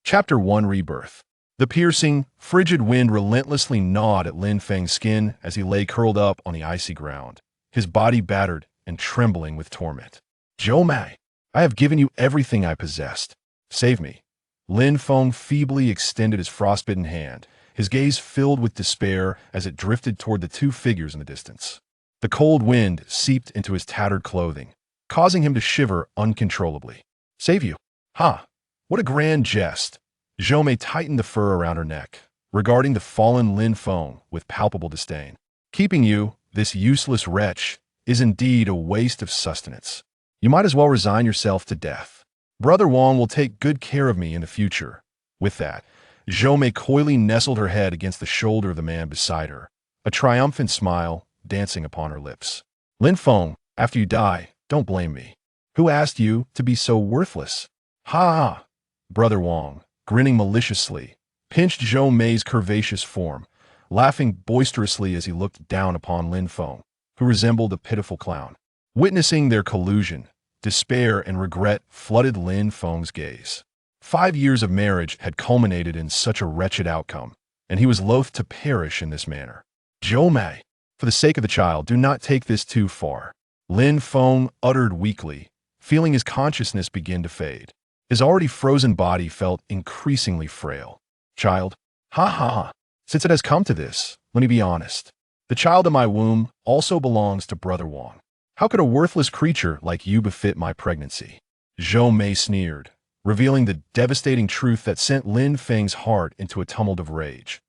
Chapter 1 Rebirth. The piercing, frigid wind relentlessly gnawed at Lin Feng's skin as he lay curled up on the icy ground, his body battered and trembling with torment. "Zhou Mei, I have given you everything I possessed. Save me." Lin Feng feebly extended his frostbitten hand, his gaze filled with despair as it drifted toward the two figures in the distance. The cold wind seeped into his tattered clothing, causing him to shiver uncontrollably. "Save you? Ha! What a grand jest." Zhou Mei tightened the fur around her neck, regarding the fallen Lin Feng with palpable disdain. "Keeping you, this useless wretch, is indeed a waste of sustenance. You might as well resign yourself to death. Brother Wang will take good care of me in the future." With that, Zhou Mei coyly nestled her head against the shoulder of the man beside her, a triumphant smile dancing upon her lips. "Lin Feng, after you die, don't blame me. Who asked you to be so worthless?" "Ha ha!" Brother Wang, grinning maliciously, pinched Zhou Mei's curvaceous form, laughing boisterously as he looked down upon Lin Feng, who resembled a pitiful clown. Witnessing their collusion, despair and regret flooded Lin Feng's gaze. 5 years of marriage had culminated in such a wretched outcome, and he was loath to perish in this manner. "Zhou Mei, for the sake of the child, do not take this too far," Lin Feng uttered weakly, feeling his consciousness begin to fade. His already frozen body felt increasingly frail. "Child? Ha ha ha. Since it has come to this, let me be honest. The child in my womb also belongs to Brother Wang. How could a worthless creature like you befit my pregnancy?" Zhou Mei sneered, revealing the devastating truth that sent Lin Feng's heart into a tumult of rage.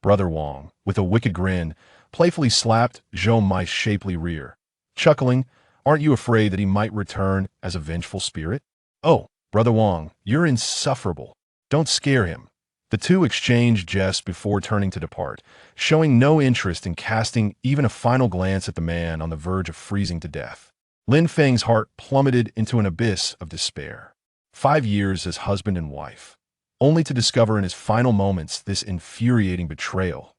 Brother Wang, with a wicked grin, playfully slapped Zhou Mei's shapely rear, chuckling, "Aren't you afraid that he might return as a vengeful spirit? Oh, Brother Wang, you're insufferable. Don't scare him." The two exchanged jests before turning to depart, showing no interest in casting even a final glance at the man on the verge of freezing to death. Lin Feng's heart plummeted into an abyss of despair. 5 years as husband and wife, only to discover in his final moments this infuriating betrayal.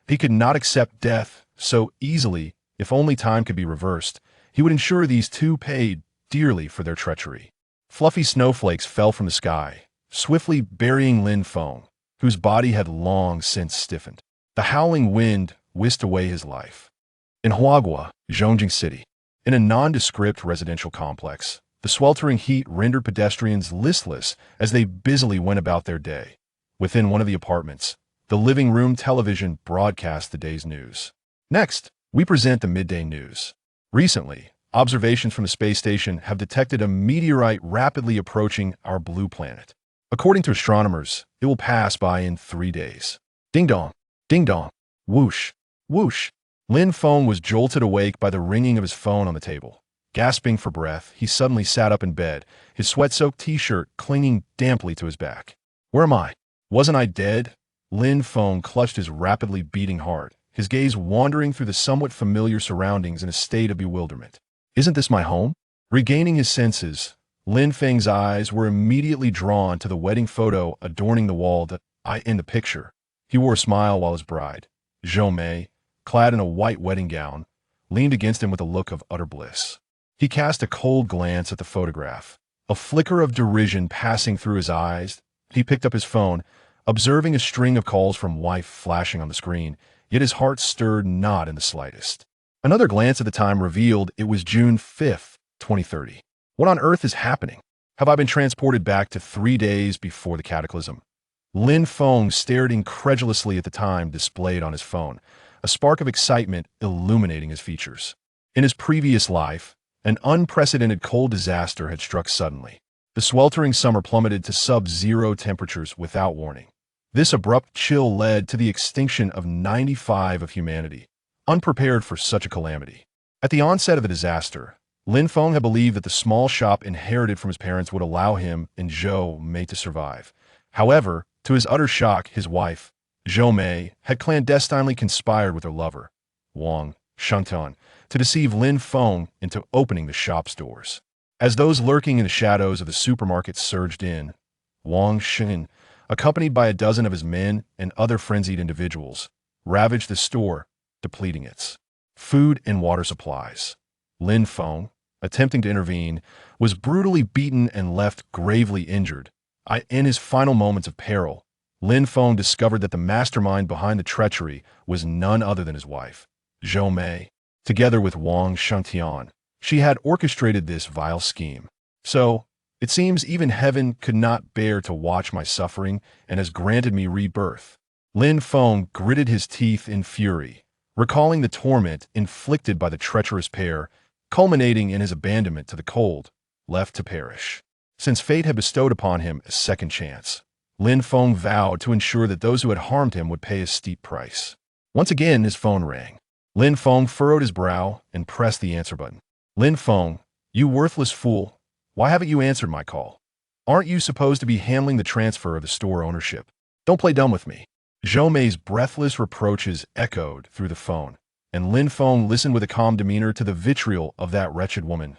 He could not accept death so easily. If only time could be reversed, he would ensure these two paid dearly for their treachery. Fluffy snowflakes fell from the sky, swiftly burying Lin Feng, whose body had long since stiffened. The howling wind whisked away his life. In Huagua, Zhongjing City, in a nondescript residential complex, the sweltering heat rendered pedestrians listless as they busily went about their day. Within one of the apartments, the living room television broadcast the day's news. Next, we present the midday news. Recently, observations from the space station have detected a meteorite rapidly approaching our blue planet. According to astronomers, it will pass by in 3 days. Ding dong, ding dong, whoosh, whoosh. Lin Feng was jolted awake by the ringing of his phone on the table. Gasping for breath, he suddenly sat up in bed, his sweat-soaked t-shirt clinging damply to his back. "Where am I? Wasn't I dead?" Lin Feng clutched his rapidly beating heart, his gaze wandering through the somewhat familiar surroundings in a state of bewilderment. "Isn't this my home?" Regaining his senses, Lin Feng's eyes were immediately drawn to the wedding photo adorning the wall in the picture. He wore a smile while his bride, Zhou Mei, clad in a white wedding gown, leaned against him with a look of utter bliss. He cast a cold glance at the photograph, a flicker of derision passing through his eyes. He picked up his phone, observing a string of calls from wife flashing on the screen, yet his heart stirred not in the slightest. Another glance at the time revealed it was June 5th, 2030. What on earth is happening? Have I been transported back to 3 days before the cataclysm? Lin Feng stared incredulously at the time displayed on his phone, a spark of excitement illuminating his features. In his previous life, an unprecedented cold disaster had struck suddenly. The sweltering summer plummeted to sub-zero temperatures without warning. This abrupt chill led to the extinction of 95% of humanity, unprepared for such a calamity. At the onset of the disaster, Lin Feng had believed that the small shop inherited from his parents would allow him and Zhou Mei to survive. However, to his utter shock, his wife, Zhou Mei, had clandestinely conspired with her lover, Wang Shengtan, to deceive Lin Feng into opening the shop's doors. As those lurking in the shadows of the supermarket surged in, Wang Shengtan, accompanied by a dozen of his men and other frenzied individuals, ravaged the store, depleting its food and water supplies. Lin Feng, attempting to intervene, was brutally beaten and left gravely injured, In his final moments of peril, Lin Feng discovered that the mastermind behind the treachery was none other than his wife, Zhou Mei. Together with Wang Shangtian, she had orchestrated this vile scheme. So, it seems even heaven could not bear to watch my suffering and has granted me rebirth. Lin Feng gritted his teeth in fury, recalling the torment inflicted by the treacherous pair, culminating in his abandonment to the cold, left to perish. Since fate had bestowed upon him a second chance, Lin Feng vowed to ensure that those who had harmed him would pay a steep price. Once again, his phone rang. Lin Feng furrowed his brow and pressed the answer button. Lin Feng, you worthless fool, why haven't you answered my call? Aren't you supposed to be handling the transfer of the store ownership? Don't play dumb with me. Zhou Mei's breathless reproaches echoed through the phone, and Lin Feng listened with a calm demeanor to the vitriol of that wretched woman.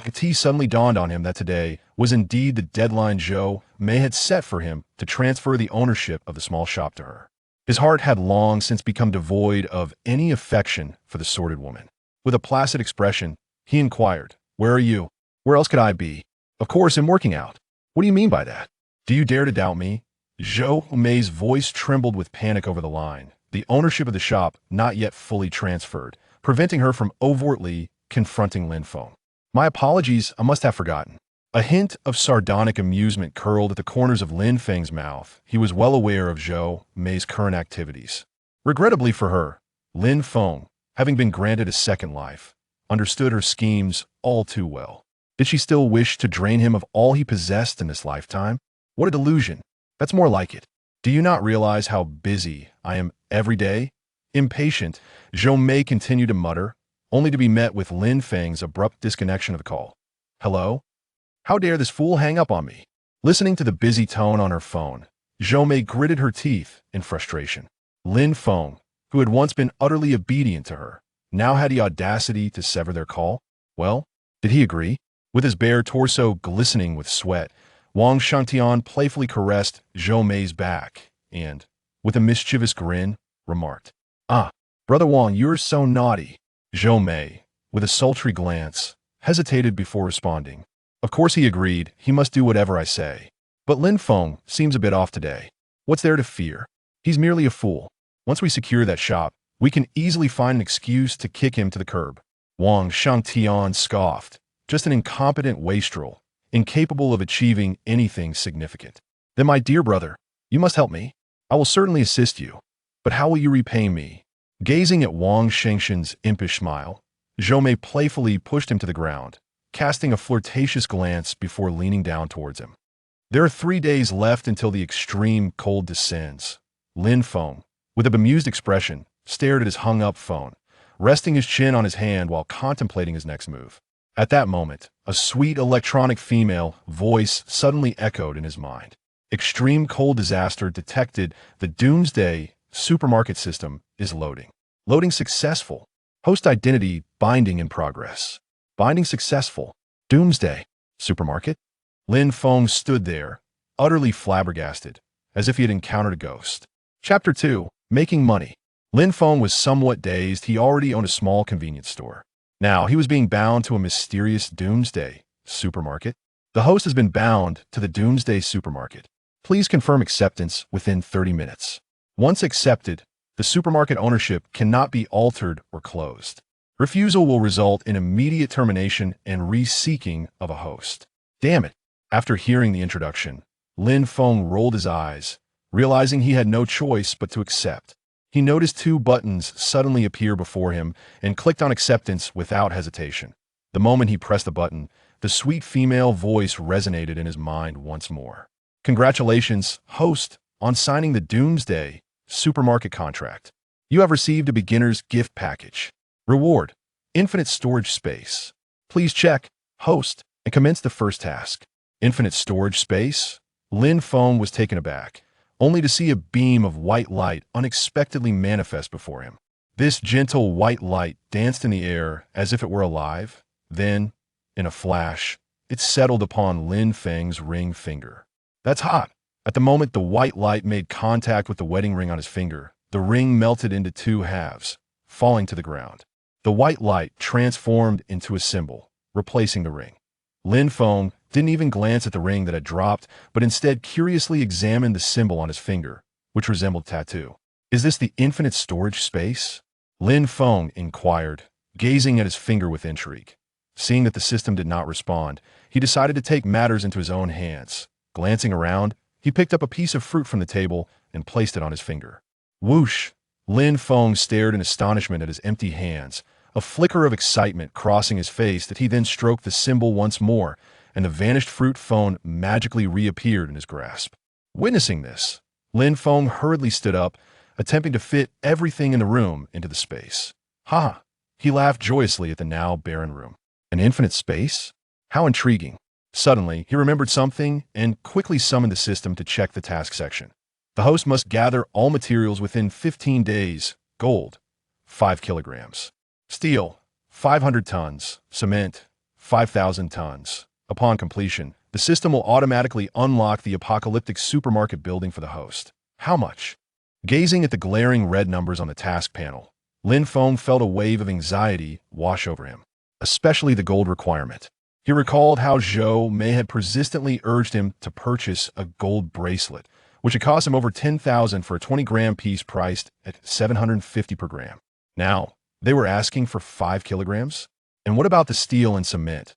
It suddenly dawned on him that today was indeed the deadline Zhou Mei had set for him to transfer the ownership of the small shop to her. His heart had long since become devoid of any affection for the sordid woman. With a placid expression, he inquired, "Where are you? Where else could I be?" "Of course, I'm working out." "What do you mean by that? Do you dare to doubt me?" Zhou Mei's voice trembled with panic over the line, the ownership of the shop not yet fully transferred, preventing her from overtly confronting Lin Feng. "My apologies, I must have forgotten." A hint of sardonic amusement curled at the corners of Lin Feng's mouth. He was well aware of Zhou Mei's current activities. Regrettably for her, Lin Feng, having been granted a second life, understood her schemes all too well. Did she still wish to drain him of all he possessed in this lifetime? What a delusion. That's more like it. Do you not realize how busy I am every day? Impatient, Zhou Mei continued to mutter, only to be met with Lin Feng's abrupt disconnection of the call. "Hello? How dare this fool hang up on me?" Listening to the busy tone on her phone, Zhou Mei gritted her teeth in frustration. Lin Feng, who had once been utterly obedient to her, now had the audacity to sever their call. Well, did he agree? With his bare torso glistening with sweat, Wang Shangtian playfully caressed Zhou Mei's back and, with a mischievous grin, remarked, "Ah, Brother Wang, you're so naughty." Zhou Mei, with a sultry glance, hesitated before responding. Of course he agreed, he must do whatever I say. But Lin Feng seems a bit off today. What's there to fear? He's merely a fool. Once we secure that shop, we can easily find an excuse to kick him to the curb. Wang Shangtian scoffed. Just an incompetent wastrel, incapable of achieving anything significant. Then my dear brother, you must help me. I will certainly assist you. But how will you repay me? Gazing at Wang Shengshan's impish smile, Zhou Mei playfully pushed him to the ground, casting a flirtatious glance before leaning down towards him. There are 3 days left until the extreme cold descends. Lin Feng, with a bemused expression, stared at his hung-up phone, resting his chin on his hand while contemplating his next move. At that moment, a sweet electronic female voice suddenly echoed in his mind. Extreme cold disaster detected. The Doomsday Supermarket System is loading. Loading successful. Host identity binding in progress. Binding successful. Doomsday Supermarket? Lin Feng stood there, utterly flabbergasted, as if he had encountered a ghost. Chapter 2. Making Money. Lin Feng was somewhat dazed. He already owned a small convenience store. Now he was being bound to a mysterious Doomsday Supermarket. The host has been bound to the Doomsday Supermarket. Please confirm acceptance within 30 minutes. Once accepted, the supermarket ownership cannot be altered or closed. Refusal will result in immediate termination and re-seeking of a host. Damn it. After hearing the introduction, Lin Feng rolled his eyes, realizing he had no choice but to accept. He noticed 2 buttons suddenly appear before him and clicked on acceptance without hesitation. The moment he pressed the button, the sweet female voice resonated in his mind once more. Congratulations, host, on signing the Doomsday Supermarket contract. You have received a beginner's gift package. Reward: infinite storage space. Please check, host, and commence the first task. Infinite storage space? Lin Feng was taken aback, only to see a beam of white light unexpectedly manifest before him. This gentle white light danced in the air as if it were alive. Then, in a flash, it settled upon Lin Feng's ring finger. That's hot. At the moment the white light made contact with the wedding ring on his finger, the ring melted into 2 halves, falling to the ground. The white light transformed into a symbol, replacing the ring. Lin Feng didn't even glance at the ring that had dropped, but instead curiously examined the symbol on his finger, which resembled a tattoo. "Is this the infinite storage space?" Lin Feng inquired, gazing at his finger with intrigue. Seeing that the system did not respond, he decided to take matters into his own hands. Glancing around, he picked up a piece of fruit from the table and placed it on his finger. Whoosh! Lin Feng stared in astonishment at his empty hands, a flicker of excitement crossing his face that he then stroked the symbol once more, and the vanished fruit phone magically reappeared in his grasp. Witnessing this, Lin Feng hurriedly stood up, attempting to fit everything in the room into the space. Ha! He laughed joyously at the now barren room. An infinite space? How intriguing. Suddenly, he remembered something and quickly summoned the system to check the task section. The host must gather all materials within 15 days. Gold, 5 kilograms. Steel, 500 tons. Cement, 5,000 tons. Upon completion, the system will automatically unlock the apocalyptic supermarket building for the host. How much? Gazing at the glaring red numbers on the task panel, Lin Feng felt a wave of anxiety wash over him, especially the gold requirement. He recalled how Zhou Mei had persistently urged him to purchase a gold bracelet, which had cost him over 10,000 for a 20-gram piece priced at 750 per gram. Now, they were asking for 5 kilograms? And what about the steel and cement?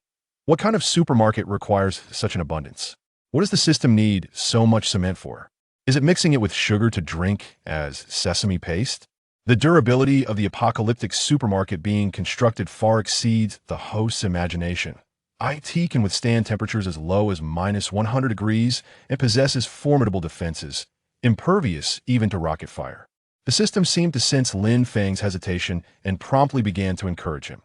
What kind of supermarket requires such an abundance? What does the system need so much cement for? Is it mixing it with sugar to drink as sesame paste? The durability of the apocalyptic supermarket being constructed far exceeds the host's imagination. IT can withstand temperatures as low as -100 degrees and possesses formidable defenses, impervious even to rocket fire. The system seemed to sense Lin Feng's hesitation and promptly began to encourage him.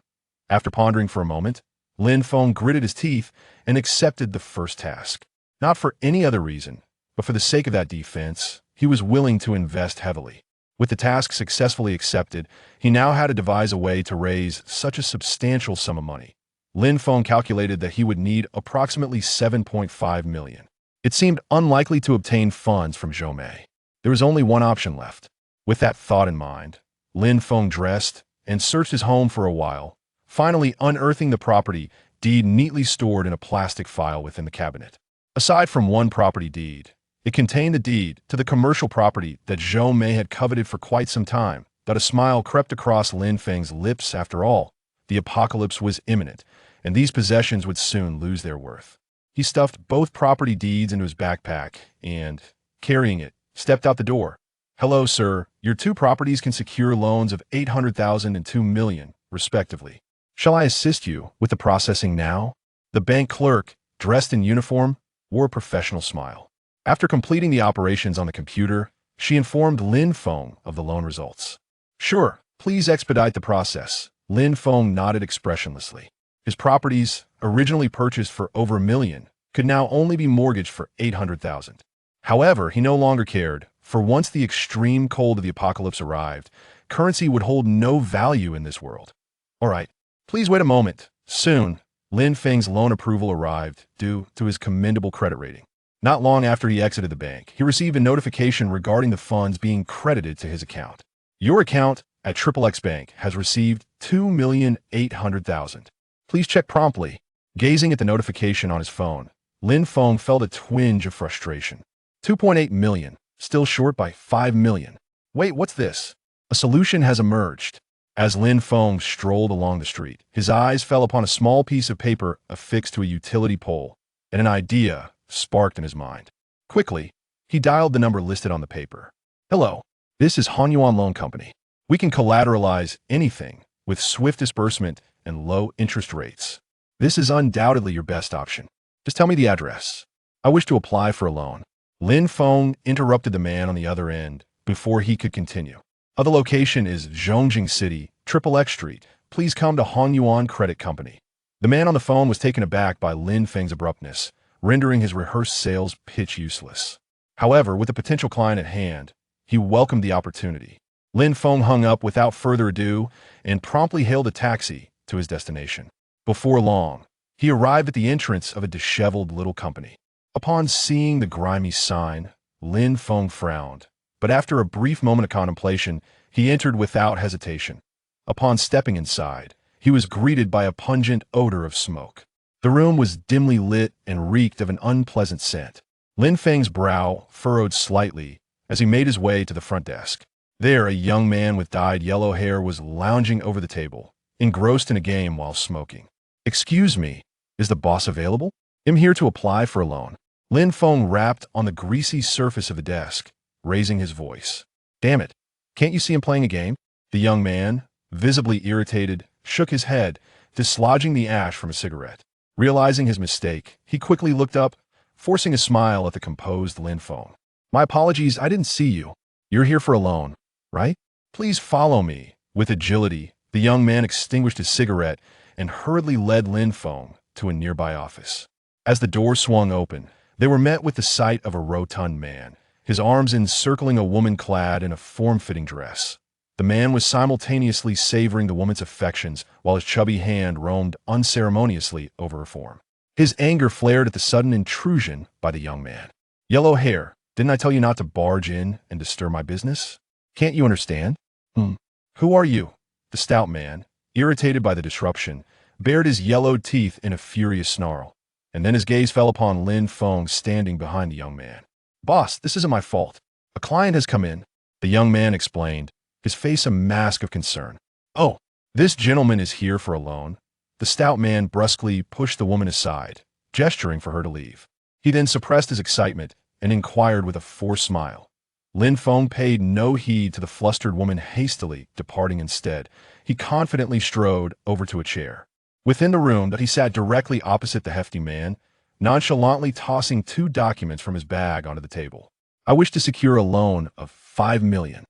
After pondering for a moment, Lin Feng gritted his teeth and accepted the first task. Not for any other reason, but for the sake of that defense, he was willing to invest heavily. With the task successfully accepted, he now had to devise a way to raise such a substantial sum of money. Lin Feng calculated that he would need approximately 7.5 million. It seemed unlikely to obtain funds from Zhou Mei. There was only one option left. With that thought in mind, Lin Feng dressed and searched his home for a while, finally unearthing the property deed neatly stored in a plastic file within the cabinet. Aside from one property deed, it contained the deed to the commercial property that Zhou Mei had coveted for quite some time. That a smile crept across Lin Feng's lips. After all, the apocalypse was imminent, and these possessions would soon lose their worth. He stuffed both property deeds into his backpack and, carrying it, stepped out the door. "Hello, sir. Your two properties can secure loans of 800,000 and 2 million, respectively. Shall I assist you with the processing now?" The bank clerk, dressed in uniform, wore a professional smile. After completing the operations on the computer, she informed Lin Feng of the loan results. "Sure, please expedite the process." Lin Feng nodded expressionlessly. His properties, originally purchased for over 1 million, could now only be mortgaged for 800,000. However, he no longer cared, for once the extreme cold of the apocalypse arrived, currency would hold no value in this world. "All right, please wait a moment." Soon, Lin Feng's loan approval arrived due to his commendable credit rating. Not long after he exited the bank, he received a notification regarding the funds being credited to his account. "Your account at XXX Bank has received 2,800,000. Please check promptly." Gazing at the notification on his phone, Lin Feng felt a twinge of frustration. 2.8 million, still short by 5 million. Wait, what's this? A solution has emerged. As Lin Feng strolled along the street, his eyes fell upon a small piece of paper affixed to a utility pole, and an idea sparked in his mind. Quickly, he dialed the number listed on the paper. "Hello, this is Hanyuan Loan Company. We can collateralize anything with swift disbursement and low interest rates. This is undoubtedly your best option. Just tell me the address. I wish to apply for a loan." Lin Feng interrupted the man on the other end before he could continue. "The location is Zhongjing City, XXX Street. Please come to Hanyuan Credit Company." The man on the phone was taken aback by Lin Feng's abruptness, rendering his rehearsed sales pitch useless. However, with the potential client at hand, he welcomed the opportunity. Lin Feng hung up without further ado and promptly hailed a taxi to his destination. Before long, he arrived at the entrance of a disheveled little company. Upon seeing the grimy sign, Lin Feng frowned, but after a brief moment of contemplation, he entered without hesitation. Upon stepping inside, he was greeted by a pungent odor of smoke. The room was dimly lit and reeked of an unpleasant scent. Lin Feng's brow furrowed slightly as he made his way to the front desk. There, a young man with dyed yellow hair was lounging over the table, engrossed in a game while smoking. "Excuse me, is the boss available? I'm here to apply for a loan." Lin Feng rapped on the greasy surface of the desk, raising his voice. "Damn it, can't you see I'm playing a game?" The young man, visibly irritated, shook his head, dislodging the ash from a cigarette. Realizing his mistake, he quickly looked up, forcing a smile at the composed Lin Feng. "My apologies, I didn't see you. You're here for a loan, right? Please follow me." With agility, the young man extinguished his cigarette and hurriedly led Lin Feng to a nearby office. As the door swung open, they were met with the sight of a rotund man, his arms encircling a woman clad in a form-fitting dress. The man was simultaneously savoring the woman's affections while his chubby hand roamed unceremoniously over her form. His anger flared at the sudden intrusion by the young man. "Yellow hair, didn't I tell you not to barge in and disturb my business? Can't you understand?" "Who are you?" The stout man, irritated by the disruption, bared his yellowed teeth in a furious snarl, and then his gaze fell upon Lin Feng standing behind the young man. "Boss, this isn't my fault. A client has come in," the young man explained, his face a mask of concern. "Oh, this gentleman is here for a loan." The stout man brusquely pushed the woman aside, gesturing for her to leave. He then suppressed his excitement and inquired with a forced smile. Lin Feng paid no heed to the flustered woman hastily departing instead. He confidently strode over to a chair. Within the room, he sat directly opposite the hefty man, nonchalantly tossing 2 documents from his bag onto the table. "I wish to secure a loan of 5 million.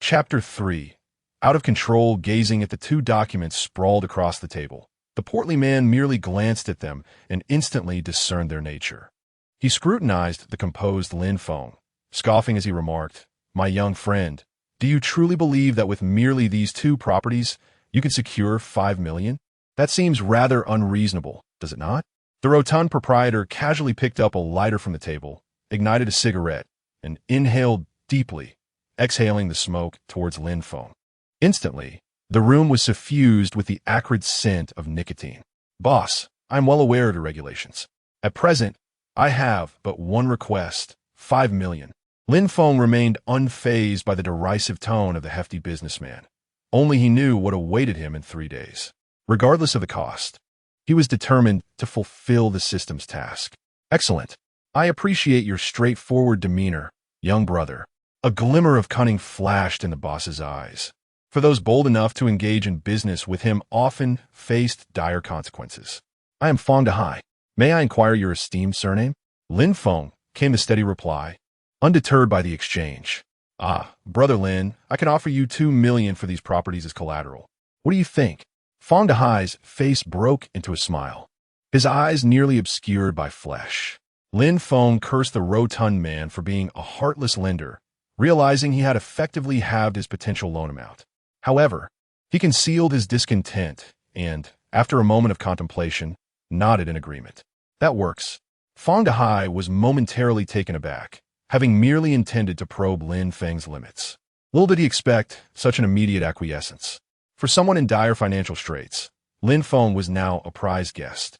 Chapter 3. Out of control, gazing at the 2 documents sprawled across the table. The portly man merely glanced at them and instantly discerned their nature. He scrutinized the composed Lin Feng, scoffing as he remarked, "My young friend, do you truly believe that with merely these 2 properties, you can secure 5 million? That seems rather unreasonable, does it not?" The rotund proprietor casually picked up a lighter from the table, ignited a cigarette, and inhaled deeply, exhaling the smoke towards Lin Feng. Instantly, the room was suffused with the acrid scent of nicotine. "Boss, I'm well aware of your regulations. At present, I have but one request, 5 million. Lin Feng remained unfazed by the derisive tone of the hefty businessman. Only he knew what awaited him in 3 days. Regardless of the cost, he was determined to fulfill the system's task. "Excellent. I appreciate your straightforward demeanor, young brother." A glimmer of cunning flashed in the boss's eyes. For those bold enough to engage in business with him often faced dire consequences. "I am Feng Dehai. May I inquire your esteemed surname?" "Lin Feng," came the steady reply, undeterred by the exchange. "Ah, brother Lin, I can offer you 2 million for these properties as collateral. What do you think?" Feng Dehai's face broke into a smile, his eyes nearly obscured by flesh. Lin Feng cursed the rotund man for being a heartless lender, realizing he had effectively halved his potential loan amount. However, he concealed his discontent and, after a moment of contemplation, nodded in agreement. "That works." Feng Dehai was momentarily taken aback, having merely intended to probe Lin Feng's limits. Little did he expect such an immediate acquiescence. For someone in dire financial straits, Lin Feng was now a prized guest.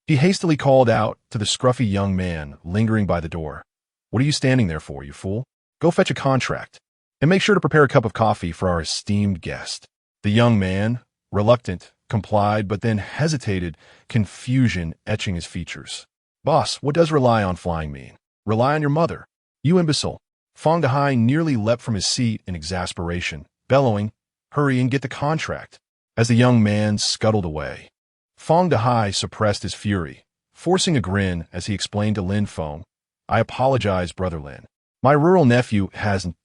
He hastily called out to the scruffy young man lingering by the door. "What are you standing there for, you fool? Go fetch a contract, and make sure to prepare a cup of coffee for our esteemed guest." The young man, reluctant, complied, but then hesitated, confusion etching his features. "Boss, what does rely on flying mean? Rely on your mother. You imbecile." Feng Dehai nearly leapt from his seat in exasperation, bellowing, "Hurry and get the contract." As the young man scuttled away, Feng Dehai suppressed his fury, forcing a grin as he explained to Lin Feng, "I apologize, brother Lin. My rural nephew hasn't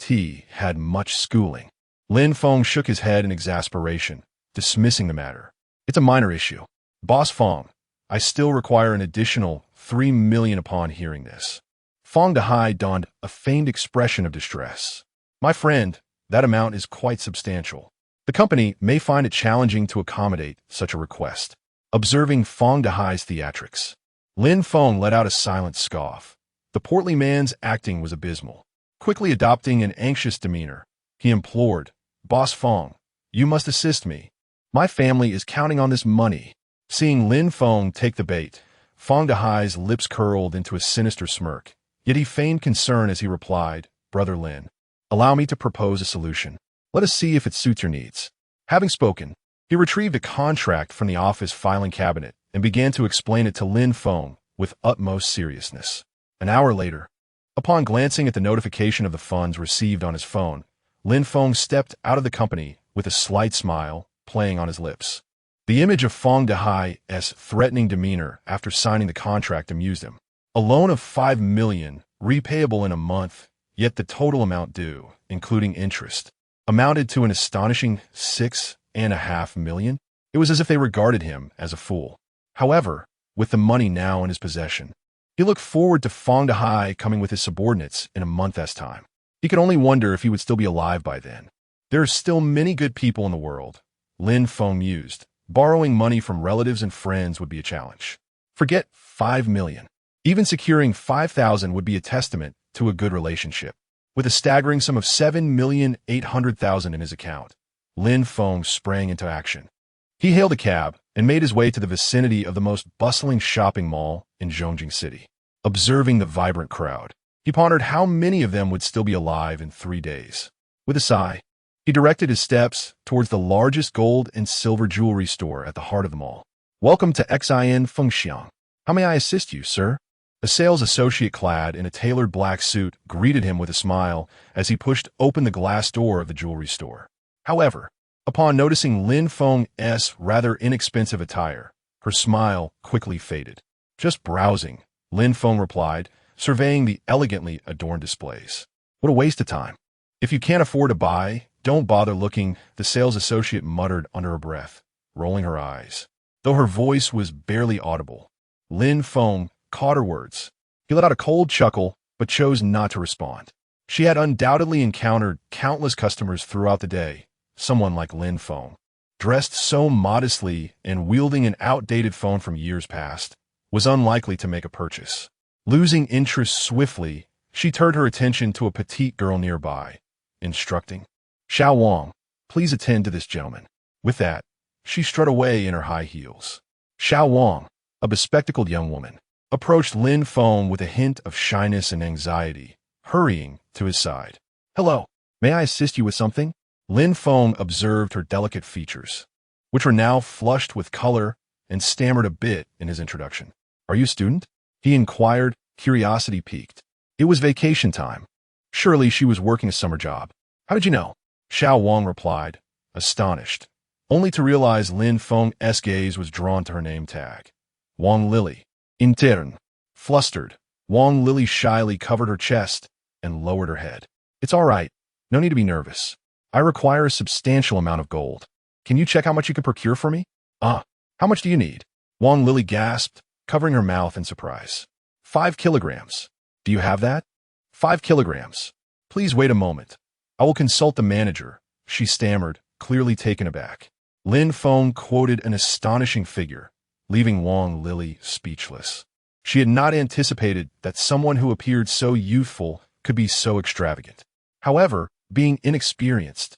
had much schooling." Lin Feng shook his head in exasperation, dismissing the matter. "It's a minor issue. Boss Feng, I still require an additional 3 million upon hearing this." Feng Dehai donned a feigned expression of distress. "My friend, that amount is quite substantial. The company may find it challenging to accommodate such a request." Observing Feng Dehai's theatrics, Lin Feng let out a silent scoff. The portly man's acting was abysmal. Quickly adopting an anxious demeanor, he implored, "Boss Feng, you must assist me. My family is counting on this money." Seeing Lin Feng take the bait, Fong Dehai's lips curled into a sinister smirk, yet he feigned concern as he replied, "Brother Lin, allow me to propose a solution. Let us see if it suits your needs." Having spoken, he retrieved a contract from the office filing cabinet and began to explain it to Lin Feng with utmost seriousness. An hour later, upon glancing at the notification of the funds received on his phone, Lin Feng stepped out of the company with a slight smile playing on his lips. The image of Fong Dehai's threatening demeanor after signing the contract amused him. A loan of 5 million, repayable in a month, yet the total amount due, including interest, amounted to an astonishing 6.5 million. It was as if they regarded him as a fool. However, with the money now in his possession, he looked forward to Fong Dehai coming with his subordinates in a month's time. He could only wonder if he would still be alive by then. There are still many good people in the world, Lin Feng mused. Borrowing money from relatives and friends would be a challenge. Forget 5 million. Even securing 5,000 would be a testament to a good relationship. With a staggering sum of 7,800,000 in his account, Lin Feng sprang into action. He hailed a cab and made his way to the vicinity of the most bustling shopping mall in Zhongjing City. Observing the vibrant crowd, he pondered how many of them would still be alive in 3 days. With a sigh, he directed his steps towards the largest gold and silver jewelry store at the heart of the mall. "Welcome to Xin Fengxiang. How may I assist you, sir?" A sales associate clad in a tailored black suit greeted him with a smile as he pushed open the glass door of the jewelry store. However, upon noticing Lin Feng's rather inexpensive attire, her smile quickly faded. "Just browsing," Lin Feng replied, surveying the elegantly adorned displays. "What a waste of time. If you can't afford to buy, don't bother looking," the sales associate muttered under her breath, rolling her eyes. Though her voice was barely audible, Lin Feng caught her words. He let out a cold chuckle, but chose not to respond. She had undoubtedly encountered countless customers throughout the day. Someone like Lin Feng, dressed so modestly and wielding an outdated phone from years past, was unlikely to make a purchase. Losing interest swiftly, she turned her attention to a petite girl nearby, instructing, "Xiao Wang, please attend to this gentleman." With that, she strutted away in her high heels. Xiao Wang, a bespectacled young woman, approached Lin Feng with a hint of shyness and anxiety, hurrying to his side. "Hello, may I assist you with something?" Lin Feng observed her delicate features, which were now flushed with color, and stammered a bit in his introduction. "Are you a student?" he inquired, curiosity piqued. It was vacation time. Surely she was working a summer job. "How did you know?" Xiao Wang replied, astonished, only to realize Lin Feng's gaze was drawn to her name tag. Wang Lily. Intern. Flustered, Wang Lily shyly covered her chest and lowered her head. "It's all right. No need to be nervous. I require a substantial amount of gold. Can you check how much you can procure for me?" "Ah, how much do you need?" Wang Lily gasped, covering her mouth in surprise. 5 kilograms. "Do you have that?" 5 kilograms. "Please wait a moment. I will consult the manager," she stammered, clearly taken aback. Lin Feng quoted an astonishing figure, leaving Wang Lily speechless. She had not anticipated that someone who appeared so youthful could be so extravagant. However, being inexperienced,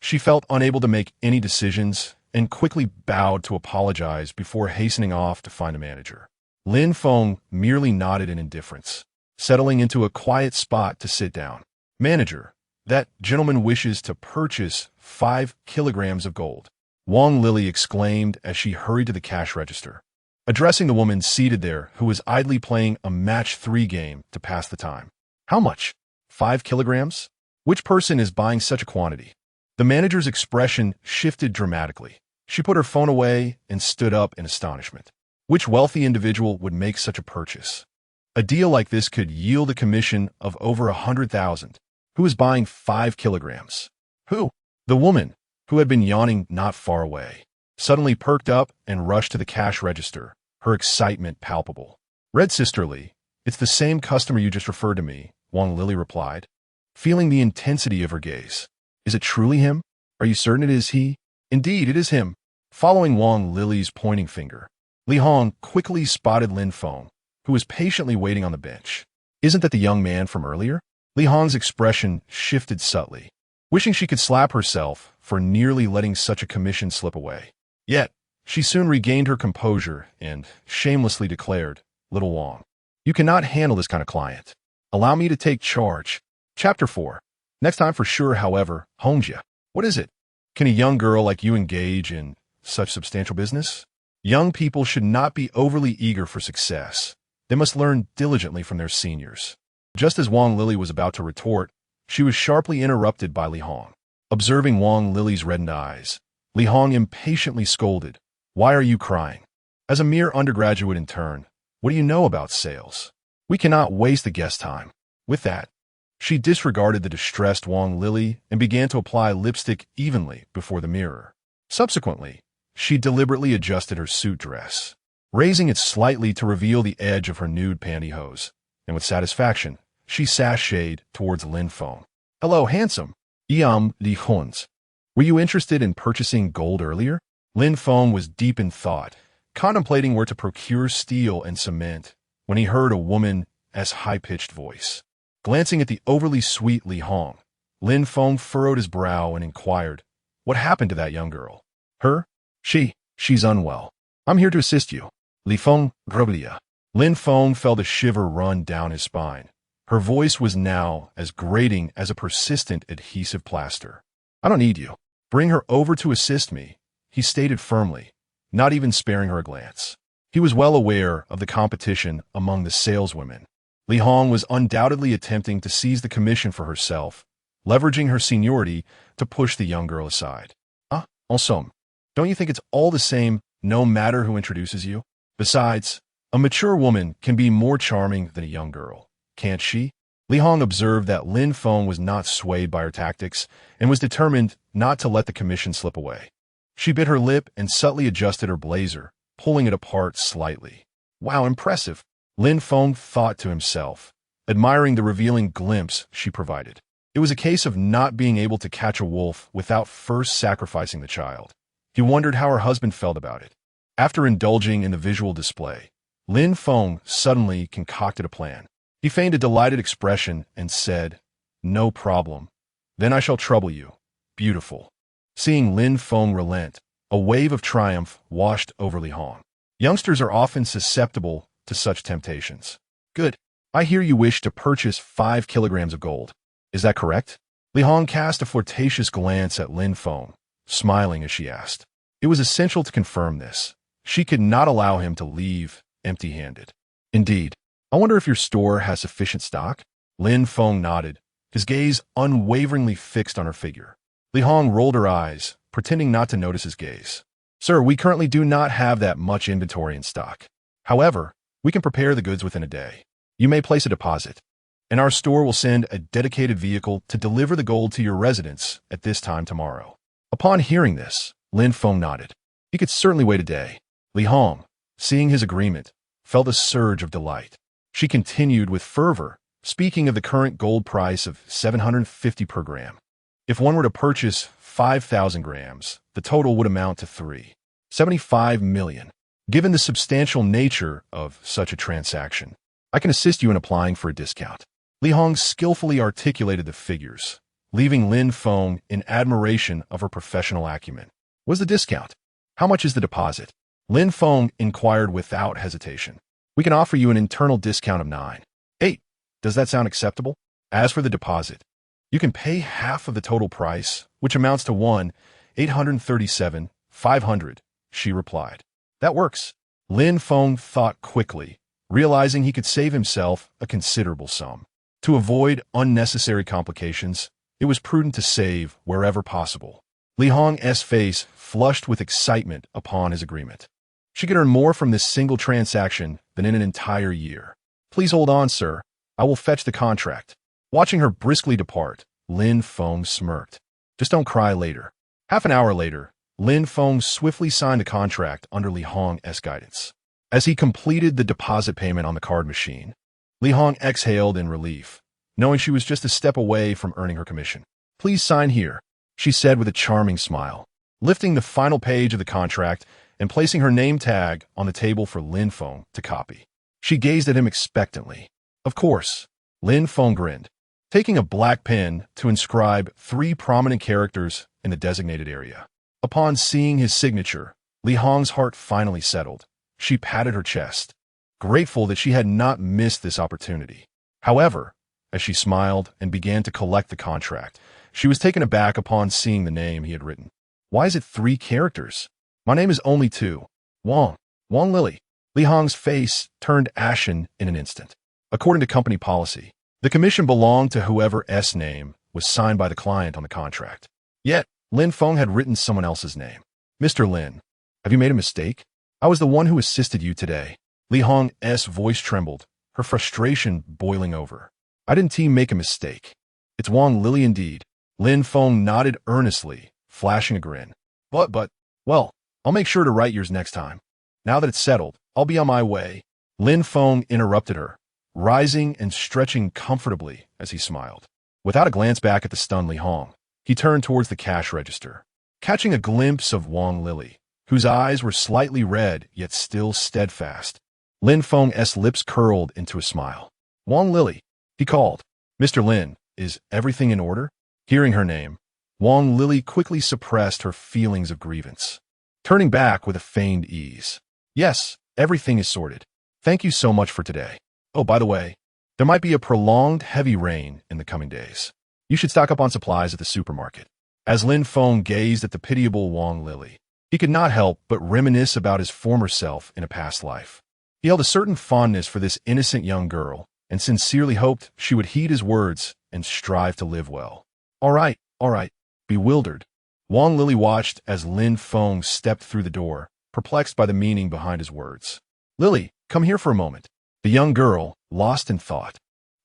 she felt unable to make any decisions and quickly bowed to apologize before hastening off to find a manager. Lin Feng merely nodded in indifference, settling into a quiet spot to sit down. "Manager, that gentleman wishes to purchase 5 kilograms of gold," Wang Lily exclaimed as she hurried to the cash register, addressing the woman seated there who was idly playing a match 3 game to pass the time. "How much? 5 kilograms? Which person is buying such a quantity?" The manager's expression shifted dramatically. She put her phone away and stood up in astonishment. Which wealthy individual would make such a purchase? A deal like this could yield a commission of over 100,000. Who is buying 5 kilograms? Who? The woman, who had been yawning not far away, suddenly perked up and rushed to the cash register, her excitement palpable. "Red Sisterly, it's the same customer you just referred to me," Wang Lily replied, feeling the intensity of her gaze. "Is it truly him? Are you certain it is he?" "Indeed, it is him." Following Wang Lily's pointing finger, Li Hong quickly spotted Lin Feng, who was patiently waiting on the bench. "Isn't that the young man from earlier?" Li Hong's expression shifted subtly, wishing she could slap herself for nearly letting such a commission slip away. Yet, She soon regained her composure and shamelessly declared, "Little Wang, you cannot handle this kind of client. Allow me to take charge." Chapter 4. Next time for sure, however, Hongja. What is it? Can a young girl like you engage in such substantial business? Young people should not be overly eager for success. They must learn diligently from their seniors. Just as Wang Lily was about to retort, she was sharply interrupted by Li Hong. Observing Wang Lily's reddened eyes, Li Hong impatiently scolded, "Why are you crying? As a mere undergraduate intern, what do you know about sales? We cannot waste the guest time." With that, she disregarded the distressed Wang Lily and began to apply lipstick evenly before the mirror. Subsequently, she deliberately adjusted her suit dress, raising it slightly to reveal the edge of her nude pantyhose, and with satisfaction, she sashayed towards Lin Feng. "Hello, handsome. Li Huns. Were you interested in purchasing gold earlier?" Lin Feng was deep in thought, contemplating where to procure steel and cement, when he heard a woman's high-pitched voice. Glancing at the overly sweet Li Hong, Lin Feng furrowed his brow and inquired, "What happened to that young girl?" "Her? She's unwell. I'm here to assist you." Li Feng, Roblia. Lin Feng felt a shiver run down his spine. Her voice was now as grating as a persistent adhesive plaster. "I don't need you. Bring her over to assist me," he stated firmly, not even sparing her a glance. He was well aware of the competition among the saleswomen. Li Hong was undoubtedly attempting to seize the commission for herself, leveraging her seniority to push the young girl aside. En somme, don't you think it's all the same no matter who introduces you? Besides, a mature woman can be more charming than a young girl, can't she? Li Hong observed that Lin Feng was not swayed by her tactics and was determined not to let the commission slip away. She bit her lip and subtly adjusted her blazer, pulling it apart slightly. "Wow, impressive," Lin Feng thought to himself, admiring the revealing glimpse she provided. It was a case of not being able to catch a wolf without first sacrificing the child. He wondered how her husband felt about it. After indulging in the visual display, Lin Feng suddenly concocted a plan. He feigned a delighted expression and said, "No problem. Then I shall trouble you. Beautiful." Seeing Lin Feng relent, a wave of triumph washed over Li Hong. Youngsters are often susceptible to such temptations. "Good. I hear you wish to purchase 5 kilograms of gold. Is that correct?" Li Hong cast a flirtatious glance at Lin Feng, smiling as she asked. It was essential to confirm this. She could not allow him to leave empty-handed. "Indeed. I wonder if your store has sufficient stock?" Lin Feng nodded, his gaze unwaveringly fixed on her figure. Li Hong rolled her eyes, pretending not to notice his gaze. "Sir, we currently do not have that much inventory in stock. However, we can prepare the goods within a day. You may place a deposit, and our store will send a dedicated vehicle to deliver the gold to your residence at this time tomorrow." Upon hearing this, Lin Feng nodded. He could certainly wait a day. Li Hong, seeing his agreement, felt a surge of delight. She continued with fervor, speaking of the current gold price of 750 per gram. If one were to purchase 5,000 grams, the total would amount to 3.75 million. Given the substantial nature of such a transaction, I can assist you in applying for a discount. Li Hong skillfully articulated the figures, leaving Lin Feng in admiration of her professional acumen. "What's the discount? How much is the deposit?" Lin Feng inquired without hesitation. "We can offer you an internal discount of 9.8. Does that sound acceptable? As for the deposit, you can pay half of the total price, which amounts to 1,837,500, she replied. "That works." Lin Feng thought quickly, realizing he could save himself a considerable sum. To avoid unnecessary complications, it was prudent to save wherever possible. Li Hong's face flushed with excitement upon his agreement. She could earn more from this single transaction than in an entire year. "Please hold on, sir. I will fetch the contract." Watching her briskly depart, Lin Feng smirked. "Just don't cry later." Half an hour later, Lin Feng swiftly signed a contract under Li Hong's guidance. As he completed the deposit payment on the card machine, Li Hong exhaled in relief, knowing she was just a step away from earning her commission. "Please sign here," she said with a charming smile, lifting the final page of the contract and placing her name tag on the table for Lin Feng to copy. She gazed at him expectantly. "Of course." Lin Feng grinned, taking a black pen to inscribe 3 prominent characters in the designated area. Upon seeing his signature, Li Hong's heart finally settled. She patted her chest, grateful that she had not missed this opportunity. However, as she smiled and began to collect the contract, she was taken aback upon seeing the name he had written. Why is it 3 characters? My name is only 2. Wang Lily. Li Hong's face turned ashen in an instant. According to company policy, the commission belonged to whoever's name was signed by the client on the contract. Yet, Lin Feng had written someone else's name. Mr. Lin, have you made a mistake? I was the one who assisted you today. Li Hong's voice trembled, her frustration boiling over. I didn't make a mistake. It's Wang Lily indeed. Lin Feng nodded earnestly, flashing a grin. Well, I'll make sure to write yours next time. Now that it's settled, I'll be on my way. Lin Feng interrupted her, rising and stretching comfortably as he smiled. Without a glance back at the stunned Li Hong, he turned towards the cash register, catching a glimpse of Wang Lily, whose eyes were slightly red yet still steadfast. Lin Feng's lips curled into a smile. Wang Lily, he called. Mr. Lin, is everything in order? Hearing her name, Wang Lily quickly suppressed her feelings of grievance, turning back with a feigned ease. Yes, everything is sorted. Thank you so much for today. Oh, by the way, there might be a prolonged heavy rain in the coming days. You should stock up on supplies at the supermarket. As Lin Feng gazed at the pitiable Wang Lily, he could not help but reminisce about his former self in a past life. He held a certain fondness for this innocent young girl and sincerely hoped she would heed his words and strive to live well. All right. Bewildered, Wang Lily watched as Lin Feng stepped through the door, perplexed by the meaning behind his words. Lily, come here for a moment. The young girl, lost in thought,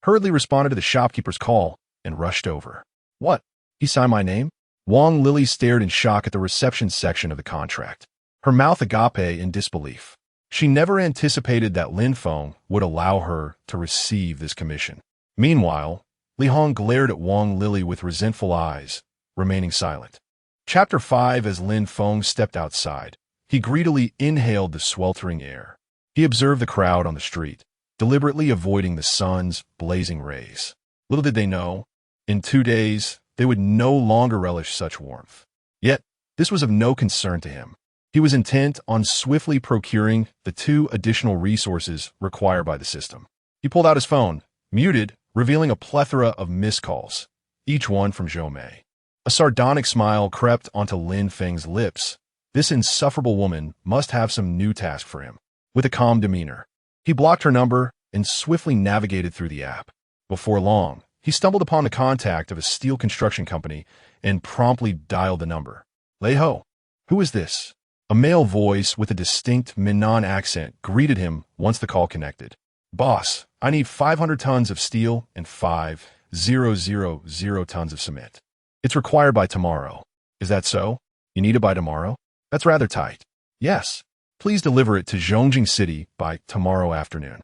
hurriedly responded to the shopkeeper's call and rushed over. What? He signed my name? Wang Lily stared in shock at the reception section of the contract, her mouth agape in disbelief. She never anticipated that Lin Feng would allow her to receive this commission. Meanwhile, Li Hong glared at Wang Lily with resentful eyes, remaining silent. Chapter 5. As Lin Feng stepped outside, he greedily inhaled the sweltering air. He observed the crowd on the street, deliberately avoiding the sun's blazing rays. Little did they know, in 2 days, they would no longer relish such warmth. Yet, this was of no concern to him. He was intent on swiftly procuring the 2 additional resources required by the system. He pulled out his phone, muted, revealing a plethora of missed calls, each one from Zhou Mei. A sardonic smile crept onto Lin Feng's lips. This insufferable woman must have some new task for him. With a calm demeanor, he blocked her number and swiftly navigated through the app. Before long, he stumbled upon the contact of a steel construction company and promptly dialed the number. Lei Ho, who is this? A male voice with a distinct Minnan accent greeted him once the call connected. Boss, I need 500 tons of steel and 5,000 tons of cement. It's required by tomorrow. Is that so? You need it by tomorrow? That's rather tight. Yes. Please deliver it to Zhongjing City by tomorrow afternoon.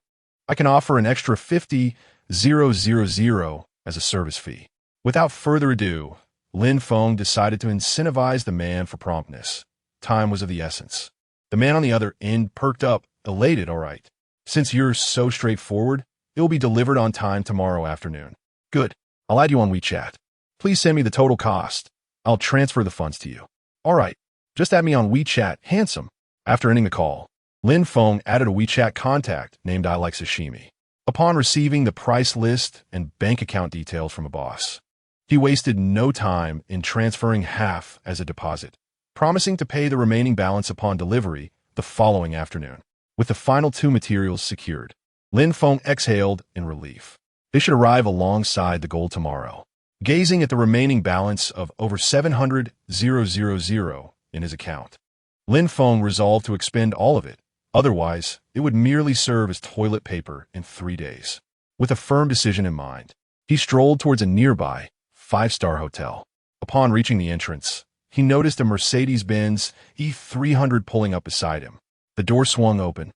I can offer an extra 50,000 as a service fee. Without further ado, Lin Feng decided to incentivize the man for promptness. Time was of the essence. The man on the other end perked up, elated. All right. Since you're so straightforward, it will be delivered on time tomorrow afternoon. Good. I'll add you on WeChat. Please send me the total cost. I'll transfer the funds to you. All right. Just add me on WeChat. Handsome. After ending the call, Lin Feng added a WeChat contact named I Like Sashimi. Upon receiving the price list and bank account details from a boss, he wasted no time in transferring half as a deposit, promising to pay the remaining balance upon delivery the following afternoon. With the final 2 materials secured, Lin Feng exhaled in relief. They should arrive alongside the gold tomorrow. Gazing at the remaining balance of over 700,000 in his account, Lin Feng resolved to expend all of it. Otherwise, it would merely serve as toilet paper in 3 days. With a firm decision in mind, he strolled towards a nearby 5-star hotel. Upon reaching the entrance, he noticed a Mercedes-Benz E300 pulling up beside him. The door swung open,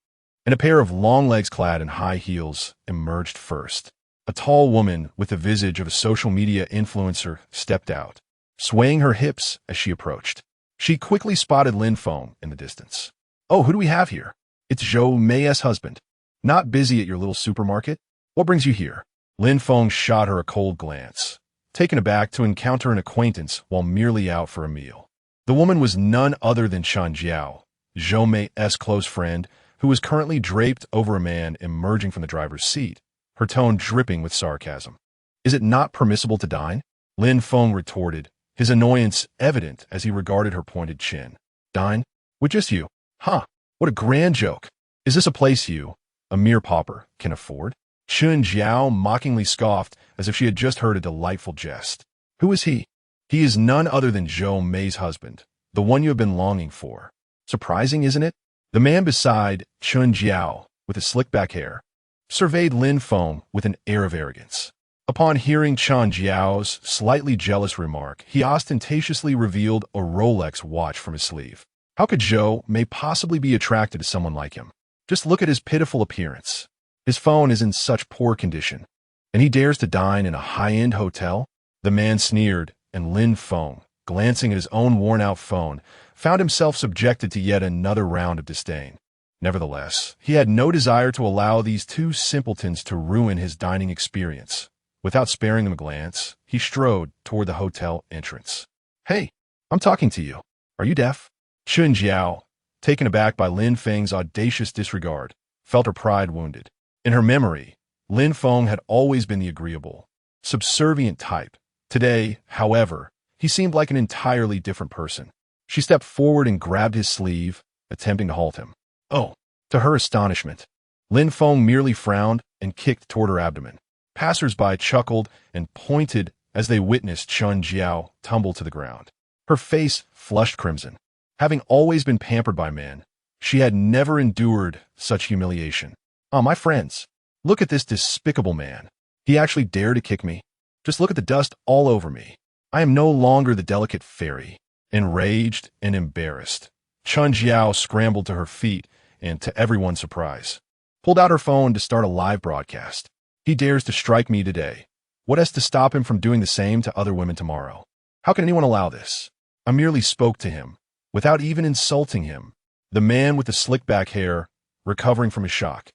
and a pair of long legs clad in high heels emerged first. A tall woman with the visage of a social media influencer stepped out, swaying her hips as she approached. She quickly spotted Lin Feng in the distance. Oh, who do we have here? It's Zhou Mei's husband. Not busy at your little supermarket? What brings you here? Lin Feng shot her a cold glance, taken aback to encounter an acquaintance while merely out for a meal. The woman was none other than Shan Jiao, Zhou Mei's close friend, who was currently draped over a man emerging from the driver's seat, her tone dripping with sarcasm. Is it not permissible to dine? Lin Feng retorted, his annoyance evident as he regarded her pointed chin. Dine? With just you? Huh, what a grand joke. Is this a place you, a mere pauper, can afford? Chun Jiao mockingly scoffed as if she had just heard a delightful jest. Who is he? He is none other than Zhou Mei's husband, the one you have been longing for. Surprising, isn't it? The man beside Chun Jiao, with his slick-back hair, surveyed Lin Feng with an air of arrogance. Upon hearing Chun Jiao's slightly jealous remark, he ostentatiously revealed a Rolex watch from his sleeve. How could Zhou Mei possibly be attracted to someone like him? Just look at his pitiful appearance. His phone is in such poor condition, and he dares to dine in a high-end hotel? The man sneered, and Lin Feng, glancing at his own worn-out phone, found himself subjected to yet another round of disdain. Nevertheless, he had no desire to allow these two simpletons to ruin his dining experience. Without sparing them a glance, he strode toward the hotel entrance. Hey, I'm talking to you. Are you deaf? Chun Jiao, taken aback by Lin Feng's audacious disregard, felt her pride wounded. In her memory, Lin Feng had always been the agreeable, subservient type. Today, however, he seemed like an entirely different person. She stepped forward and grabbed his sleeve, attempting to halt him. Oh, to her astonishment, Lin Feng merely frowned and kicked toward her abdomen. Passers-by chuckled and pointed as they witnessed Chun Jiao tumble to the ground. Her face flushed crimson. Having always been pampered by men, she had never endured such humiliation. Ah, my friends, look at this despicable man. He actually dared to kick me. Just look at the dust all over me. I am no longer the delicate fairy. Enraged and embarrassed, Chun Jiao scrambled to her feet and, to everyone's surprise, pulled out her phone to start a live broadcast. He dares to strike me today. What has to stop him from doing the same to other women tomorrow? How can anyone allow this? I merely spoke to him, without even insulting him. The man with the slick-back hair, recovering from his shock,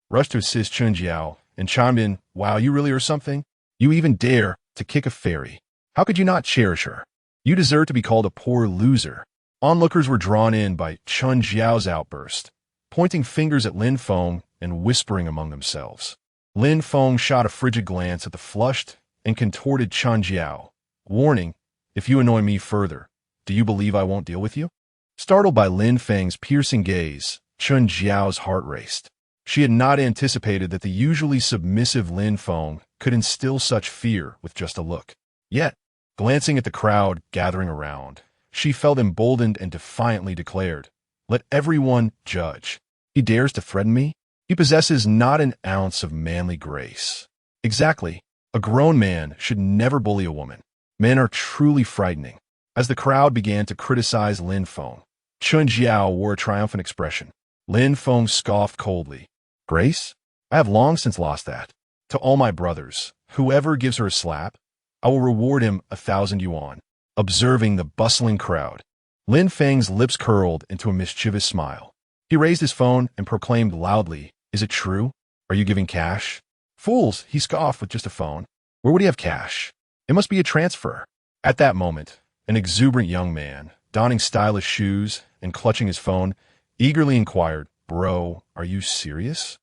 rushed to assist Chun Jiao and chimed in, "Wow, you really are something? You even dare to kick a fairy. How could you not cherish her? You deserve to be called a poor loser." Onlookers were drawn in by Chun Jiao's outburst, pointing fingers at Lin Feng and whispering among themselves. Lin Feng shot a frigid glance at the flushed and contorted Chun Jiao, warning, "If you annoy me further, do you believe I won't deal with you?" Startled by Lin Feng's piercing gaze, Chun Jiao's heart raced. She had not anticipated that the usually submissive Lin Feng could instill such fear with just a look. Yet, glancing at the crowd gathering around, she felt emboldened and defiantly declared, "Let everyone judge. He dares to threaten me? He possesses not an ounce of manly grace." Exactly. A grown man should never bully a woman. Men are truly frightening. As the crowd began to criticize Lin Feng, Chun Jiao wore a triumphant expression. Lin Feng scoffed coldly. "Grace? I have long since lost that. To all my brothers, whoever gives her a slap, I will reward him 1,000 yuan." Observing the bustling crowd, Lin Feng's lips curled into a mischievous smile. He raised his phone and proclaimed loudly, "Is it true? Are you giving cash?" "Fools," he scoffed, "with just a phone. Where would he have cash? It must be a transfer." At that moment, an exuberant young man, donning stylish shoes and clutching his phone, eagerly inquired, "Bro, are you serious?"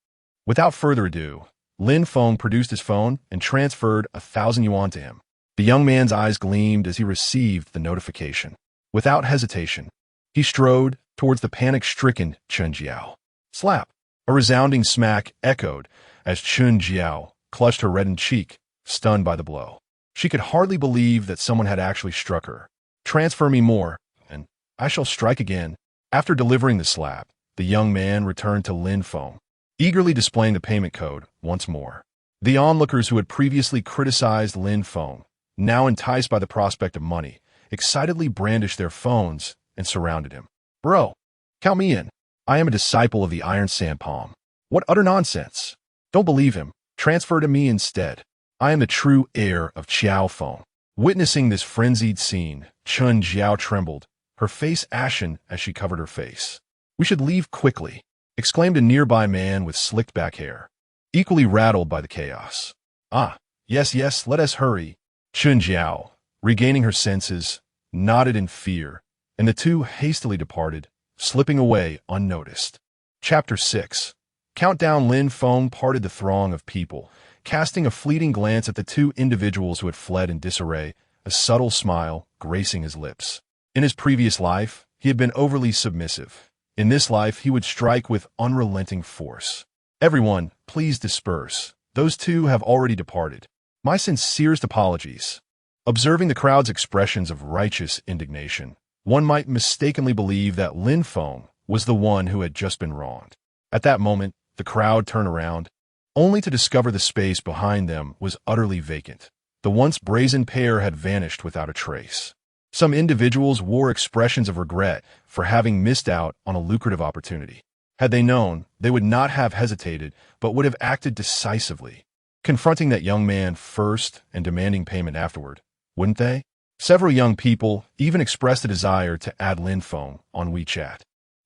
Without further ado, Lin Feng produced his phone and transferred 1,000 yuan to him. The young man's eyes gleamed as he received the notification. Without hesitation, he strode towards the panic-stricken Chun Jiao. Slap! A resounding smack echoed as Chun Jiao clutched her reddened cheek, stunned by the blow. She could hardly believe that someone had actually struck her. "Transfer me more, and I shall strike again." After delivering the slap, the young man returned to Lin Feng, eagerly displaying the payment code once more. The onlookers who had previously criticized Lin Feng, now enticed by the prospect of money, excitedly brandished their phones and surrounded him. "Bro, count me in. I am a disciple of the Iron Sand Palm. What utter nonsense. Don't believe him. Transfer to me instead. I am the true heir of Qiao Feng." Witnessing this frenzied scene, Chun Jiao trembled, her face ashen as she covered her face. "We should leave quickly," exclaimed a nearby man with slicked-back hair, equally rattled by the chaos. "Ah, yes, let us hurry." Chun Jiao, regaining her senses, nodded in fear, and the two hastily departed, slipping away unnoticed. Chapter 6. Countdown. Lin Feng parted the throng of people, casting a fleeting glance at the two individuals who had fled in disarray, a subtle smile gracing his lips. In his previous life, he had been overly submissive. In this life, he would strike with unrelenting force. Everyone, please disperse. Those two have already departed. My sincerest apologies. Observing the crowd's expressions of righteous indignation, one might mistakenly believe that Lin Feng was the one who had just been wronged. At that moment, the crowd turned around, only to discover the space behind them was utterly vacant. The once brazen pair had vanished without a trace. Some individuals wore expressions of regret for having missed out on a lucrative opportunity. Had they known, they would not have hesitated, but would have acted decisively, confronting that young man first and demanding payment afterward, wouldn't they? Several young people even expressed a desire to add Lin Feng on WeChat,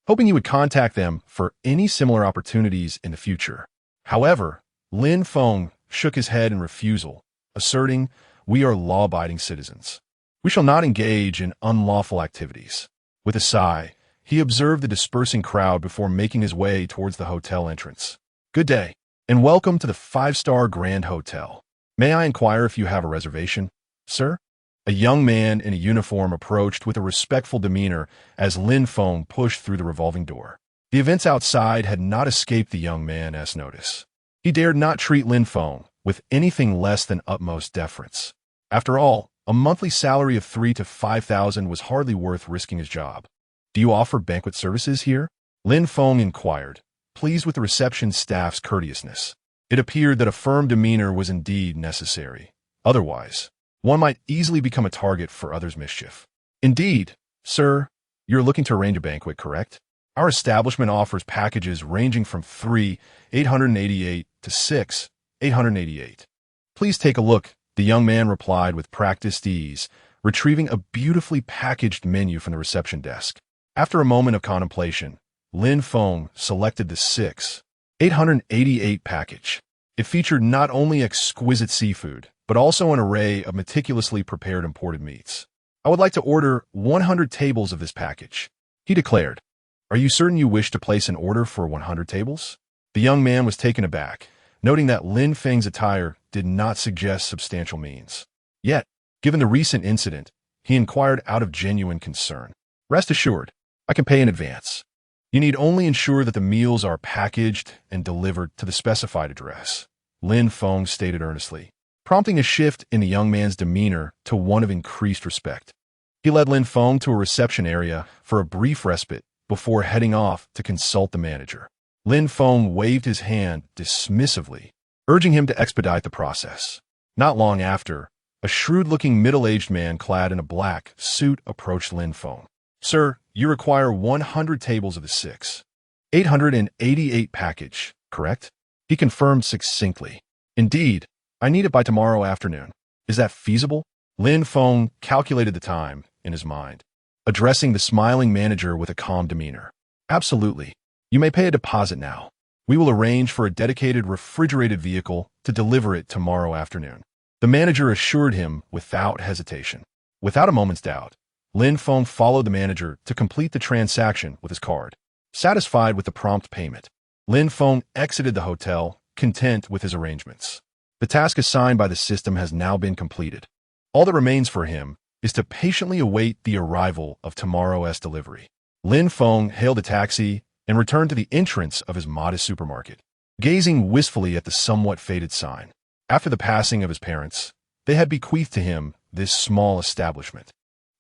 hoping he would contact them for any similar opportunities in the future. However, Lin Feng shook his head in refusal, asserting, "We are law-abiding citizens. We shall not engage in unlawful activities." With a sigh, he observed the dispersing crowd before making his way towards the hotel entrance. "Good day, and welcome to the 5-star Grand Hotel. May I inquire if you have a reservation, sir?" A young man in a uniform approached with a respectful demeanor as Lin Feng pushed through the revolving door. The events outside had not escaped the young man's notice. He dared not treat Lin Feng with anything less than utmost deference. After all, a monthly salary of 3,000 to 5,000 was hardly worth risking his job. "Do you offer banquet services here?" Lin Feng inquired, pleased with the reception staff's courteousness. It appeared that a firm demeanor was indeed necessary. Otherwise, one might easily become a target for others' mischief. "Indeed, sir, you're looking to arrange a banquet, correct? Our establishment offers packages ranging from 3,888 to 6,888. Please take a look," the young man replied with practiced ease, retrieving a beautifully packaged menu from the reception desk. After a moment of contemplation, Lin Feng selected the 6,888 package. It featured not only exquisite seafood, but also an array of meticulously prepared imported meats. "I would like to order 100 tables of this package," he declared. "Are you certain you wish to place an order for 100 tables? The young man was taken aback, noting that Lin Feng's attire did not suggest substantial means. Yet, given the recent incident, he inquired out of genuine concern. "Rest assured, I can pay in advance. You need only ensure that the meals are packaged and delivered to the specified address," Lin Feng stated earnestly, prompting a shift in the young man's demeanor to one of increased respect. He led Lin Feng to a reception area for a brief respite before heading off to consult the manager. Lin Feng waved his hand dismissively, urging him to expedite the process. Not long after, a shrewd-looking middle-aged man clad in a black suit approached Lin Feng. "Sir, you require 100 tables of the 6,888 package, correct?" He confirmed succinctly. "Indeed, I need it by tomorrow afternoon. Is that feasible?" Lin Feng calculated the time in his mind, addressing the smiling manager with a calm demeanor. "Absolutely. You may pay a deposit now. We will arrange for a dedicated refrigerated vehicle to deliver it tomorrow afternoon," the manager assured him without hesitation. Without a moment's doubt, Lin Feng followed the manager to complete the transaction with his card. Satisfied with the prompt payment, Lin Feng exited the hotel, content with his arrangements. The task assigned by the system has now been completed. All that remains for him is to patiently await the arrival of tomorrow's delivery. Lin Feng hailed a taxi and returned to the entrance of his modest supermarket, gazing wistfully at the somewhat faded sign. After the passing of his parents, they had bequeathed to him this small establishment.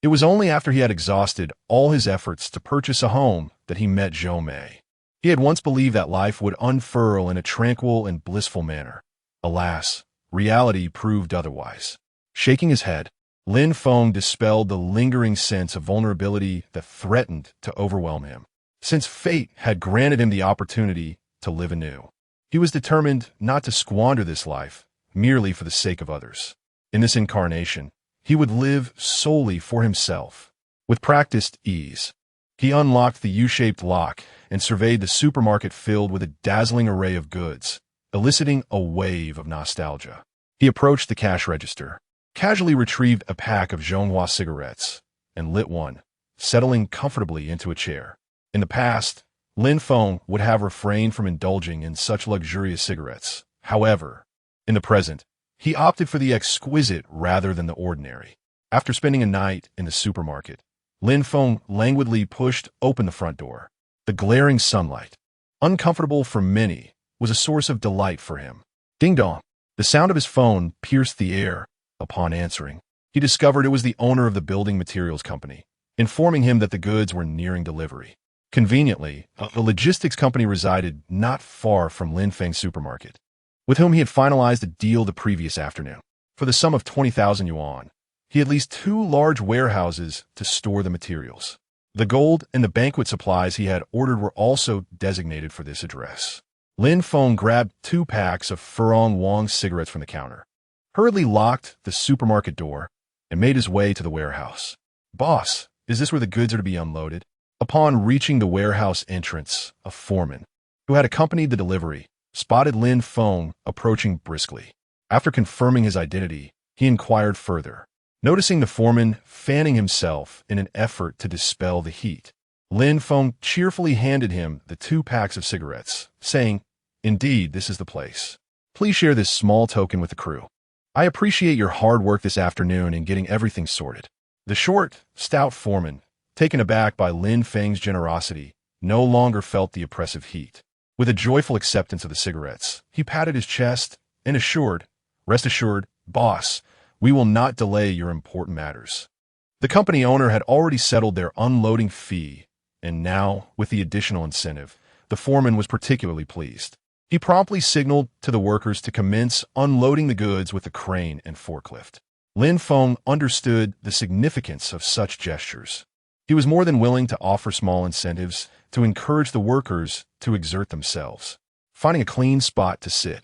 It was only after he had exhausted all his efforts to purchase a home that he met Zhou Mei. He had once believed that life would unfurl in a tranquil and blissful manner. Alas, reality proved otherwise. Shaking his head, Lin Feng dispelled the lingering sense of vulnerability that threatened to overwhelm him. Since fate had granted him the opportunity to live anew, he was determined not to squander this life merely for the sake of others. In this incarnation, he would live solely for himself. With practiced ease, he unlocked the U-shaped lock and surveyed the supermarket filled with a dazzling array of goods, eliciting a wave of nostalgia. He approached the cash register, casually retrieved a pack of Zhonghua cigarettes, and lit one, settling comfortably into a chair. In the past, Lin Feng would have refrained from indulging in such luxurious cigarettes. However, in the present, he opted for the exquisite rather than the ordinary. After spending a night in the supermarket, Lin Feng languidly pushed open the front door. The glaring sunlight, uncomfortable for many, was a source of delight for him. Ding-dong! The sound of his phone pierced the air. Upon answering, he discovered it was the owner of the building materials company, informing him that the goods were nearing delivery. Conveniently, the logistics company resided not far from Lin Feng's supermarket, with whom he had finalized a deal the previous afternoon. For the sum of 20,000 yuan, he had leased 2 large warehouses to store the materials. The gold and the banquet supplies he had ordered were also designated for this address. Lin Feng grabbed 2 packs of Furong Wang cigarettes from the counter, hurriedly locked the supermarket door, and made his way to the warehouse. "Boss, is this where the goods are to be unloaded?" Upon reaching the warehouse entrance, a foreman, who had accompanied the delivery, spotted Lin Feng approaching briskly. After confirming his identity, he inquired further. Noticing the foreman fanning himself in an effort to dispel the heat, Lin Feng cheerfully handed him the 2 packs of cigarettes, saying, "Indeed, this is the place. Please share this small token with the crew. I appreciate your hard work this afternoon in getting everything sorted." The short, stout foreman, taken aback by Lin Feng's generosity, no longer felt the oppressive heat. With a joyful acceptance of the cigarettes, he patted his chest and assured, "Rest assured, boss, we will not delay your important matters." The company owner had already settled their unloading fee, and now, with the additional incentive, the foreman was particularly pleased. He promptly signaled to the workers to commence unloading the goods with the crane and forklift. Lin Feng understood the significance of such gestures. He was more than willing to offer small incentives to encourage the workers to exert themselves. Finding a clean spot to sit,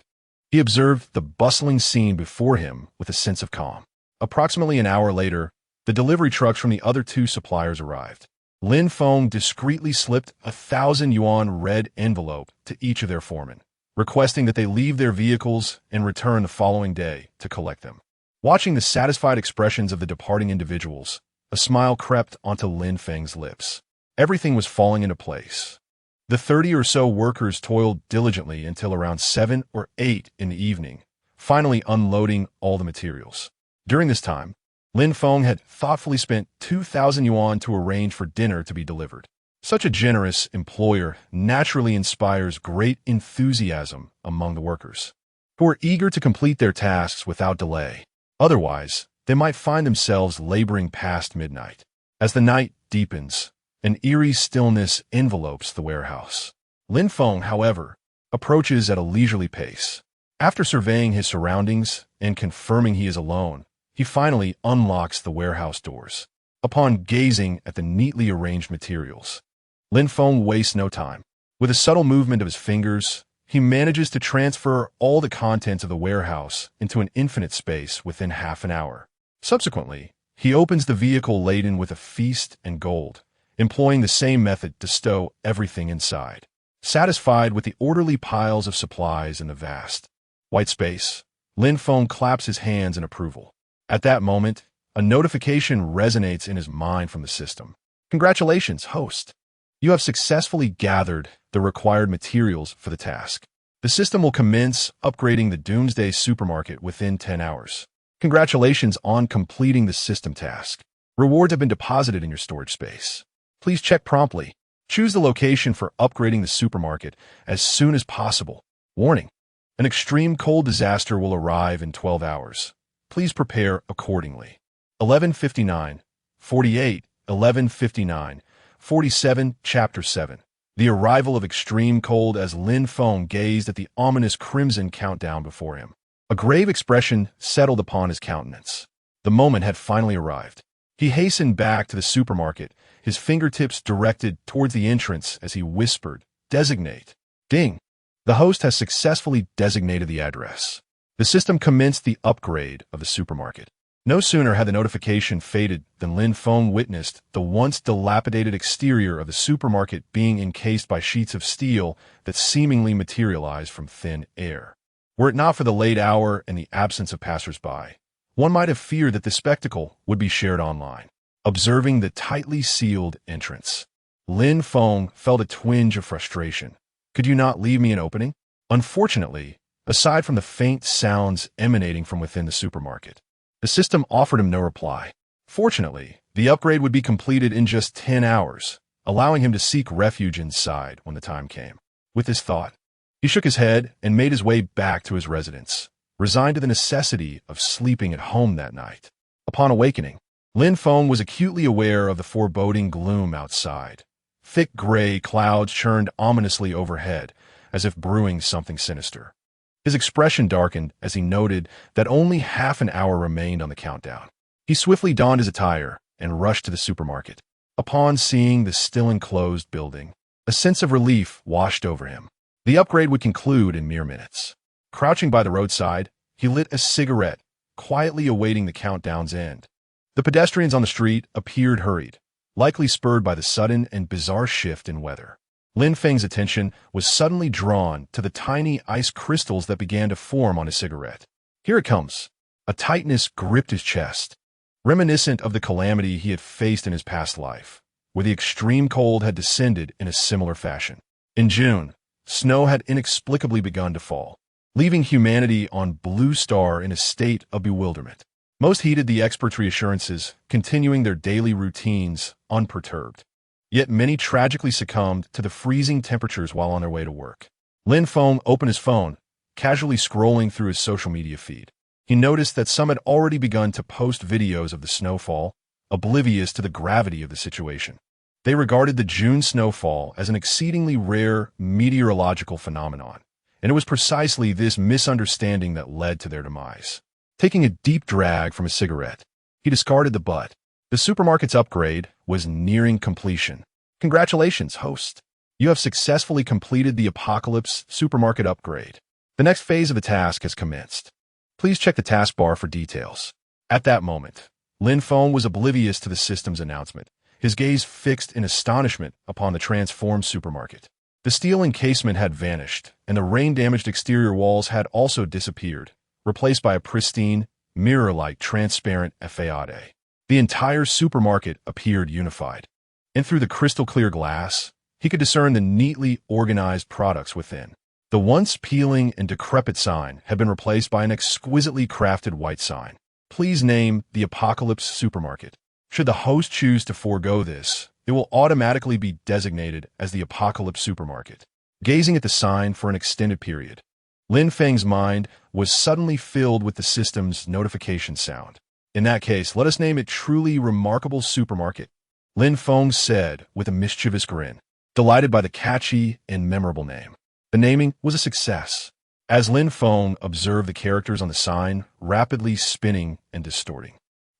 he observed the bustling scene before him with a sense of calm. Approximately an hour later, the delivery trucks from the other 2 suppliers arrived. Lin Feng discreetly slipped a 1,000 yuan red envelope to each of their foremen, requesting that they leave their vehicles and return the following day to collect them. Watching the satisfied expressions of the departing individuals, a smile crept onto Lin Feng's lips. Everything was falling into place. The 30 or so workers toiled diligently until around 7 or 8 in the evening, finally unloading all the materials. During this time, Lin Feng had thoughtfully spent 2,000 yuan to arrange for dinner to be delivered. Such a generous employer naturally inspires great enthusiasm among the workers, who are eager to complete their tasks without delay. Otherwise, they might find themselves laboring past midnight. As the night deepens, an eerie stillness envelopes the warehouse. Lin Feng, however, approaches at a leisurely pace. After surveying his surroundings and confirming he is alone, he finally unlocks the warehouse doors. Upon gazing at the neatly arranged materials, Lin Feng wastes no time. With a subtle movement of his fingers, he manages to transfer all the contents of the warehouse into an infinite space within half an hour. Subsequently, he opens the vehicle laden with a feast and gold, employing the same method to stow everything inside. Satisfied with the orderly piles of supplies in the vast white space, Lin Feng claps his hands in approval. At that moment, a notification resonates in his mind from the system. "Congratulations, host. You have successfully gathered the required materials for the task. The system will commence upgrading the Doomsday Supermarket within 10 hours. Congratulations on completing the system task. Rewards have been deposited in your storage space. Please check promptly. Choose the location for upgrading the supermarket as soon as possible. Warning: an extreme cold disaster will arrive in 12 hours. Please prepare accordingly." 11:59, 48, 11:59, 47, Chapter 7. The arrival of extreme cold as Lin Feng gazed at the ominous crimson countdown before him. A grave expression settled upon his countenance. The moment had finally arrived. He hastened back to the supermarket, his fingertips directed towards the entrance as he whispered, "Designate." Ding! The host has successfully designated the address. The system commenced the upgrade of the supermarket. No sooner had the notification faded than Lin Feng witnessed the once dilapidated exterior of the supermarket being encased by sheets of steel that seemingly materialized from thin air. Were it not for the late hour and the absence of passers-by, one might have feared that the spectacle would be shared online. Observing the tightly sealed entrance, Lin Feng felt a twinge of frustration. Could you not leave me an opening? Unfortunately, aside from the faint sounds emanating from within the supermarket, the system offered him no reply. Fortunately, the upgrade would be completed in just 10 hours, allowing him to seek refuge inside when the time came. With this thought, he shook his head and made his way back to his residence, resigned to the necessity of sleeping at home that night. Upon awakening, Lin Feng was acutely aware of the foreboding gloom outside. Thick gray clouds churned ominously overhead, as if brewing something sinister. His expression darkened as he noted that only half an hour remained on the countdown. He swiftly donned his attire and rushed to the supermarket. Upon seeing the still enclosed building, a sense of relief washed over him. The upgrade would conclude in mere minutes. Crouching by the roadside, he lit a cigarette, quietly awaiting the countdown's end. The pedestrians on the street appeared hurried, likely spurred by the sudden and bizarre shift in weather. Lin Feng's attention was suddenly drawn to the tiny ice crystals that began to form on his cigarette. Here it comes. A tightness gripped his chest, reminiscent of the calamity he had faced in his past life, where the extreme cold had descended in a similar fashion. In June, snow had inexplicably begun to fall, leaving humanity on Blue Star in a state of bewilderment. Most heeded the experts' reassurances, continuing their daily routines unperturbed. Yet many tragically succumbed to the freezing temperatures while on their way to work. Lin Feng opened his phone, casually scrolling through his social media feed. He noticed that some had already begun to post videos of the snowfall, oblivious to the gravity of the situation. They regarded the June snowfall as an exceedingly rare meteorological phenomenon, and it was precisely this misunderstanding that led to their demise. Taking a deep drag from a cigarette, he discarded the butt. The supermarket's upgrade was nearing completion. Congratulations, host. You have successfully completed the Apocalypse Supermarket upgrade. The next phase of the task has commenced. Please check the taskbar for details. At that moment, Lin Feng was oblivious to the system's announcement, his gaze fixed in astonishment upon the transformed supermarket. The steel encasement had vanished, and the rain-damaged exterior walls had also disappeared, replaced by a pristine, mirror-like transparent façade. The entire supermarket appeared unified, and through the crystal-clear glass, he could discern the neatly organized products within. The once peeling and decrepit sign had been replaced by an exquisitely crafted white sign. Please name the Apocalypse Supermarket. Should the host choose to forego this, it will automatically be designated as the Apocalypse Supermarket. Gazing at the sign for an extended period, Lin Feng's mind was suddenly filled with the system's notification sound. In that case, let us name it Truly Remarkable Supermarket, Lin Feng said with a mischievous grin, delighted by the catchy and memorable name. The naming was a success, as Lin Feng observed the characters on the sign rapidly spinning and distorting.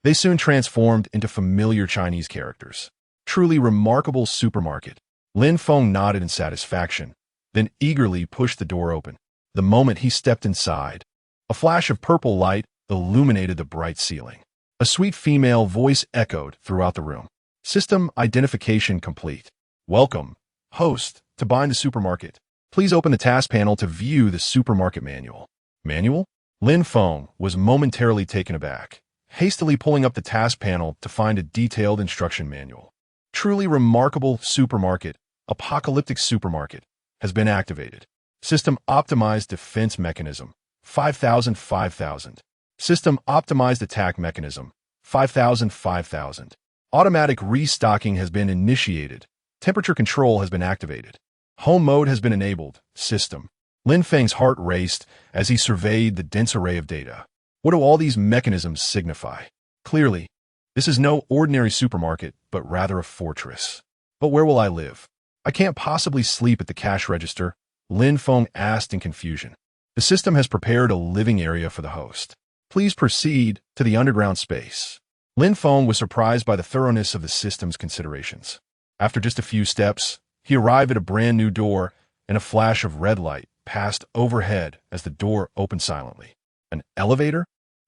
They soon transformed into familiar Chinese characters. Truly Remarkable Supermarket. Lin Feng nodded in satisfaction, then eagerly pushed the door open. The moment he stepped inside, a flash of purple light illuminated the bright ceiling. A sweet female voice echoed throughout the room. System identification complete. Welcome, host, to bind the supermarket. Please open the task panel to view the supermarket manual. Manual? Lin Feng was momentarily taken aback, hastily pulling up the task panel to find a detailed instruction manual. Truly Remarkable Supermarket, Apocalyptic Supermarket, has been activated. System Optimized Defense Mechanism, 5,000. System Optimized Attack Mechanism, 5,000. Automatic restocking has been initiated. Temperature control has been activated. Home mode has been enabled. System. Lin Feng's heart raced as he surveyed the dense array of data. What do all these mechanisms signify? Clearly, this is no ordinary supermarket, but rather a fortress. But where will I live? I can't possibly sleep at the cash register, Lin Feng asked in confusion. The system has prepared a living area for the host. Please proceed to the underground space. Lin Feng was surprised by the thoroughness of the system's considerations. After just a few steps, he arrived at a brand new door, and a flash of red light passed overhead as the door opened silently. An elevator?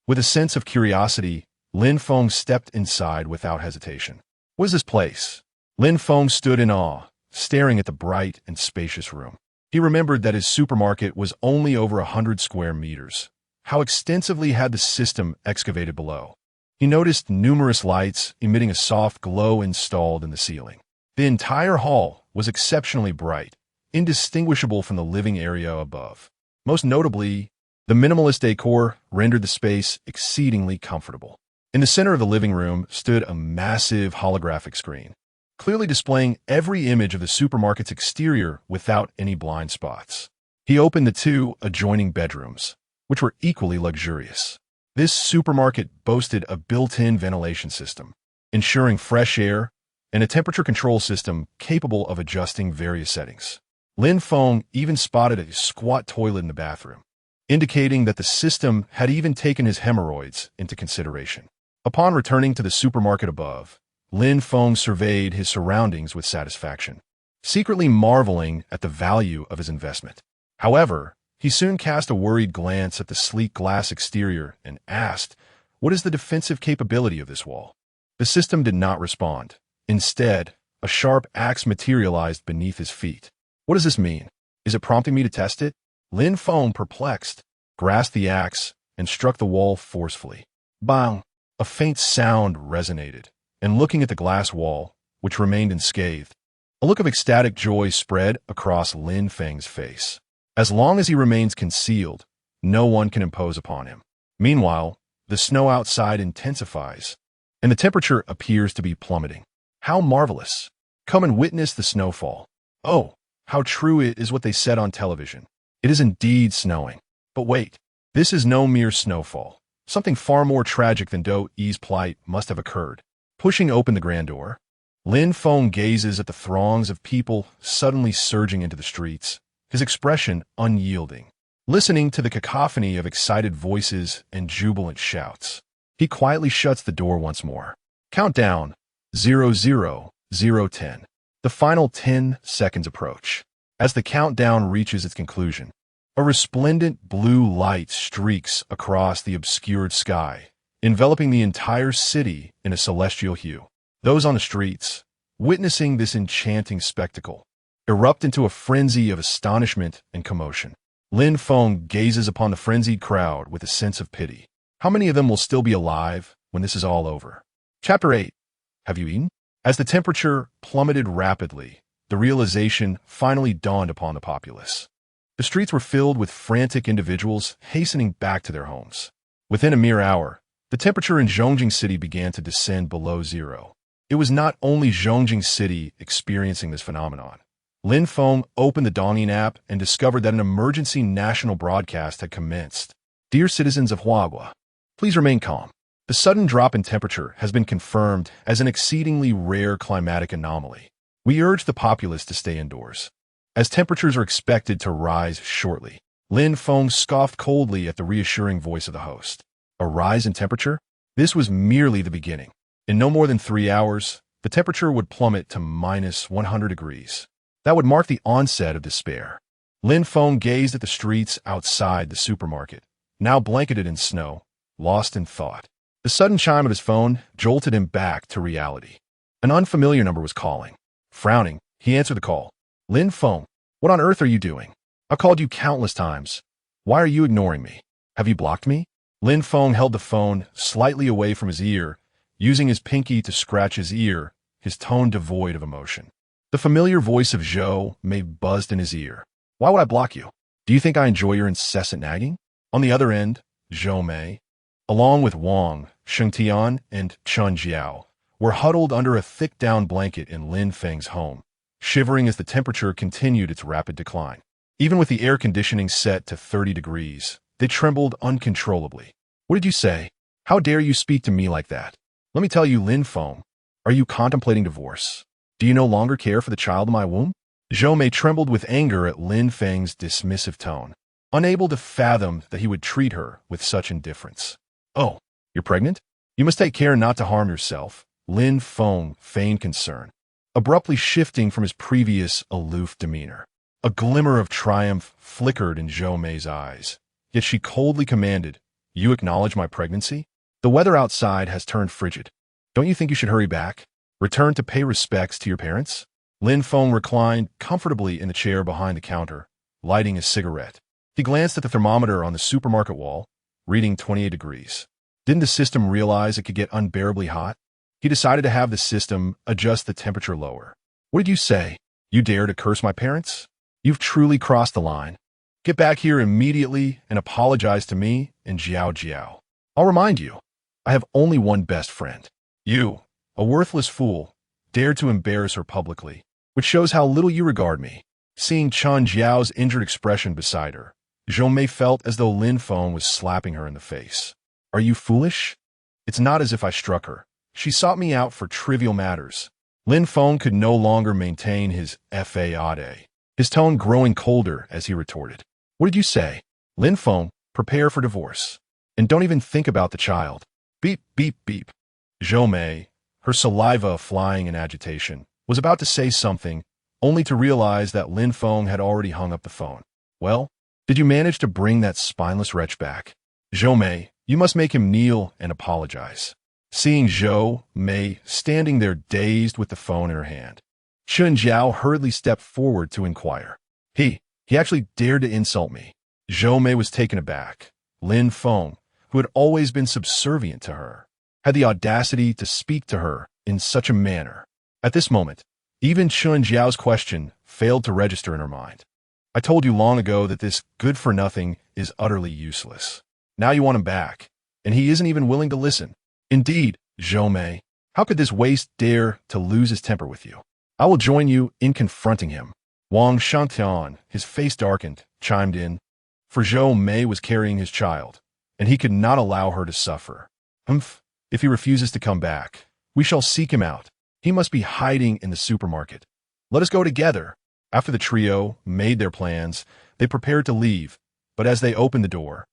With a sense of curiosity, Lin Feng stepped inside without hesitation. What is this place? Lin Feng stood in awe, staring at the bright and spacious room. He remembered that his supermarket was only over 100 square meters. How extensively had the system excavated below? He noticed numerous lights emitting a soft glow installed in the ceiling. The entire hall was exceptionally bright, indistinguishable from the living area above. Most notably, the minimalist decor rendered the space exceedingly comfortable. In the center of the living room stood a massive holographic screen, clearly displaying every image of the supermarket's exterior without any blind spots. He opened the two adjoining bedrooms, which were equally luxurious. This supermarket boasted a built-in ventilation system, ensuring fresh air, and a temperature control system capable of adjusting various settings. Lin Feng even spotted a squat toilet in the bathroom, indicating that the system had even taken his hemorrhoids into consideration. Upon returning to the supermarket above, Lin Feng surveyed his surroundings with satisfaction, secretly marveling at the value of his investment. However, he soon cast a worried glance at the sleek glass exterior and asked, "What is the defensive capability of this wall?" The system did not respond. Instead, a sharp axe materialized beneath his feet. "What does this mean? Is it prompting me to test it?" Lin Feng, perplexed, grasped the axe and struck the wall forcefully. Bang! A faint sound resonated, and looking at the glass wall, which remained unscathed, a look of ecstatic joy spread across Lin Feng's face. As long as he remains concealed, no one can impose upon him. Meanwhile, the snow outside intensifies, and the temperature appears to be plummeting. How marvelous! Come and witness the snowfall. Oh, how true it is what they said on television. It is indeed snowing. But wait, this is no mere snowfall. Something far more tragic than Do Yi's plight must have occurred. Pushing open the grand door, Lin Feng gazes at the throngs of people suddenly surging into the streets, his expression unyielding. Listening to the cacophony of excited voices and jubilant shouts, he quietly shuts the door once more. Countdown, 00010. The final 10 seconds approach. As the countdown reaches its conclusion, a resplendent blue light streaks across the obscured sky, enveloping the entire city in a celestial hue. Those on the streets, witnessing this enchanting spectacle, erupt into a frenzy of astonishment and commotion. Lin Feng gazes upon the frenzied crowd with a sense of pity. How many of them will still be alive when this is all over? Chapter 8. Have you eaten? As the temperature plummeted rapidly, the realization finally dawned upon the populace. The streets were filled with frantic individuals hastening back to their homes. Within a mere hour, the temperature in Zhongjing City began to descend below zero. It was not only Zhongjing City experiencing this phenomenon. Lin Feng opened the Douyin app and discovered that an emergency national broadcast had commenced. Dear citizens of Huagua, please remain calm. The sudden drop in temperature has been confirmed as an exceedingly rare climatic anomaly. We urge the populace to stay indoors, as temperatures are expected to rise shortly. Lin Feng scoffed coldly at the reassuring voice of the host. A rise in temperature? This was merely the beginning. In no more than 3 hours, the temperature would plummet to minus 100 degrees. That would mark the onset of despair. Lin Feng gazed at the streets outside the supermarket, now blanketed in snow, lost in thought. The sudden chime of his phone jolted him back to reality. An unfamiliar number was calling. Frowning, he answered the call. Lin Feng, what on earth are you doing? I've called you countless times. Why are you ignoring me? Have you blocked me? Lin Feng held the phone slightly away from his ear, using his pinky to scratch his ear, his tone devoid of emotion. The familiar voice of Zhou Mei buzzed in his ear. Why would I block you? Do you think I enjoy your incessant nagging? On the other end, Zhou Mei, along with Wang, Shengtian, and Chun Jiao, were huddled under a thick down blanket in Lin Feng's home, shivering as the temperature continued its rapid decline. Even with the air conditioning set to 30 degrees, they trembled uncontrollably. What did you say? How dare you speak to me like that? Let me tell you, Lin Feng, are you contemplating divorce? Do you no longer care for the child in my womb? Zhou Mei trembled with anger at Lin Feng's dismissive tone, unable to fathom that he would treat her with such indifference. Oh, you're pregnant? You must take care not to harm yourself. Lin Feng feigned concern, abruptly shifting from his previous aloof demeanor. A glimmer of triumph flickered in Zhou Mei's eyes, yet she coldly commanded, You acknowledge my pregnancy? The weather outside has turned frigid. Don't you think you should hurry back? Return to pay respects to your parents? Lin Feng reclined comfortably in the chair behind the counter, lighting a cigarette. He glanced at the thermometer on the supermarket wall, reading 28 degrees. Didn't the system realize it could get unbearably hot? He decided to have the system adjust the temperature lower. What did you say? You dare to curse my parents? You've truly crossed the line. Get back here immediately and apologize to me and Jiao Jiao. I'll remind you, I have only one best friend. You, a worthless fool, dared to embarrass her publicly, which shows how little you regard me. Seeing Chen Jiao's injured expression beside her, Zhou Mei felt as though Lin Feng was slapping her in the face. Are you foolish? It's not as if I struck her. She sought me out for trivial matters. Lin Feng could no longer maintain his fade, his tone growing colder as he retorted. What did you say? Lin Feng, prepare for divorce. And don't even think about the child. Beep, beep, beep. Zhou Mei, her saliva flying in agitation, was about to say something, only to realize that Lin Feng had already hung up the phone. Well, did you manage to bring that spineless wretch back? Zhou Mei, you must make him kneel and apologize. Seeing Zhou Mei standing there dazed with the phone in her hand, Chun Jiao hurriedly stepped forward to inquire. He actually dared to insult me. Zhou Mei was taken aback. Lin Feng, who had always been subservient to her, had the audacity to speak to her in such a manner. At this moment, even Chun Jiao's question failed to register in her mind. I told you long ago that this good-for-nothing is utterly useless. Now you want him back, and he isn't even willing to listen. Indeed, Zhou Mei, how could this waste dare to lose his temper with you? I will join you in confronting him. Wang Shantian, his face darkened, chimed in. For Zhou Mei was carrying his child, and he could not allow her to suffer. If he refuses to come back, we shall seek him out. He must be hiding in the supermarket. Let us go together. After the trio made their plans, they prepared to leave, but as they opened the door,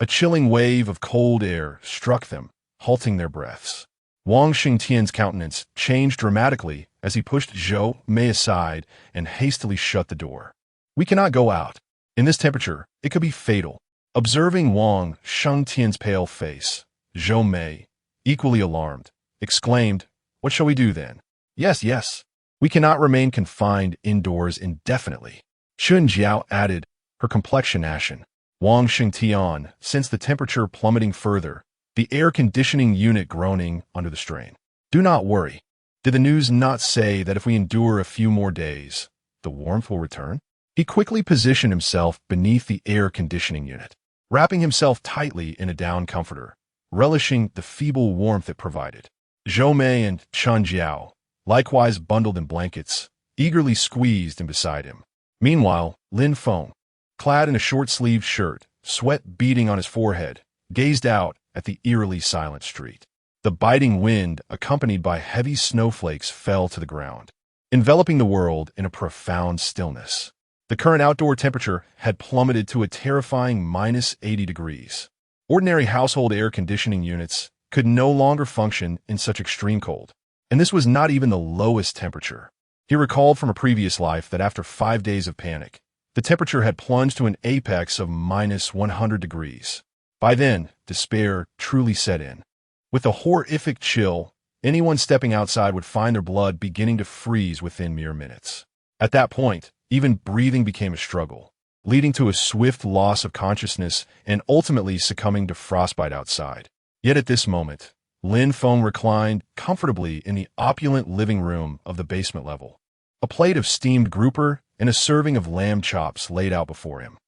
a chilling wave of cold air struck them, halting their breaths. Wang Xingtian's countenance changed dramatically as he pushed Zhou Mei aside and hastily shut the door. We cannot go out. In this temperature, it could be fatal. Observing Wang Xingtian's pale face, Zhou Mei, equally alarmed, exclaimed, What shall we do then? Yes. We cannot remain confined indoors indefinitely. Chun Jiao added, her complexion ashen. Wang Xingtian sensed the temperature plummeting further, the air conditioning unit groaning under the strain. Do not worry. Did the news not say that if we endure a few more days, the warmth will return? He quickly positioned himself beneath the air conditioning unit, wrapping himself tightly in a down comforter, relishing the feeble warmth it provided. Zhou Mei and Chun Jiao, likewise bundled in blankets, eagerly squeezed in beside him. Meanwhile, Lin Feng, clad in a short-sleeved shirt, sweat beading on his forehead, gazed out at the eerily silent street. The biting wind, accompanied by heavy snowflakes, fell to the ground, enveloping the world in a profound stillness. The current outdoor temperature had plummeted to a terrifying -80 degrees. Ordinary household air conditioning units could no longer function in such extreme cold. And this was not even the lowest temperature. He recalled from a previous life that after 5 days of panic, the temperature had plunged to an apex of -100 degrees. By then, despair truly set in. With a horrific chill, anyone stepping outside would find their blood beginning to freeze within mere minutes. At that point, even breathing became a struggle, leading to a swift loss of consciousness and ultimately succumbing to frostbite outside. Yet at this moment, Lin Feng reclined comfortably in the opulent living room of the basement level. A plate of steamed grouper and a serving of lamb chops laid out before him.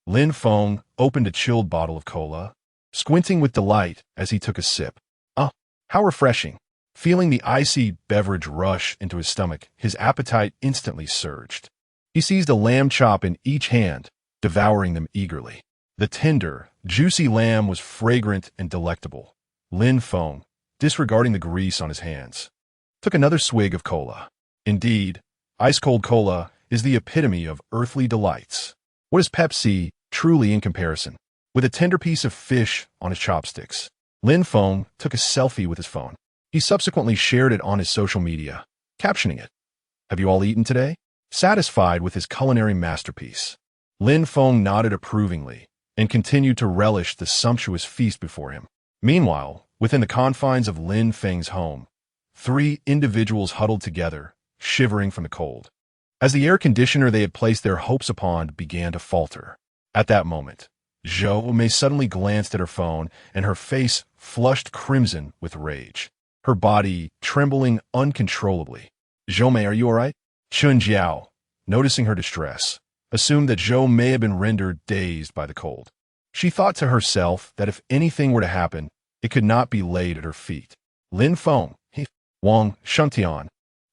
Lin Feng opened a chilled bottle of cola, squinting with delight as he took a sip. How refreshing. Feeling the icy beverage rush into his stomach, his appetite instantly surged. He seized a lamb chop in each hand, devouring them eagerly. The tender, juicy lamb was fragrant and delectable. Lin Feng, disregarding the grease on his hands, took another swig of cola. Indeed, ice-cold cola is the epitome of earthly delights. What is Pepsi truly in comparison? With a tender piece of fish on his chopsticks, Lin Feng took a selfie with his phone. He subsequently shared it on his social media, captioning it, "Have you all eaten today?" Satisfied with his culinary masterpiece, Lin Feng nodded approvingly and continued to relish the sumptuous feast before him. Meanwhile, within the confines of Lin Feng's home, 3 individuals huddled together, shivering from the cold. As the air conditioner they had placed their hopes upon began to falter. At that moment, Zhou Mei suddenly glanced at her phone, and her face flushed crimson with rage, her body trembling uncontrollably. Zhou, are you alright? Chun Jiao, noticing her distress, assumed that Zhou may have been rendered dazed by the cold. She thought to herself that if anything were to happen, it could not be laid at her feet. Lin Feng, Wang Shengtian,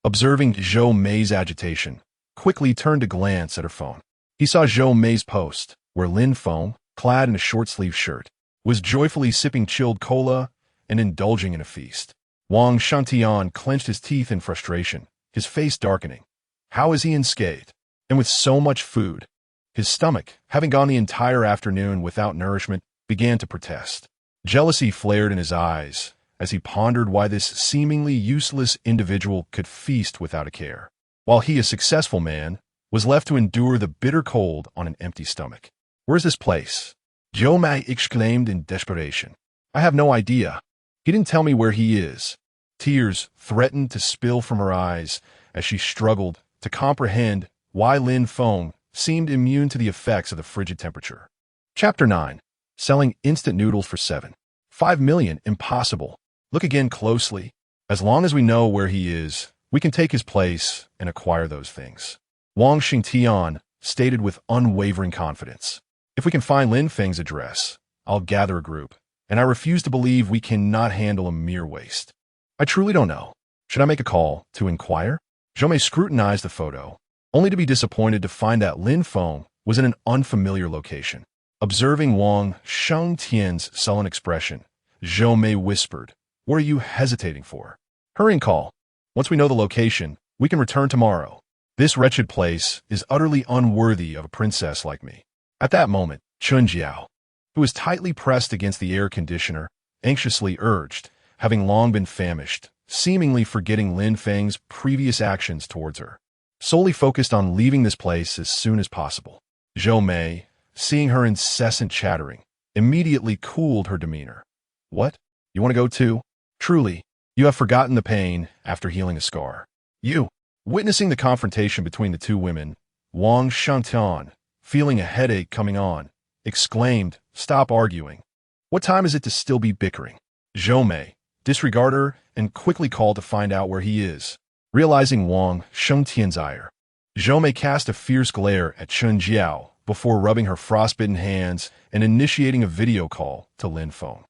observing Zhou Mei's agitation, quickly turned to glance at her phone. He saw Zhou Mei's post, where Lin Feng, clad in a short-sleeved shirt, was joyfully sipping chilled cola and indulging in a feast. Wang Shengtian clenched his teeth in frustration, his face darkening. How is he unscathed? And with so much food? His stomach, having gone the entire afternoon without nourishment, began to protest. Jealousy flared in his eyes as he pondered why this seemingly useless individual could feast without a care, while he, a successful man, was left to endure the bitter cold on an empty stomach. Where's this place? Zhou Mei exclaimed in desperation. I have no idea. He didn't tell me where he is. Tears threatened to spill from her eyes as she struggled to comprehend why Lin Feng seemed immune to the effects of the frigid temperature. Chapter 9. Selling instant noodles for 7.5 million. Impossible. Look again closely. As long as we know where he is, we can take his place and acquire those things. Wang Xingtian stated with unwavering confidence. If we can find Lin Feng's address, I'll gather a group, and I refuse to believe we cannot handle a mere waste. I truly don't know. Should I make a call to inquire? Zhou Mei scrutinized the photo, only to be disappointed to find that Lin Feng was in an unfamiliar location. Observing Wang Shengtian's sullen expression, Zhou Mei whispered, "What are you hesitating for? Hurry and call. Once we know the location, we can return tomorrow. This wretched place is utterly unworthy of a princess like me." At that moment, Chun Jiao, who was tightly pressed against the air conditioner, anxiously urged, having long been famished, seemingly forgetting Lin Feng's previous actions towards her, solely focused on leaving this place as soon as possible. Zhou Mei, seeing her incessant chattering, immediately cooled her demeanor. What? You want to go too? Truly, you have forgotten the pain after healing a scar. You, witnessing the confrontation between the two women, Wang Shengtian, feeling a headache coming on, exclaimed, "Stop arguing. What time is it to still be bickering?" Zhou Mei disregarded her and quickly called to find out where he is. Realizing Wang Shengtian's ire, Zhou Mei cast a fierce glare at Chun Jiao before rubbing her frostbitten hands and initiating a video call to Lin Feng.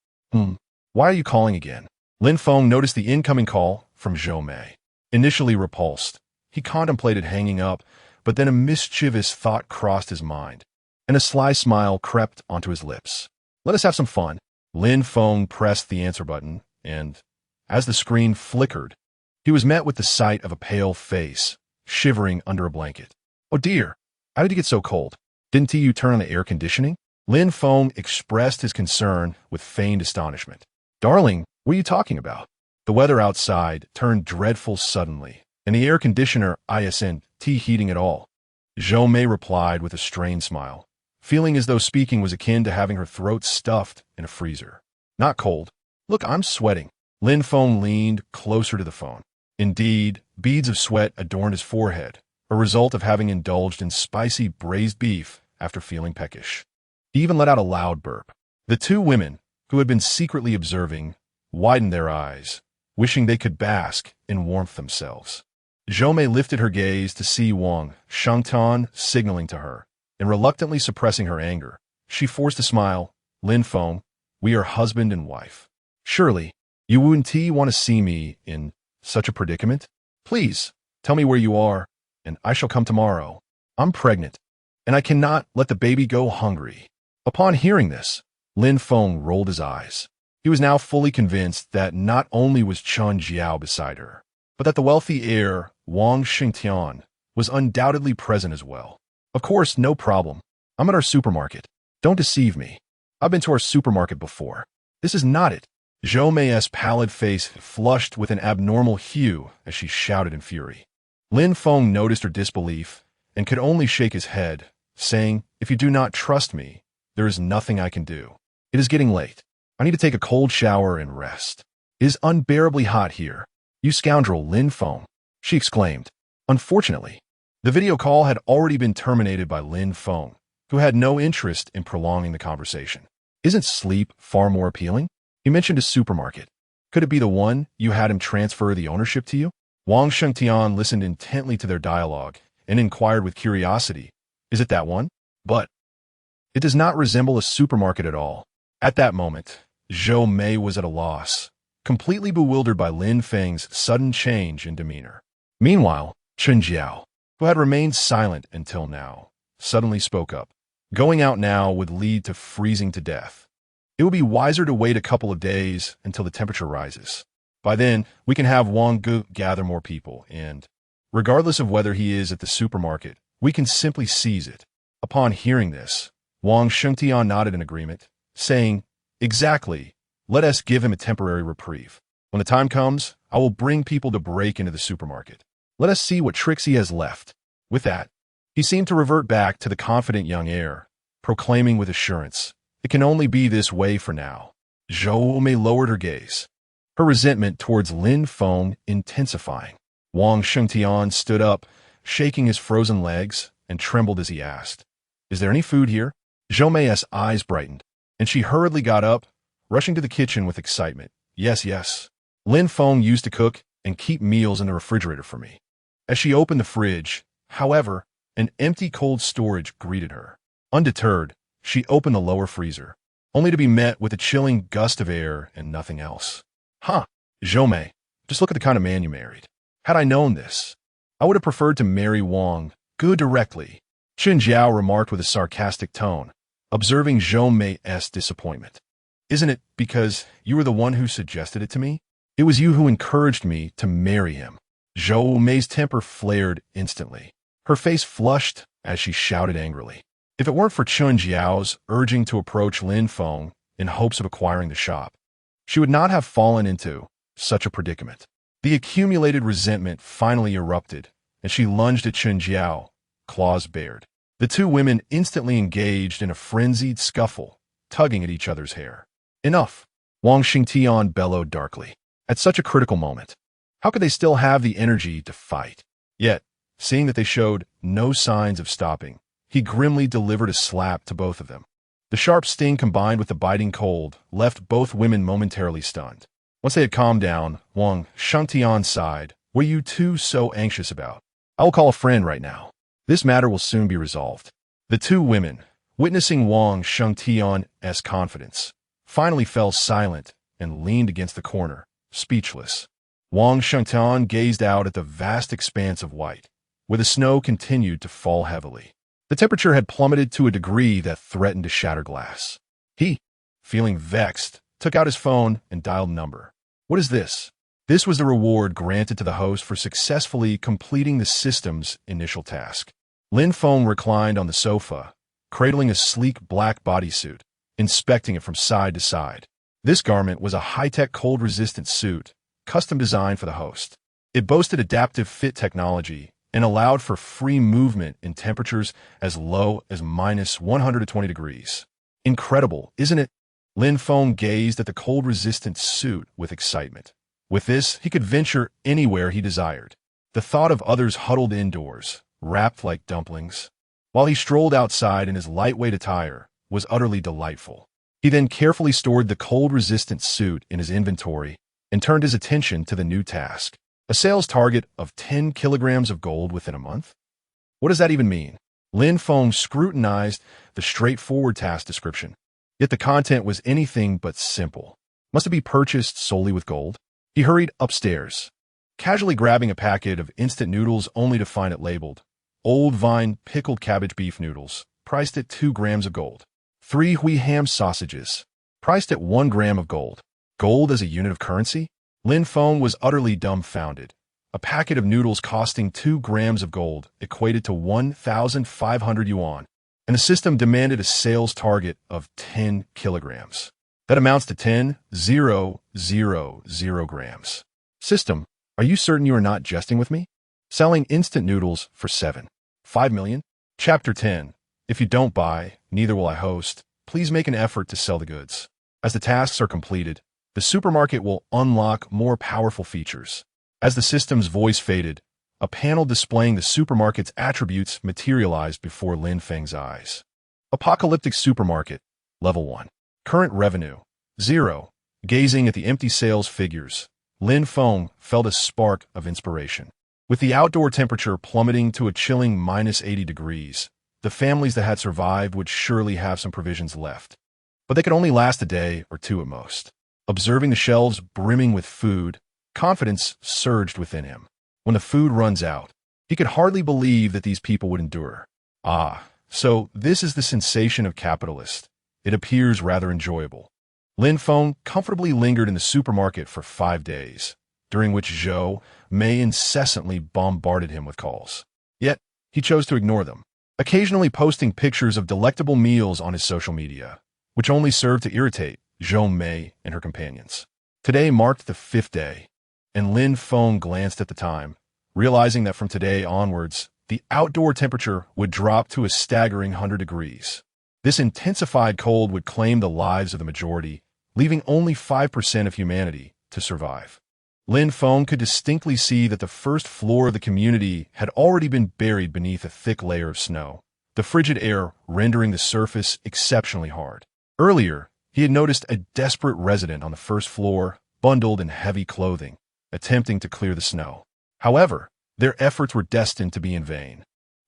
Why are you calling again? Lin Feng noticed the incoming call from Zhou Mei. Initially repulsed, he contemplated hanging up, but then a mischievous thought crossed his mind, and a sly smile crept onto his lips. Let us have some fun. Lin Feng pressed the answer button, and, as the screen flickered, he was met with the sight of a pale face, shivering under a blanket. Oh dear, how did you get so cold? Didn't you turn on the air conditioning? Lin Feng expressed his concern with feigned astonishment. Darling, what are you talking about? The weather outside turned dreadful suddenly, and the air conditioner isn't heating at all. Zhou Mei replied with a strained smile, feeling as though speaking was akin to having her throat stuffed in a freezer. Not cold. Look, I'm sweating. Lin Feng leaned closer to the phone. Indeed, beads of sweat adorned his forehead, a result of having indulged in spicy braised beef after feeling peckish. He even let out a loud burp. The two women, who had been secretly observing, widened their eyes, wishing they could bask in warmth themselves. Zhou Mei lifted her gaze to see Wang Shengtian signaling to her, and reluctantly suppressing her anger, she forced a smile. Lin Feng, we are husband and wife. Surely, you wouldn't want to see me in such a predicament? Please, tell me where you are, and I shall come tomorrow. I'm pregnant, and I cannot let the baby go hungry. Upon hearing this, Lin Feng rolled his eyes. He was now fully convinced that not only was Chun Jiao beside her, but that the wealthy heir, Wang Shengtian, was undoubtedly present as well. Of course, no problem. I'm at our supermarket. Don't deceive me. I've been to our supermarket before. This is not it. Zhou Mei's pallid face flushed with an abnormal hue as she shouted in fury. Lin Feng noticed her disbelief and could only shake his head, saying, "If you do not trust me, there is nothing I can do. It is getting late. I need to take a cold shower and rest. It is unbearably hot here. You scoundrel, Lin Feng," she exclaimed. Unfortunately, the video call had already been terminated by Lin Feng, who had no interest in prolonging the conversation. Isn't sleep far more appealing? He mentioned a supermarket. Could it be the one you had him transfer the ownership to you? Wang Shengtian listened intently to their dialogue and inquired with curiosity, "Is it that one?" But it does not resemble a supermarket at all. At that moment, Zhou Mei was at a loss, completely bewildered by Lin Feng's sudden change in demeanor. Meanwhile, Chen Jiao, who had remained silent until now, suddenly spoke up. Going out now would lead to freezing to death. It would be wiser to wait a couple of days until the temperature rises. By then, we can have Wang Gu gather more people, and, regardless of whether he is at the supermarket, we can simply seize it. Upon hearing this, Wang Shengtian nodded in agreement, saying, "Exactly. Let us give him a temporary reprieve. When the time comes, I will bring people to break into the supermarket. Let us see what tricks he has left." With that, he seemed to revert back to the confident young heir, proclaiming with assurance, "It can only be this way for now." Zhou Mei lowered her gaze, her resentment towards Lin Feng intensifying. Wang Shengtian stood up, shaking his frozen legs, and trembled as he asked, "Is there any food here?" Zhou Mei's eyes brightened, and she hurriedly got up, rushing to the kitchen with excitement. "Yes, yes. Lin Feng used to cook and keep meals in the refrigerator for me." As she opened the fridge, however, an empty cold storage greeted her. Undeterred, she opened the lower freezer, only to be met with a chilling gust of air and nothing else. "Huh, Zhou Mei, just look at the kind of man you married. Had I known this, I would have preferred to marry Wang Gu directly," Chen Jiao remarked with a sarcastic tone, observing Zhou Mei's disappointment. "Isn't it because you were the one who suggested it to me? It was you who encouraged me to marry him." Zhou Mei's temper flared instantly. Her face flushed as she shouted angrily. If it weren't for Chen Jiao's urging to approach Lin Feng in hopes of acquiring the shop, she would not have fallen into such a predicament. The accumulated resentment finally erupted, and she lunged at Chen Jiao, claws bared. The two women instantly engaged in a frenzied scuffle, tugging at each other's hair. "Enough!" Wang Xingtian bellowed darkly. At such a critical moment, how could they still have the energy to fight? Yet, seeing that they showed no signs of stopping, he grimly delivered a slap to both of them. The sharp sting combined with the biting cold left both women momentarily stunned. Once they had calmed down, Wang Shengtian sighed, "What are you two so anxious about? I will call a friend right now. This matter will soon be resolved." The two women, witnessing Wang Shengtian's confidence, finally fell silent and leaned against the corner, speechless. Wang Shengtian gazed out at the vast expanse of white, where the snow continued to fall heavily. The temperature had plummeted to a degree that threatened to shatter glass. He, feeling vexed, took out his phone and dialed a number. "What is this?" This was the reward granted to the host for successfully completing the system's initial task. Lin Feng reclined on the sofa, cradling a sleek black bodysuit, inspecting it from side to side. This garment was a high-tech cold-resistant suit, custom-designed for the host. It boasted adaptive fit technology and allowed for free movement in temperatures as low as minus 120 degrees. Incredible, isn't it? Lin Feng gazed at the cold-resistant suit with excitement. With this, he could venture anywhere he desired. The thought of others huddled indoors, wrapped like dumplings, while he strolled outside in his lightweight attire, was utterly delightful. He then carefully stored the cold-resistant suit in his inventory and turned his attention to the new task. A sales target of 10 kilograms of gold within a month? What does that even mean? Lin Feng scrutinized the straightforward task description, yet the content was anything but simple. Must it be purchased solely with gold? He hurried upstairs, casually grabbing a packet of instant noodles only to find it labeled Old Vine Pickled Cabbage Beef Noodles, priced at 2 grams of gold. 3 Hui ham sausages, priced at 1 gram of gold. Gold as a unit of currency? Lin Feng was utterly dumbfounded. A packet of noodles costing 2 grams of gold equated to 1,500 yuan, and the system demanded a sales target of 10 kilograms. That amounts to 10,000 grams. System, are you certain you are not jesting with me? Selling instant noodles for 7.5 million? Chapter 10. If you don't buy, neither will I host. Please make an effort to sell the goods. As the tasks are completed, the supermarket will unlock more powerful features. As the system's voice faded, a panel displaying the supermarket's attributes materialized before Lin Feng's eyes. Apocalyptic Supermarket, Level 1. Current revenue, 0. Gazing at the empty sales figures, Lin Feng felt a spark of inspiration. With the outdoor temperature plummeting to a chilling -80 degrees, the families that had survived would surely have some provisions left. But they could only last a day or two at most. Observing the shelves brimming with food, confidence surged within him. When the food runs out, he could hardly believe that these people would endure. Ah, so this is the sensation of capitalist. It appears rather enjoyable. Lin Feng comfortably lingered in the supermarket for 5 days, during which Zhou Mei incessantly bombarded him with calls. Yet, he chose to ignore them, occasionally posting pictures of delectable meals on his social media, which only served to irritate Zhou Mei and her companions. Today marked the 5th day, and Lin Feng glanced at the time, realizing that from today onwards, the outdoor temperature would drop to a staggering 100 degrees. This intensified cold would claim the lives of the majority, leaving only 5% of humanity to survive. Lin Feng could distinctly see that the first floor of the community had already been buried beneath a thick layer of snow, the frigid air rendering the surface exceptionally hard. Earlier, he had noticed a desperate resident on the first floor, bundled in heavy clothing, attempting to clear the snow. However, their efforts were destined to be in vain.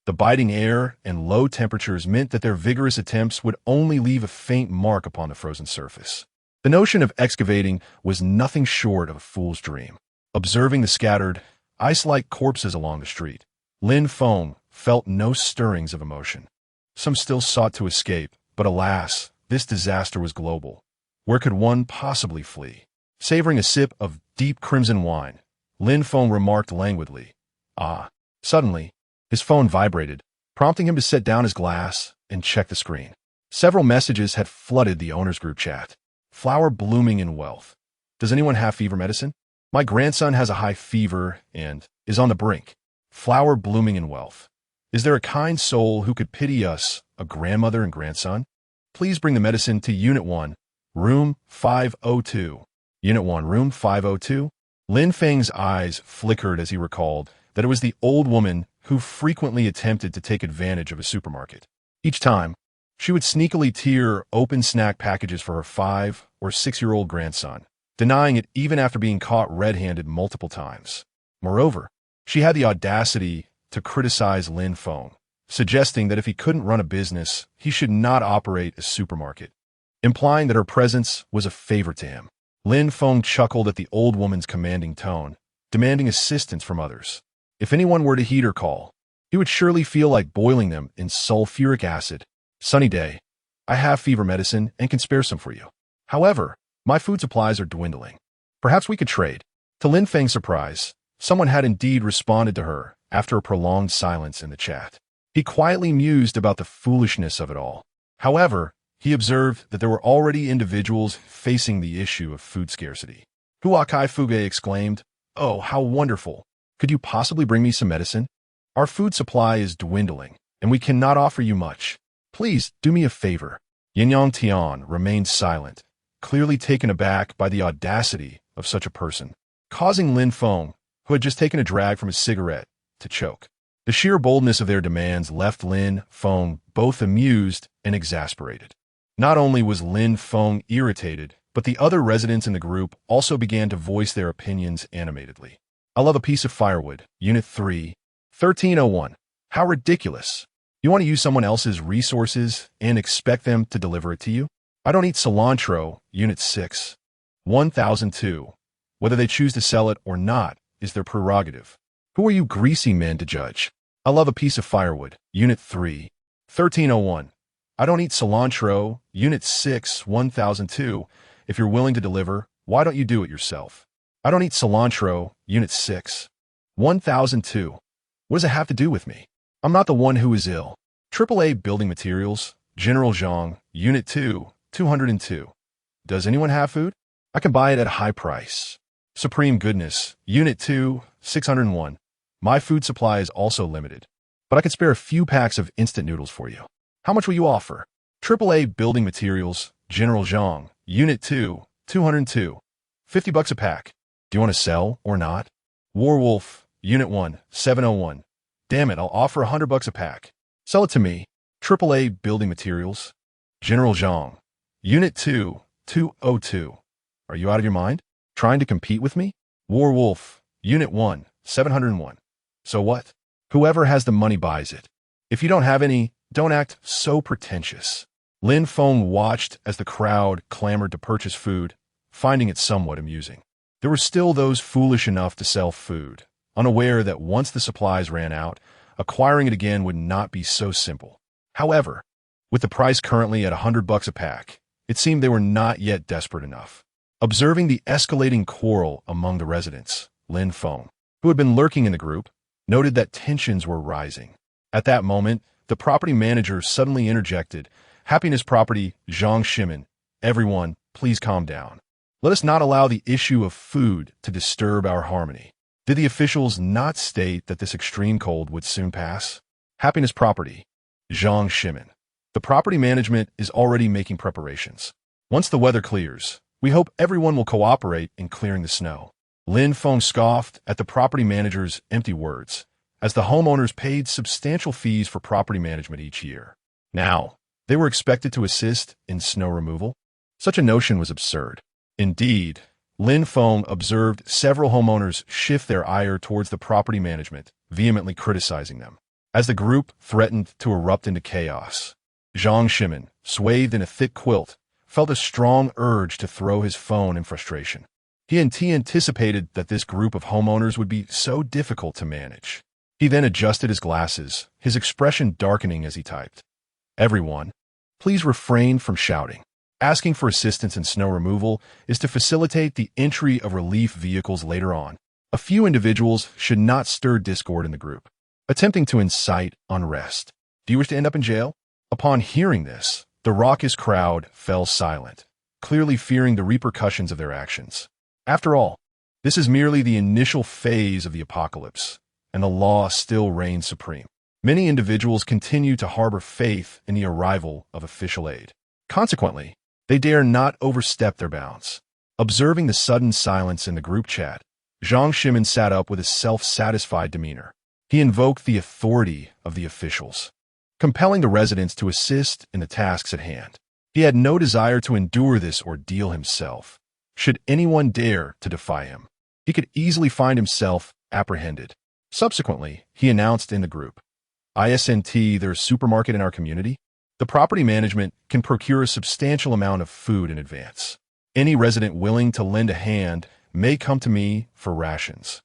The biting air and low temperatures meant that their vigorous attempts would only leave a faint mark upon the frozen surface. The notion of excavating was nothing short of a fool's dream. Observing the scattered, ice-like corpses along the street, Lin Feng felt no stirrings of emotion. Some still sought to escape, but alas, this disaster was global. Where could one possibly flee? Savoring a sip of deep crimson wine, Lin Feng remarked languidly, "Ah." Suddenly, his phone vibrated, prompting him to set down his glass and check the screen. Several messages had flooded the owner's group chat. Flower blooming in wealth. Does anyone have fever medicine? My grandson has a high fever and is on the brink. Flower blooming in wealth. Is there a kind soul who could pity us, a grandmother and grandson? Please bring the medicine to Unit 1, Room 502. Unit 1, Room 502? Lin Feng's eyes flickered as he recalled that it was the old woman who frequently attempted to take advantage of a supermarket. Each time, she would sneakily tear open snack packages for her 5- or 6-year-old grandson, denying it even after being caught red-handed multiple times. Moreover, she had the audacity to criticize Lin Feng, suggesting that if he couldn't run a business, he should not operate a supermarket, implying that her presence was a favor to him. Lin Feng chuckled at the old woman's commanding tone, demanding assistance from others. If anyone were to heed her call, he would surely feel like boiling them in sulfuric acid. Sunny day. I have fever medicine and can spare some for you. However, my food supplies are dwindling. Perhaps we could trade. To Lin Feng's surprise, someone had indeed responded to her after a prolonged silence in the chat. He quietly mused about the foolishness of it all. However, he observed that there were already individuals facing the issue of food scarcity. Huakai Fuge exclaimed, "Oh, how wonderful! Could you possibly bring me some medicine? Our food supply is dwindling, and we cannot offer you much. Please do me a favor." Yinyang Tian remained silent, clearly taken aback by the audacity of such a person, causing Lin Feng, who had just taken a drag from his cigarette, to choke. The sheer boldness of their demands left Lin Feng both amused and exasperated. Not only was Lin Feng irritated, but the other residents in the group also began to voice their opinions animatedly. "I love a piece of firewood. Unit 3, 1301. How ridiculous. You want to use someone else's resources and expect them to deliver it to you? I don't eat cilantro. Unit 6, 1002. Whether they choose to sell it or not is their prerogative. Who are you greasy men to judge? I love a piece of firewood. Unit 3, 1301. I don't eat cilantro. Unit 6, 1002. If you're willing to deliver, why don't you do it yourself? I don't eat cilantro. Unit 6, 1002. What does it have to do with me? I'm not the one who is ill. AAA Building Materials, General Zhang, Unit 2, 202. Does anyone have food? I can buy it at a high price. Supreme Goodness, Unit 2, 601. My food supply is also limited, but I can spare a few packs of instant noodles for you. How much will you offer? AAA Building Materials, General Zhang, Unit 2, 202. $50 a pack. Do you want to sell or not? Warwolf, Unit 1, 701. Damn it, I'll offer $100 a pack. Sell it to me. AAA Building Materials, General Zhang, Unit 2, 202. Are you out of your mind? Trying to compete with me? Warwolf, Unit 1, 701. So what? Whoever has the money buys it. If you don't have any, don't act so pretentious. Lin Feng watched as the crowd clamored to purchase food, finding it somewhat amusing. There were still those foolish enough to sell food, unaware that once the supplies ran out, acquiring it again would not be so simple. However, with the price currently at $100 a pack, it seemed they were not yet desperate enough. Observing the escalating quarrel among the residents, Lin Feng, who had been lurking in the group, noted that tensions were rising. At that moment, the property manager suddenly interjected, "Happiness Property, Zhang Shimin, everyone, please calm down. Let us not allow the issue of food to disturb our harmony." Did the officials not state that this extreme cold would soon pass? Happiness Property, Zhang Shimin. The property management is already making preparations. Once the weather clears, we hope everyone will cooperate in clearing the snow. Lin Feng scoffed at the property manager's empty words, as the homeowners paid substantial fees for property management each year. Now, they were expected to assist in snow removal? Such a notion was absurd. Indeed, Lin Feng observed several homeowners shift their ire towards the property management, vehemently criticizing them. As the group threatened to erupt into chaos, Zhang Shimin, swathed in a thick quilt, felt a strong urge to throw his phone in frustration. He anticipated that this group of homeowners would be so difficult to manage. He then adjusted his glasses, his expression darkening as he typed. "Everyone, please refrain from shouting. Asking for assistance in snow removal is to facilitate the entry of relief vehicles later on. A few individuals should not stir discord in the group, attempting to incite unrest. Do you wish to end up in jail?" Upon hearing this, the raucous crowd fell silent, clearly fearing the repercussions of their actions. After all, this is merely the initial phase of the apocalypse, and the law still reigns supreme. Many individuals continue to harbor faith in the arrival of official aid. Consequently, they dare not overstep their bounds. Observing the sudden silence in the group chat, Zhang Shimin sat up with a self-satisfied demeanor. He invoked the authority of the officials, compelling the residents to assist in the tasks at hand. He had no desire to endure this ordeal himself. Should anyone dare to defy him, he could easily find himself apprehended. Subsequently, he announced in the group, "ISNT, there's a supermarket in our community. The property management can procure a substantial amount of food in advance. Any resident willing to lend a hand may come to me for rations.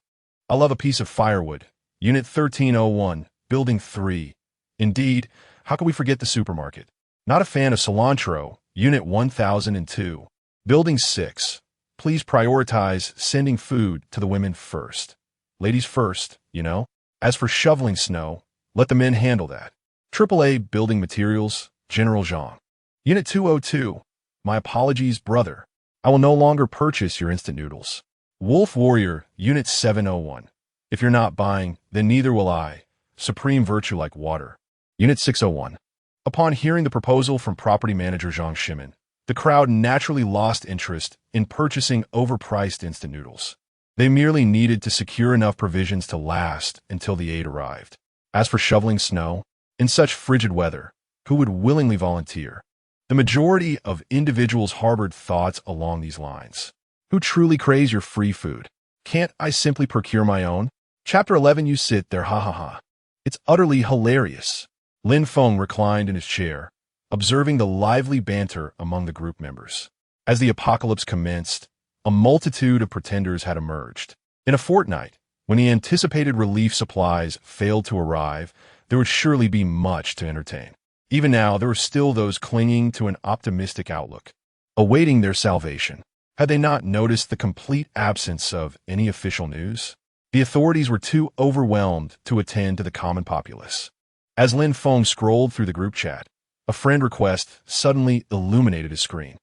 I love a piece of firewood. Unit 1301, Building 3. Indeed, how could we forget the supermarket? Not a fan of cilantro. Unit 1002, Building 6. Please prioritize sending food to the women first. Ladies first, you know. As for shoveling snow, let the men handle that. AAA Building Materials, General Zhang. Unit 202. My apologies, brother. I will no longer purchase your instant noodles. Wolf Warrior, Unit 701. If you're not buying, then neither will I. Supreme virtue like water. Unit 601. Upon hearing the proposal from property manager Zhang Shimin, the crowd naturally lost interest in purchasing overpriced instant noodles. They merely needed to secure enough provisions to last until the aid arrived. As for shoveling snow, in such frigid weather, who would willingly volunteer? The majority of individuals harbored thoughts along these lines. Who truly craves your free food? Can't I simply procure my own? Chapter 11. You sit there, ha ha ha. It's utterly hilarious. Lin Feng reclined in his chair, observing the lively banter among the group members. As the apocalypse commenced, a multitude of pretenders had emerged. In a fortnight, when the anticipated relief supplies failed to arrive, there would surely be much to entertain. Even now, there were still those clinging to an optimistic outlook, awaiting their salvation. Had they not noticed the complete absence of any official news? The authorities were too overwhelmed to attend to the common populace. As Lin Feng scrolled through the group chat, a friend request suddenly illuminated his screen.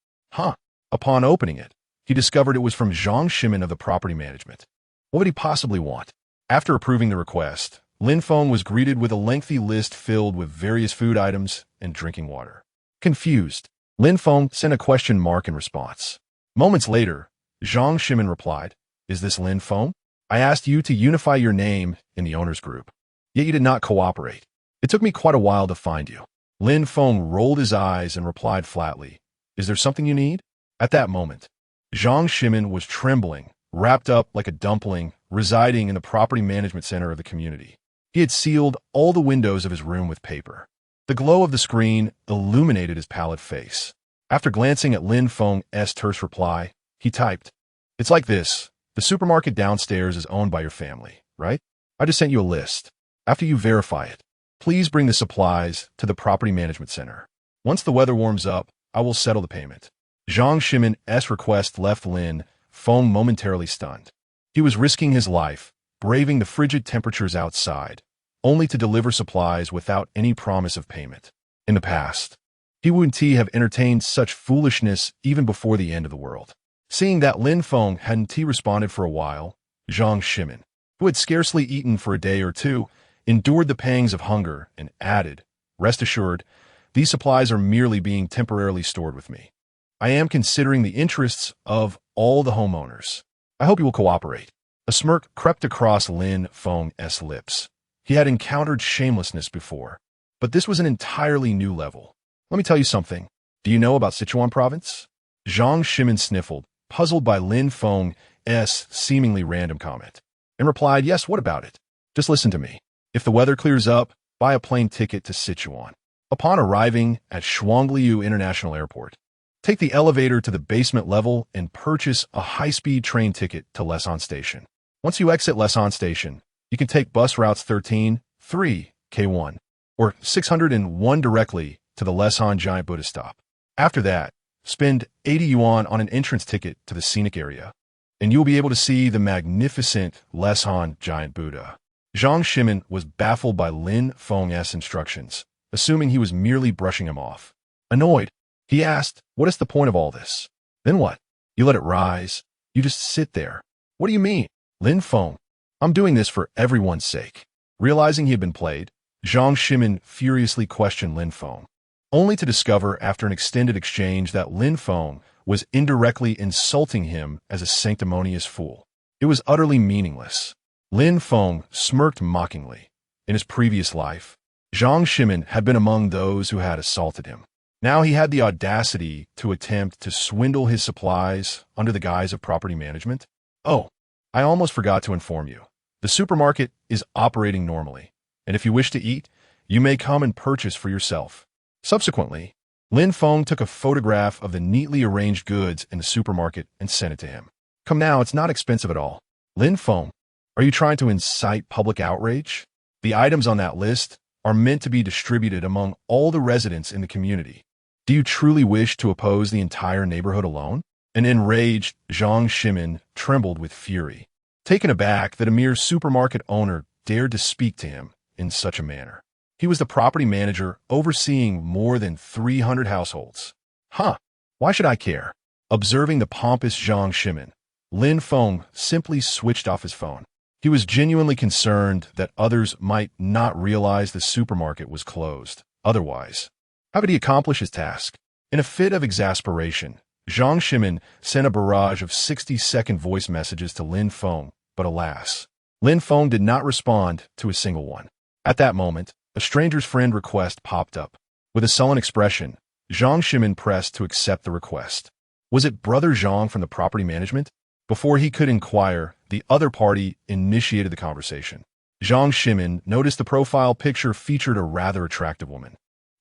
Upon opening it, he discovered it was from Zhang Shimin of the property management. What would he possibly want? After approving the request, Lin Feng was greeted with a lengthy list filled with various food items and drinking water. Confused, Lin Feng sent a question mark in response. Moments later, Zhang Shimin replied, "Is this Lin Feng? I asked you to unify your name in the owner's group, yet you did not cooperate. It took me quite a while to find you." Lin Feng rolled his eyes and replied flatly, "Is there something you need?" At that moment, Zhang Shimin was trembling wrapped up like a dumpling, residing in the property management center of the community. He had sealed all the windows of his room with paper. The glow of the screen illuminated his pallid face. After glancing at Lin Feng's terse reply, he typed, "It's like this. The supermarket downstairs is owned by your family, right? I just sent you a list. After you verify it, please bring the supplies to the property management center. Once the weather warms up, I will settle the payment." Zhang Ximen's request left Lin Feng momentarily stunned. He was risking his life, braving the frigid temperatures outside, only to deliver supplies without any promise of payment. In the past, he wouldn't have entertained such foolishness even before the end of the world. Seeing that Lin Feng hadn't responded for a while, Zhang Ximen, who had scarcely eaten for a day or two, endured the pangs of hunger and added, "Rest assured, these supplies are merely being temporarily stored with me. I am considering the interests of all the homeowners. I hope you will cooperate." A smirk crept across Lin Feng's lips. He had encountered shamelessness before, but this was an entirely new level. "Let me tell you something. Do you know about Sichuan province?" Zhang Ximen sniffled, puzzled by Lin Feng's seemingly random comment, and replied, "Yes, what about it? Just listen to me. If the weather clears up, buy a plane ticket to Sichuan. Upon arriving at Shuangliu International Airport, take the elevator to the basement level and purchase a high-speed train ticket to Leshan Station. Once you exit Leshan Station, you can take bus routes 13, 3, K1, or 601 directly to the Leshan Giant Buddha stop. After that, spend 80 yuan on an entrance ticket to the scenic area, and you'll be able to see the magnificent Leshan Giant Buddha." Zhang Ximen was baffled by Lin Feng's instructions, assuming he was merely brushing him off. Annoyed, he asked, "What is the point of all this? Then what? You let it rise? You just sit there? What do you mean?" "Lin Feng, I'm doing this for everyone's sake." Realizing he had been played, Zhang Ximen furiously questioned Lin Feng, only to discover after an extended exchange that Lin Feng was indirectly insulting him as a sanctimonious fool. It was utterly meaningless. Lin Feng smirked mockingly. In his previous life, Zhang Ximen had been among those who had assaulted him. Now he had the audacity to attempt to swindle his supplies under the guise of property management. "Oh, I almost forgot to inform you. The supermarket is operating normally, and if you wish to eat, you may come and purchase for yourself." Subsequently, Lin Feng took a photograph of the neatly arranged goods in the supermarket and sent it to him. "Come now, it's not expensive at all." "Lin Feng, are you trying to incite public outrage? The items on that list are meant to be distributed among all the residents in the community. Do you truly wish to oppose the entire neighborhood alone?" An enraged Zhang Ximen trembled with fury, taken aback that a mere supermarket owner dared to speak to him in such a manner. He was the property manager overseeing more than 300 households. "Huh, why should I care?" Observing the pompous Zhang Ximen, Lin Feng simply switched off his phone. He was genuinely concerned that others might not realize the supermarket was closed. Otherwise, how could he accomplish his task? In a fit of exasperation, Zhang Ximen sent a barrage of 60-second voice messages to Lin Feng, but alas, Lin Feng did not respond to a single one. At that moment, a stranger's friend request popped up. With a sullen expression, Zhang Ximen pressed to accept the request. Was it Brother Zhang from the property management? Before he could inquire, the other party initiated the conversation. Zhang Ximen noticed the profile picture featured a rather attractive woman,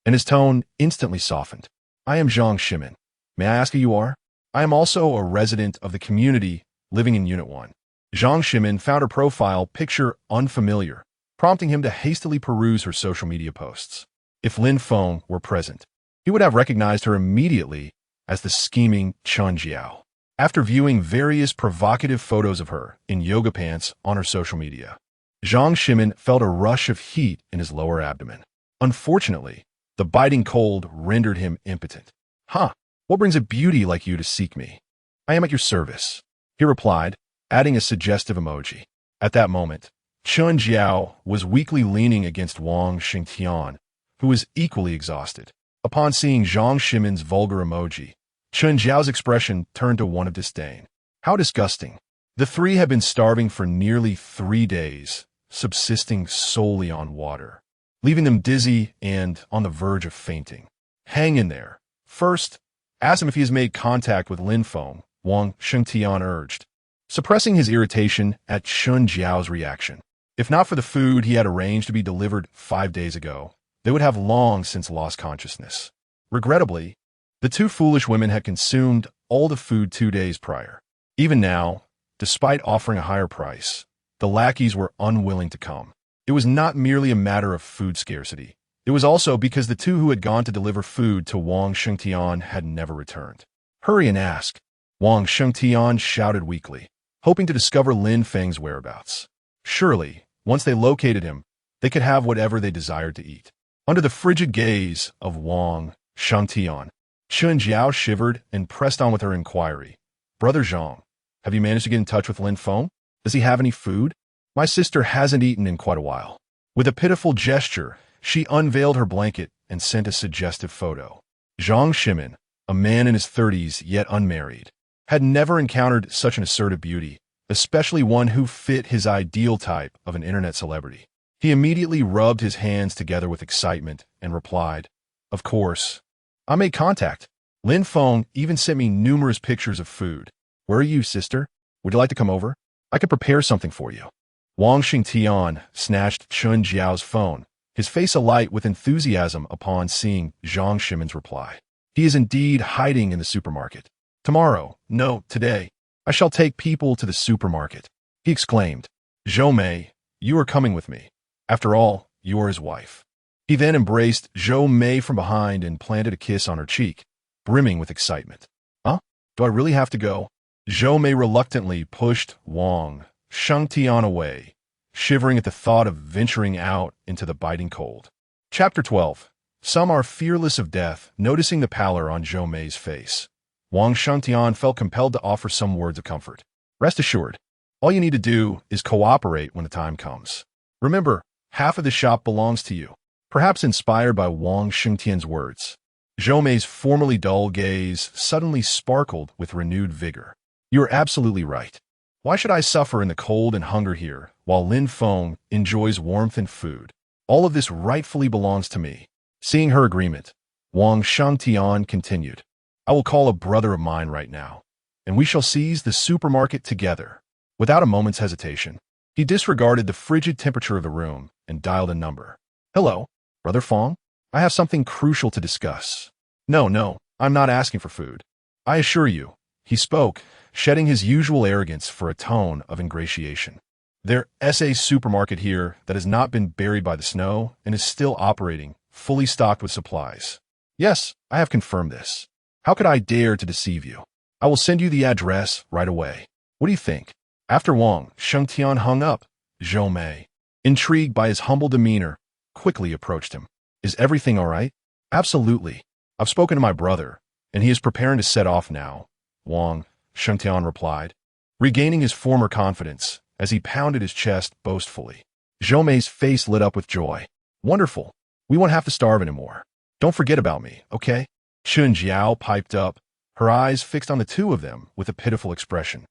and his tone instantly softened. "I am Zhang Ximen. May I ask who you are?" "I am also a resident of the community living in Unit 1. Zhang Ximen found her profile picture unfamiliar, prompting him to hastily peruse her social media posts. If Lin Feng were present, he would have recognized her immediately as the scheming Chun Jiao. After viewing various provocative photos of her in yoga pants on her social media, Zhang Ximen felt a rush of heat in his lower abdomen. Unfortunately, the biting cold rendered him impotent. "Huh, what brings a beauty like you to seek me?" "I am at your service," he replied, adding a suggestive emoji. At that moment, Chun Jiao was weakly leaning against Wang Xingtian, who was equally exhausted. Upon seeing Zhang Ximen's vulgar emoji, Chun Jiao's expression turned to one of disdain. How disgusting. The three had been starving for nearly 3 days, subsisting solely on water, leaving them dizzy and on the verge of fainting. "Hang in there. First, ask him if he has made contact with Lin Feng," Wang Xingtian urged. suppressing his irritation at Chun Jiao's reaction. If not for the food he had arranged to be delivered 5 days ago, they would have long since lost consciousness. Regrettably, the two foolish women had consumed all the food 2 days prior. Even now, despite offering a higher price, the lackeys were unwilling to come. It was not merely a matter of food scarcity. It was also because the two who had gone to deliver food to Wang Shengtian had never returned. "Hurry and ask," Wang Shengtian shouted weakly, hoping to discover Lin Feng's whereabouts. Surely, once they located him, they could have whatever they desired to eat. Under the frigid gaze of Wang Shengtian, Chun Jiao shivered and pressed on with her inquiry. "Brother Zhang, have you managed to get in touch with Lin Feng? Does he have any food? My sister hasn't eaten in quite a while." With a pitiful gesture, she unveiled her blanket and sent a suggestive photo. Zhang Shimin, a man in his 30s yet unmarried, had never encountered such an assertive beauty, especially one who fit his ideal type of an internet celebrity. He immediately rubbed his hands together with excitement and replied, "Of course. I made contact. Lin Feng even sent me numerous pictures of food. Where are you, sister? Would you like to come over? I could prepare something for you." Wang Xingtian snatched Chun Jiao's phone, his face alight with enthusiasm upon seeing Zhang Shimin's reply. "He is indeed hiding in the supermarket. Tomorrow, no, today, I shall take people to the supermarket," he exclaimed. "Zhou Mei, you are coming with me. After all, you are his wife." He then embraced Zhou Mei from behind and planted a kiss on her cheek, brimming with excitement. "Huh? Do I really have to go?" Zhou Mei reluctantly pushed Wang Shengtian away, shivering at the thought of venturing out into the biting cold. Chapter 12. Some are fearless of death. Noticing the pallor on Zhou Mei's face, Wang Shengtian felt compelled to offer some words of comfort. "Rest assured, all you need to do is cooperate when the time comes. Remember, half of the shop belongs to you." Perhaps inspired by Wang Shengtian's words, Zhou Mei's formerly dull gaze suddenly sparkled with renewed vigor. "You are absolutely right. Why should I suffer in the cold and hunger here, while Lin Feng enjoys warmth and food? All of this rightfully belongs to me." Seeing her agreement, Wang Shengtian continued, "I will call a brother of mine right now, and we shall seize the supermarket together." Without a moment's hesitation, he disregarded the frigid temperature of the room and dialed a number. "Hello, Brother Feng? I have something crucial to discuss." No, I'm not asking for food. I assure you," he spoke, shedding his usual arrogance for a tone of ingratiation. "There's a supermarket here that has not been buried by the snow and is still operating, fully stocked with supplies. Yes, I have confirmed this. How could I dare to deceive you? I will send you the address right away. What do you think?" After Wang Shengtian hung up, Zhou Mei, intrigued by his humble demeanor, quickly approached him. "Is everything all right?" "Absolutely. I've spoken to my brother, and he is preparing to set off now," Wang Shengtian replied, regaining his former confidence as he pounded his chest boastfully. Zhou Mei's face lit up with joy. "Wonderful. We won't have to starve anymore. Don't forget about me, okay?" Chun Jiao piped up, her eyes fixed on the two of them with a pitiful expression.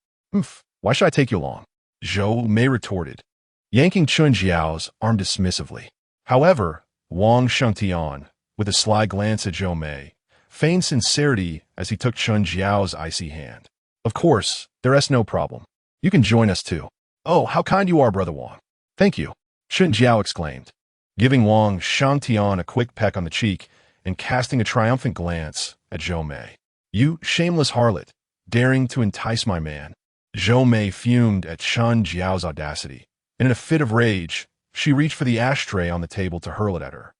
Why should I take you along?" Zhou Mei retorted, yanking Chun Jiao's arm dismissively. However, Wang Shengtian, with a sly glance at Zhou Mei, feigned sincerity as he took Chun Jiao's icy hand. "Of course, there's no problem. You can join us too." "Oh, how kind you are, Brother Wang." "Thank you," Chun Jiao exclaimed, giving Wang Shengtian a quick peck on the cheek and casting a triumphant glance at Zhou Mei. "You shameless harlot, daring to entice my man." Zhou Mei fumed at Chun Jiao's audacity, and in a fit of rage, she reached for the ashtray on the table to hurl it at her.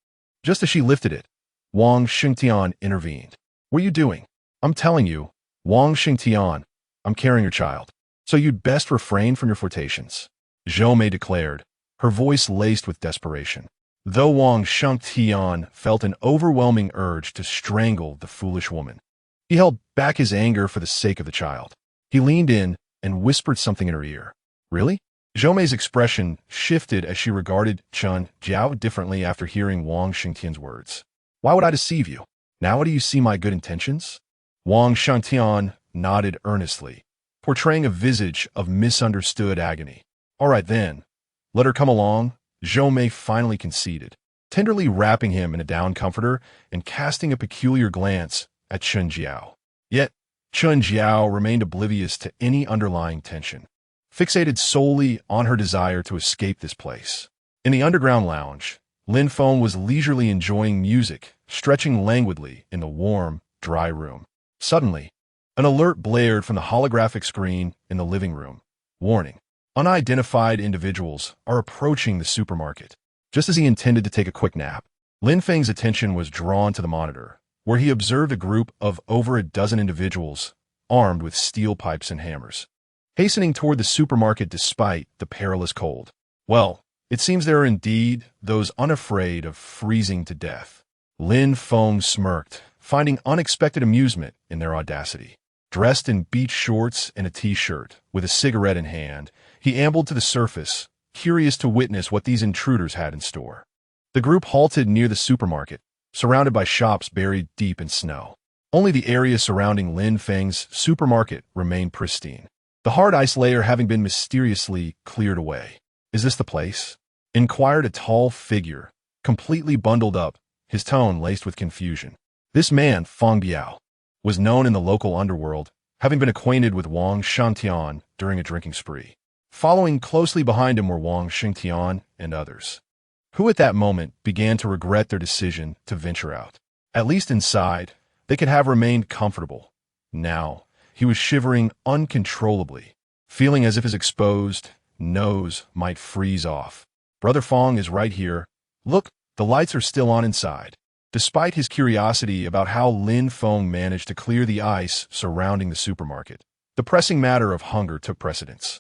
Just as she lifted it, Wang Shengtian intervened. "What are you doing?" "I'm telling you, Wang Shengtian, I'm carrying your child, so you'd best refrain from your flirtations," Zhou Mei declared, her voice laced with desperation. Though Wang Shengtian felt an overwhelming urge to strangle the foolish woman, he held back his anger for the sake of the child. He leaned in and whispered something in her ear. "Really?" Zhou Mei's expression shifted as she regarded Chun Jiao differently after hearing Wang Shengtian's words. "Why would I deceive you? Now do you see my good intentions?" Wang Shengtian nodded earnestly, portraying a visage of misunderstood agony. "All right then, let her come along," Zhou Mei finally conceded, tenderly wrapping him in a down comforter and casting a peculiar glance at Chun Jiao. Yet, Chun Jiao remained oblivious to any underlying tension. fixated solely on her desire to escape this place. In the underground lounge, Lin Feng was leisurely enjoying music, stretching languidly in the warm, dry room. Suddenly, an alert blared from the holographic screen in the living room. Warning: unidentified individuals are approaching the supermarket. Just as he intended to take a quick nap, Lin Feng's attention was drawn to the monitor, where he observed a group of over a dozen individuals armed with steel pipes and hammers, hastening toward the supermarket despite the perilous cold. Well, it seems there are indeed those unafraid of freezing to death. Lin Feng smirked, finding unexpected amusement in their audacity. Dressed in beach shorts and a t-shirt, with a cigarette in hand, he ambled to the surface, curious to witness what these intruders had in store. The group halted near the supermarket, surrounded by shops buried deep in snow. Only the area surrounding Lin Feng's supermarket remained pristine, the hard ice layer having been mysteriously cleared away. "Is this the place?" inquired a tall figure, completely bundled up, his tone laced with confusion. This man, Feng Biao, was known in the local underworld, having been acquainted with Wang Shangtian during a drinking spree. Following closely behind him were Wang Shangtian and others, who at that moment began to regret their decision to venture out. At least inside, they could have remained comfortable. Now, he was shivering uncontrollably, feeling as if his exposed nose might freeze off. "Brother Feng is right here. Look, the lights are still on inside." Despite his curiosity about how Lin Feng managed to clear the ice surrounding the supermarket, the pressing matter of hunger took precedence.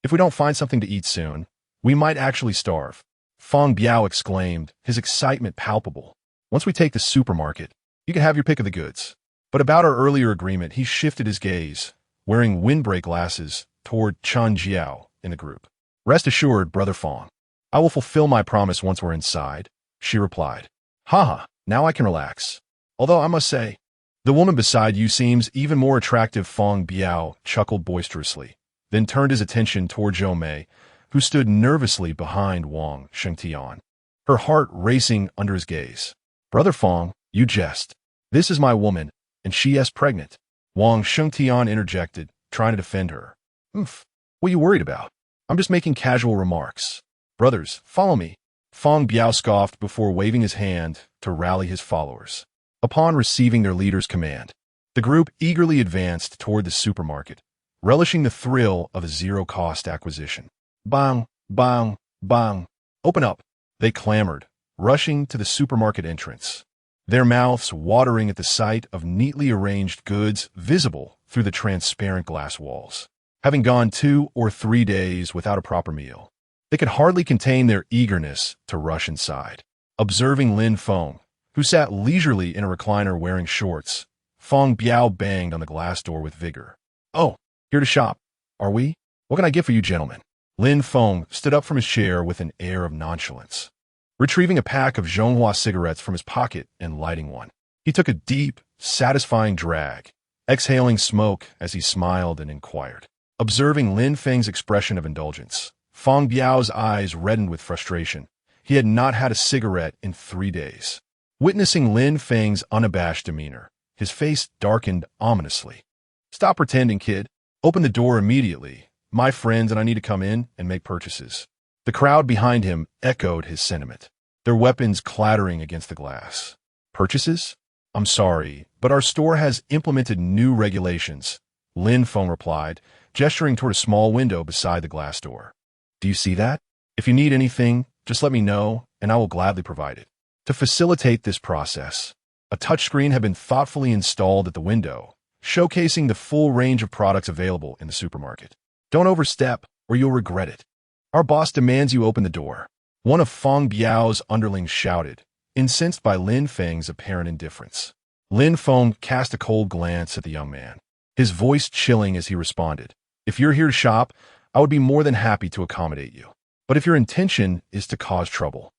"If we don't find something to eat soon, we might actually starve," Feng Biao exclaimed, his excitement palpable. "Once we take the supermarket, you can have your pick of the goods." But about our earlier agreement, he shifted his gaze, wearing windbreak glasses, toward Chen Jiao in the group. "Rest assured, Brother Feng, I will fulfill my promise once we're inside," she replied. "Haha. Now I can relax. Although I must say, the woman beside you seems even more attractive." Feng Biao chuckled boisterously, then turned his attention toward Zhou Mei, who stood nervously behind Wang Shengtian, her heart racing under his gaze. "Brother Feng, you jest. This is my woman, and she is pregnant," Wang Shengtian interjected, trying to defend her. What are you worried about? I'm just making casual remarks. Brothers, follow me." Feng Biao scoffed before waving his hand to rally his followers. Upon receiving their leader's command, the group eagerly advanced toward the supermarket, relishing the thrill of a zero-cost acquisition. "Bang, bang, bang. Open up," they clamored, rushing to the supermarket entrance, their mouths watering at the sight of neatly arranged goods visible through the transparent glass walls. Having gone 2 or 3 days without a proper meal, they could hardly contain their eagerness to rush inside. Observing Lin Feng, who sat leisurely in a recliner wearing shorts, Feng Biao banged on the glass door with vigor. "Oh, here to shop, are we? What can I get for you gentlemen?" Lin Feng stood up from his chair with an air of nonchalance, retrieving a pack of Zhonghua cigarettes from his pocket and lighting one. He took a deep, satisfying drag, exhaling smoke as he smiled and inquired. Observing Lin Feng's expression of indulgence, Feng Biao's eyes reddened with frustration. He had not had a cigarette in 3 days. Witnessing Lin Feng's unabashed demeanor, his face darkened ominously. "Stop pretending, kid. Open the door immediately. My friends and I need to come in and make purchases." The crowd behind him echoed his sentiment, their weapons clattering against the glass. "Purchases? I'm sorry, but our store has implemented new regulations," Lin Feng replied, gesturing toward a small window beside the glass door. "Do you see that? If you need anything, just let me know, and I will gladly provide it." To facilitate this process, a touchscreen had been thoughtfully installed at the window, showcasing the full range of products available in the supermarket. "Don't overstep, or you'll regret it. Our boss demands you open the door," one of Feng Biao's underlings shouted, incensed by Lin Feng's apparent indifference. Lin Feng cast a cold glance at the young man, his voice chilling as he responded, "If you're here to shop, I would be more than happy to accommodate you. But if your intention is to cause trouble,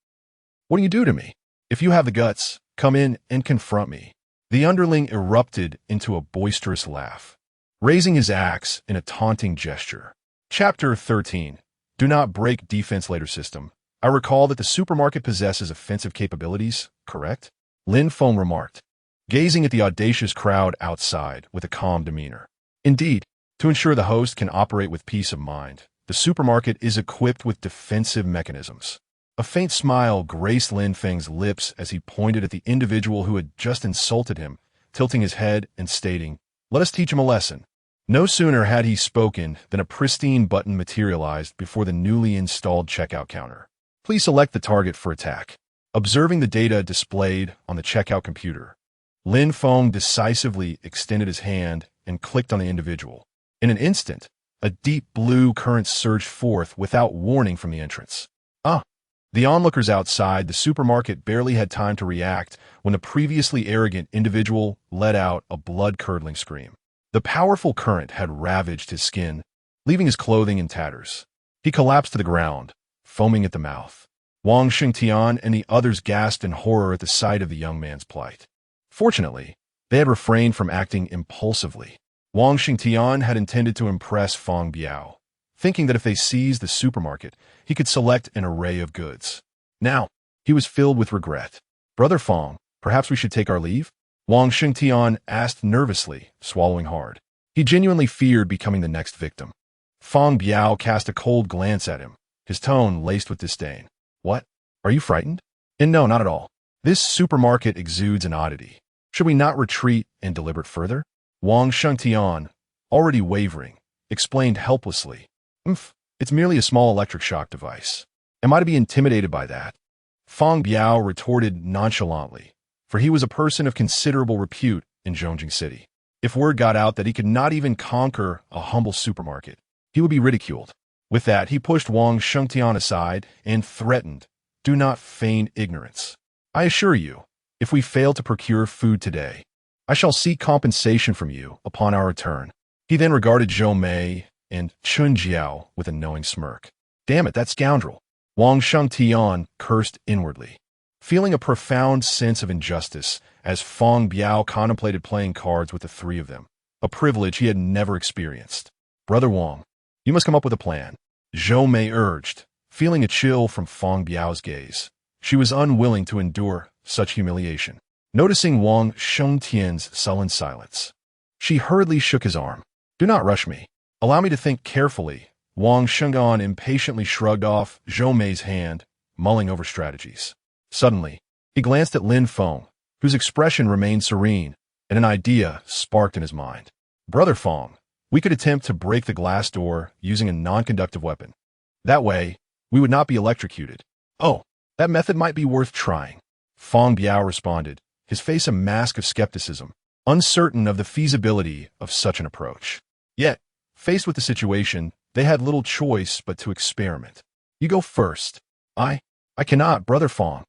what do you do to me? If you have the guts, come in and confront me." The underling erupted into a boisterous laugh, raising his axe in a taunting gesture. Chapter 13. Do not break defense ladder system. "I recall that the supermarket possesses offensive capabilities, correct?" Lin Feng remarked, gazing at the audacious crowd outside with a calm demeanor. "Indeed, to ensure the host can operate with peace of mind, The supermarket is equipped with defensive mechanisms. A faint smile graced Lin Feng's lips as he pointed at the individual who had just insulted him, tilting his head and stating, "Let us teach him a lesson." No sooner had he spoken than a pristine button materialized before the newly installed checkout counter. Please select the target for attack. Observing the data displayed on the checkout computer, Lin Feng decisively extended his hand and clicked on the individual. In an instant, a deep blue current surged forth without warning from the entrance. The onlookers outside the supermarket barely had time to react when the previously arrogant individual let out a blood-curdling scream. The powerful current had ravaged his skin, leaving his clothing in tatters. He collapsed to the ground, foaming at the mouth. Wang Xingtian and the others gasped in horror at the sight of the young man's plight. Fortunately, they had refrained from acting impulsively. Wang Xingtian had intended to impress Feng Biao, thinking that if they seized the supermarket, he could select an array of goods. Now, he was filled with regret. "Brother Feng, perhaps we should take our leave?" Wang Xingtian asked nervously, swallowing hard. He genuinely feared becoming the next victim. Feng Biao cast a cold glance at him, his tone laced with disdain. "What? Are you frightened?" "And no, not at all. This supermarket exudes an oddity. Should we not retreat and deliberate further?" Wang Xingtian, already wavering, explained helplessly. It's merely a small electric shock device. Am I to be intimidated by that?" Feng Biao retorted nonchalantly, for he was a person of considerable repute in Zhongjing City. If word got out that he could not even conquer a humble supermarket, he would be ridiculed. With that, he pushed Wang Xingtian aside and threatened, "Do not feign ignorance. I assure you, if we fail to procure food today, I shall seek compensation from you upon our return." He then regarded Zhou Mei and Chun Jiao with a knowing smirk. "Damn it, that scoundrel!" Wang Xingtian cursed inwardly, feeling a profound sense of injustice as Feng Biao contemplated playing cards with the three of them, a privilege he had never experienced. "Brother Wang, you must come up with a plan," Zhou Mei urged, feeling a chill from Feng Biao's gaze. She was unwilling to endure such humiliation. Noticing Wang Xingtian's sullen silence, she hurriedly shook his arm. "Do not rush me. Allow me to think carefully." Wang Xingtian impatiently shrugged off Zhou Mei's hand, mulling over strategies. Suddenly, he glanced at Lin Feng, whose expression remained serene, and an idea sparked in his mind. "Brother Feng, we could attempt to break the glass door using a non-conductive weapon. That way, we would not be electrocuted." "Oh, that method might be worth trying," Feng Biao responded, his face a mask of skepticism, uncertain of the feasibility of such an approach. Yet, faced with the situation, they had little choice but to experiment. "You go first." I cannot, Brother Feng.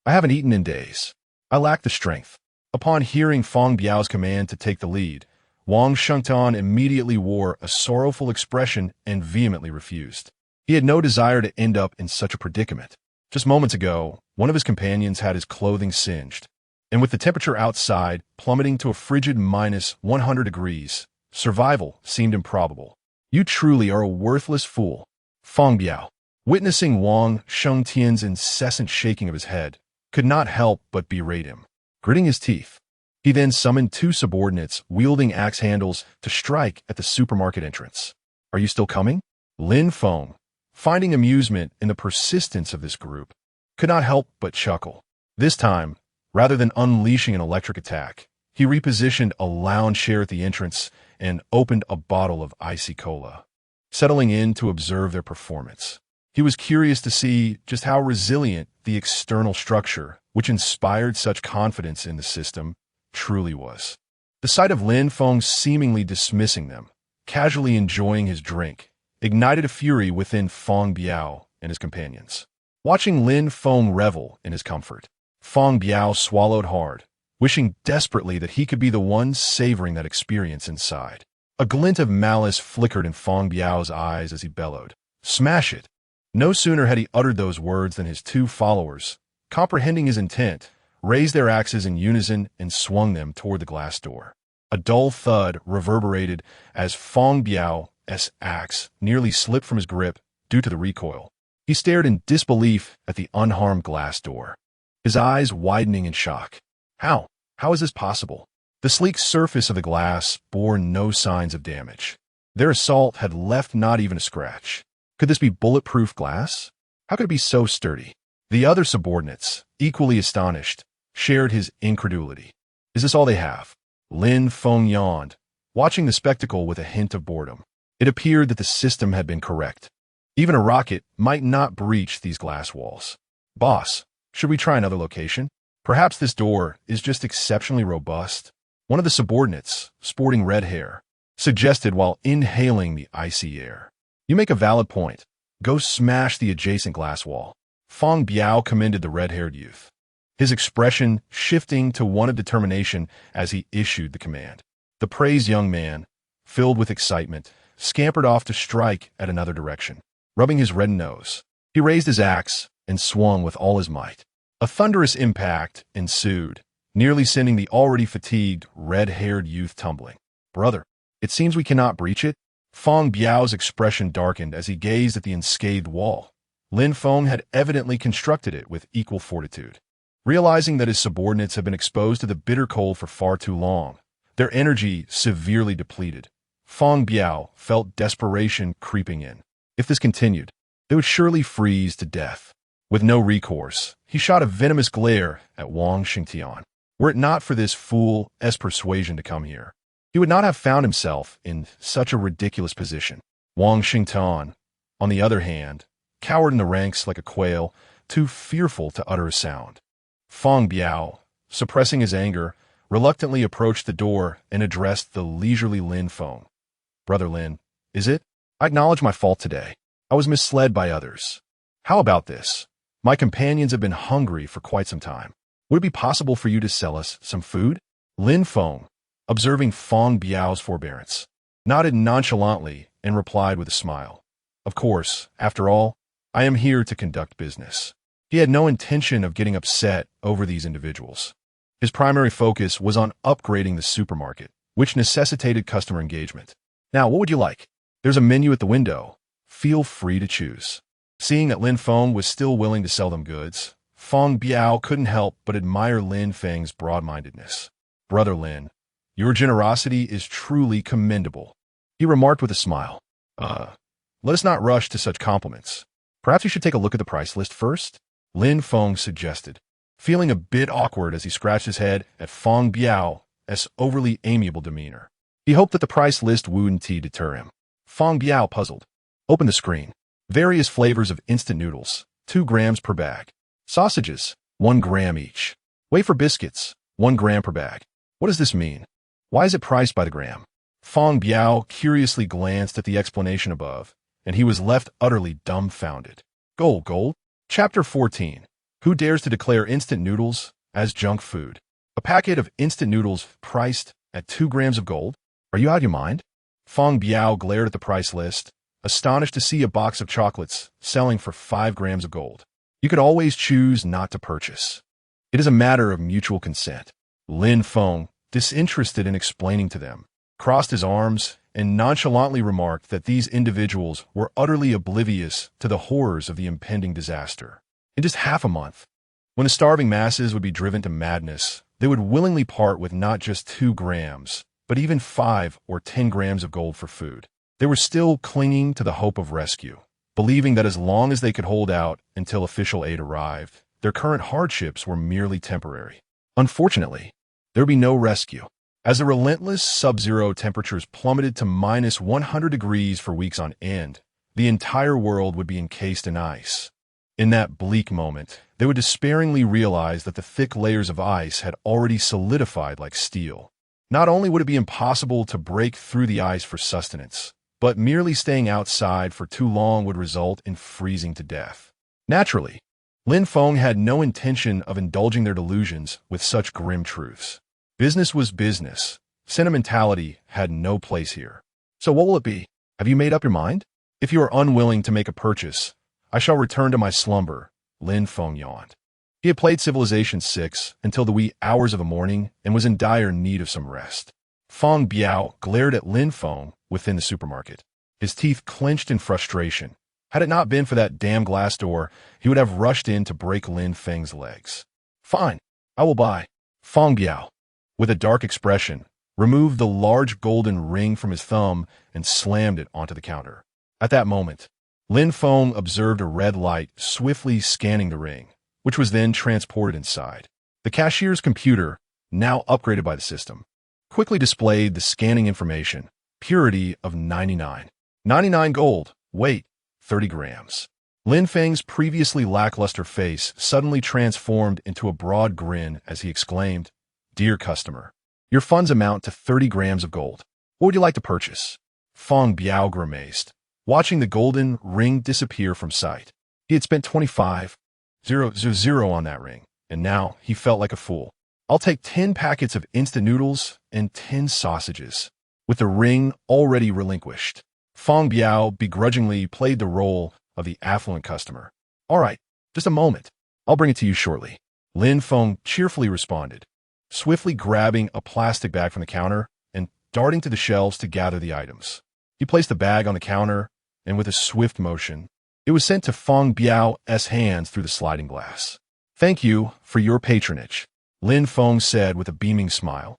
I haven't eaten in days. I lack the strength." Upon hearing Feng Biao's command to take the lead, Wang Xingtian immediately wore a sorrowful expression and vehemently refused. He had no desire to end up in such a predicament. Just moments ago, one of his companions had his clothing singed, and with the temperature outside plummeting to a frigid -100 degrees, survival seemed improbable. "You truly are a worthless fool." Feng Biao, witnessing Wang Xingtian's incessant shaking of his head, could not help but berate him. Gritting his teeth, he then summoned two subordinates wielding axe handles to strike at the supermarket entrance. "Are you still coming?" Lin Feng, finding amusement in the persistence of this group, could not help but chuckle. This time, rather than unleashing an electric attack, he repositioned a lounge chair at the entrance and opened a bottle of icy cola. Settling in to observe their performance, he was curious to see just how resilient the external structure, which inspired such confidence in the system, truly was. The sight of Lin Feng seemingly dismissing them, casually enjoying his drink, ignited a fury within Feng Biao and his companions. Watching Lin Feng revel in his comfort, Feng Biao swallowed hard, wishing desperately that he could be the one savoring that experience inside. A glint of malice flickered in Feng Biao's eyes as he bellowed, "Smash it!" No sooner had he uttered those words than his two followers, comprehending his intent, raised their axes in unison and swung them toward the glass door. A dull thud reverberated as Feng Biao's axe nearly slipped from his grip due to the recoil. He stared in disbelief at the unharmed glass door, his eyes widening in shock. How is this possible? The sleek surface of the glass bore no signs of damage. Their assault had left not even a scratch. Could this be bulletproof glass? How could it be so sturdy? The other subordinates, equally astonished, shared his incredulity. Is this all they have? Lin Feng yawned, watching the spectacle with a hint of boredom. It appeared that the system had been correct. Even a rocket might not breach these glass walls. Boss, should we try another location? Perhaps this door is just exceptionally robust. One of the subordinates, sporting red hair, suggested while inhaling the icy air. You make a valid point. Go smash the adjacent glass wall. Feng Biao commended the red-haired youth, his expression shifting to one of determination as he issued the command. The praised young man, filled with excitement, scampered off to strike at another direction. Rubbing his red nose, he raised his axe and swung with all his might. A thunderous impact ensued, nearly sending the already fatigued, red-haired youth tumbling. Brother, it seems we cannot breach it. Feng Biao's expression darkened as he gazed at the unscathed wall. Lin Feng had evidently constructed it with equal fortitude. Realizing that his subordinates had been exposed to the bitter cold for far too long, their energy severely depleted, Feng Biao felt desperation creeping in. If this continued, they would surely freeze to death. With no recourse, he shot a venomous glare at Wang Xingtian. Were it not for this fool's persuasion to come here, he would not have found himself in such a ridiculous position. Wang Xingtian, on the other hand, cowered in the ranks like a quail, too fearful to utter a sound. Feng Biao, suppressing his anger, reluctantly approached the door and addressed the leisurely Lin Feng. Brother Lin, is it? I acknowledge my fault today. I was misled by others. How about this? My companions have been hungry for quite some time. Would it be possible for you to sell us some food? Lin Feng, observing Feng Biao's forbearance, nodded nonchalantly and replied with a smile. Of course, after all, I am here to conduct business. He had no intention of getting upset over these individuals. His primary focus was on upgrading the supermarket, which necessitated customer engagement. Now, what would you like? There's a menu at the window. Feel free to choose. Seeing that Lin Feng was still willing to sell them goods, Feng Biao couldn't help but admire Lin Feng's broad-mindedness. Brother Lin, your generosity is truly commendable, he remarked with a smile. Let us not rush to such compliments. Perhaps you should take a look at the price list first? Lin Feng suggested, feeling a bit awkward as he scratched his head at Feng Biao's overly amiable demeanor. He hoped that the price list wouldn't deter him. Feng Biao puzzled. Open the screen. Various flavors of instant noodles, 2 grams per bag. Sausages, 1 gram each. Wafer biscuits, 1 gram per bag. What does this mean? Why is it priced by the gram? Feng Biao curiously glanced at the explanation above, and he was left utterly dumbfounded. Gold. Chapter 14. Who dares to declare instant noodles as junk food? A packet of instant noodles priced at 2 grams of gold? Are you out of your mind? Feng Biao glared at the price list, astonished to see a box of chocolates selling for 5 grams of gold. You could always choose not to purchase. It is a matter of mutual consent. Lin Feng, disinterested in explaining to them, crossed his arms and nonchalantly remarked that these individuals were utterly oblivious to the horrors of the impending disaster. In just half a month, when the starving masses would be driven to madness, they would willingly part with not just 2 grams, but even 5 or 10 grams of gold for food. They were still clinging to the hope of rescue, believing that as long as they could hold out until official aid arrived, their current hardships were merely temporary. Unfortunately, there would be no rescue. As the relentless sub-zero temperatures plummeted to minus 100 degrees for weeks on end, the entire world would be encased in ice. In that bleak moment, they would despairingly realize that the thick layers of ice had already solidified like steel. Not only would it be impossible to break through the ice for sustenance, but merely staying outside for too long would result in freezing to death. Naturally, Lin Feng had no intention of indulging their delusions with such grim truths. Business was business. Sentimentality had no place here. So what will it be? Have you made up your mind? If you are unwilling to make a purchase, I shall return to my slumber, Lin Feng yawned. He had played Civilization VI until the wee hours of the morning and was in dire need of some rest. Feng Biao glared at Lin Feng within the supermarket, his teeth clenched in frustration. Had it not been for that damn glass door, he would have rushed in to break Lin Feng's legs. Fine, I will buy. Feng Biao, with a dark expression, removed the large golden ring from his thumb and slammed it onto the counter. At that moment, Lin Feng observed a red light swiftly scanning the ring, which was then transported inside. The cashier's computer, now upgraded by the system, quickly displayed the scanning information, purity of 99. 99 gold, weight, 30 grams. Lin Feng's previously lackluster face suddenly transformed into a broad grin as he exclaimed, "Dear customer, your funds amount to 30 grams of gold. What would you like to purchase?" Feng Biao grimaced, watching the golden ring disappear from sight. He had spent 25,000 on that ring, and now he felt like a fool. "I'll take 10 packets of instant noodles and 10 sausages." With the ring already relinquished, Feng Biao begrudgingly played the role of the affluent customer. "All right, just a moment. I'll bring it to you shortly," Lin Feng cheerfully responded, swiftly grabbing a plastic bag from the counter and darting to the shelves to gather the items. He placed the bag on the counter, and with a swift motion, it was sent to Feng Biao's hands through the sliding glass. "Thank you for your patronage," Lin Feng said with a beaming smile,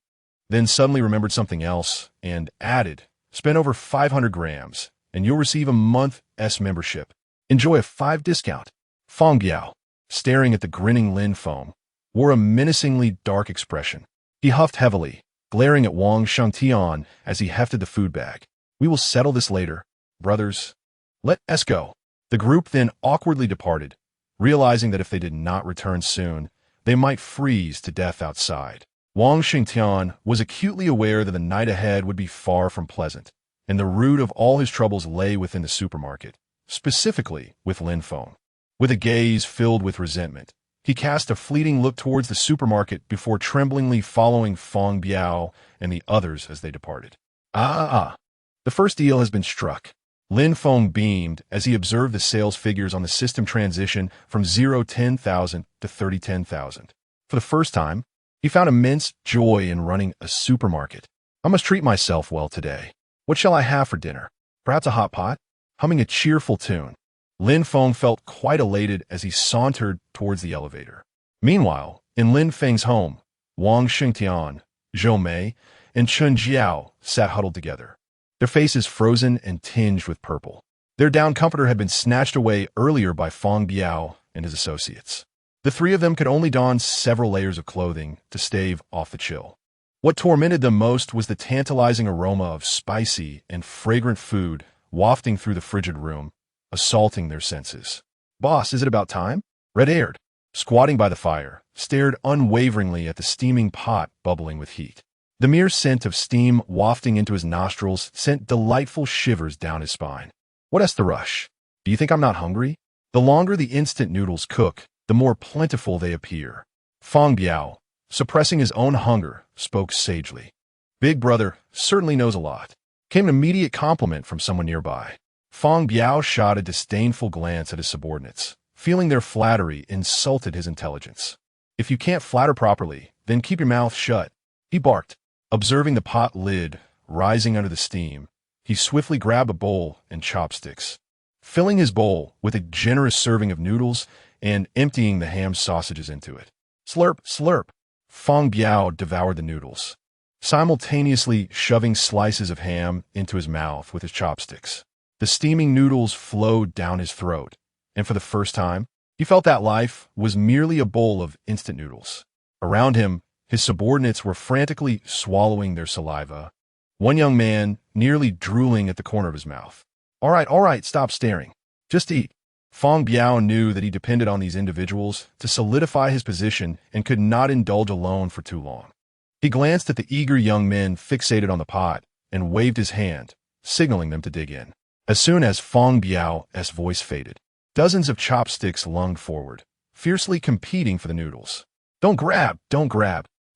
then suddenly remembered something else and added, "Spend over 500 grams, and you'll receive a month's membership. Enjoy a 5 discount." Feng Biao, staring at the grinning Lin Feng, wore a menacingly dark expression. He huffed heavily, glaring at Wang Shengtian as he hefted the food bag. "We will settle this later, brothers. Let's go." The group then awkwardly departed, realizing that if they did not return soon, they might freeze to death outside. Wang Shengtian was acutely aware that the night ahead would be far from pleasant, and the root of all his troubles lay within the supermarket, specifically with Lin Feng. With a gaze filled with resentment, he cast a fleeting look towards the supermarket before tremblingly following Feng Biao and the others as they departed. The first deal has been struck." Lin Feng beamed as he observed the sales figures on the system transition from 10,000 to 10,000. For the first time, he found immense joy in running a supermarket. "I must treat myself well today. What shall I have for dinner? Perhaps a hot pot?" Humming a cheerful tune, Lin Feng felt quite elated as he sauntered towards the elevator. Meanwhile, in Lin Feng's home, Wang Shengtian, Zhou Mei, and Chen Jiao sat huddled together, their faces frozen and tinged with purple. Their down comforter had been snatched away earlier by Feng Biao and his associates. The three of them could only don several layers of clothing to stave off the chill. What tormented them most was the tantalizing aroma of spicy and fragrant food wafting through the frigid room, assaulting their senses. "Boss, is it about time?" Red-haired, squatting by the fire, stared unwaveringly at the steaming pot bubbling with heat. The mere scent of steam wafting into his nostrils sent delightful shivers down his spine. "What's the rush? Do you think I'm not hungry?" The longer the instant noodles cook, the more plentiful they appear. Feng Biao, suppressing his own hunger, spoke sagely. "Big brother certainly knows a lot." Came an immediate compliment from someone nearby. Feng Biao shot a disdainful glance at his subordinates, feeling their flattery insulted his intelligence. "If you can't flatter properly, then keep your mouth shut," he barked. Observing the pot lid rising under the steam, he swiftly grabbed a bowl and chopsticks, filling his bowl with a generous serving of noodles and emptying the ham sausages into it. Slurp, slurp. Feng Biao devoured the noodles, simultaneously shoving slices of ham into his mouth with his chopsticks. The steaming noodles flowed down his throat, and for the first time, he felt that life was merely a bowl of instant noodles. Around him, his subordinates were frantically swallowing their saliva, one young man nearly drooling at the corner of his mouth. All right, stop staring. Just eat." Feng Biao knew that he depended on these individuals to solidify his position and could not indulge alone for too long. He glanced at the eager young men fixated on the pot and waved his hand, signaling them to dig in. As soon as Feng Biao's voice faded, dozens of chopsticks lunged forward, fiercely competing for the noodles. Don't grab!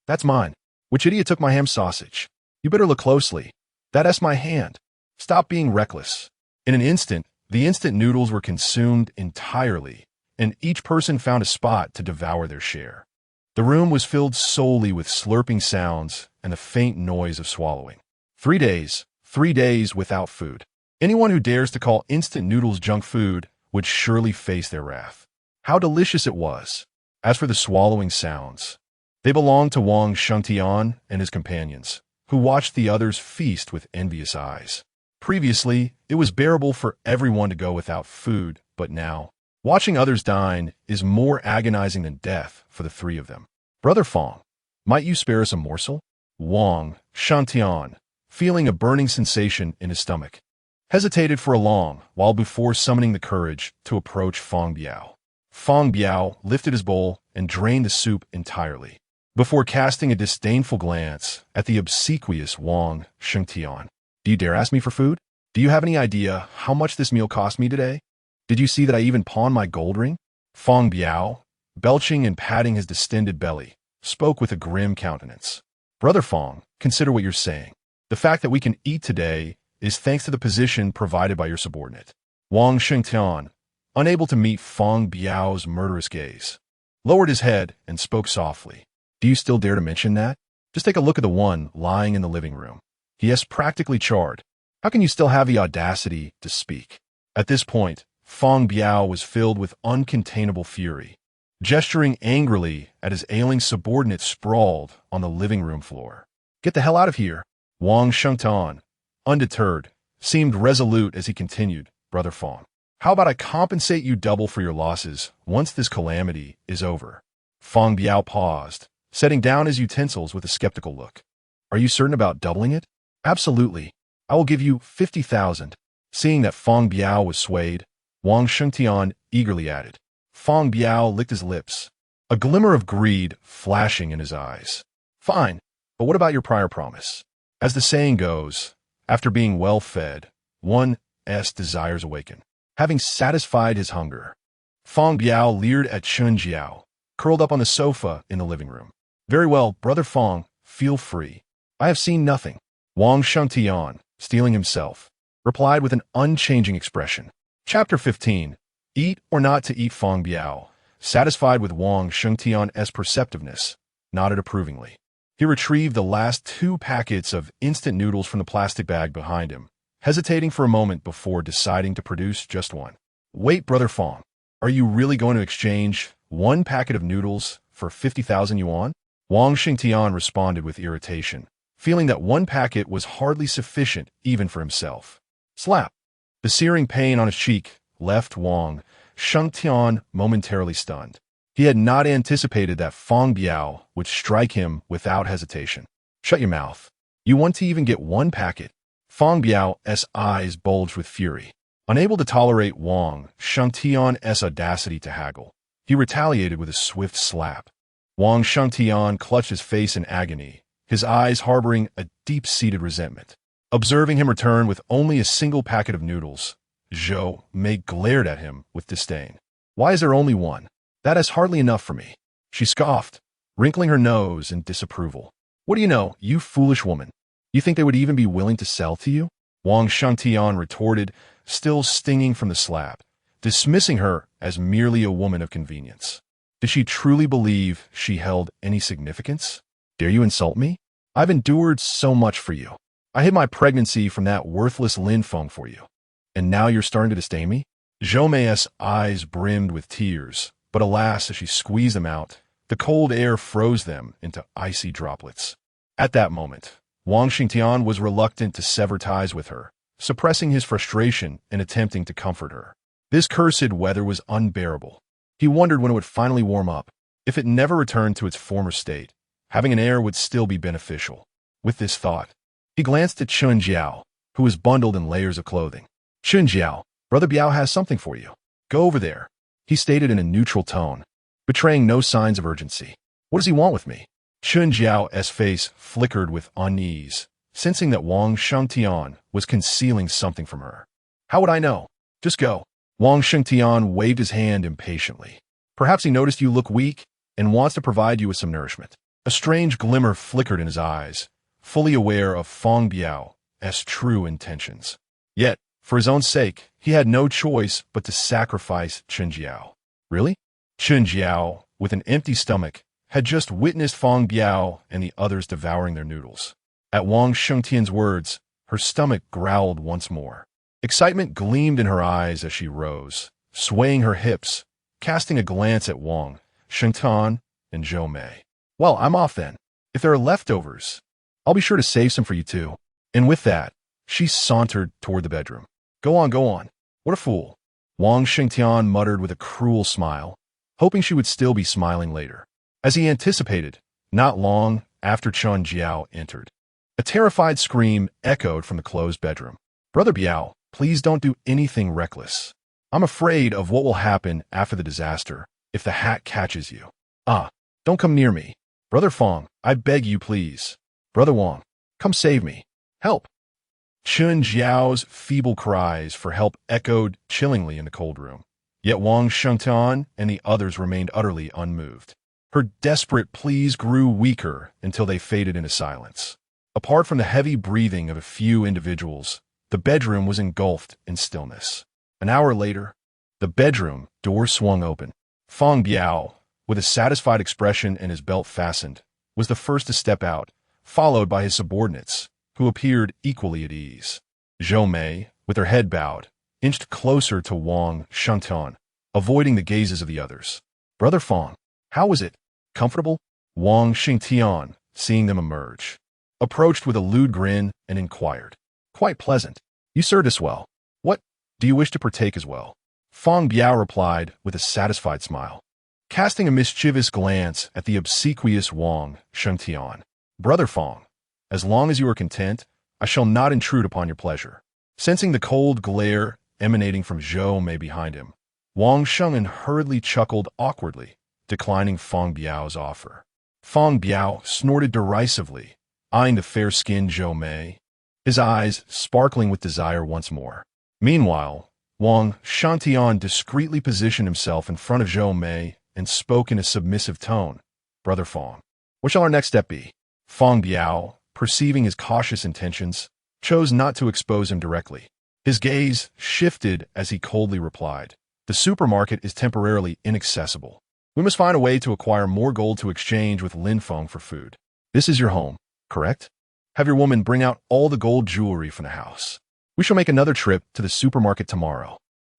That's mine. Which idiot took my ham sausage? You better look closely. That's my hand. Stop being reckless." In an instant, the instant noodles were consumed entirely, and each person found a spot to devour their share. The room was filled solely with slurping sounds and the faint noise of swallowing. 3 days, 3 days without food. Anyone who dares to call instant noodles junk food would surely face their wrath. How delicious it was! As for the swallowing sounds, they belonged to Wang Shengtian and his companions, who watched the others feast with envious eyes. Previously, it was bearable for everyone to go without food, but now, watching others dine is more agonizing than death for the three of them. Brother Feng, might you spare us a morsel? Wang Shantian, feeling a burning sensation in his stomach, hesitated for a long while before summoning the courage to approach Feng Biao. Feng Biao lifted his bowl and drained the soup entirely, before casting a disdainful glance at the obsequious Wang Shengtian. Do you dare ask me for food? Do you have any idea how much this meal cost me today? Did you see that I even pawned my gold ring? Feng Biao, belching and patting his distended belly, spoke with a grim countenance. Brother Feng, consider what you're saying. The fact that we can eat today is thanks to the position provided by your subordinate. Wang Shengtian, unable to meet Feng Biao's murderous gaze, lowered his head and spoke softly. Do you still dare to mention that? Just take a look at the one lying in the living room. He is practically charred. How can you still have the audacity to speak? At this point, Feng Biao was filled with uncontainable fury, gesturing angrily at his ailing subordinate sprawled on the living room floor. Get the hell out of here! Wang Shengtian, undeterred, seemed resolute as he continued. Brother Feng, how about I compensate you double for your losses once this calamity is over? Feng Biao paused, setting down his utensils with a skeptical look. Are you certain about doubling it? Absolutely. I will give you 50,000. Seeing that Feng Biao was swayed, Wang Shengtian eagerly added. Feng Biao licked his lips, a glimmer of greed flashing in his eyes. Fine, but what about your prior promise? As the saying goes, after being well fed, one's desires awaken. Having satisfied his hunger, Feng Biao leered at Chun Jiao, curled up on the sofa in the living room. Very well, Brother Feng, feel free. I have seen nothing. Wang Shengtian, steeling himself, replied with an unchanging expression. Chapter 15. Eat or not to eat? Feng Biao, satisfied with Wang Shengtian's perceptiveness, nodded approvingly. He retrieved the last 2 packets of instant noodles from the plastic bag behind him, hesitating for a moment before deciding to produce just one. Wait, Brother Feng, are you really going to exchange 1 packet of noodles for 50,000 yuan? Wang Shengtian responded with irritation, feeling that 1 packet was hardly sufficient even for himself. Slap! The searing pain on his cheek left Wang Shengtian momentarily stunned. He had not anticipated that Feng Biao would strike him without hesitation. Shut your mouth. You want to even get 1 packet? Feng Biao's eyes bulged with fury. Unable to tolerate Wang Shengtian's audacity to haggle, he retaliated with a swift slap. Wang Shengtian clutched his face in agony, his eyes harboring a deep-seated resentment. Observing him return with only a single packet of noodles, Zhou Mei glared at him with disdain. Why is there only 1? That is hardly enough for me, she scoffed, wrinkling her nose in disapproval. What do you know, you foolish woman? You think they would even be willing to sell to you? Wang Shengtian retorted, still stinging from the slap, dismissing her as merely a woman of convenience. Did she truly believe she held any significance? Dare you insult me? I've endured so much for you. I hid my pregnancy from that worthless Lin Feng for you. And now you're starting to disdain me? Zhou Mei's eyes brimmed with tears, but alas, as she squeezed them out, the cold air froze them into icy droplets. At that moment, Wang Shengtian was reluctant to sever ties with her, suppressing his frustration and attempting to comfort her. This cursed weather was unbearable. He wondered when it would finally warm up. If it never returned to its former state, having an heir would still be beneficial. With this thought, he glanced at Chun Jiao, who was bundled in layers of clothing. Chun Jiao, Brother Biao has something for you. Go over there, he stated in a neutral tone, betraying no signs of urgency. What does he want with me? Chun Jiao's face flickered with unease, sensing that Wang Shengtian was concealing something from her. How would I know? Just go. Wang Shengtian waved his hand impatiently. Perhaps he noticed you look weak and wants to provide you with some nourishment. A strange glimmer flickered in his eyes, fully aware of Feng Biao's true intentions. Yet, for his own sake, he had no choice but to sacrifice Chun Jiao. Really? Chun Jiao, with an empty stomach, had just witnessed Feng Biao and the others devouring their noodles. At Wang Shengtian's words, her stomach growled once more. Excitement gleamed in her eyes as she rose, swaying her hips, casting a glance at Wang Shengtian and Zhou Mei. Well, I'm off then. If there are leftovers, I'll be sure to save some for you too. And with that, She sauntered toward the bedroom. Go on, go on. What a fool. Wang Xingtian muttered with a cruel smile, hoping she would still be smiling later. As he anticipated, not long after Chun Jiao entered. A terrified scream echoed from the closed bedroom. Brother Biao, please don't do anything reckless. I'm afraid of what will happen after the disaster if the hat catches you. Don't come near me. Brother Feng, I beg you please. Brother Wang, come save me. Help. Chun Jiao's feeble cries for help echoed chillingly in the cold room. Yet Wang Shengtian and the others remained utterly unmoved. Her desperate pleas grew weaker until they faded into silence. Apart from the heavy breathing of a few individuals, the bedroom was engulfed in stillness. An hour later, the bedroom door swung open. Feng Biao, with a satisfied expression and his belt fastened, was the first to step out, followed by his subordinates, who appeared equally at ease. Zhou Mei, with her head bowed, inched closer to Wang Shengtian, avoiding the gazes of the others. Brother Feng, how was it? Comfortable? Wang Xingtian, seeing them emerge, approached with a lewd grin and inquired. Quite pleasant. You served us well. What? Do you wish to partake as well? Feng Biao replied with a satisfied smile, casting a mischievous glance at the obsequious Wang Shengtian. Brother Feng, as long as you are content, I shall not intrude upon your pleasure. Sensing the cold glare emanating from Zhou Mei behind him, Wang Shenghen hurriedly chuckled awkwardly, declining Feng Biao's offer. Feng Biao snorted derisively, eyeing the fair-skinned Zhou Mei, his eyes sparkling with desire once more. Meanwhile, Wang Shengtian discreetly positioned himself in front of Zhou Mei and spoke in a submissive tone. Brother Feng, what shall our next step be? Feng Biao, perceiving his cautious intentions, chose not to expose him directly. His gaze shifted as he coldly replied. The supermarket is temporarily inaccessible. We must find a way to acquire more gold to exchange with Lin Feng for food. This is your home, correct? Have your woman bring out all the gold jewelry from the house. We shall make another trip to the supermarket tomorrow.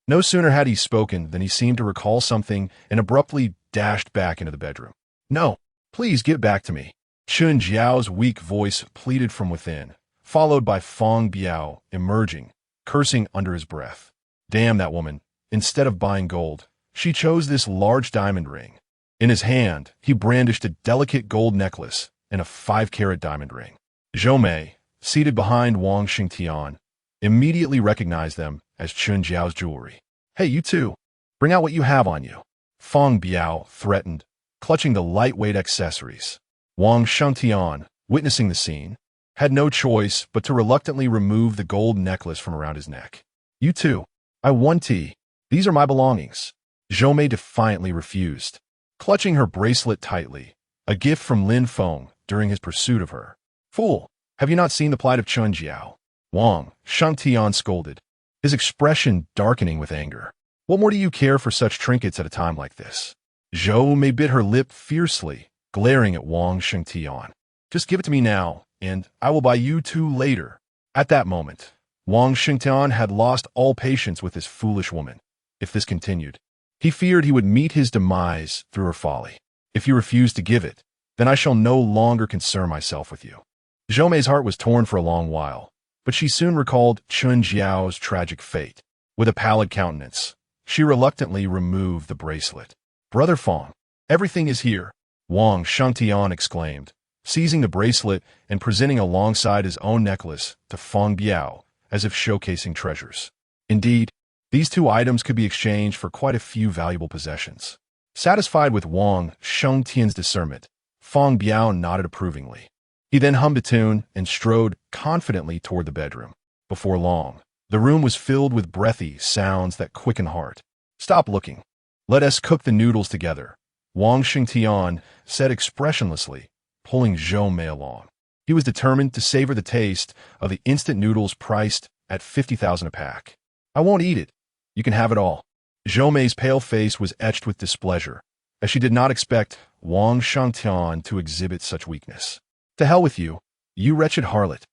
No sooner had he spoken than he seemed to recall something and abruptly dashed back into the bedroom. No, please give back to me. Chun Jiao's weak voice pleaded from within, followed by Feng Biao emerging, cursing under his breath. Damn that woman. Instead of buying gold, she chose this large diamond ring. In his hand, he brandished a delicate gold necklace and a 5-carat diamond ring. Zhou Mei, seated behind Wang Xingtian, immediately recognized them as Chun Jiao's jewelry. Hey, you two, bring out what you have on you. Feng Biao threatened, clutching the lightweight accessories. Wang Shengtian, witnessing the scene, had no choice but to reluctantly remove the gold necklace from around his neck. You two, I want tea. These are my belongings. Zhou Mei defiantly refused, clutching her bracelet tightly, a gift from Lin Feng during his pursuit of her. Fool, have you not seen the plight of Chun Jiao? Wang Shengtian scolded, his expression darkening with anger. What more do you care for such trinkets at a time like this? Zhou Mei bit her lip fiercely, glaring at Wang Shengtian. Just give it to me now, and I will buy you two later. At that moment, Wang Shengtian had lost all patience with this foolish woman. If this continued, he feared he would meet his demise through her folly. If you refuse to give it, then I shall no longer concern myself with you. Zhou Mei's heart was torn for a long while, but she soon recalled Chun Jiao's tragic fate. With a pallid countenance, she reluctantly removed the bracelet. Brother Feng, everything is here, Wang Shengtian exclaimed, seizing the bracelet and presenting alongside his own necklace to Feng Biao, as if showcasing treasures. Indeed, these two items could be exchanged for quite a few valuable possessions. Satisfied with Wang Shengtian's discernment, Feng Biao nodded approvingly. He then hummed a tune and strode confidently toward the bedroom. Before long, the room was filled with breathy sounds that quicken heart. Stop looking. Let us cook the noodles together, Wang Xingtian said expressionlessly, pulling Zhou Mei along. He was determined to savor the taste of the instant noodles priced at 50,000 a pack. I won't eat it. You can have it all. Zhou Mei's pale face was etched with displeasure, as she did not expect Wang Shengtian to exhibit such weakness. To hell with you, you wretched harlot.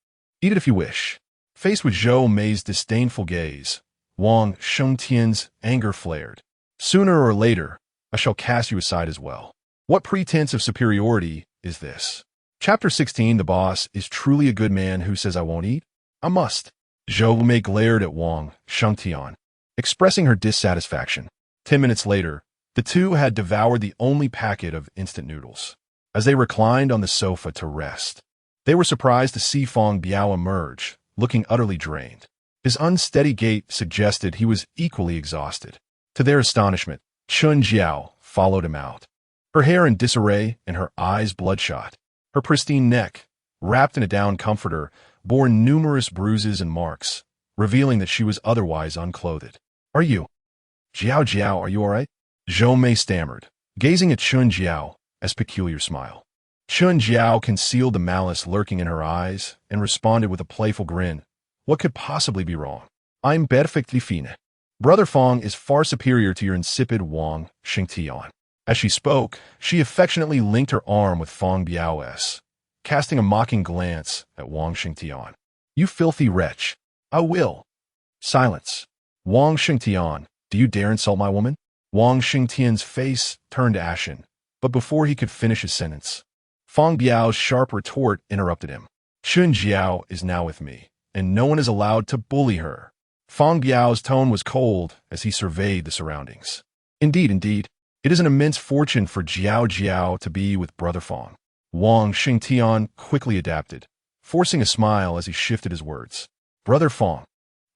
Eat it if you wish. Faced with Zhou Mei's disdainful gaze, Wang Shengtian's anger flared. Sooner or later, I shall cast you aside as well. What pretense of superiority is this? Chapter 16. The boss is truly a good man who says I won't eat. I must. Zhou Mei glared at Wang Shengtian, expressing her dissatisfaction. 10 minutes later, the two had devoured the only packet of instant noodles. As they reclined on the sofa to rest, they were surprised to see Feng Biao emerge, looking utterly drained. His unsteady gait suggested he was equally exhausted. To their astonishment, Chun Jiao followed him out. Her hair in disarray and her eyes bloodshot. Her pristine neck, wrapped in a down comforter, bore numerous bruises and marks, revealing that she was otherwise unclothed. Are you? Jiao, are you all right? Zhou Mei stammered, gazing at Chun Jiao as peculiar smile. Chun Jiao concealed the malice lurking in her eyes and responded with a playful grin. What could possibly be wrong? I'm perfectly fine. Brother Feng is far superior to your insipid Wang Shengtian. As she spoke, she affectionately linked her arm with Feng Biao's, casting a mocking glance at Wang Shengtian. You filthy wretch. I will. Silence. Wang Shengtian, do you dare insult my woman? Wang Shengtian's face turned ashen, but before he could finish his sentence, Feng Biao's sharp retort interrupted him. Chun Jiao is now with me, and no one is allowed to bully her. Feng Biao's tone was cold as he surveyed the surroundings. Indeed, it is an immense fortune for Jiao to be with Brother Feng. Wang Shengtian quickly adapted, forcing a smile as he shifted his words. Brother Feng,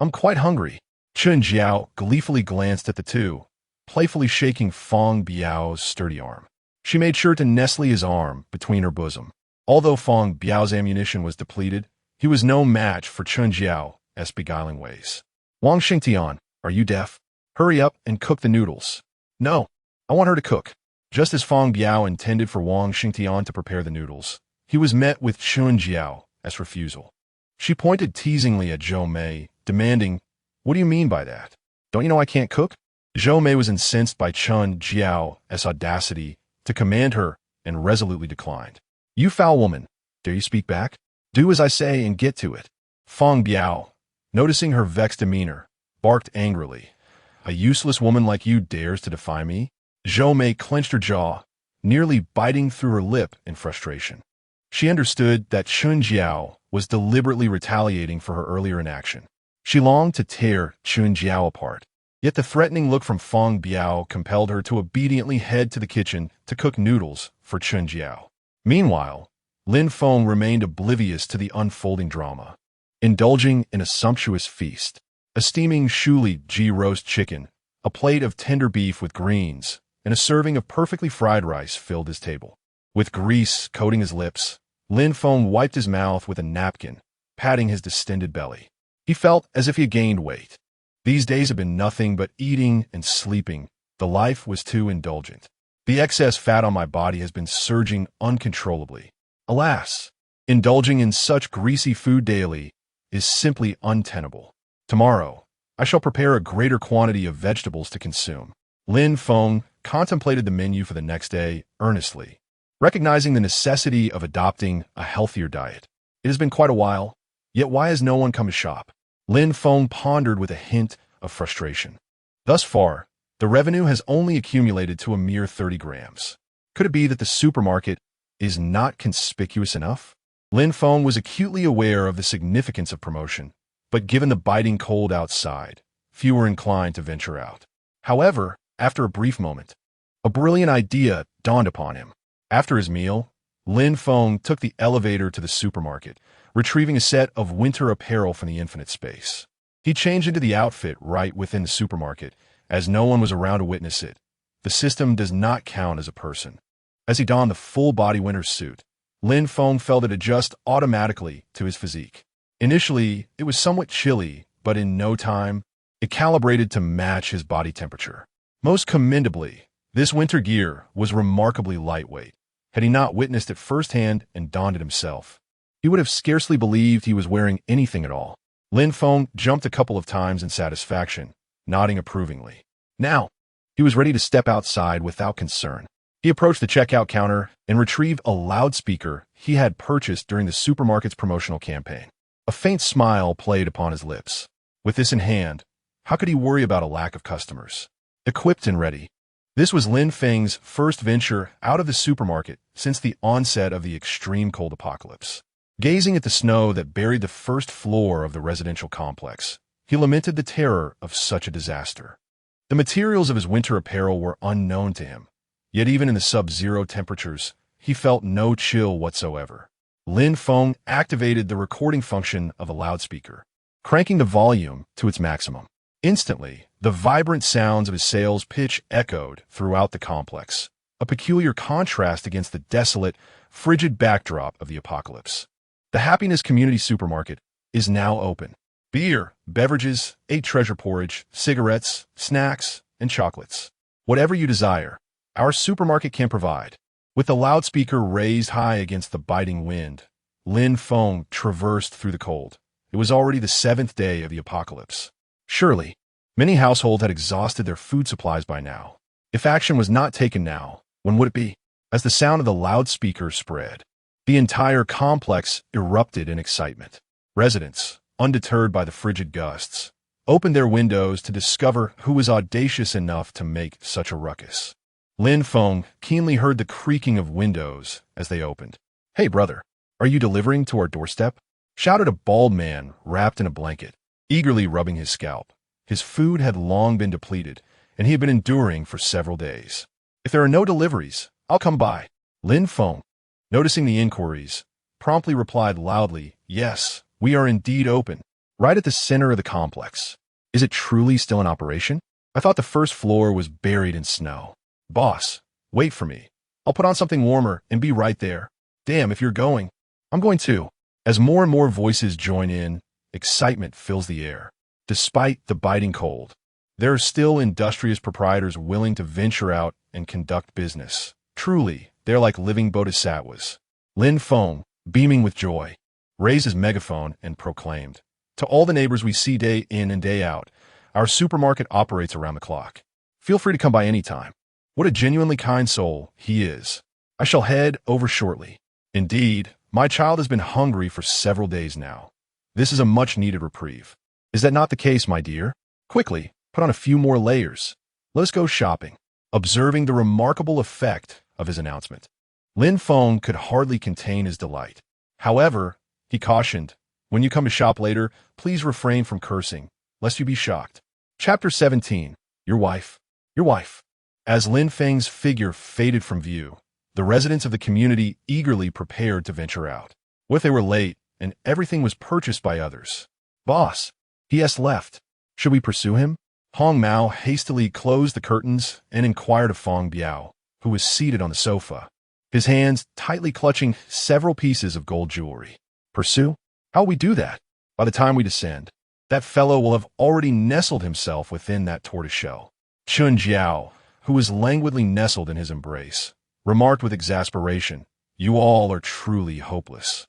I'm quite hungry. Chun Jiao gleefully glanced at the two, playfully shaking Feng Biao's sturdy arm. She made sure to nestle his arm between her bosom. Although Feng Biao's ammunition was depleted, he was no match for Chun Jiao's beguiling ways. Wang Shengtian, are you deaf? Hurry up and cook the noodles. No, I want her to cook. Just as Feng Biao intended for Wang Shengtian to prepare the noodles, he was met with Chun Jiao's refusal. She pointed teasingly at Zhou Mei, demanding, What do you mean by that? Don't you know I can't cook? Zhou Mei was incensed by Chun Jiao's audacity to command her and resolutely declined. You foul woman, dare you speak back? Do as I say and get to it. Feng Biao, noticing her vexed demeanor, barked angrily. A useless woman like you dares to defy me? Zhou Mei clenched her jaw, nearly biting through her lip in frustration. She understood that Chun Jiao was deliberately retaliating for her earlier inaction. She longed to tear Chun Jiao apart, yet the threatening look from Feng Biao compelled her to obediently head to the kitchen to cook noodles for Chun Jiao. Meanwhile, Lin Feng remained oblivious to the unfolding drama, indulging in a sumptuous feast. A steaming shuli ji roast chicken, a plate of tender beef with greens, and a serving of perfectly fried rice filled his table. With grease coating his lips, Lin Feng wiped his mouth with a napkin, patting his distended belly. He felt as if he had gained weight. These days had been nothing but eating and sleeping. The life was too indulgent. The excess fat on my body has been surging uncontrollably. Alas, indulging in such greasy food daily is simply untenable. Tomorrow, I shall prepare a greater quantity of vegetables to consume. Lin Feng contemplated the menu for the next day earnestly, recognizing the necessity of adopting a healthier diet. It has been quite a while, yet why has no one come to shop? Lin Feng pondered with a hint of frustration. Thus far, the revenue has only accumulated to a mere 30 grams. Could it be that the supermarket is not conspicuous enough? Lin Feng was acutely aware of the significance of promotion, but given the biting cold outside, few were inclined to venture out. However, after a brief moment, a brilliant idea dawned upon him. After his meal, Lin Feng took the elevator to the supermarket, retrieving a set of winter apparel from the infinite space. He changed into the outfit right within the supermarket, as no one was around to witness it. The system does not count as a person. As he donned the full-body winter suit, Lin Feng felt it adjust automatically to his physique. Initially, it was somewhat chilly, but in no time, it calibrated to match his body temperature. Most commendably, this winter gear was remarkably lightweight. Had he not witnessed it firsthand and donned it himself, he would have scarcely believed he was wearing anything at all. Lin Feng jumped a couple of times in satisfaction, nodding approvingly. Now, he was ready to step outside without concern. He approached the checkout counter and retrieved a loudspeaker he had purchased during the supermarket's promotional campaign. A faint smile played upon his lips. With this in hand, how could he worry about a lack of customers? Equipped and ready. This was Lin Feng's first venture out of the supermarket since the onset of the extreme cold apocalypse. Gazing at the snow that buried the first floor of the residential complex, he lamented the terror of such a disaster. The materials of his winter apparel were unknown to him, yet even in the sub-zero temperatures, he felt no chill whatsoever. Lin Feng activated the recording function of a loudspeaker, cranking the volume to its maximum. Instantly, the vibrant sounds of his sales pitch echoed throughout the complex, a peculiar contrast against the desolate, frigid backdrop of the apocalypse. The Happiness Community Supermarket is now open. Beer, beverages, ate treasure porridge, cigarettes, snacks, and chocolates. Whatever you desire, our supermarket can provide. With the loudspeaker raised high against the biting wind, Lin Feng traversed through the cold. It was already the 7th day of the apocalypse. Surely, many households had exhausted their food supplies by now. If action was not taken now, when would it be? As the sound of the loudspeaker spread, the entire complex erupted in excitement. Residents, undeterred by the frigid gusts, opened their windows to discover who was audacious enough to make such a ruckus. Lin Feng keenly heard the creaking of windows as they opened. "Hey, brother, are you delivering to our doorstep?" shouted a bald man wrapped in a blanket, eagerly rubbing his scalp. His food had long been depleted, and he had been enduring for several days. "If there are no deliveries, I'll come by." Lin Feng, noticing the inquiries, promptly replied loudly, "Yes, we are indeed open, right at the center of the complex." "Is it truly still in operation? I thought the first floor was buried in snow." "Boss, wait for me. I'll put on something warmer and be right there." "Damn, if you're going, I'm going too." As more and more voices join in, excitement fills the air. Despite the biting cold, there are still industrious proprietors willing to venture out and conduct business. Truly, they're like living bodhisattvas. Lin Feng, beaming with joy, raised his megaphone and proclaimed, "To all the neighbors we see day in and day out, our supermarket operates around the clock. Feel free to come by any time. What a genuinely kind soul he is. I shall head over shortly. Indeed, my child has been hungry for several days now. This is a much-needed reprieve. Is that not the case, my dear? Quickly, put on a few more layers. Let us go shopping." Observing the remarkable effect of his announcement, Lin Feng could hardly contain his delight. However, he cautioned, "When you come to shop later, please refrain from cursing, lest you be shocked." Chapter 17. Your wife. Your wife. As Lin Feng's figure faded from view, the residents of the community eagerly prepared to venture out. What if they were late and everything was purchased by others? "Boss, he has left. Should we pursue him?" Hong Mao hastily closed the curtains and inquired of Fong Biao, who was seated on the sofa, his hands tightly clutching several pieces of gold jewelry. "Pursue? How will we do that? By the time we descend, that fellow will have already nestled himself within that tortoiseshell." Chun Jiao, who was languidly nestled in his embrace, remarked with exasperation, "You all are truly hopeless.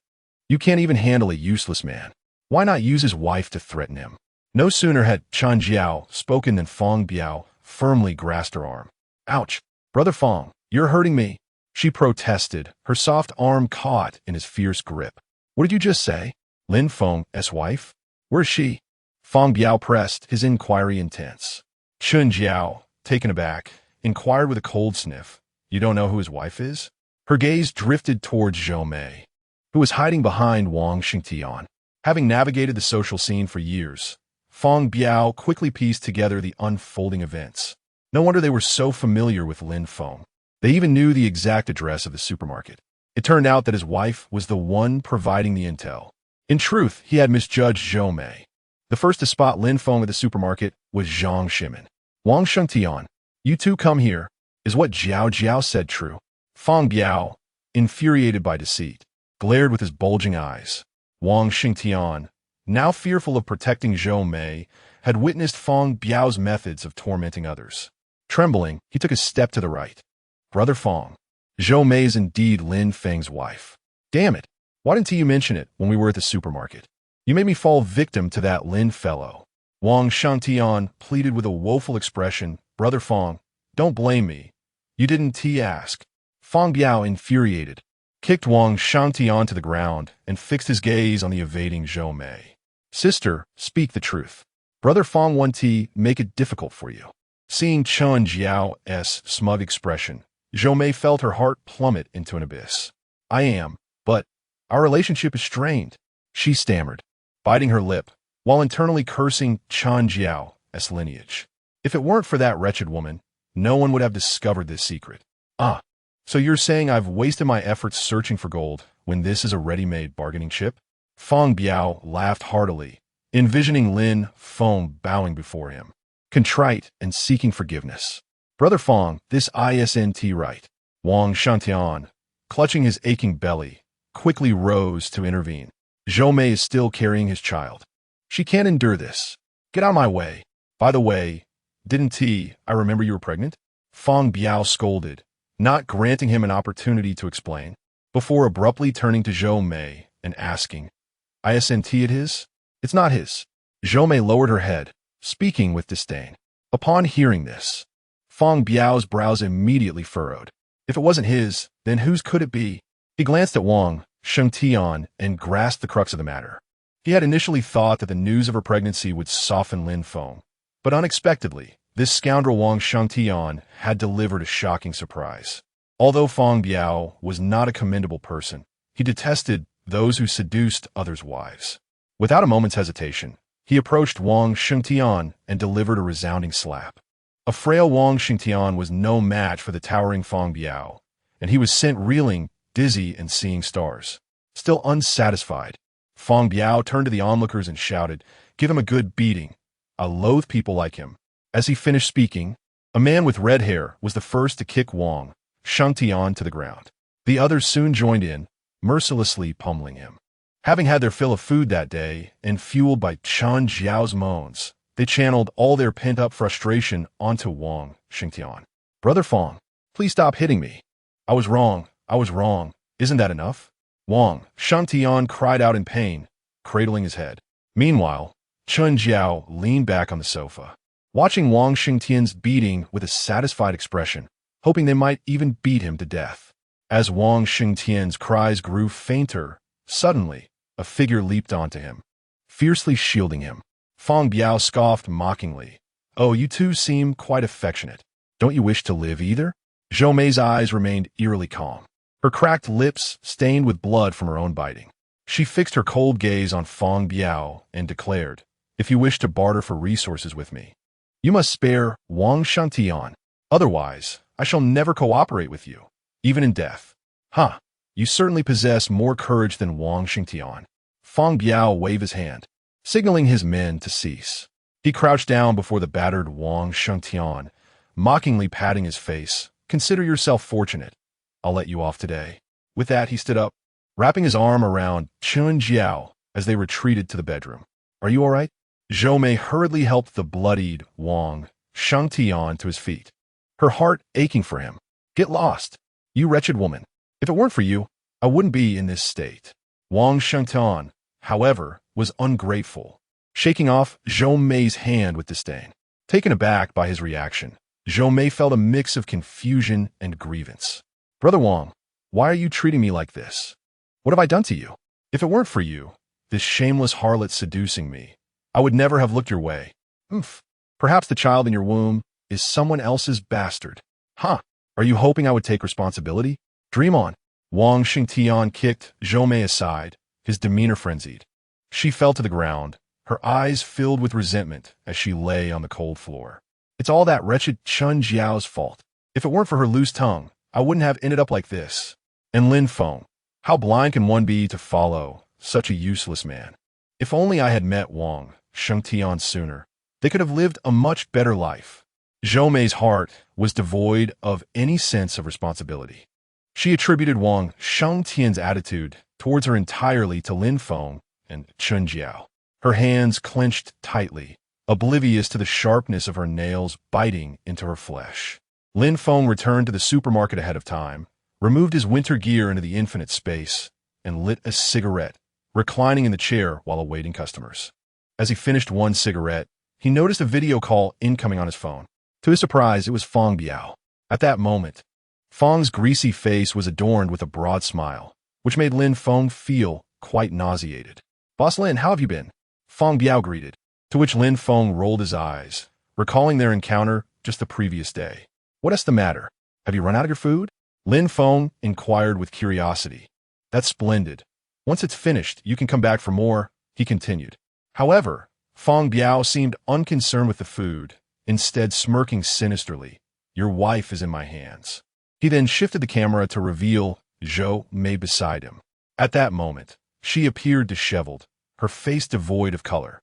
You can't even handle a useless man. Why not use his wife to threaten him?" No sooner had Chun Jiao spoken than Fong Biao firmly grasped her arm. "Ouch! Brother Fong, you're hurting me," she protested, her soft arm caught in his fierce grip. "What did you just say? Lin Feng's wife? Where is she?" Fong Biao pressed, his inquiry intense. Chun Jiao, taken aback, inquired with a cold sniff, "You don't know who his wife is?" Her gaze drifted towards Zhou Mei, who was hiding behind Wang Xingtian. Having navigated the social scene for years, Fong Biao quickly pieced together the unfolding events. No wonder they were so familiar with Lin Feng. They even knew the exact address of the supermarket. It turned out that his wife was the one providing the intel. In truth, he had misjudged Zhou Mei. The first to spot Lin Feng at the supermarket was Zhang Shimin. "Wang Shengtian, you two come here. Is what Jiao Jiao said true?" Fong Biao, infuriated by deceit, glared with his bulging eyes. Wang Xingtian, now fearful of protecting Zhou Mei, had witnessed Fong Biao's methods of tormenting others. Trembling, he took a step to the right. "Brother Fong, Zhou Mei is indeed Lin Feng's wife. Damn it, why didn't you mention it when we were at the supermarket? You made me fall victim to that Lin fellow." Wang Shangtian pleaded with a woeful expression, "Brother Fong, don't blame me. You didn't ask." Fong Biao, infuriated, kicked Wang Shangtian to the ground and fixed his gaze on the evading Zhou Mei. "Sister, speak the truth. Brother Fong make it difficult for you." Seeing Chun Jiao's smug expression, Zhou Mei felt her heart plummet into an abyss. "I am, but Our relationship is strained, she stammered, biting her lip, while internally cursing Chen Jiao's lineage. If it weren't for that wretched woman, no one would have discovered this secret. Ah, so you're saying I've wasted my efforts searching for gold when this is a ready-made bargaining chip? Feng Biao laughed heartily, envisioning Lin Feng bowing before him, contrite and seeking forgiveness. Brother Feng, this isn't right. Wang Shantian, clutching his aching belly, quickly rose to intervene. Zhou Mei is still carrying his child. She can't endure this. Get out of my way. By the way, didn't I remember you were pregnant? Feng Biao scolded, not granting him an opportunity to explain, before abruptly turning to Zhou Mei and asking, Isn't it his? It's not his. Zhou Mei lowered her head, speaking with disdain. Upon hearing this, Feng Biao's brows immediately furrowed. If it wasn't his, then whose could it be? He glanced at Wang Shengtian and grasped the crux of the matter. He had initially thought that the news of her pregnancy would soften Lin Feng, but unexpectedly, this scoundrel Wang Shengtian had delivered a shocking surprise. Although Feng Biao was not a commendable person, he detested those who seduced others' wives. Without a moment's hesitation, he approached Wang Shengtian and delivered a resounding slap. A frail Wang Shengtian was no match for the towering Feng Biao, and he was sent reeling, dizzy, and seeing stars. Still unsatisfied, Feng Biao turned to the onlookers and shouted, Give him a good beating. I loathe people like him. As he finished speaking, a man with red hair was the first to kick Wang Shengtian to the ground. The others soon joined in, mercilessly pummeling him. Having had their fill of food that day, and fueled by Chen Jiao's moans, they channeled all their pent-up frustration onto Wang Shengtian. Brother Feng, please stop hitting me. I was wrong. Isn't that enough? Wang Shengtian cried out in pain, cradling his head. Meanwhile, Chen Jiao leaned back on the sofa, watching Wang Shengtian's beating with a satisfied expression, hoping they might even beat him to death. As Wang Shengtian's cries grew fainter, suddenly, a figure leaped onto him, fiercely shielding him. Feng Biao scoffed mockingly. Oh, you two seem quite affectionate. Don't you wish to live either? Zhou Mei's eyes remained eerily calm, her cracked lips stained with blood from her own biting. She fixed her cold gaze on Feng Biao and declared, If you wish to barter for resources with me, you must spare Wang Shengtian. Otherwise, I shall never cooperate with you, even in death. Huh, you certainly possess more courage than Wang Shengtian. Feng Biao waved his hand, signaling his men to cease. He crouched down before the battered Wang Shengtian, mockingly patting his face. Consider yourself fortunate. I'll let you off today. With that, he stood up, wrapping his arm around Chen Jiao as they retreated to the bedroom. Are you all right? Zhou Mei hurriedly helped the bloodied Wang Shengtian to his feet, her heart aching for him. Get lost, you wretched woman. If it weren't for you, I wouldn't be in this state. Wang Shengtian, however, was ungrateful, shaking off Zhou Mei's hand with disdain. Taken aback by his reaction, Zhou Mei felt a mix of confusion and grievance. Brother Wang, why are you treating me like this? What have I done to you? If it weren't for you, this shameless harlot seducing me, I would never have looked your way. Perhaps the child in your womb is someone else's bastard. Huh, are you hoping I would take responsibility? Dream on. Wang Shengtian kicked Zhou Mei aside, his demeanor frenzied. She fell to the ground, her eyes filled with resentment as she lay on the cold floor. It's all that wretched Chen Jiao's fault. If it weren't for her loose tongue, I wouldn't have ended up like this. And Lin Feng, how blind can one be to follow such a useless man? If only I had met Wang Shengtian sooner, they could have lived a much better life. Zhou Mei's heart was devoid of any sense of responsibility. She attributed Wang Shengtian's attitude towards her entirely to Lin Feng and Chen Jiao. Her hands clenched tightly, oblivious to the sharpness of her nails biting into her flesh. Lin Feng returned to the supermarket ahead of time, removed his winter gear into the infinite space, and lit a cigarette, reclining in the chair while awaiting customers. As he finished one cigarette, he noticed a video call incoming on his phone. To his surprise, it was Feng Biao. At that moment, Feng's greasy face was adorned with a broad smile, which made Lin Feng feel quite nauseated. Boss Lin, how have you been? Feng Biao greeted, to which Lin Feng rolled his eyes, recalling their encounter just the previous day. What's the matter? Have you run out of your food? Lin Feng inquired with curiosity. That's splendid. Once it's finished, you can come back for more, he continued. However, Feng Biao seemed unconcerned with the food, instead smirking sinisterly. Your wife is in my hands. He then shifted the camera to reveal Zhou Mei beside him. At that moment, she appeared disheveled, her face devoid of color.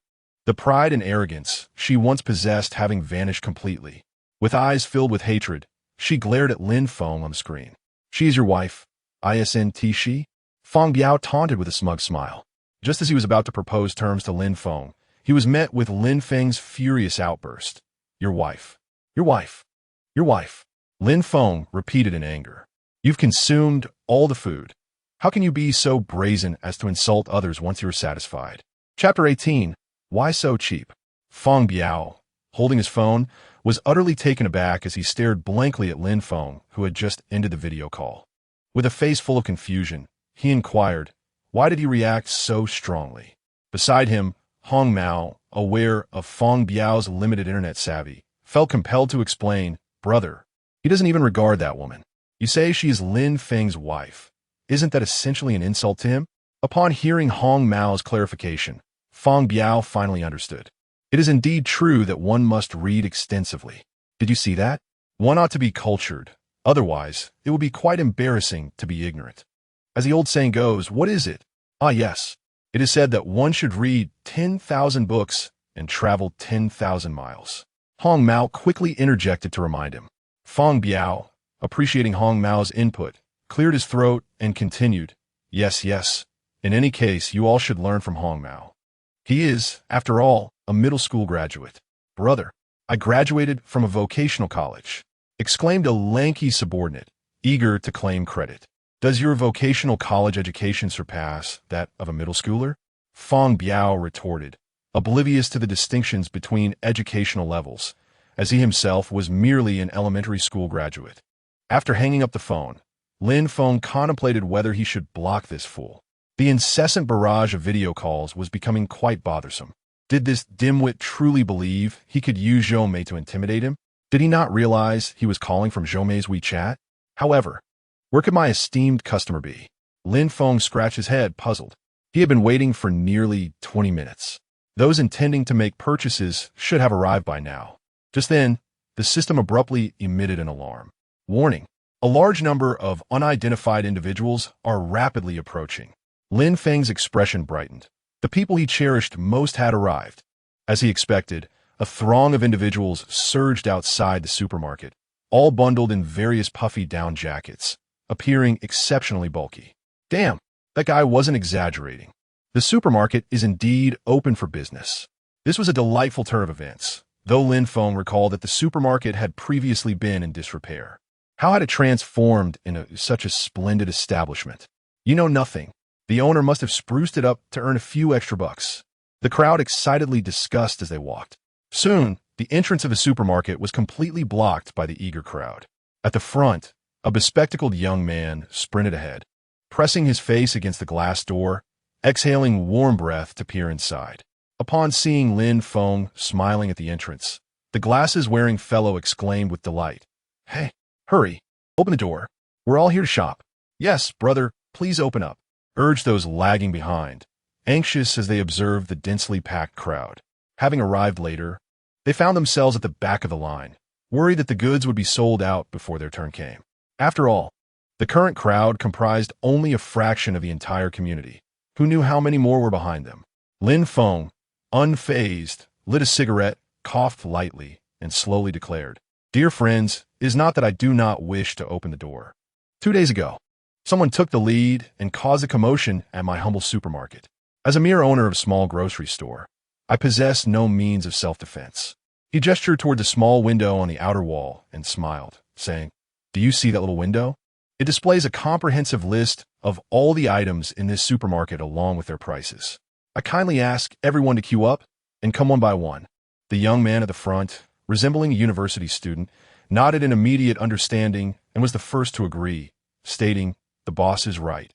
The pride and arrogance she once possessed having vanished completely. With eyes filled with hatred, she glared at Lin Feng on the screen. She is your wife, isn't she? Feng Biao taunted with a smug smile. Just as he was about to propose terms to Lin Feng, he was met with Lin Feng's furious outburst. Your wife. Your wife. Your wife. Lin Feng repeated in anger. You've consumed all the food. How can you be so brazen as to insult others once you're satisfied? Chapter 18. Why so cheap? Feng Biao, holding his phone, was utterly taken aback as he stared blankly at Lin Feng, who had just ended the video call. With a face full of confusion, he inquired, why did he react so strongly? Beside him, Hong Mao, aware of Feng Biao's limited internet savvy, felt compelled to explain, brother, he doesn't even regard that woman. You say she is Lin Feng's wife. Isn't that essentially an insult to him? Upon hearing Hong Mao's clarification, Feng Biao finally understood. It is indeed true that one must read extensively. Did you see that? One ought to be cultured. Otherwise, it will be quite embarrassing to be ignorant. As the old saying goes, what is it? Ah, yes. It is said that one should read 10,000 books and travel 10,000 miles. Hong Mao quickly interjected to remind him. Feng Biao, appreciating Hong Mao's input, cleared his throat and continued, yes, yes. In any case, you all should learn from Hong Mao. He is, after all, a middle school graduate. Brother, I graduated from a vocational college, exclaimed a lanky subordinate, eager to claim credit. Does your vocational college education surpass that of a middle schooler? Feng Biao retorted, oblivious to the distinctions between educational levels, as he himself was merely an elementary school graduate. After hanging up the phone, Lin Feng contemplated whether he should block this fool. The incessant barrage of video calls was becoming quite bothersome. Did this dimwit truly believe he could use Zhou Mei to intimidate him? Did he not realize he was calling from Zhou Mei's WeChat? However, where could my esteemed customer be? Lin Feng scratched his head, puzzled. He had been waiting for nearly 20 minutes. Those intending to make purchases should have arrived by now. Just then, the system abruptly emitted an alarm. Warning: a large number of unidentified individuals are rapidly approaching. Lin Feng's expression brightened. The people he cherished most had arrived. As he expected, a throng of individuals surged outside the supermarket, all bundled in various puffy down jackets, appearing exceptionally bulky. Damn, that guy wasn't exaggerating. The supermarket is indeed open for business. This was a delightful turn of events, though Lin Feng recalled that the supermarket had previously been in disrepair. How had it transformed into such a splendid establishment? You know nothing. The owner must have spruced it up to earn a few extra bucks. The crowd excitedly discussed as they walked. Soon, the entrance of the supermarket was completely blocked by the eager crowd. At the front, a bespectacled young man sprinted ahead, pressing his face against the glass door, exhaling warm breath to peer inside. Upon seeing Lin Feng smiling at the entrance, the glasses-wearing fellow exclaimed with delight, "Hey, hurry, open the door. We're all here to shop." "Yes, brother, please open up," urged those lagging behind, anxious as they observed the densely packed crowd. Having arrived later, they found themselves at the back of the line, worried that the goods would be sold out before their turn came. After all, the current crowd comprised only a fraction of the entire community. Who knew how many more were behind them? Lin Feng, unfazed, lit a cigarette, coughed lightly, and slowly declared, "Dear friends, it is not that I do not wish to open the door. 2 days ago, someone took the lead and caused a commotion at my humble supermarket. As a mere owner of a small grocery store, I possess no means of self-defense." He gestured toward the small window on the outer wall and smiled, saying, "Do you see that little window? It displays a comprehensive list of all the items in this supermarket along with their prices. I kindly ask everyone to queue up and come one by one." The young man at the front, resembling a university student, nodded in immediate understanding and was the first to agree, stating, "The boss is right.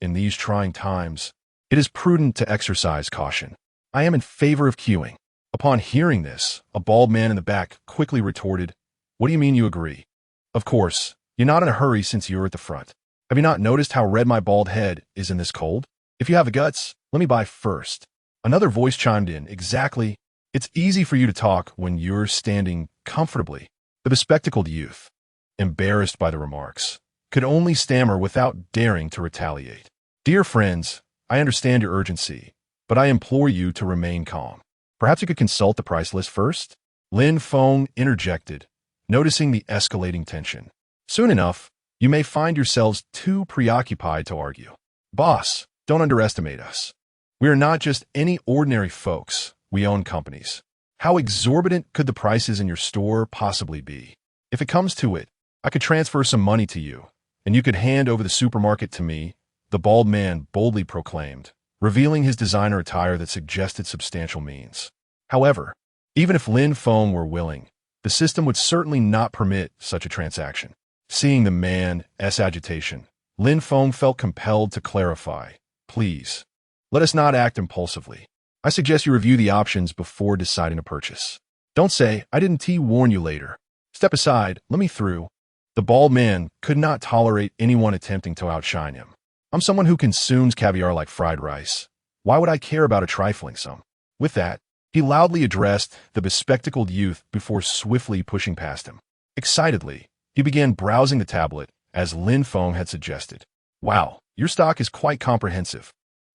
In these trying times, it is prudent to exercise caution. I am in favor of queuing." Upon hearing this, a bald man in the back quickly retorted, "What do you mean you agree? Of course, you're not in a hurry since you're at the front. Have you not noticed how red my bald head is in this cold?" If you have the guts, let me buy first. Another voice chimed in. Exactly. It's easy for you to talk when you're standing comfortably. The bespectacled youth, embarrassed by the remarks, could only stammer without daring to retaliate. Dear friends, I understand your urgency, but I implore you to remain calm. Perhaps you could consult the price list first? Lin Feng interjected, noticing the escalating tension. Soon enough, you may find yourselves too preoccupied to argue. Boss, don't underestimate us. We are not just any ordinary folks. We own companies. How exorbitant could the prices in your store possibly be? If it comes to it, I could transfer some money to you, and you could hand over the supermarket to me, the bald man boldly proclaimed, revealing his designer attire that suggested substantial means. However, even if Lin Feng were willing, the system would certainly not permit such a transaction. Seeing the man's agitation, Lin Feng felt compelled to clarify. Please, let us not act impulsively. I suggest you review the options before deciding to purchase. Don't say, I didn't warn you later. Step aside, let me through. The bald man could not tolerate anyone attempting to outshine him. I'm someone who consumes caviar like fried rice. Why would I care about a trifling sum? With that, he loudly addressed the bespectacled youth before swiftly pushing past him. Excitedly, he began browsing the tablet, as Lin Feng had suggested. Wow, your stock is quite comprehensive.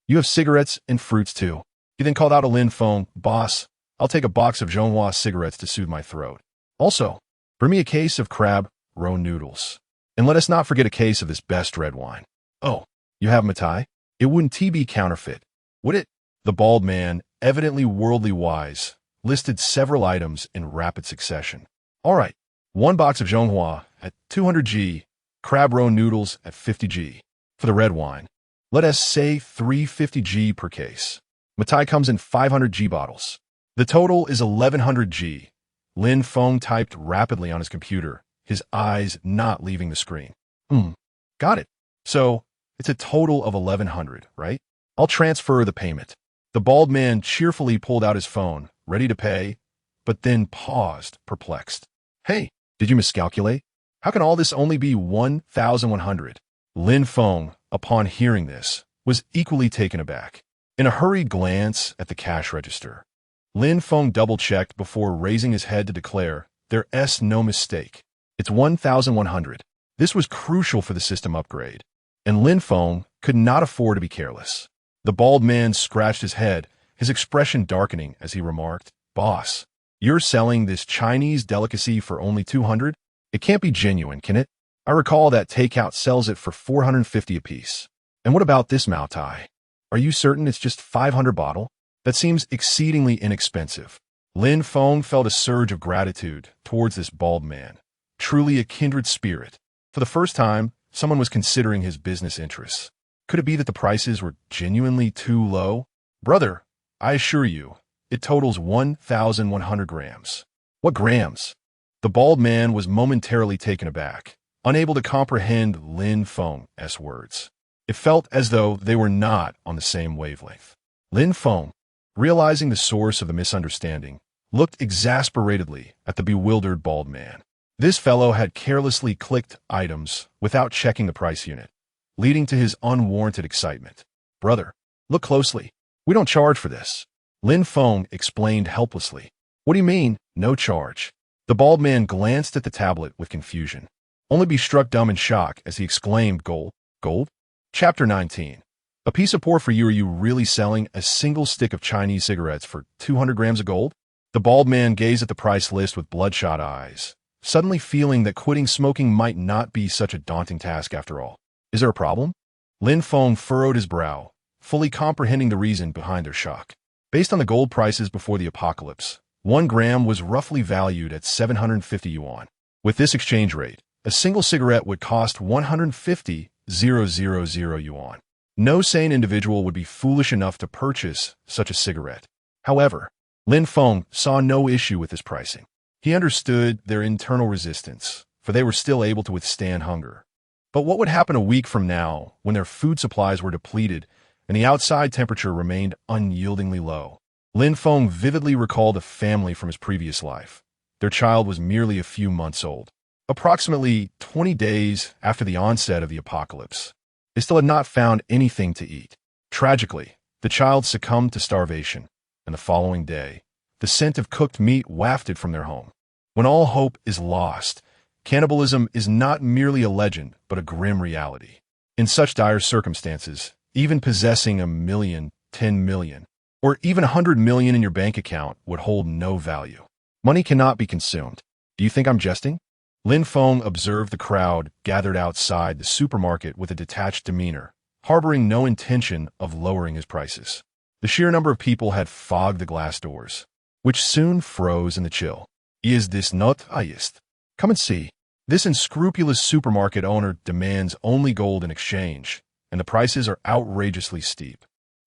You have cigarettes and fruits too. He then called out to Lin Feng, Boss, I'll take a box of Zhonghua cigarettes to soothe my throat. Also, bring me a case of crab roe noodles. And let us not forget a case of this best red wine. Oh, you have Matai? It wouldn't be counterfeit, would it? The bald man, evidently worldly wise, listed several items in rapid succession. All right, one box of Zhonghua at 200 G, crab roe noodles at 50 G. For the red wine, let us say 350 G per case. Matai comes in 500 G bottles. The total is 1100 G. Lin Feng typed rapidly on his computer, his eyes not leaving the screen. Got it. So, it's a total of 1100, right? I'll transfer the payment. The bald man cheerfully pulled out his phone, ready to pay, but then paused, perplexed. Hey, did you miscalculate? How can all this only be 1,100? Lin Feng, upon hearing this, was equally taken aback. In a hurried glance at the cash register, Lin Feng double-checked before raising his head to declare, there's no mistake. It's 1,100. This was crucial for the system upgrade, and Lin Feng could not afford to be careless. The bald man scratched his head, his expression darkening as he remarked, Boss, you're selling this Chinese delicacy for only 200? It can't be genuine, can it? I recall that takeout sells it for 450 apiece. And what about this Mao Tai? Are you certain it's just 500 bottle? That seems exceedingly inexpensive. Lin Feng felt a surge of gratitude towards this bald man. Truly a kindred spirit. For the first time, someone was considering his business interests. Could it be that the prices were genuinely too low? Brother, I assure you, it totals 1,100 grams. What grams? The bald man was momentarily taken aback, unable to comprehend Lin Feng's words. It felt as though they were not on the same wavelength. Lin Feng, realizing the source of the misunderstanding, looked exasperatedly at the bewildered bald man. This fellow had carelessly clicked items without checking the price unit, leading to his unwarranted excitement. Brother, look closely. We don't charge for this. Lin Feng explained helplessly. What do you mean, no charge? The bald man glanced at the tablet with confusion, only be struck dumb in shock as he exclaimed, Gold? Gold? Chapter 19. A piece of poor for you. Are you really selling a single stick of Chinese cigarettes for 200 grams of gold? The bald man gazed at the price list with bloodshot eyes, suddenly feeling that quitting smoking might not be such a daunting task after all. Is there a problem? Lin Feng furrowed his brow, fully comprehending the reason behind their shock. Based on the gold prices before the apocalypse, 1 gram was roughly valued at 750 yuan. With this exchange rate, a single cigarette would cost 150,000 yuan. No sane individual would be foolish enough to purchase such a cigarette. However, Lin Feng saw no issue with this pricing. He understood their internal resistance, for they were still able to withstand hunger. But what would happen a week from now when their food supplies were depleted and the outside temperature remained unyieldingly low? Lin Feng vividly recalled a family from his previous life. Their child was merely a few months old. Approximately 20 days after the onset of the apocalypse, they still had not found anything to eat. Tragically, the child succumbed to starvation, and the following day, the scent of cooked meat wafted from their home. When all hope is lost, cannibalism is not merely a legend, but a grim reality. In such dire circumstances, even possessing 1 million, 10 million, or even 100 million in your bank account would hold no value. Money cannot be consumed. Do you think I'm jesting? Lin Feng observed the crowd gathered outside the supermarket with a detached demeanor, harboring no intention of lowering his prices. The sheer number of people had fogged the glass doors, which soon froze in the chill. Is this not highest? Come and see. This unscrupulous supermarket owner demands only gold in exchange, and the prices are outrageously steep.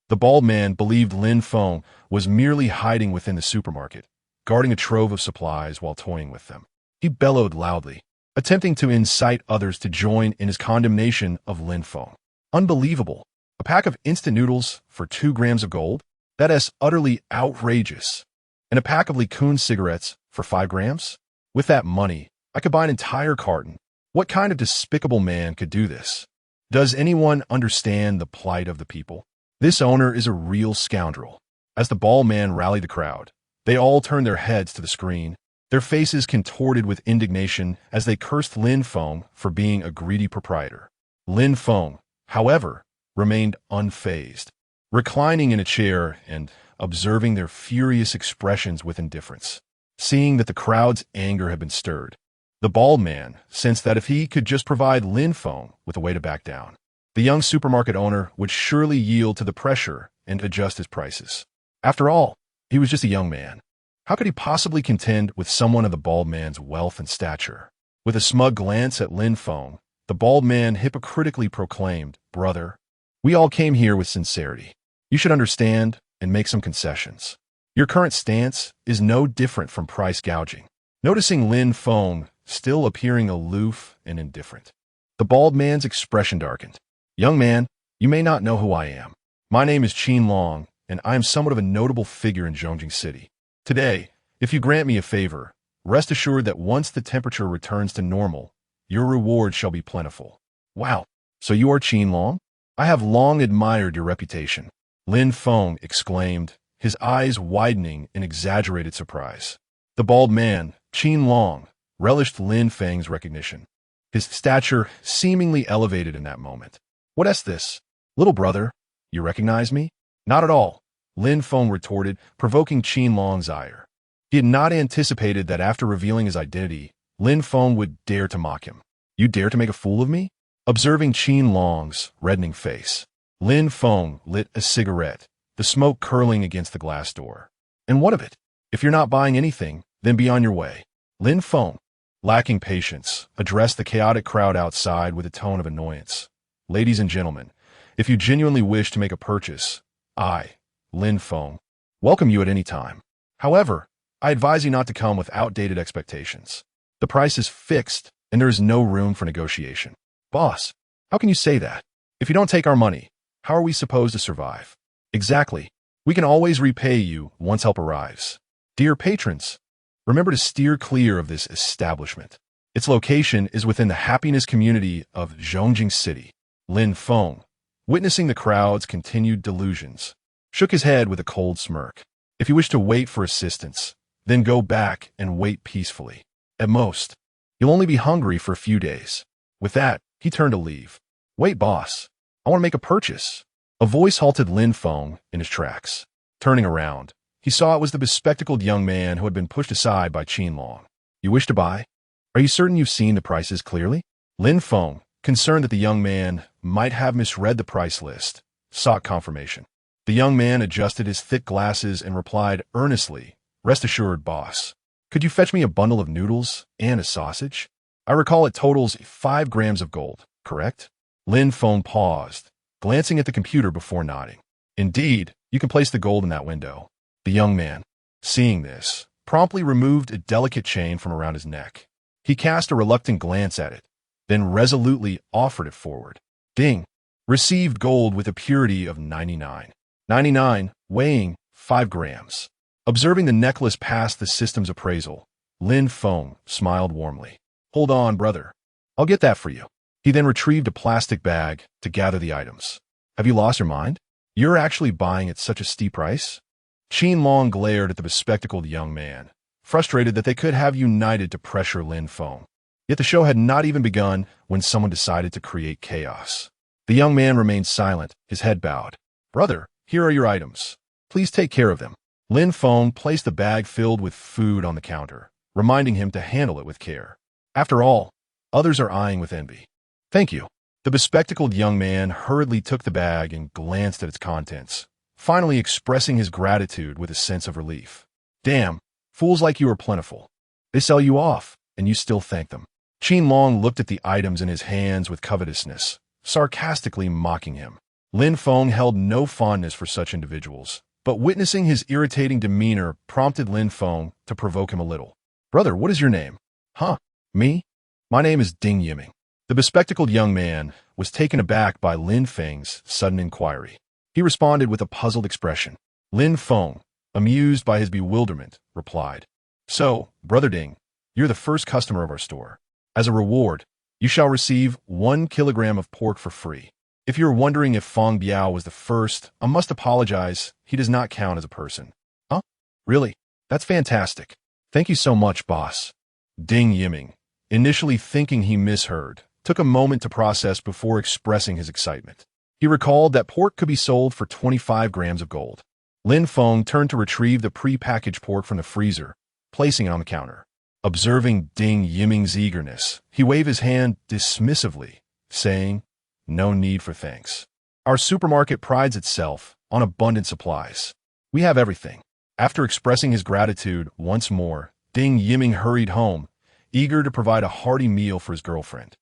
The bald man believed Lin Feng was merely hiding within the supermarket, guarding a trove of supplies while toying with them. He bellowed loudly, attempting to incite others to join in his condemnation of Lin Feng. Unbelievable. A pack of instant noodles for 2 grams of gold? That is utterly outrageous. And a pack of Licoon cigarettes for 5 grams? With that money, I could buy an entire carton. What kind of despicable man could do this? Does anyone understand the plight of the people? This owner is a real scoundrel. As the bald man rallied the crowd, they all turned their heads to the screen, their faces contorted with indignation as they cursed Lin Feng for being a greedy proprietor. Lin Feng, however, remained unfazed, reclining in a chair and observing their furious expressions with indifference. Seeing that the crowd's anger had been stirred, the bald man sensed that if he could just provide Lin Feng with a way to back down, the young supermarket owner would surely yield to the pressure and adjust his prices. After all, he was just a young man. How could he possibly contend with someone of the bald man's wealth and stature? With a smug glance at Lin Feng, the bald man hypocritically proclaimed, "Brother, we all came here with sincerity. You should understand and make some concessions. Your current stance is no different from price gouging." Noticing Lin Feng still appearing aloof and indifferent, the bald man's expression darkened. "Young man, you may not know who I am. My name is Qin Long, and I am somewhat of a notable figure in Zhongjing City. Today, if you grant me a favor, rest assured that once the temperature returns to normal, your reward shall be plentiful." "Wow, so you are Qin Long? I have long admired your reputation," Lin Feng exclaimed, his eyes widening in exaggerated surprise. The bald man, Qin Long, relished Lin Feng's recognition, his stature seemingly elevated in that moment. "What is this? Little brother, you recognize me?" "Not at all," Lin Feng retorted, provoking Qin Long's ire. He had not anticipated that after revealing his identity, Lin Feng would dare to mock him. "You dare to make a fool of me?" Observing Qin Long's reddening face, Lin Feng lit a cigarette, the smoke curling against the glass door. "And what of it? If you're not buying anything, then be on your way." Lin Feng, lacking patience, addressed the chaotic crowd outside with a tone of annoyance. "Ladies and gentlemen, if you genuinely wish to make a purchase, I, Lin Feng, welcome you at any time. However, I advise you not to come with outdated expectations. The price is fixed, and there is no room for negotiation." "Boss, how can you say that? If you don't take our money, how are we supposed to survive?" "Exactly. We can always repay you once help arrives. Dear patrons, remember to steer clear of this establishment. Its location is within the happiness community of Zhongjing City." Lin Feng, witnessing the crowd's continued delusions, shook his head with a cold smirk. "If you wish to wait for assistance, then go back and wait peacefully. At most, you'll only be hungry for a few days." With that, he turned to leave. "Wait, boss. I want to make a purchase." A voice halted Lin Feng in his tracks. Turning around, he saw it was the bespectacled young man who had been pushed aside by Qin Long. "You wish to buy? Are you certain you've seen the prices clearly?" Lin Feng, concerned that the young man might have misread the price list, sought confirmation. The young man adjusted his thick glasses and replied earnestly, "Rest assured, boss. Could you fetch me a bundle of noodles and a sausage? I recall it totals 5 grams of gold, correct?" Lin Feng paused, glancing at the computer before nodding. "Indeed, you can place the gold in that window." The young man, seeing this, promptly removed a delicate chain from around his neck. He cast a reluctant glance at it, then resolutely offered it forward. Ding! Received gold with a purity of 99. 99, weighing 5 grams. Observing the necklace pass the system's appraisal, Lin Feng smiled warmly. "Hold on, brother. I'll get that for you." He then retrieved a plastic bag to gather the items. "Have you lost your mind? You're actually buying at such a steep price? Qin Long glared at the bespectacled young man, frustrated that they could have united to pressure Lin Feng. Yet the show had not even begun when someone decided to create chaos. The young man remained silent, his head bowed. Brother, here are your items. Please take care of them. Lin Feng placed a bag filled with food on the counter, reminding him to handle it with care. After all, others are eyeing with envy. Thank you. The bespectacled young man hurriedly took the bag and glanced at its contents, finally expressing his gratitude with a sense of relief. Damn, fools like you are plentiful. They sell you off, and you still thank them. Qin Long looked at the items in his hands with covetousness, sarcastically mocking him. Lin Feng held no fondness for such individuals, but witnessing his irritating demeanor prompted Lin Feng to provoke him a little. Brother, what is your name? Huh? Me? My name is Ding Yiming. The bespectacled young man was taken aback by Lin Feng's sudden inquiry. He responded with a puzzled expression. Lin Feng, amused by his bewilderment, replied, So, Brother Ding, you're the first customer of our store. As a reward, you shall receive 1 kilogram of pork for free. If you're wondering if Feng Biao was the first, I must apologize. He does not count as a person. Huh? Really? That's fantastic. Thank you so much, boss. Ding Yiming, initially thinking he misheard, took a moment to process before expressing his excitement. He recalled that pork could be sold for 25 grams of gold. Lin Feng turned to retrieve the pre-packaged pork from the freezer, placing it on the counter. Observing Ding Yiming's eagerness, he waved his hand dismissively, saying, No need for thanks. Our supermarket prides itself on abundant supplies. We have everything. After expressing his gratitude once more, Ding Yiming hurried home, eager to provide a hearty meal for his girlfriend,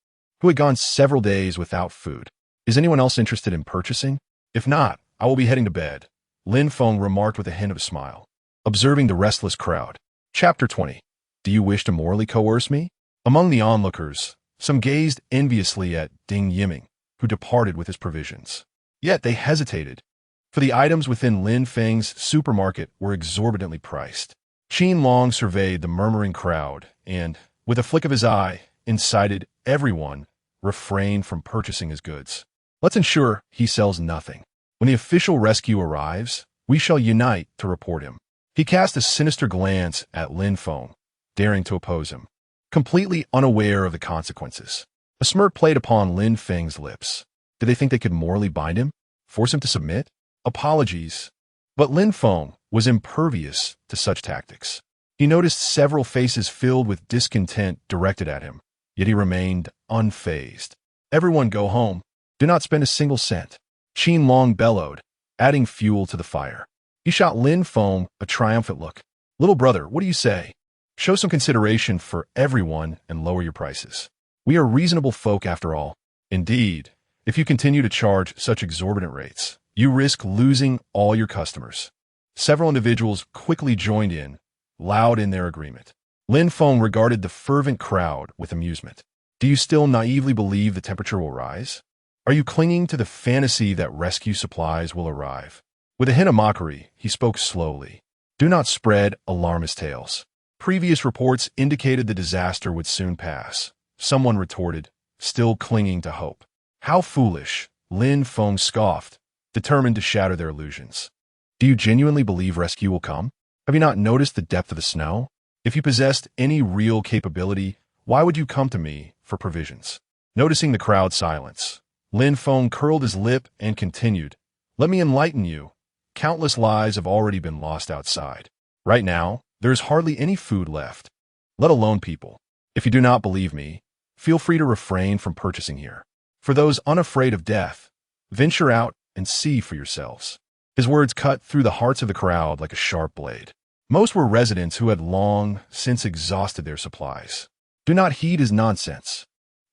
who had gone several days without food. Is anyone else interested in purchasing? If not, I will be heading to bed, Lin Feng remarked with a hint of a smile. Observing the restless crowd. Chapter 20. Do you wish to morally coerce me? Among the onlookers, some gazed enviously at Ding Yiming, who departed with his provisions. Yet they hesitated, for the items within Lin Feng's supermarket were exorbitantly priced. Qin Long surveyed the murmuring crowd and, with a flick of his eye, incited everyone refrain from purchasing his goods. Let's ensure he sells nothing. When the official rescue arrives, we shall unite to report him. He cast a sinister glance at Lin Feng, daring to oppose him, completely unaware of the consequences. A smirk played upon Lin Feng's lips. Did they think they could morally bind him? Force him to submit? Apologies. But Lin Feng was impervious to such tactics. He noticed several faces filled with discontent directed at him, yet he remained unfazed. Everyone go home. Do not spend a single cent. Qin Long bellowed, adding fuel to the fire. He shot Lin Feng a triumphant look. Little brother, what do you say? Show some consideration for everyone and lower your prices. We are reasonable folk after all. Indeed, if you continue to charge such exorbitant rates, you risk losing all your customers. Several individuals quickly joined in, loud in their agreement. Lin Feng regarded the fervent crowd with amusement. Do you still naively believe the temperature will rise? Are you clinging to the fantasy that rescue supplies will arrive? With a hint of mockery, he spoke slowly. Do not spread alarmist tales. Previous reports indicated the disaster would soon pass. Someone retorted, still clinging to hope. How foolish, Lin Feng scoffed, determined to shatter their illusions. Do you genuinely believe rescue will come? Have you not noticed the depth of the snow? If you possessed any real capability, why would you come to me for provisions? Noticing the crowd's silence, Lin Feng curled his lip and continued, Let me enlighten you. Countless lives have already been lost outside. Right now, there is hardly any food left, let alone people. If you do not believe me, feel free to refrain from purchasing here. For those unafraid of death, venture out and see for yourselves. His words cut through the hearts of the crowd like a sharp blade. Most were residents who had long since exhausted their supplies. Do not heed his nonsense.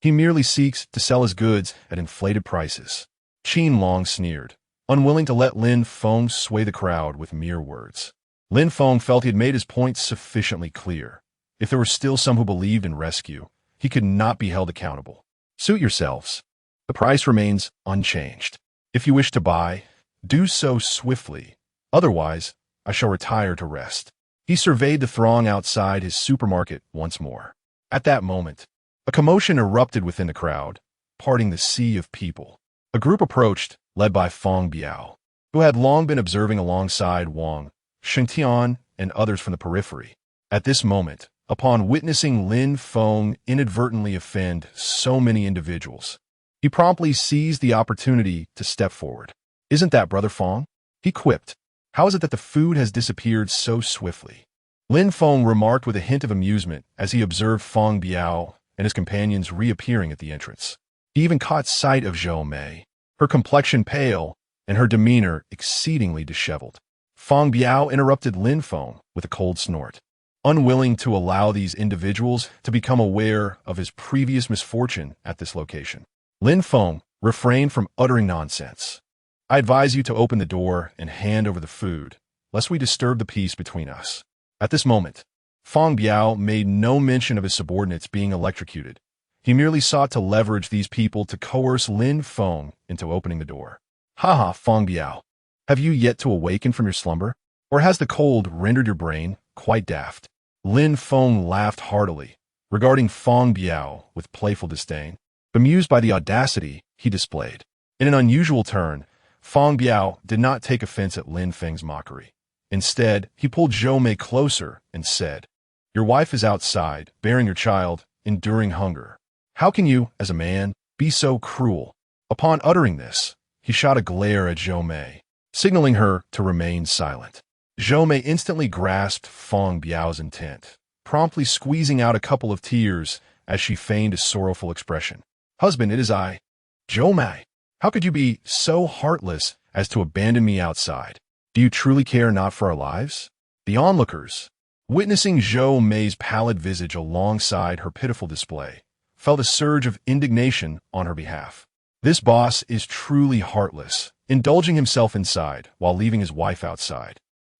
He merely seeks to sell his goods at inflated prices. Qin Long sneered, unwilling to let Lin Feng sway the crowd with mere words. Lin Feng felt he had made his point sufficiently clear. If there were still some who believed in rescue, he could not be held accountable. Suit yourselves. The price remains unchanged. If you wish to buy, do so swiftly. Otherwise, I shall retire to rest. He surveyed the throng outside his supermarket once more. At that moment, a commotion erupted within the crowd, parting the sea of people. A group approached, led by Feng Biao. who had long been observing alongside Wang, Shengtian, and others from the periphery. At this moment, upon witnessing Lin Feng inadvertently offend so many individuals, he promptly seized the opportunity to step forward. "Isn't that Brother Feng?" he quipped. "How is it that the food has disappeared so swiftly?" Lin Feng remarked with a hint of amusement as he observed Feng Biao and his companions reappearing at the entrance. He even caught sight of Zhou Mei, her complexion pale and her demeanor exceedingly disheveled. Feng Biao interrupted Lin Feng with a cold snort. Unwilling to allow these individuals to become aware of his previous misfortune at this location, Lin Feng refrained from uttering nonsense. "I advise you to open the door and hand over the food, lest we disturb the peace between us." At this moment, Feng Biao made no mention of his subordinates being electrocuted. He merely sought to leverage these people to coerce Lin Feng into opening the door. "Haha, Feng Biao, have you yet to awaken from your slumber? Or has the cold rendered your brain quite daft?" Lin Feng laughed heartily, regarding Feng Biao with playful disdain, bemused by the audacity he displayed. In an unusual turn, Feng Biao did not take offense at Lin Feng's mockery. Instead, he pulled Zhou Mei closer and said, "Your wife is outside, bearing your child, enduring hunger. How can you, as a man, be so cruel?" Upon uttering this, he shot a glare at Zhou Mei, signaling her to remain silent. Zhou Mei instantly grasped Feng Biao's intent, promptly squeezing out a couple of tears as she feigned a sorrowful expression. "Husband, it is I. Zhou Mei, how could you be so heartless as to abandon me outside? Do you truly care not for our lives?" The onlookers, witnessing Zhou Mei's pallid visage alongside her pitiful display, felt a surge of indignation on her behalf. This boss is truly heartless, indulging himself inside while leaving his wife outside.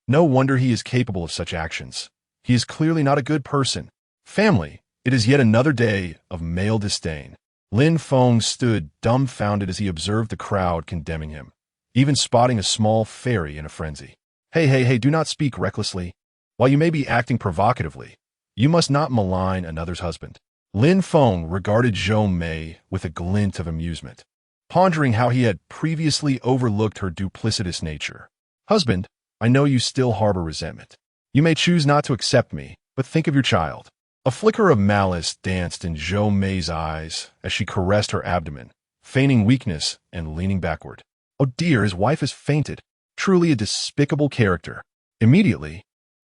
No wonder he is capable of such actions. He is clearly not a good person. Family, it is yet another day of male disdain. Lin Feng stood dumbfounded as he observed the crowd condemning him, even spotting a small fairy in a frenzy. Hey, do not speak recklessly. While you may be acting provocatively, you must not malign another's husband." Lin Feng regarded Zhou Mei with a glint of amusement, pondering how he had previously overlooked her duplicitous nature. "Husband, I know you still harbor resentment. You may choose not to accept me, but think of your child." A flicker of malice danced in Zhou Mei's eyes as she caressed her abdomen, feigning weakness and leaning backward. "Oh dear, his wife has fainted. Truly a despicable character." Immediately,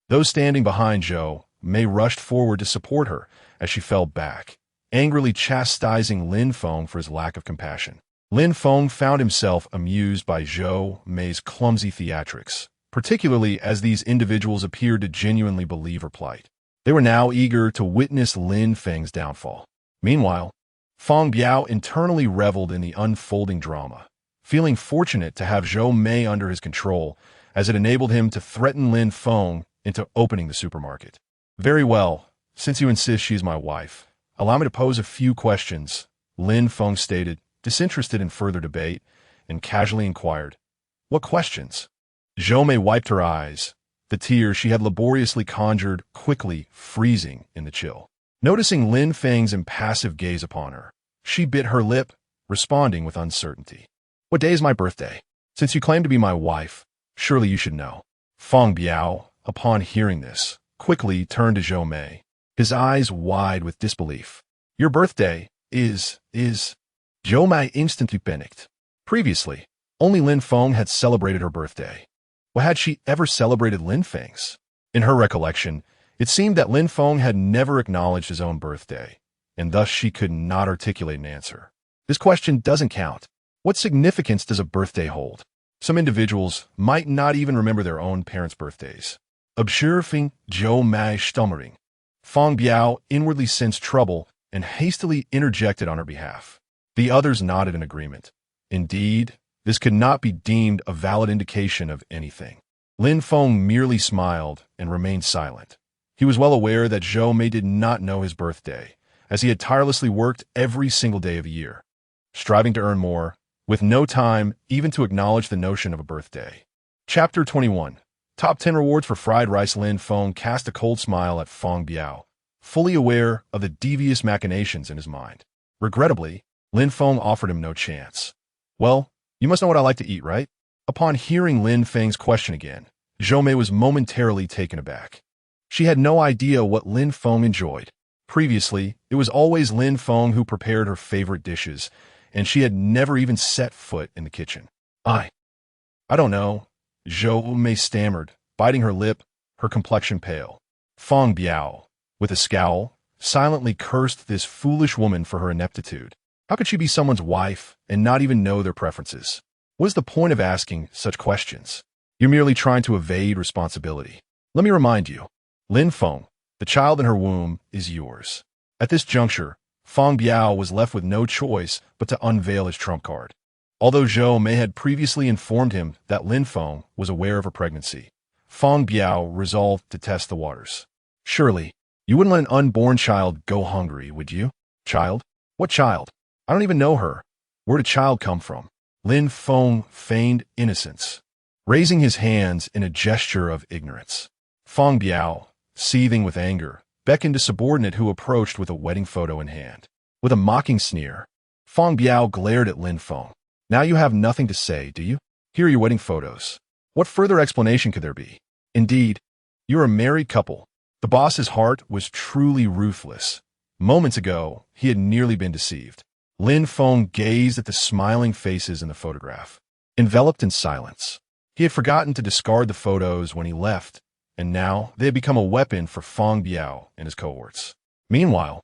those standing behind Zhou Mei rushed forward to support her as she fell back, angrily chastising Lin Feng for his lack of compassion. Lin Feng found himself amused by Zhou Mei's clumsy theatrics, particularly as these individuals appeared to genuinely believe her plight. They were now eager to witness Lin Feng's downfall. Meanwhile, Feng Biao internally reveled in the unfolding drama, feeling fortunate to have Zhou Mei under his control, as it enabled him to threaten Lin Feng into opening the supermarket. "Very well, since you insist she is my wife, allow me to pose a few questions," Lin Feng stated, disinterested in further debate, and casually inquired, "What questions?" Zhou Mei wiped her eyes, the tears she had laboriously conjured quickly freezing in the chill. Noticing Lin Feng's impassive gaze upon her, she bit her lip, responding with uncertainty. "What day is my birthday? Since you claim to be my wife, surely you should know." Feng Biao, upon hearing this, quickly turned to Zhou Mei, his eyes wide with disbelief. "Your birthday is... Zhou Mei instantly panicked. Previously, only Lin Feng had celebrated her birthday. But had she ever celebrated Lin Feng's? In her recollection, it seemed that Lin Feng had never acknowledged his own birthday, and thus she could not articulate an answer. This question doesn't count. What significance does a birthday hold? Some individuals might not even remember their own parents' birthdays. Observing Zhou Mei stammering, Feng Biao inwardly sensed trouble and hastily interjected on her behalf. The others nodded in agreement. Indeed, this could not be deemed a valid indication of anything. Lin Feng merely smiled and remained silent. He was well aware that Zhou Mei did not know his birthday, as he had tirelessly worked every single day of the year, striving to earn more, with no time even to acknowledge the notion of a birthday. Chapter 21. Top 10 Rewards for Fried Rice. Lin Feng cast a cold smile at Feng Biao, fully aware of the devious machinations in his mind. Regrettably, Lin Feng offered him no chance. "Well, you must know what I like to eat, right?" Upon hearing Lin Feng's question again, Zhou Mei was momentarily taken aback. She had no idea what Lin Feng enjoyed. Previously, it was always Lin Feng who prepared her favorite dishes, and she had never even set foot in the kitchen. I don't know, Zhou Mei stammered, biting her lip, her complexion pale. Feng Biao, with a scowl, silently cursed this foolish woman for her ineptitude. How could she be someone's wife and not even know their preferences? What is the point of asking such questions? You're merely trying to evade responsibility. Let me remind you, Lin Feng, the child in her womb, is yours. At this juncture, Feng Biao was left with no choice but to unveil his trump card. Although Zhou Mei had previously informed him that Lin Feng was aware of her pregnancy, Feng Biao resolved to test the waters. Surely, you wouldn't let an unborn child go hungry, would you? Child? What child? I don't even know her. Where did child come from? Lin Feng feigned innocence, raising his hands in a gesture of ignorance. Feng Biao, seething with anger, beckoned a subordinate who approached with a wedding photo in hand. With a mocking sneer, Feng Biao glared at Lin Feng. Now you have nothing to say, do you? Here are your wedding photos. What further explanation could there be? Indeed, you're a married couple. The boss's heart was truly ruthless. Moments ago, he had nearly been deceived. Lin Feng gazed at the smiling faces in the photograph, enveloped in silence. He had forgotten to discard the photos when he left, and now they had become a weapon for Feng Biao and his cohorts. Meanwhile,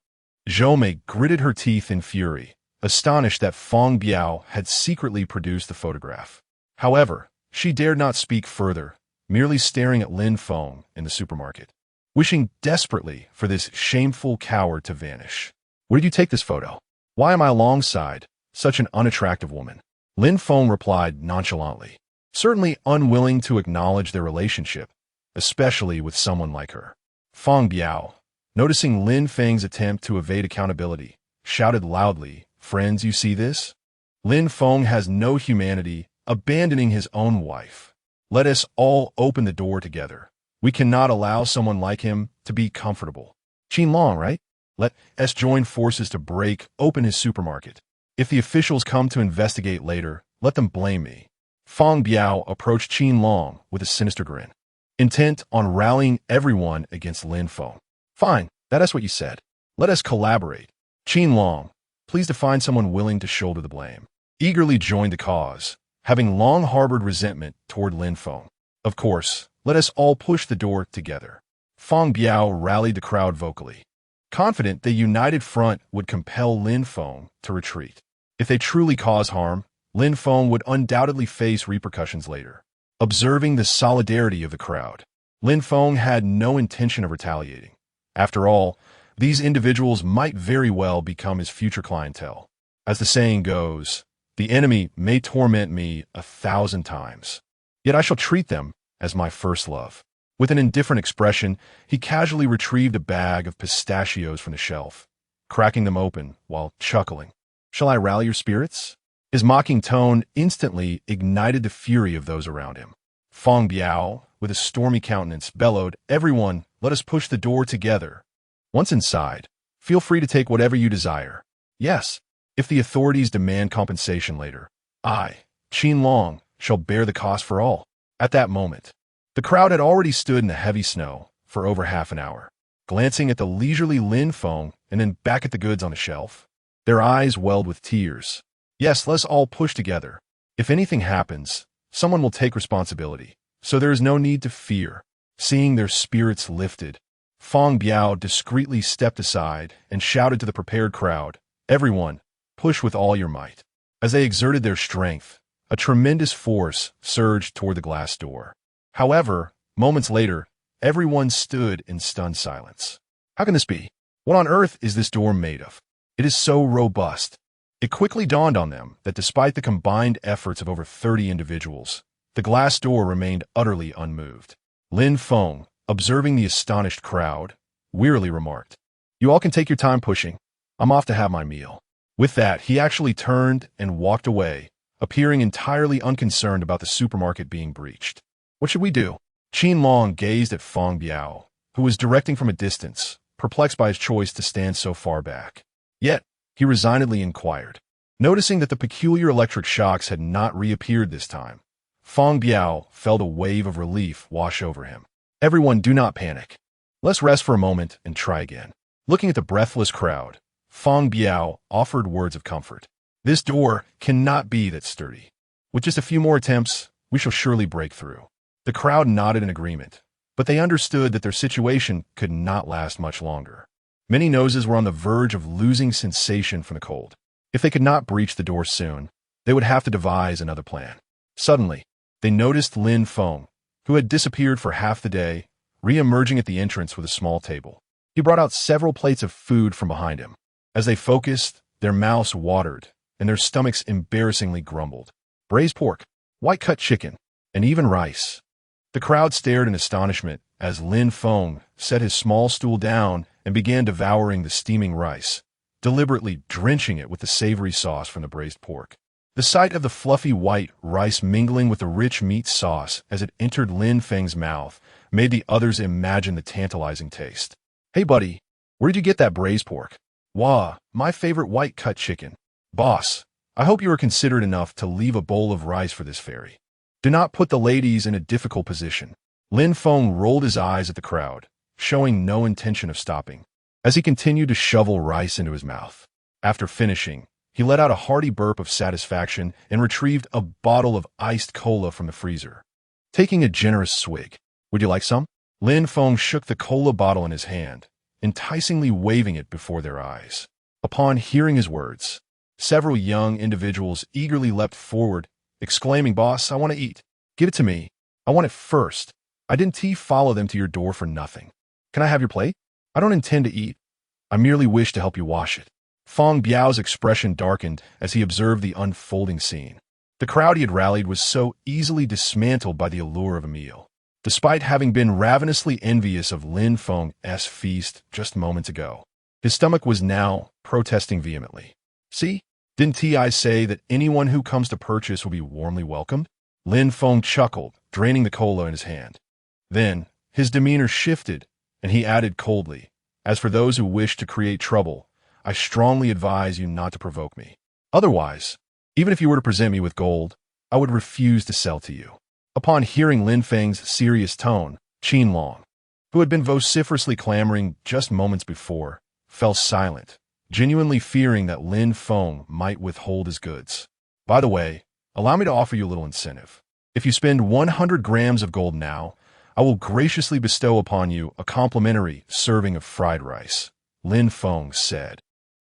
Zhou Mei gritted her teeth in fury, astonished that Feng Biao had secretly produced the photograph. However, she dared not speak further, merely staring at Lin Feng in the supermarket, wishing desperately for this shameful coward to vanish. Where did you take this photo? Why am I alongside such an unattractive woman? Lin Feng replied nonchalantly, certainly unwilling to acknowledge their relationship, especially with someone like her. Feng Biao, noticing Lin Feng's attempt to evade accountability, shouted loudly, "Friends, you see this? Lin Feng has no humanity, abandoning his own wife. Let us all open the door together. We cannot allow someone like him to be comfortable. Qin Long, right? Let us join forces to break open his supermarket. If the officials come to investigate later, let them blame me." Feng Biao approached Qin Long with a sinister grin, intent on rallying everyone against Lin Feng. Fine, that is what you said. Let us collaborate. Qin Long, pleased to find someone willing to shoulder the blame, eagerly joined the cause, having long harbored resentment toward Lin Feng. Of course, let us all push the door together. Feng Biao rallied the crowd vocally, confident the united front would compel Lin Feng to retreat. If they truly cause harm, Lin Feng would undoubtedly face repercussions later. Observing the solidarity of the crowd, Lin Feng had no intention of retaliating. After all, these individuals might very well become his future clientele. As the saying goes, the enemy may torment me 1,000 times, yet I shall treat them as my first love. With an indifferent expression, he casually retrieved a bag of pistachios from the shelf, cracking them open while chuckling. "Shall I rally your spirits?" His mocking tone instantly ignited the fury of those around him. Feng Biao, with a stormy countenance, bellowed, "Everyone, let us push the door together. Once inside, feel free to take whatever you desire. Yes, if the authorities demand compensation later, I, Qin Long, shall bear the cost for all." At that moment, the crowd had already stood in the heavy snow for over half an hour, glancing at the leisurely Lin Feng and then back at the goods on the shelf. Their eyes welled with tears. Yes, let's all push together. If anything happens, someone will take responsibility, so there is no need to fear. Seeing their spirits lifted, Feng Biao discreetly stepped aside and shouted to the prepared crowd, "Everyone, push with all your might." As they exerted their strength, a tremendous force surged toward the glass door. However, moments later, everyone stood in stunned silence. How can this be? What on earth is this door made of? It is so robust. It quickly dawned on them that despite the combined efforts of over 30 individuals, the glass door remained utterly unmoved. Lin Feng, observing the astonished crowd, wearily remarked, "You all can take your time pushing. I'm off to have my meal." With that, he actually turned and walked away, appearing entirely unconcerned about the supermarket being breached. What should we do? Qin Long gazed at Feng Biao, who was directing from a distance, perplexed by his choice to stand so far back. Yet, he resignedly inquired. Noticing that the peculiar electric shocks had not reappeared this time, Feng Biao felt a wave of relief wash over him. Everyone, do not panic. Let's rest for a moment and try again. Looking at the breathless crowd, Feng Biao offered words of comfort. This door cannot be that sturdy. With just a few more attempts, we shall surely break through. The crowd nodded in agreement, but they understood that their situation could not last much longer. Many noses were on the verge of losing sensation from the cold. If they could not breach the door soon, they would have to devise another plan. Suddenly, they noticed Lin Feng, who had disappeared for half the day, re-emerging at the entrance with a small table. He brought out several plates of food from behind him. As they focused, their mouths watered, and their stomachs embarrassingly grumbled. Braised pork, white-cut chicken, and even rice. The crowd stared in astonishment as Lin Feng set his small stool down and began devouring the steaming rice, deliberately drenching it with the savory sauce from the braised pork. The sight of the fluffy white rice mingling with the rich meat sauce as it entered Lin Feng's mouth made the others imagine the tantalizing taste. Hey buddy, where did you get that braised pork? Wah, my favorite white-cut chicken. Boss, I hope you are considerate enough to leave a bowl of rice for this fairy. Do not put the ladies in a difficult position. Lin Feng rolled his eyes at the crowd, showing no intention of stopping, as he continued to shovel rice into his mouth. After finishing, he let out a hearty burp of satisfaction and retrieved a bottle of iced cola from the freezer. Taking a generous swig, would you like some? Lin Feng shook the cola bottle in his hand, enticingly waving it before their eyes. Upon hearing his words, several young individuals eagerly leapt forward, exclaiming, Boss, I want to eat. Give it to me. I want it first. I didn't follow them to your door for nothing. Can I have your plate? I don't intend to eat. I merely wish to help you wash it. Feng Biao's expression darkened as he observed the unfolding scene. The crowd he had rallied was so easily dismantled by the allure of a meal. Despite having been ravenously envious of Lin Feng's feast just moments ago, his stomach was now protesting vehemently. See? Didn't I say that anyone who comes to purchase will be warmly welcomed? Lin Feng chuckled, draining the cola in his hand. Then, his demeanor shifted, and he added coldly, As for those who wish to create trouble, I strongly advise you not to provoke me. Otherwise, even if you were to present me with gold, I would refuse to sell to you. Upon hearing Lin Feng's serious tone, Qin Long, who had been vociferously clamoring just moments before, fell silent, genuinely fearing that Lin Feng might withhold his goods. By the way, allow me to offer you a little incentive. If you spend 100 grams of gold now, I will graciously bestow upon you a complimentary serving of fried rice, Lin Feng said,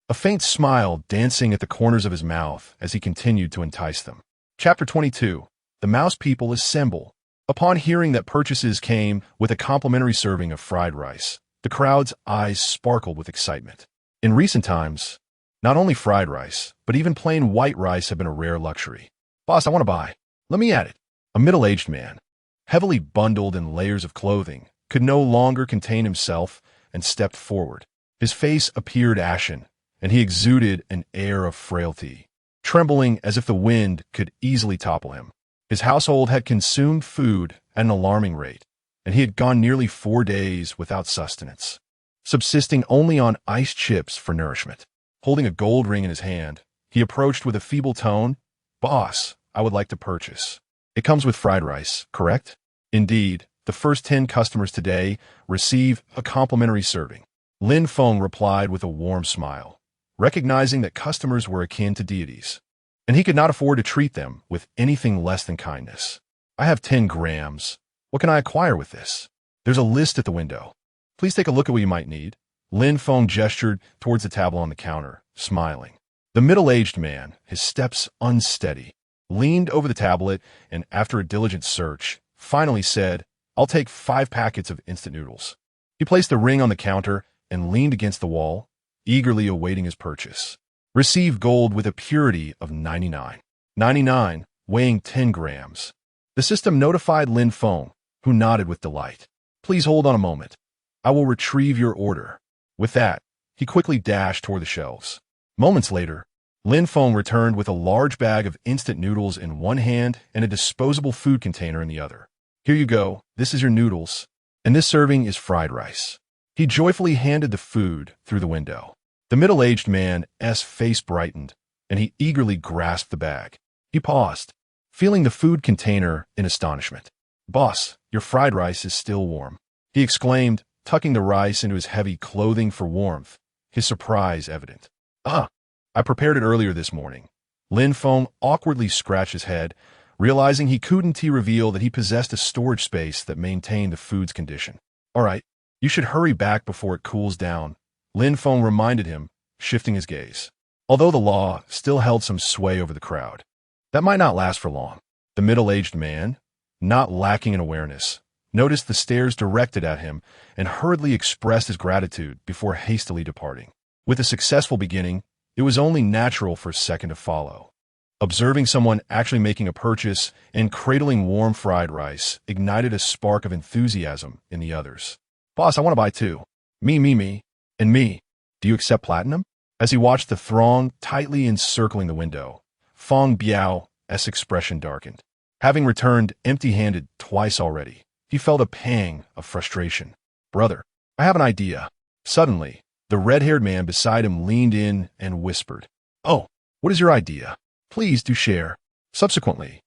a faint smile dancing at the corners of his mouth as he continued to entice them. Chapter 22. The Mouse People Assemble. Upon hearing that purchases came with a complimentary serving of fried rice, the crowd's eyes sparkled with excitement. In recent times, not only fried rice, but even plain white rice have been a rare luxury. Boss, I want to buy. Let me at it. A middle-aged man, heavily bundled in layers of clothing, could no longer contain himself and stepped forward. His face appeared ashen, and he exuded an air of frailty, trembling as if the wind could easily topple him. His household had consumed food at an alarming rate, and he had gone nearly 4 days without sustenance, subsisting only on iced chips for nourishment. Holding a gold ring in his hand, he approached with a feeble tone. Boss, I would like to purchase. It comes with fried rice, correct? Indeed, the first 10 customers today receive a complimentary serving. Lin Feng replied with a warm smile, recognizing that customers were akin to deities, and he could not afford to treat them with anything less than kindness. I have 10 grams. What can I acquire with this? There's a list at the window. Please take a look at what you might need. Lin Feng gestured towards the tablet on the counter, smiling. The middle-aged man, his steps unsteady, leaned over the tablet and, after a diligent search, finally said, I'll take 5 packets of instant noodles. He placed the ring on the counter and leaned against the wall, eagerly awaiting his purchase. Receive gold with a purity of 99. 99, weighing 10 grams. The system notified Lin Feng, who nodded with delight. Please hold on a moment. I will retrieve your order. With that, he quickly dashed toward the shelves. Moments later, Lin Feng returned with a large bag of instant noodles in one hand and a disposable food container in the other. Here you go, this is your noodles, and this serving is fried rice. He joyfully handed the food through the window. The middle-aged man's face brightened, and he eagerly grasped the bag. He paused, feeling the food container in astonishment. "Boss, your fried rice is still warm," he exclaimed, tucking the rice into his heavy clothing for warmth, his surprise evident. "Ah, I prepared it earlier this morning." Lin Feng awkwardly scratched his head, realizing he couldn't reveal that he possessed a storage space that maintained the food's condition. "All right, you should hurry back before it cools down," Lin Feng reminded him, shifting his gaze. Although the law still held some sway over the crowd, that might not last for long. The middle-aged man, not lacking in awareness, noticed the stares directed at him and hurriedly expressed his gratitude before hastily departing. With a successful beginning, it was only natural for a second to follow. Observing someone actually making a purchase and cradling warm fried rice ignited a spark of enthusiasm in the others. "Boss, I want to buy too." Me, and me. Do you accept platinum?" As he watched the throng tightly encircling the window, Feng Biao's expression darkened. Having returned empty-handed twice already, he felt a pang of frustration. "Brother, I have an idea." Suddenly, the red-haired man beside him leaned in and whispered, "Oh, what is your idea? Please do share." Subsequently,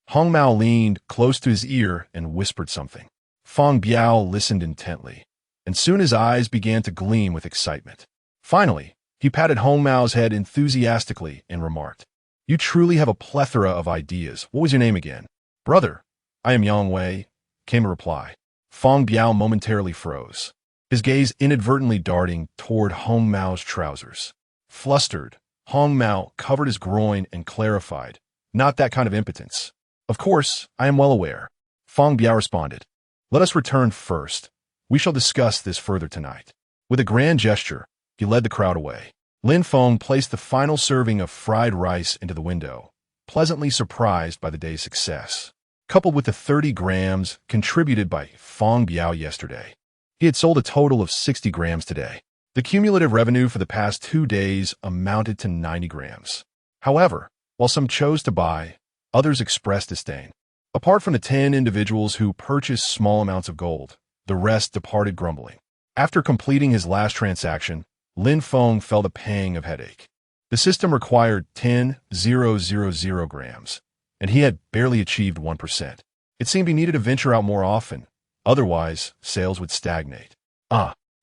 Hong Mao leaned close to his ear and whispered something. Feng Biao listened intently, and soon his eyes began to gleam with excitement. Finally, he patted Hong Mao's head enthusiastically and remarked, "You truly have a plethora of ideas. What was your name again?" "Brother, I am Yang Wei," came a reply. Feng Biao momentarily froze, his gaze inadvertently darting toward Hong Mao's trousers. Flustered, Hong Mao covered his groin and clarified, "Not that kind of impotence." "Of course, I am well aware," Feng Biao responded. "Let us return first. We shall discuss this further tonight." With a grand gesture, he led the crowd away. Lin Feng placed the final serving of fried rice into the window, pleasantly surprised by the day's success. Coupled with the 30 grams contributed by Feng Biao yesterday, he had sold a total of 60 grams today. The cumulative revenue for the past 2 days amounted to 90 grams. However, while some chose to buy, others expressed disdain. Apart from the 10 individuals who purchased small amounts of gold, the rest departed grumbling. After completing his last transaction, Lin Feng felt a pang of headache. The system required 10,000 grams, and he had barely achieved 1%. It seemed he needed to venture out more often, otherwise sales would stagnate.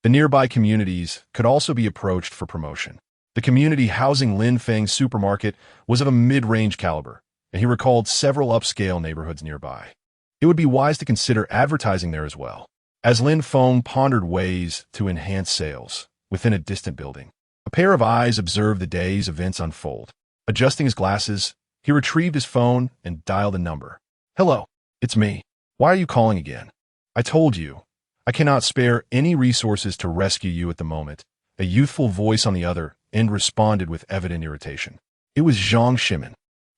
The nearby communities could also be approached for promotion. The community housing Lin Feng's supermarket was of a mid-range caliber, and he recalled several upscale neighborhoods nearby. It would be wise to consider advertising there as well. As Lin Feng pondered ways to enhance sales within a distant building, a pair of eyes observed the day's events unfold. Adjusting his glasses, he retrieved his phone and dialed a number. "Hello, it's me. Why are you calling again?" "I told you, I cannot spare any resources to rescue you at the moment," a youthful voice on the other end responded with evident irritation. It was Zhang Shimin.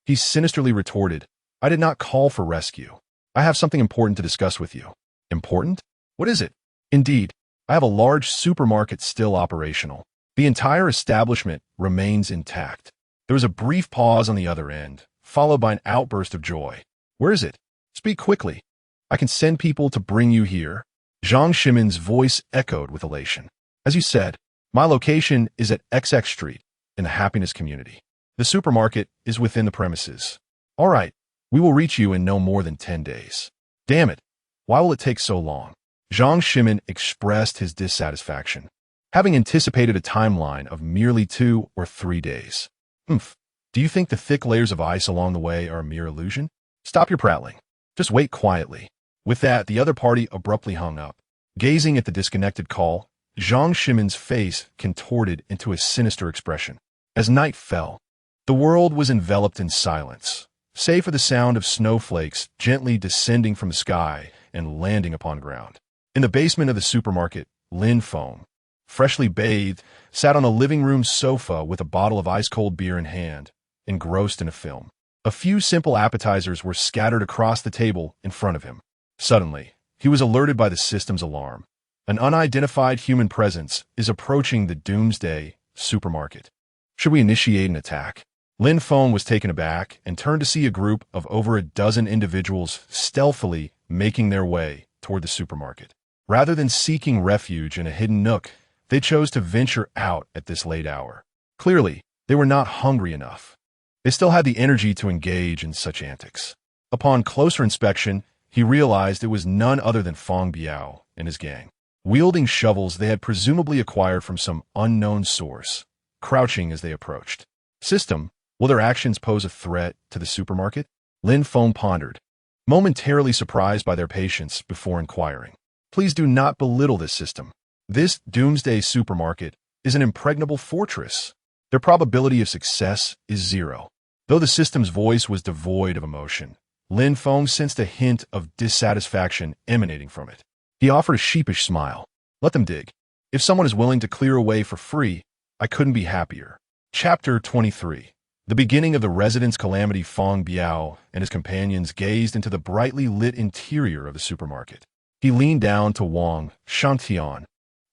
He sinisterly retorted, "I did not call for rescue. I have something important to discuss with you." "Important? What is it?" "Indeed, I have a large supermarket still operational. The entire establishment remains intact." There was a brief pause on the other end, followed by an outburst of joy. "Where is it? Speak quickly. I can send people to bring you here." Zhang Shimin's voice echoed with elation. "As you said, my location is at XX Street in the Happiness Community. The supermarket is within the premises." "All right, we will reach you in no more than 10 days. "Damn it, why will it take so long?" Zhang Shimin expressed his dissatisfaction, having anticipated a timeline of merely 2 or 3 days. Do you think the thick layers of ice along the way are a mere illusion? Stop your prattling. Just wait quietly." With that, the other party abruptly hung up. Gazing at the disconnected call, Zhang Shimin's face contorted into a sinister expression. As night fell, the world was enveloped in silence, save for the sound of snowflakes gently descending from the sky and landing upon ground. In the basement of the supermarket, Lin Feng, freshly bathed, sat on a living room sofa with a bottle of ice-cold beer in hand, engrossed in a film. A few simple appetizers were scattered across the table in front of him. Suddenly, he was alerted by the system's alarm. An unidentified human presence is approaching the Doomsday Supermarket. Should we initiate an attack? Lin Feng was taken aback and turned to see a group of over a dozen individuals stealthily making their way toward the supermarket. Rather than seeking refuge in a hidden nook, they chose to venture out at this late hour. Clearly, they were not hungry enough. They still had the energy to engage in such antics. Upon closer inspection, he realized it was none other than Feng Biao and his gang, wielding shovels they had presumably acquired from some unknown source, crouching as they approached. System, will their actions pose a threat to the supermarket? Lin Feng pondered, momentarily surprised by their patience before inquiring. Please do not belittle this system. This Doomsday Supermarket is an impregnable fortress. Their probability of success is 0. Though the system's voice was devoid of emotion, Lin Feng sensed a hint of dissatisfaction emanating from it. He offered a sheepish smile. Let them dig. If someone is willing to clear a way for free, I couldn't be happier. Chapter 23. The beginning of the resident's calamity. Feng Biao and his companions gazed into the brightly lit interior of the supermarket. He leaned down to Wang Shantian,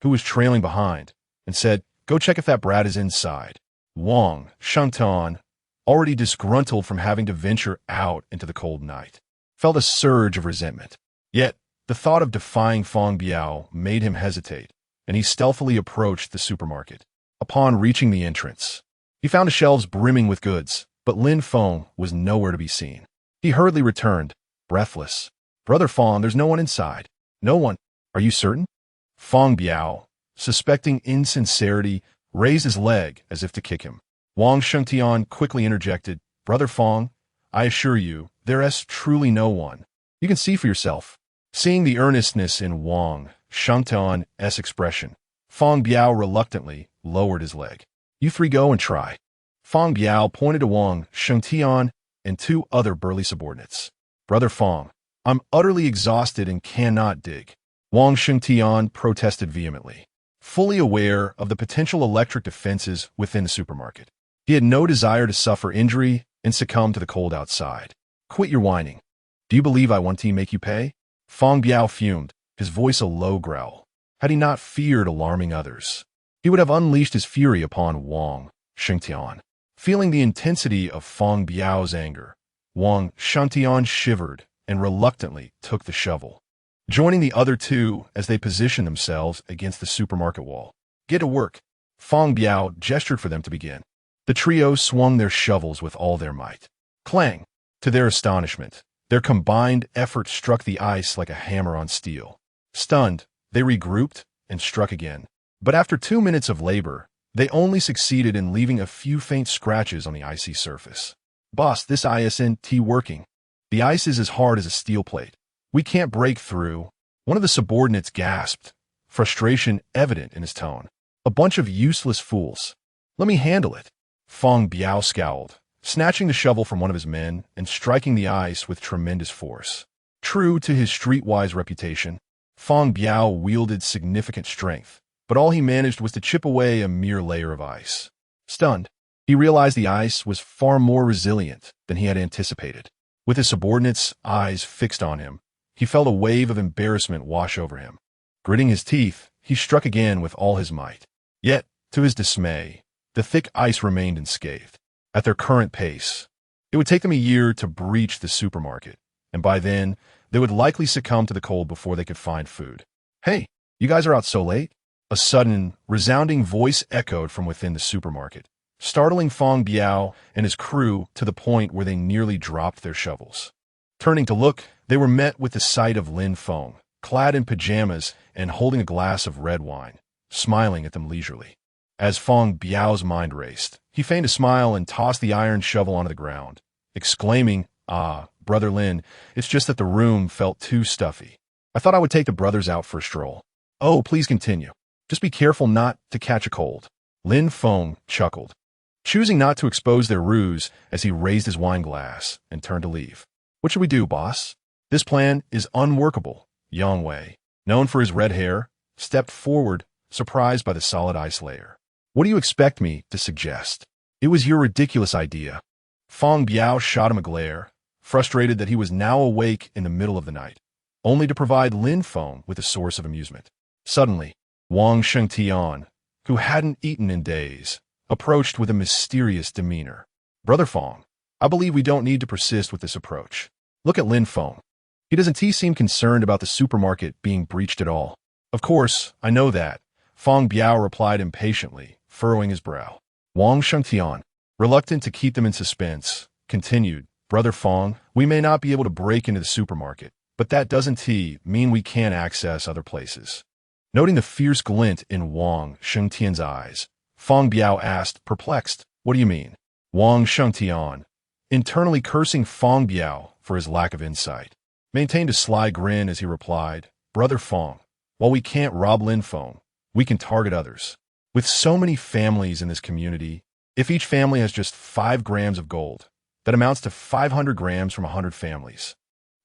who was trailing behind, and said, Go check if that brat is inside. Wang Shantian, already disgruntled from having to venture out into the cold night, felt a surge of resentment. Yet, the thought of defying Feng Biao made him hesitate, and he stealthily approached the supermarket. Upon reaching the entrance, he found the shelves brimming with goods, but Lin Feng was nowhere to be seen. He hurriedly returned, breathless. Brother Feng, there's no one inside. No one. Are you certain? Feng Biao, suspecting insincerity, raised his leg as if to kick him. Wang Shengtian quickly interjected, Brother Feng, I assure you, there is truly no one. You can see for yourself. Seeing the earnestness in Wang Shengtian's expression, Feng Biao reluctantly lowered his leg. You three go and try. Feng Biao pointed to Wang Shengtian and 2 other burly subordinates. Brother Feng, I'm utterly exhausted and cannot dig. Wang Shengtian protested vehemently, fully aware of the potential electric defenses within the supermarket. He had no desire to suffer injury and succumb to the cold outside. Quit your whining. Do you believe I want to make you pay? Feng Biao fumed, his voice a low growl. Had he not feared alarming others, he would have unleashed his fury upon Wang Shengtian. Feeling the intensity of Feng Biao's anger, Wang Shengtian shivered and reluctantly took the shovel, joining the other 2 as they positioned themselves against the supermarket wall. Get to work. Feng Biao gestured for them to begin. The trio swung their shovels with all their might. Clang! To their astonishment, their combined effort struck the ice like a hammer on steel. Stunned, they regrouped and struck again. But after 2 minutes of labor, they only succeeded in leaving a few faint scratches on the icy surface. Boss, this isn't working. The ice is as hard as a steel plate. We can't break through. One of the subordinates gasped, frustration evident in his tone. A bunch of useless fools. Let me handle it. Feng Biao scowled, snatching the shovel from one of his men and striking the ice with tremendous force. True to his streetwise reputation, Feng Biao wielded significant strength, but all he managed was to chip away a mere layer of ice. Stunned, he realized the ice was far more resilient than he had anticipated. With his subordinates' eyes fixed on him, he felt a wave of embarrassment wash over him. Gritting his teeth, he struck again with all his might. Yet, to his dismay, the thick ice remained unscathed. At their current pace, it would take them a year to breach the supermarket, and by then, they would likely succumb to the cold before they could find food. Hey, you guys are out so late? A sudden, resounding voice echoed from within the supermarket, startling Feng Biao and his crew to the point where they nearly dropped their shovels. Turning to look, they were met with the sight of Lin Feng, clad in pajamas and holding a glass of red wine, smiling at them leisurely. As Feng Biao's mind raced, he feigned a smile and tossed the iron shovel onto the ground, exclaiming, Brother Lin, it's just that the room felt too stuffy. I thought I would take the brothers out for a stroll. Oh, please continue. Just be careful not to catch a cold. Lin Feng chuckled, choosing not to expose their ruse as he raised his wine glass and turned to leave. What should we do, boss? This plan is unworkable. Yang Wei, known for his red hair, stepped forward, surprised by the solid ice layer. What do you expect me to suggest? It was your ridiculous idea. Feng Biao shot him a glare, frustrated that he was now awake in the middle of the night, only to provide Lin Feng with a source of amusement. Suddenly, Wang Shengtian, who hadn't eaten in days, approached with a mysterious demeanor. Brother Feng, I believe we don't need to persist with this approach. Look at Lin Feng. He doesn't seem concerned about the supermarket being breached at all. Of course, I know that, Feng Biao replied impatiently, furrowing his brow. Wang Shengtian, Reluctant to keep them in suspense, continued, Brother Feng, we may not be able to break into the supermarket, but that doesn't mean we can't access other places. Noting the fierce glint in Wang Shengtian's eyes, Feng Biao asked, perplexed, what do you mean? Wang Shengtian, internally cursing Feng Biao for his lack of insight, maintained a sly grin as he replied, Brother Feng, while we can't rob Lin Feng, we can target others. With so many families in this community, if each family has just 5 grams of gold, that amounts to 500 grams from 100 families.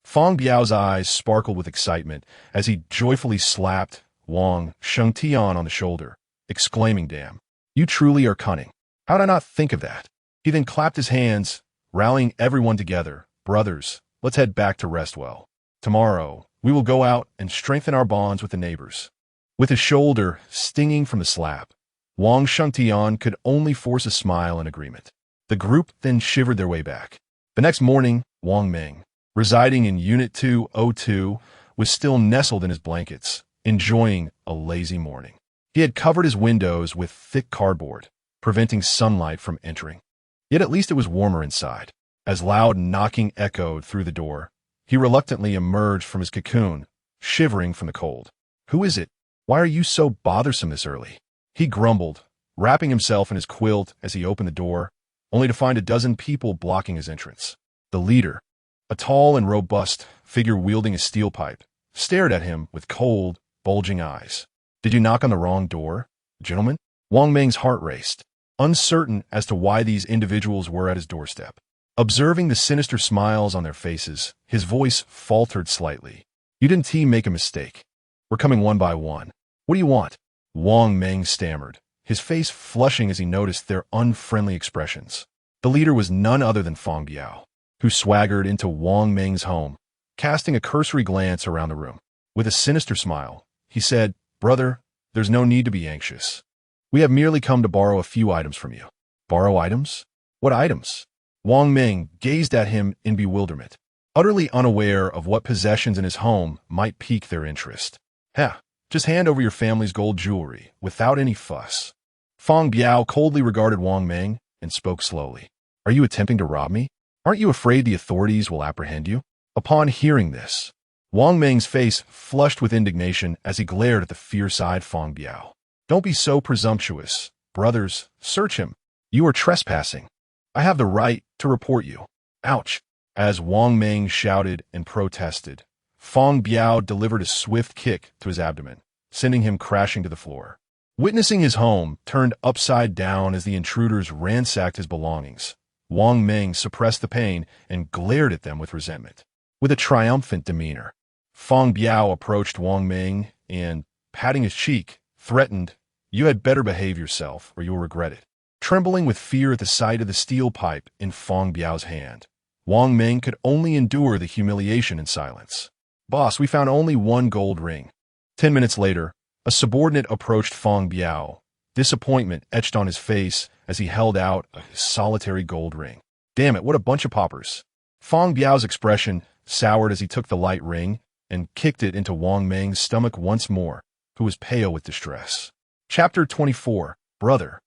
Feng Biao's eyes sparkled with excitement as he joyfully slapped Wang Shengtian on the shoulder, exclaiming, damn, you truly are cunning. How did I not think of that? He then clapped his hands, rallying everyone together. Brothers, let's head back to Restwell. Tomorrow, we will go out and strengthen our bonds with the neighbors. With his shoulder stinging from the slap, Wang Shengtian could only force a smile in agreement. The group then shivered their way back. The next morning, Wang Meng, residing in Unit 202, was still nestled in his blankets, enjoying a lazy morning. He had covered his windows with thick cardboard, preventing sunlight from entering. Yet at least it was warmer inside. As loud knocking echoed through the door, he reluctantly emerged from his cocoon, shivering from the cold. Who is it? Why are you so bothersome this early? He grumbled, wrapping himself in his quilt as he opened the door, only to find a dozen people blocking his entrance. The leader, a tall and robust figure wielding a steel pipe, stared at him with cold, bulging eyes. Did you knock on the wrong door, gentlemen? Wang Meng's heart raced, uncertain as to why these individuals were at his doorstep. Observing the sinister smiles on their faces, his voice faltered slightly. You didn't make a mistake. We're coming one by one. What do you want? Wang Meng stammered, his face flushing as he noticed their unfriendly expressions. The leader was none other than Feng Biao, who swaggered into Wang Meng's home, casting a cursory glance around the room. With a sinister smile, he said, Brother, there's no need to be anxious. We have merely come to borrow a few items from you. Borrow items? What items? Wang Meng gazed at him in bewilderment, utterly unaware of what possessions in his home might pique their interest. Just hand over your family's gold jewelry, without any fuss. Feng Biao coldly regarded Wang Meng and spoke slowly. Are you attempting to rob me? Aren't you afraid the authorities will apprehend you? Upon hearing this, Wang Meng's face flushed with indignation as he glared at the fierce-eyed Feng Biao. Don't be so presumptuous. Brothers, search him. You are trespassing. I have the right to report you. Ouch. As Wang Meng shouted and protested, Feng Biao delivered a swift kick to his abdomen, sending him crashing to the floor. Witnessing his home turned upside down as the intruders ransacked his belongings, Wang Meng suppressed the pain and glared at them with resentment. With a triumphant demeanor, Feng Biao approached Wang Meng and, patting his cheek, threatened, You had better behave yourself or you will regret it. Trembling with fear at the sight of the steel pipe in Feng Biao's hand, Wang Meng could only endure the humiliation in silence. Boss, we found only one gold ring. 10 minutes later, a subordinate approached Feng Biao, disappointment etched on his face as he held out a solitary gold ring. Damn it, what a bunch of paupers. Feng Biao's expression soured as he took the light ring and kicked it into Wang Meng's stomach once more, who was pale with distress. Chapter 24. Brother.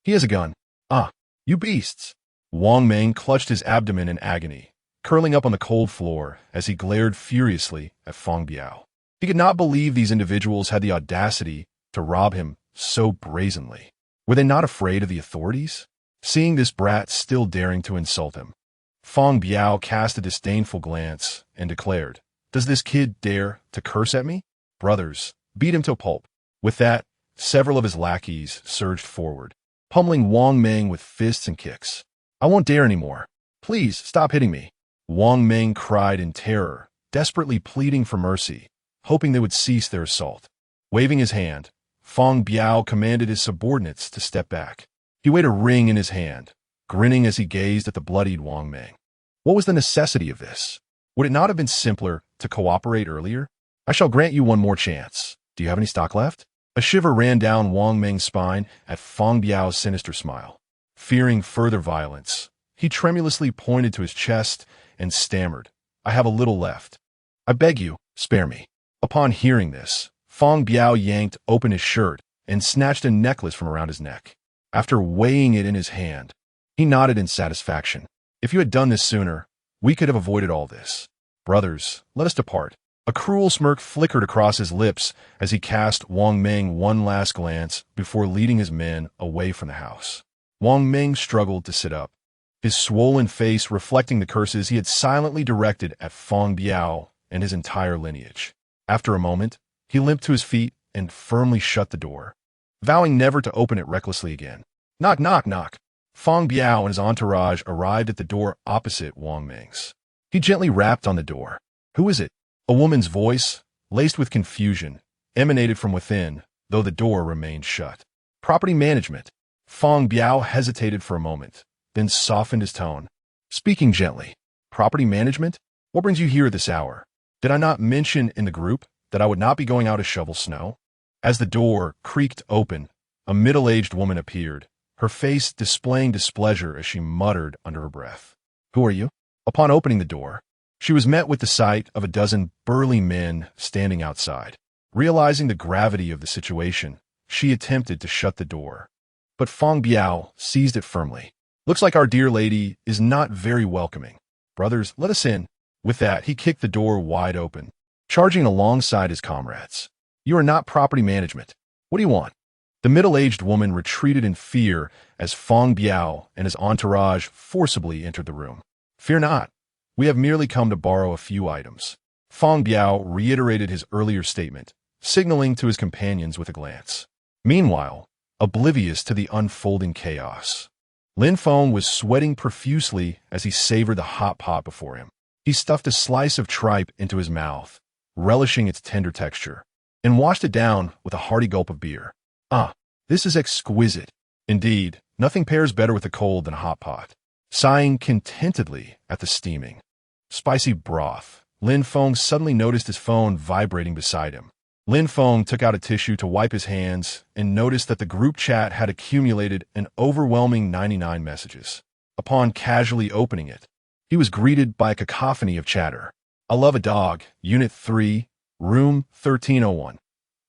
He has a gun. Ah, you beasts. Wang Meng clutched his abdomen in agony, curling up on the cold floor as he glared furiously at Feng Biao. He could not believe these individuals had the audacity to rob him so brazenly. Were they not afraid of the authorities? Seeing this brat still daring to insult him, Feng Biao cast a disdainful glance and declared, Does this kid dare to curse at me? Brothers, beat him to a pulp. With that, several of his lackeys surged forward, pummeling Wang Meng with fists and kicks. I won't dare anymore. Please, stop hitting me. Wang Meng cried in terror, desperately pleading for mercy, hoping they would cease their assault. Waving his hand, Feng Biao commanded his subordinates to step back. He weighed a ring in his hand, grinning as he gazed at the bloodied Wang Meng. What was the necessity of this? Would it not have been simpler to cooperate earlier? I shall grant you one more chance. Do you have any stock left? A shiver ran down Wang Meng's spine at Feng Biao's sinister smile. Fearing further violence, he tremulously pointed to his chest and stammered, I have a little left. I beg you, spare me. Upon hearing this, Feng Biao yanked open his shirt and snatched a necklace from around his neck. After weighing it in his hand, He nodded in satisfaction. If you had done this sooner, we could have avoided all this. Brothers, let us depart. A cruel smirk flickered across his lips as he cast Wang Meng one last glance before leading his men away from the house. Wang Meng struggled to sit up, his swollen face reflecting the curses he had silently directed at Feng Biao and his entire lineage. After a moment, he limped to his feet and firmly shut the door, vowing never to open it recklessly again. Knock, knock, knock. Feng Biao and his entourage arrived at the door opposite Wang Meng's. He gently rapped on the door. Who is it? A woman's voice, laced with confusion, emanated from within, though the door remained shut. Property management. Feng Biao hesitated for a moment, then softened his tone, speaking gently. Property management? What brings you here at this hour? Did I not mention in the group that I would not be going out to shovel snow? As the door creaked open, a middle-aged woman appeared, her face displaying displeasure as she muttered under her breath. Who are you? Upon opening the door, she was met with the sight of a dozen burly men standing outside. Realizing the gravity of the situation, she attempted to shut the door. But Feng Biao seized it firmly. Looks like our dear lady is not very welcoming. Brothers, let us in. With that, he kicked the door wide open, charging alongside his comrades. You are not property management. What do you want? The middle-aged woman retreated in fear as Feng Biao and his entourage forcibly entered the room. Fear not. We have merely come to borrow a few items. Feng Biao reiterated his earlier statement, signaling to his companions with a glance. Meanwhile, oblivious to the unfolding chaos, Lin Feng was sweating profusely as he savored the hot pot before him. He stuffed a slice of tripe into his mouth, relishing its tender texture, and washed it down with a hearty gulp of beer. Ah, this is exquisite. Indeed, nothing pairs better with a cold than a hot pot. Sighing contentedly at the steaming, spicy broth, Lin Feng suddenly noticed his phone vibrating beside him. Lin Feng took out a tissue to wipe his hands and noticed that the group chat had accumulated an overwhelming 99 messages. Upon casually opening it, he was greeted by a cacophony of chatter. I love a dog, Unit 3, Room 1301.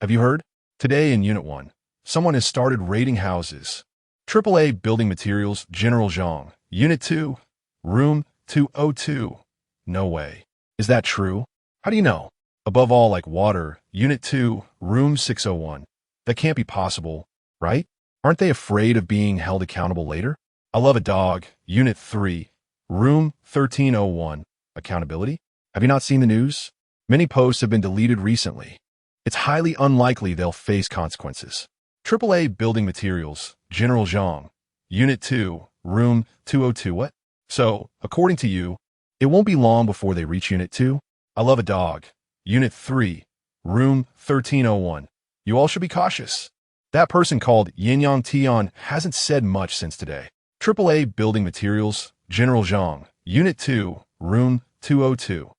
Have you heard? Today in Unit 1, someone has started raiding houses. AAA Building Materials, General Zhang, Unit 2, Room 202. No way. Is that true? How do you know? Above all, like water, Unit 2, Room 601. That can't be possible, right? Aren't they afraid of being held accountable later? I love a dog, Unit 3, Room 1301. Accountability? Have you not seen the news? Many posts have been deleted recently. It's highly unlikely they'll face consequences. AAA Building Materials, General Zhang, Unit 2, Room 202. What? So, according to you, it won't be long before they reach Unit 2? I love a dog, Unit 3, Room 1301. You all should be cautious. That person called Yin Tian hasn't said much since today. AAA Building Materials, General Zhang, Unit 2, Room 202.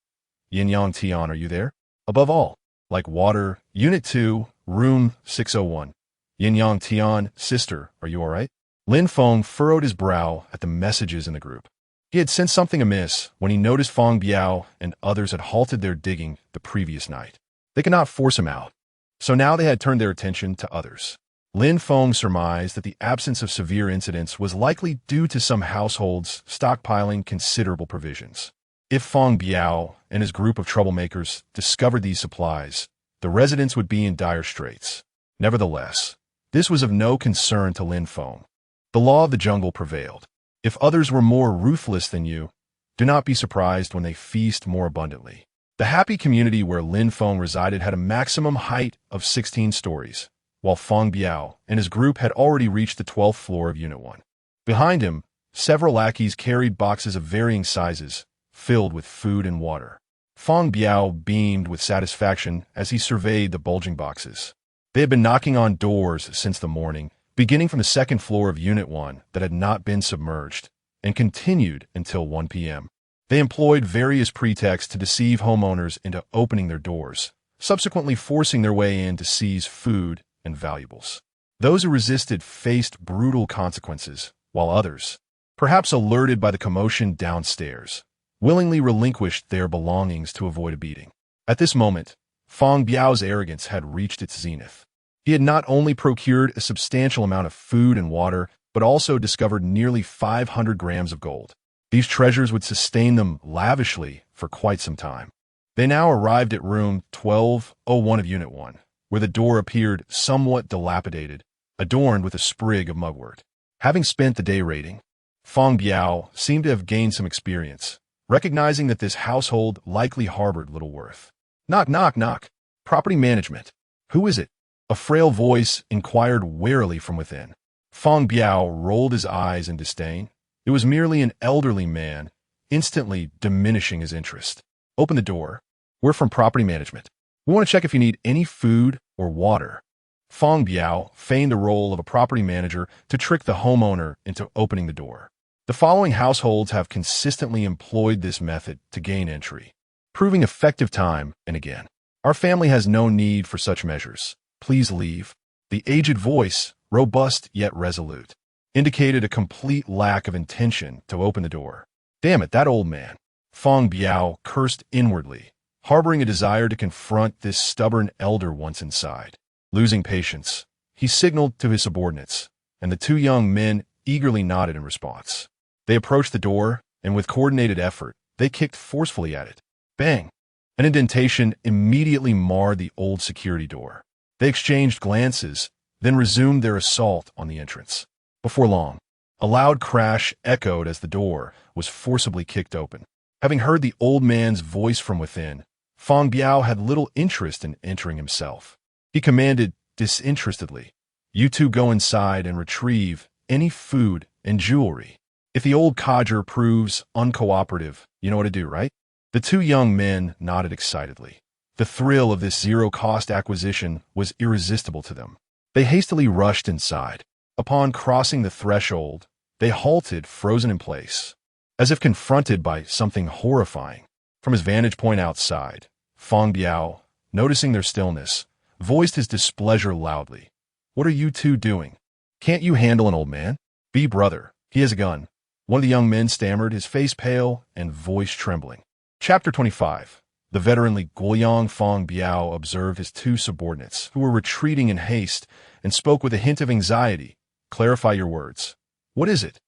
Yin Tian, are you there? Above all, like water, Unit 2, Room 601. Yin Tian, sister, are you all right? Lin Feng furrowed his brow at the messages in the group. He had sensed something amiss when he noticed Feng Biao and others had halted their digging the previous night. They could not force him out, so now they had turned their attention to others. Lin Feng surmised that the absence of severe incidents was likely due to some households stockpiling considerable provisions. If Feng Biao and his group of troublemakers discovered these supplies, the residents would be in dire straits. Nevertheless, this was of no concern to Lin Feng. The law of the jungle prevailed. If others were more ruthless than you, do not be surprised when they feast more abundantly. The happy community where Lin Feng resided had a maximum height of 16 stories, while Feng Biao and his group had already reached the 12th floor of Unit 1. Behind him, several lackeys carried boxes of varying sizes, filled with food and water. Feng Biao beamed with satisfaction as he surveyed the bulging boxes. They had been knocking on doors since the morning, beginning from the second floor of Unit 1 that had not been submerged, and continued until 1 p.m. They employed various pretexts to deceive homeowners into opening their doors, subsequently forcing their way in to seize food and valuables. Those who resisted faced brutal consequences, while others, perhaps alerted by the commotion downstairs, willingly relinquished their belongings to avoid a beating. At this moment, Feng Biao's arrogance had reached its zenith. He had not only procured a substantial amount of food and water, but also discovered nearly 500 grams of gold. These treasures would sustain them lavishly for quite some time. They now arrived at room 1201 of Unit 1, where the door appeared somewhat dilapidated, adorned with a sprig of mugwort. Having spent the day raiding, Feng Biao seemed to have gained some experience, recognizing that this household likely harbored little worth. Knock, knock, knock. Property management. Who is it? A frail voice inquired warily from within. Feng Biao rolled his eyes in disdain. It was merely an elderly man, instantly diminishing his interest. Open the door. We're from property management. We want to check if you need any food or water. Feng Biao feigned the role of a property manager to trick the homeowner into opening the door. The following households have consistently employed this method to gain entry, proving effective time and again. Our family has no need for such measures. Please leave. The aged voice, robust yet resolute, indicated a complete lack of intention to open the door. Damn it, that old man. Feng Biao cursed inwardly, harboring a desire to confront this stubborn elder once inside. Losing patience, he signaled to his subordinates, and the two young men eagerly nodded in response. They approached the door, and with coordinated effort, they kicked forcefully at it. Bang! An indentation immediately marred the old security door. They exchanged glances, then resumed their assault on the entrance. Before long, a loud crash echoed as the door was forcibly kicked open. Having heard the old man's voice from within, Feng Biao had little interest in entering himself. He commanded disinterestedly, "You two go inside and retrieve any food and jewelry. If the old codger proves uncooperative, you know what to do, right?" The two young men nodded excitedly. The thrill of this zero-cost acquisition was irresistible to them. They hastily rushed inside. Upon crossing the threshold, they halted, frozen in place, as if confronted by something horrifying. From his vantage point outside, Feng Biao, noticing their stillness, voiced his displeasure loudly. "What are you two doing? Can't you handle an old man? Be brother. He has a gun." One of the young men stammered, his face pale and voice trembling. Chapter 25. The veteranly Guoyang Feng Biao observed his two subordinates, who were retreating in haste, and spoke with a hint of anxiety. "Clarify your words. What is it?"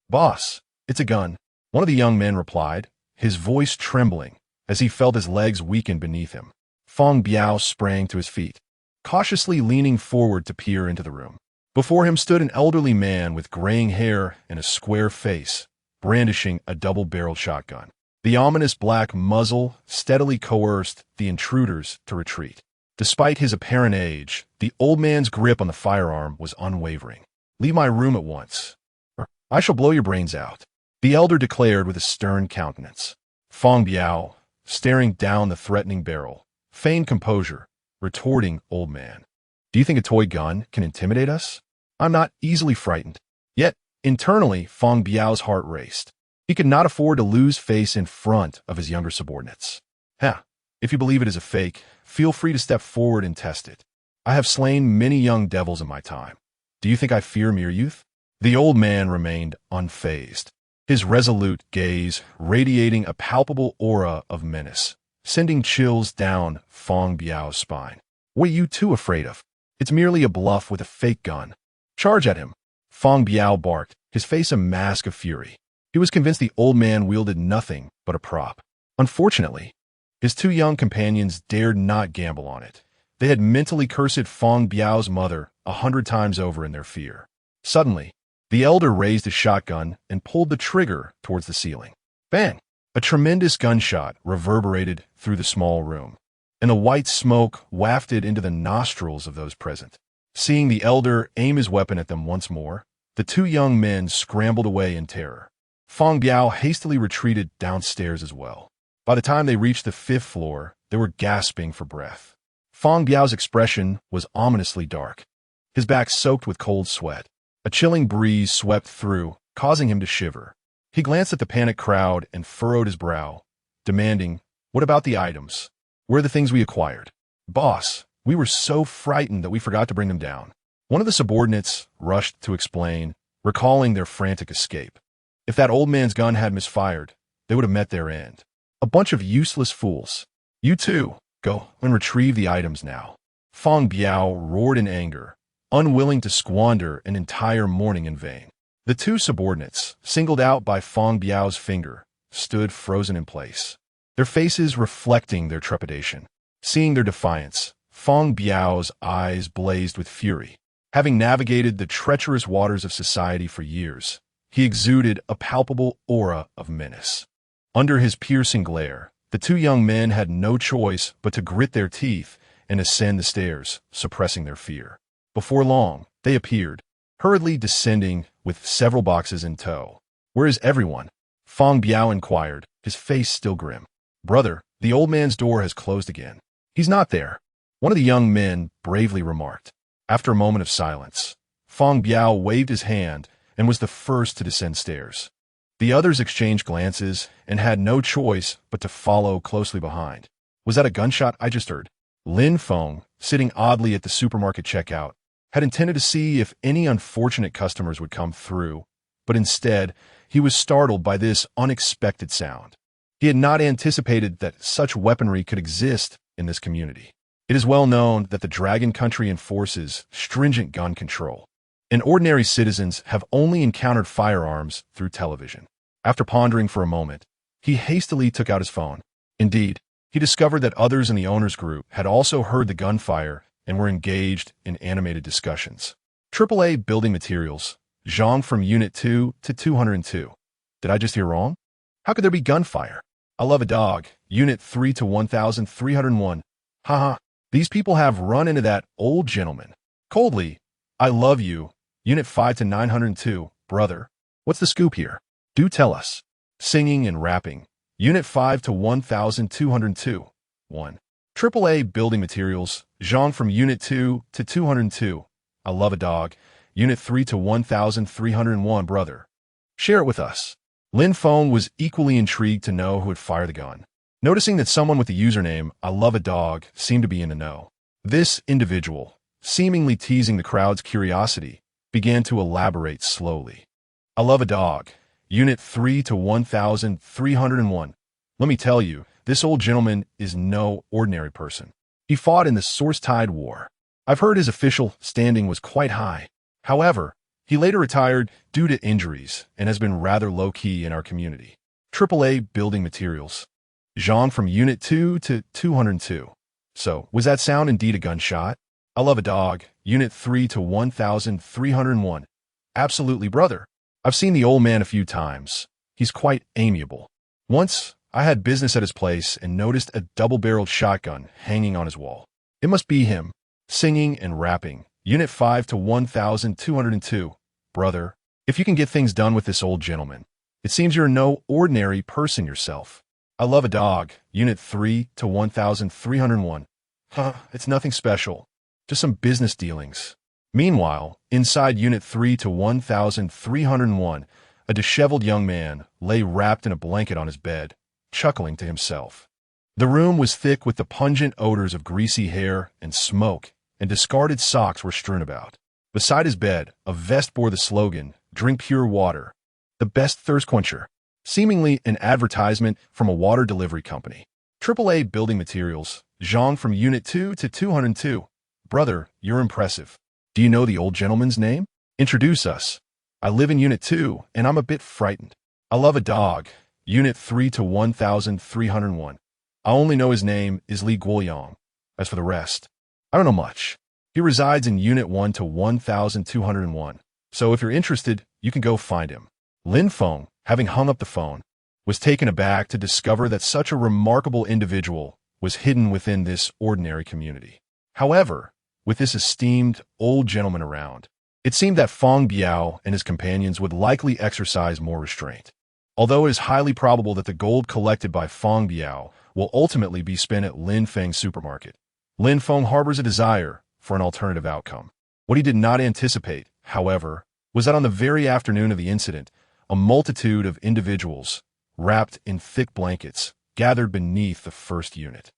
"Boss, it's a gun," one of the young men replied, his voice trembling as he felt his legs weaken beneath him. Feng Biao sprang to his feet, cautiously leaning forward to peer into the room. Before him stood an elderly man with graying hair and a square face, brandishing a double-barreled shotgun. The ominous black muzzle steadily coerced the intruders to retreat. Despite his apparent age, the old man's grip on the firearm was unwavering. "Leave my room at once, or I shall blow your brains out," the elder declared with a stern countenance. Feng Biao, staring down the threatening barrel, feigned composure, retorting, "Old man, do you think a toy gun can intimidate us? I'm not easily frightened." Yet, internally, Feng Biao's heart raced. He could not afford to lose face in front of his younger subordinates. If you believe it is a fake, feel free to step forward and test it. I have slain many young devils in my time. Do you think I fear mere youth?" The old man remained unfazed, his resolute gaze radiating a palpable aura of menace, sending chills down Feng Biao's spine. "What are you two afraid of? It's merely a bluff with a fake gun. Charge at him." Feng Biao barked, his face a mask of fury. He was convinced the old man wielded nothing but a prop. Unfortunately, his two young companions dared not gamble on it. They had mentally cursed Feng Biao's mother 100 times over in their fear. Suddenly, the elder raised his shotgun and pulled the trigger towards the ceiling. Bang! A tremendous gunshot reverberated through the small room, and the white smoke wafted into the nostrils of those present. Seeing the elder aim his weapon at them once more, the two young men scrambled away in terror. Feng Biao hastily retreated downstairs as well. By the time they reached the 5th floor, they were gasping for breath. Feng Biao's expression was ominously dark, his back soaked with cold sweat. A chilling breeze swept through, causing him to shiver. He glanced at the panicked crowd and furrowed his brow, demanding, "What about the items? Where are the things we acquired?" "Boss, we were so frightened that we forgot to bring them down." One of the subordinates rushed to explain, recalling their frantic escape. If that old man's gun had misfired, they would have met their end. A bunch of useless fools. "You two, go and retrieve the items now." Feng Biao roared in anger, unwilling to squander an entire morning in vain. The two subordinates, singled out by Feng Biao's finger, stood frozen in place, their faces reflecting their trepidation. Seeing their defiance, Feng Biao's eyes blazed with fury. Having navigated the treacherous waters of society for years, he exuded a palpable aura of menace. Under his piercing glare, the two young men had no choice but to grit their teeth and ascend the stairs, suppressing their fear. Before long, they appeared, hurriedly descending with several boxes in tow. "Where is everyone?" Feng Biao inquired, his face still grim. "Brother, the old man's door has closed again." "He's not there," one of the young men bravely remarked. After a moment of silence, Feng Biao waved his hand and was the first to descend stairs. The others exchanged glances and had no choice but to follow closely behind. "Was that a gunshot I just heard?" Lin Feng, sitting oddly at the supermarket checkout, had intended to see if any unfortunate customers would come through, but instead, he was startled by this unexpected sound. He had not anticipated that such weaponry could exist in this community. It is well known that the Dragon Country enforces stringent gun control, and ordinary citizens have only encountered firearms through television. After pondering for a moment, he hastily took out his phone. Indeed, he discovered that others in the owner's group had also heard the gunfire and were engaged in animated discussions. AAA Building Materials, Zhang from Unit 2 to 202. Did I just hear wrong? How could there be gunfire? I love a dog, Unit 3 to 1301. Haha, these people have run into that old gentleman. Coldly, I love you, Unit 5 to 902, brother. What's the scoop here? Do tell us. Singing and rapping, Unit 5 to 1202. 1. AAA Building Materials, Zhang from Unit 2 to 202. I love a dog, Unit 3 to 1301, brother. Share it with us. Lin Feng was equally intrigued to know who had fired the gun. Noticing that someone with the username, I love a dog, seemed to be in the know. This individual, seemingly teasing the crowd's curiosity, began to elaborate slowly. I love a dog, Unit 3 to 1301. Let me tell you, this old gentleman is no ordinary person. He fought in the Source Tide War. I've heard his official standing was quite high. However, he later retired due to injuries and has been rather low-key in our community. AAA Building Materials. Zhang from Unit 2 to 202. So, was that sound indeed a gunshot? I love a dog, Unit 3 to 1301. Absolutely, brother. I've seen the old man a few times. He's quite amiable. Once, I had business at his place and noticed a double-barreled shotgun hanging on his wall. It must be him, singing and rapping, Unit 5 to 1202. Brother, if you can get things done with this old gentleman, it seems you're no ordinary person yourself. I love a dog, Unit 3 to 1301. It's nothing special, just some business dealings. Meanwhile, inside Unit 3 to 1301, a disheveled young man lay wrapped in a blanket on his bed, chuckling to himself. The room was thick with the pungent odors of greasy hair and smoke, and discarded socks were strewn about. Beside his bed, a vest bore the slogan, "Drink pure water, the best thirst quencher," seemingly an advertisement from a water delivery company. AAA Building Materials, Zhang from Unit 2 to 202. Brother, you're impressive. Do you know the old gentleman's name? Introduce us. I live in Unit 2, and I'm a bit frightened. I love a dog, Unit 3 to 1301. I only know his name is Li Guoyang. As for the rest, I don't know much. He resides in Unit 1 to 1201. So if you're interested, you can go find him. Lin Feng, having hung up the phone, was taken aback to discover that such a remarkable individual was hidden within this ordinary community. However, with this esteemed old gentleman around, it seemed that Feng Biao and his companions would likely exercise more restraint. Although it is highly probable that the gold collected by Feng Biao will ultimately be spent at Lin Feng Supermarket, Lin Feng harbors a desire for an alternative outcome. What he did not anticipate, however, was that on the very afternoon of the incident, a multitude of individuals, wrapped in thick blankets, gathered beneath the first unit.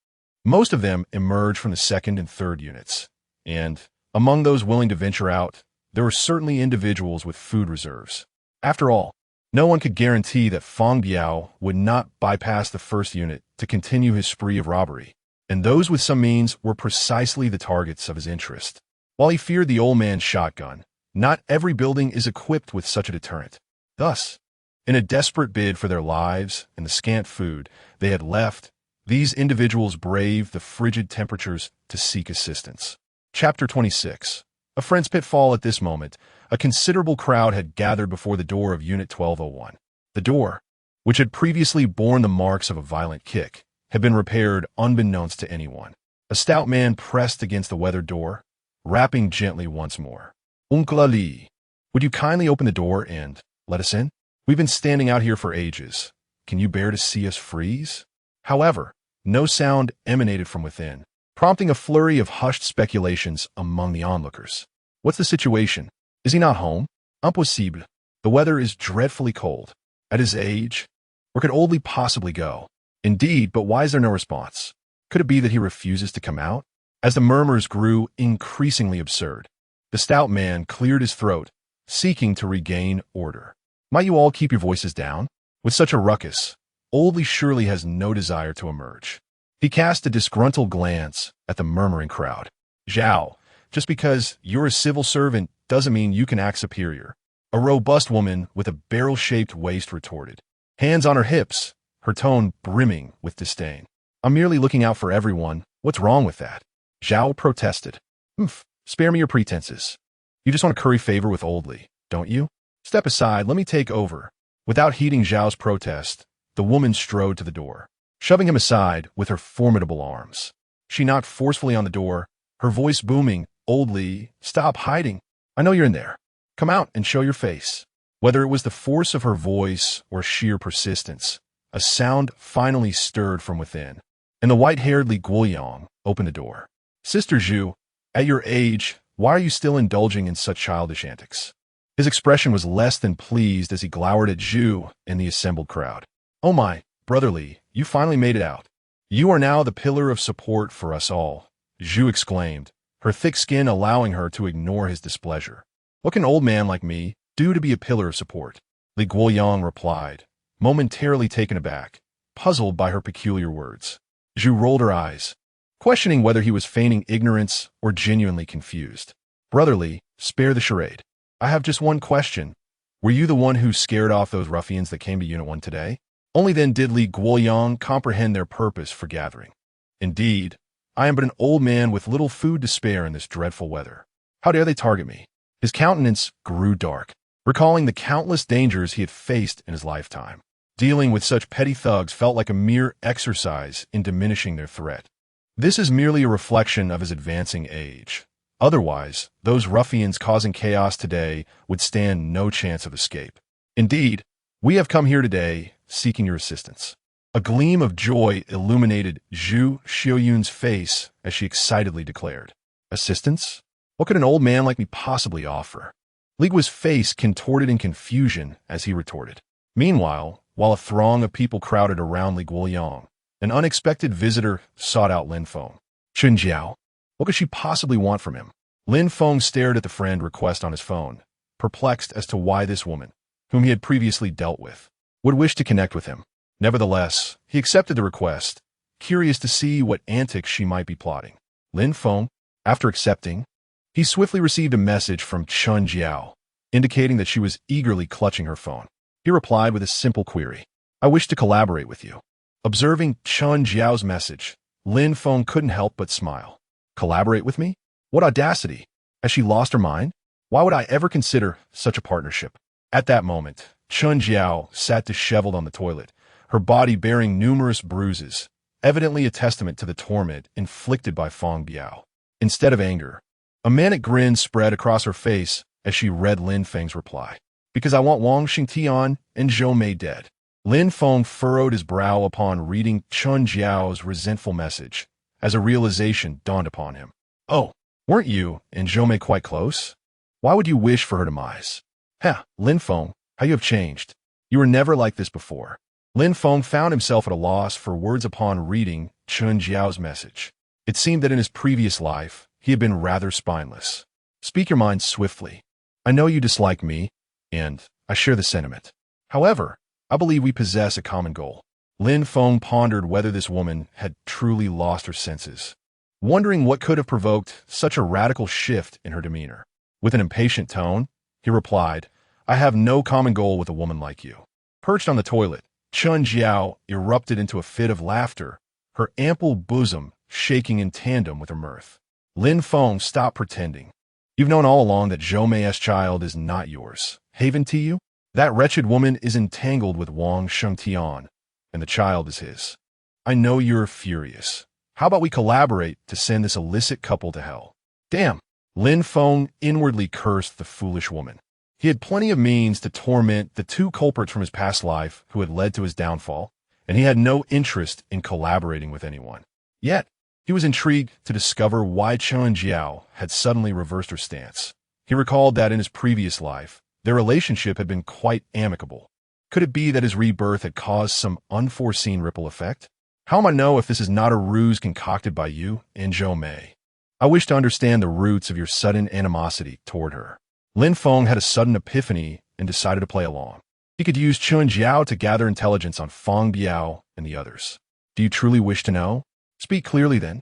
Most of them emerged from the second and third units, and, among those willing to venture out, there were certainly individuals with food reserves. After all, no one could guarantee that Feng Biao would not bypass the first unit to continue his spree of robbery, and those with some means were precisely the targets of his interest. While he feared the old man's shotgun, not every building is equipped with such a deterrent. Thus, in a desperate bid for their lives and the scant food they had left, these individuals braved the frigid temperatures to seek assistance. Chapter 26. A friend's pitfall. At this moment, a considerable crowd had gathered before the door of Unit 1201. The door, which had previously borne the marks of a violent kick, had been repaired unbeknownst to anyone. A stout man pressed against the weathered door, rapping gently once more. Uncle Ali, would you kindly open the door and let us in? We've been standing out here for ages. Can you bear to see us freeze? However, no sound emanated from within, prompting a flurry of hushed speculations among the onlookers. What's the situation? Is he not home? Impossible. The weather is dreadfully cold. At his age, where could Oldley possibly go? Indeed, but why is there no response? Could it be that he refuses to come out? As the murmurs grew increasingly absurd, the stout man cleared his throat, seeking to regain order. Might you all keep your voices down? With such a ruckus, Oldley surely has no desire to emerge. He cast a disgruntled glance at the murmuring crowd. Zhao, just because you're a civil servant doesn't mean you can act superior. A robust woman with a barrel-shaped waist retorted, hands on her hips, her tone brimming with disdain. I'm merely looking out for everyone. What's wrong with that? Zhao protested. Spare me your pretenses. You just want to curry favor with Oldley, don't you? Step aside, let me take over. Without heeding Zhao's protest, the woman strode to the door, shoving him aside with her formidable arms. She knocked forcefully on the door, her voice booming. Oldley, stop hiding. I know you're in there. Come out and show your face. Whether it was the force of her voice or sheer persistence, a sound finally stirred from within, and the white-haired Li Guoyang opened the door. Sister Zhu, at your age, why are you still indulging in such childish antics? His expression was less than pleased as he glowered at Zhu and the assembled crowd. Oh my, brother Li, you finally made it out. You are now the pillar of support for us all, Zhu exclaimed, her thick skin allowing her to ignore his displeasure. What can an old man like me do to be a pillar of support? Li Guoyang replied, momentarily taken aback, puzzled by her peculiar words. Zhu rolled her eyes, questioning whether he was feigning ignorance or genuinely confused. Brotherly, spare the charade. I have just one question. Were you the one who scared off those ruffians that came to Unit 1 today? Only then did Li Guoyang comprehend their purpose for gathering. Indeed, I am but an old man with little food to spare in this dreadful weather. How dare they target me? His countenance grew dark, recalling the countless dangers he had faced in his lifetime. Dealing with such petty thugs felt like a mere exercise in diminishing their threat. This is merely a reflection of his advancing age. Otherwise, those ruffians causing chaos today would stand no chance of escape. Indeed, we have come here today seeking your assistance. A gleam of joy illuminated Zhu Xiaoyun's face as she excitedly declared, Assistance? What could an old man like me possibly offer? Li Guo's face contorted in confusion as he retorted. Meanwhile, while a throng of people crowded around Li Guoyang, an unexpected visitor sought out Lin Feng. Chun Jiao, what could she possibly want from him? Lin Feng stared at the friend request on his phone, perplexed as to why this woman, whom he had previously dealt with, would wish to connect with him. Nevertheless, he accepted the request, curious to see what antics she might be plotting. Lin Feng, after accepting, he swiftly received a message from Chun Jiao, indicating that she was eagerly clutching her phone. He replied with a simple query. I wish to collaborate with you. Observing Chun Jiao's message, Lin Feng couldn't help but smile. Collaborate with me? What audacity! Has she lost her mind? Why would I ever consider such a partnership? At that moment, Chun Jiao sat disheveled on the toilet, her body bearing numerous bruises, evidently a testament to the torment inflicted by Feng Biao. Instead of anger, a manic grin spread across her face as she read Lin Feng's reply. Because I want Wang Xingtian and Zhou Mei dead. Lin Feng furrowed his brow upon reading Chun Jiao's resentful message, as a realization dawned upon him. Oh, weren't you and Zhou Mei quite close? Why would you wish for her demise? Lin Feng, how you have changed. You were never like this before. Lin Feng found himself at a loss for words upon reading Chun Jiao's message. It seemed that in his previous life, he had been rather spineless. Speak your mind swiftly. I know you dislike me, and I share the sentiment. However, I believe we possess a common goal. Lin Feng pondered whether this woman had truly lost her senses, wondering what could have provoked such a radical shift in her demeanor. With an impatient tone, he replied, I have no common goal with a woman like you. Perched on the toilet, Chun Jiao erupted into a fit of laughter, her ample bosom shaking in tandem with her mirth. Lin Feng stopped pretending. You've known all along that Zhou Mei's child is not yours. Haven to you? That wretched woman is entangled with Wang Shengtian, and the child is his. I know you're furious. How about we collaborate to send this illicit couple to hell? Damn! Lin Feng inwardly cursed the foolish woman. He had plenty of means to torment the two culprits from his past life who had led to his downfall, and he had no interest in collaborating with anyone. Yet, he was intrigued to discover why Chun Jiao had suddenly reversed her stance. He recalled that in his previous life, their relationship had been quite amicable. Could it be that his rebirth had caused some unforeseen ripple effect? How am I to know if this is not a ruse concocted by you and Zhou Mei? I wish to understand the roots of your sudden animosity toward her. Lin Feng had a sudden epiphany and decided to play along. He could use Chun Jiao to gather intelligence on Feng Biao and the others. Do you truly wish to know? Speak clearly then.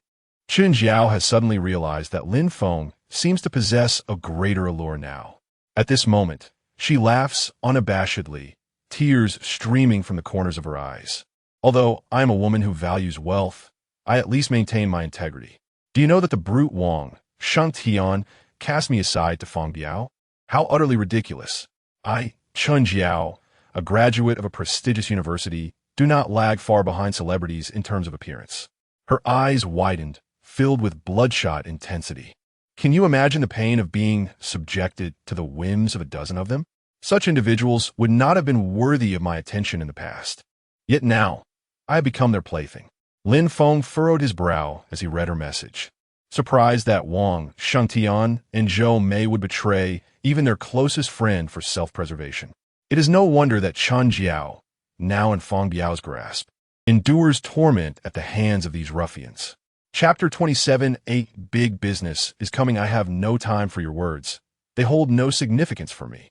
Chun Jiao has suddenly realized that Lin Feng seems to possess a greater allure now. At this moment, she laughs unabashedly, tears streaming from the corners of her eyes. Although I am a woman who values wealth, I at least maintain my integrity. Do you know that the brute Wang Shengtian cast me aside to Feng Biao? How utterly ridiculous. I, Chun Jiao, a graduate of a prestigious university, do not lag far behind celebrities in terms of appearance. Her eyes widened, filled with bloodshot intensity. Can you imagine the pain of being subjected to the whims of a dozen of them? Such individuals would not have been worthy of my attention in the past. Yet now, I have become their plaything. Lin Feng furrowed his brow as he read her message. Surprised that Wang Shengtian and Zhou Mei would betray even their closest friend for self-preservation. It is no wonder that Chun Jiao, now in Feng Biao's grasp, endures torment at the hands of these ruffians. Chapter 27, 8 Big Business is coming. I have no time for your words. They hold no significance for me.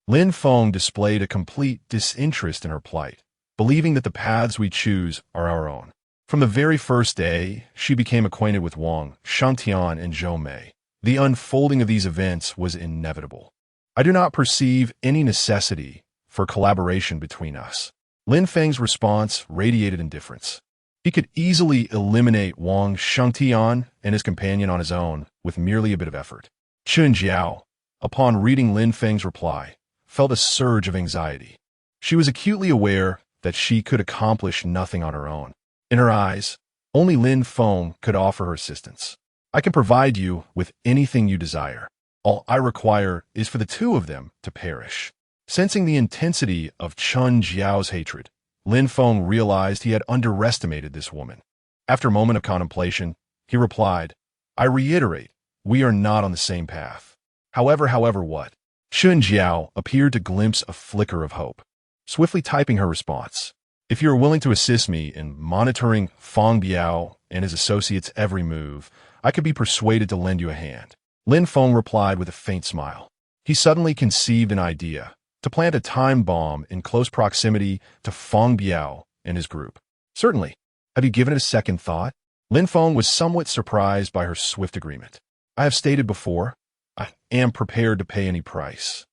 Lin Feng displayed a complete disinterest in her plight, believing that the paths we choose are our own. From the very first day, she became acquainted with Wang Shengtian and Zhou Mei. The unfolding of these events was inevitable. I do not perceive any necessity for collaboration between us. Lin Feng's response radiated indifference. He could easily eliminate Wang Shengtian and his companion on his own with merely a bit of effort. Chun Jiao, upon reading Lin Feng's reply, felt a surge of anxiety. She was acutely aware that she could accomplish nothing on her own. In her eyes, only Lin Feng could offer her assistance. I can provide you with anything you desire. All I require is for the two of them to perish. Sensing the intensity of Chun Jiao's hatred, Lin Feng realized he had underestimated this woman. After a moment of contemplation, he replied, I reiterate, we are not on the same path. However what? Chun Jiao appeared to glimpse a flicker of hope. Swiftly typing her response, if you are willing to assist me in monitoring Feng Biao and his associates' every move, I could be persuaded to lend you a hand. Lin Feng replied with a faint smile. He suddenly conceived an idea to plant a time bomb in close proximity to Feng Biao and his group. Certainly. Have you given it a second thought? Lin Feng was somewhat surprised by her swift agreement. I have stated before, I am prepared to pay any price.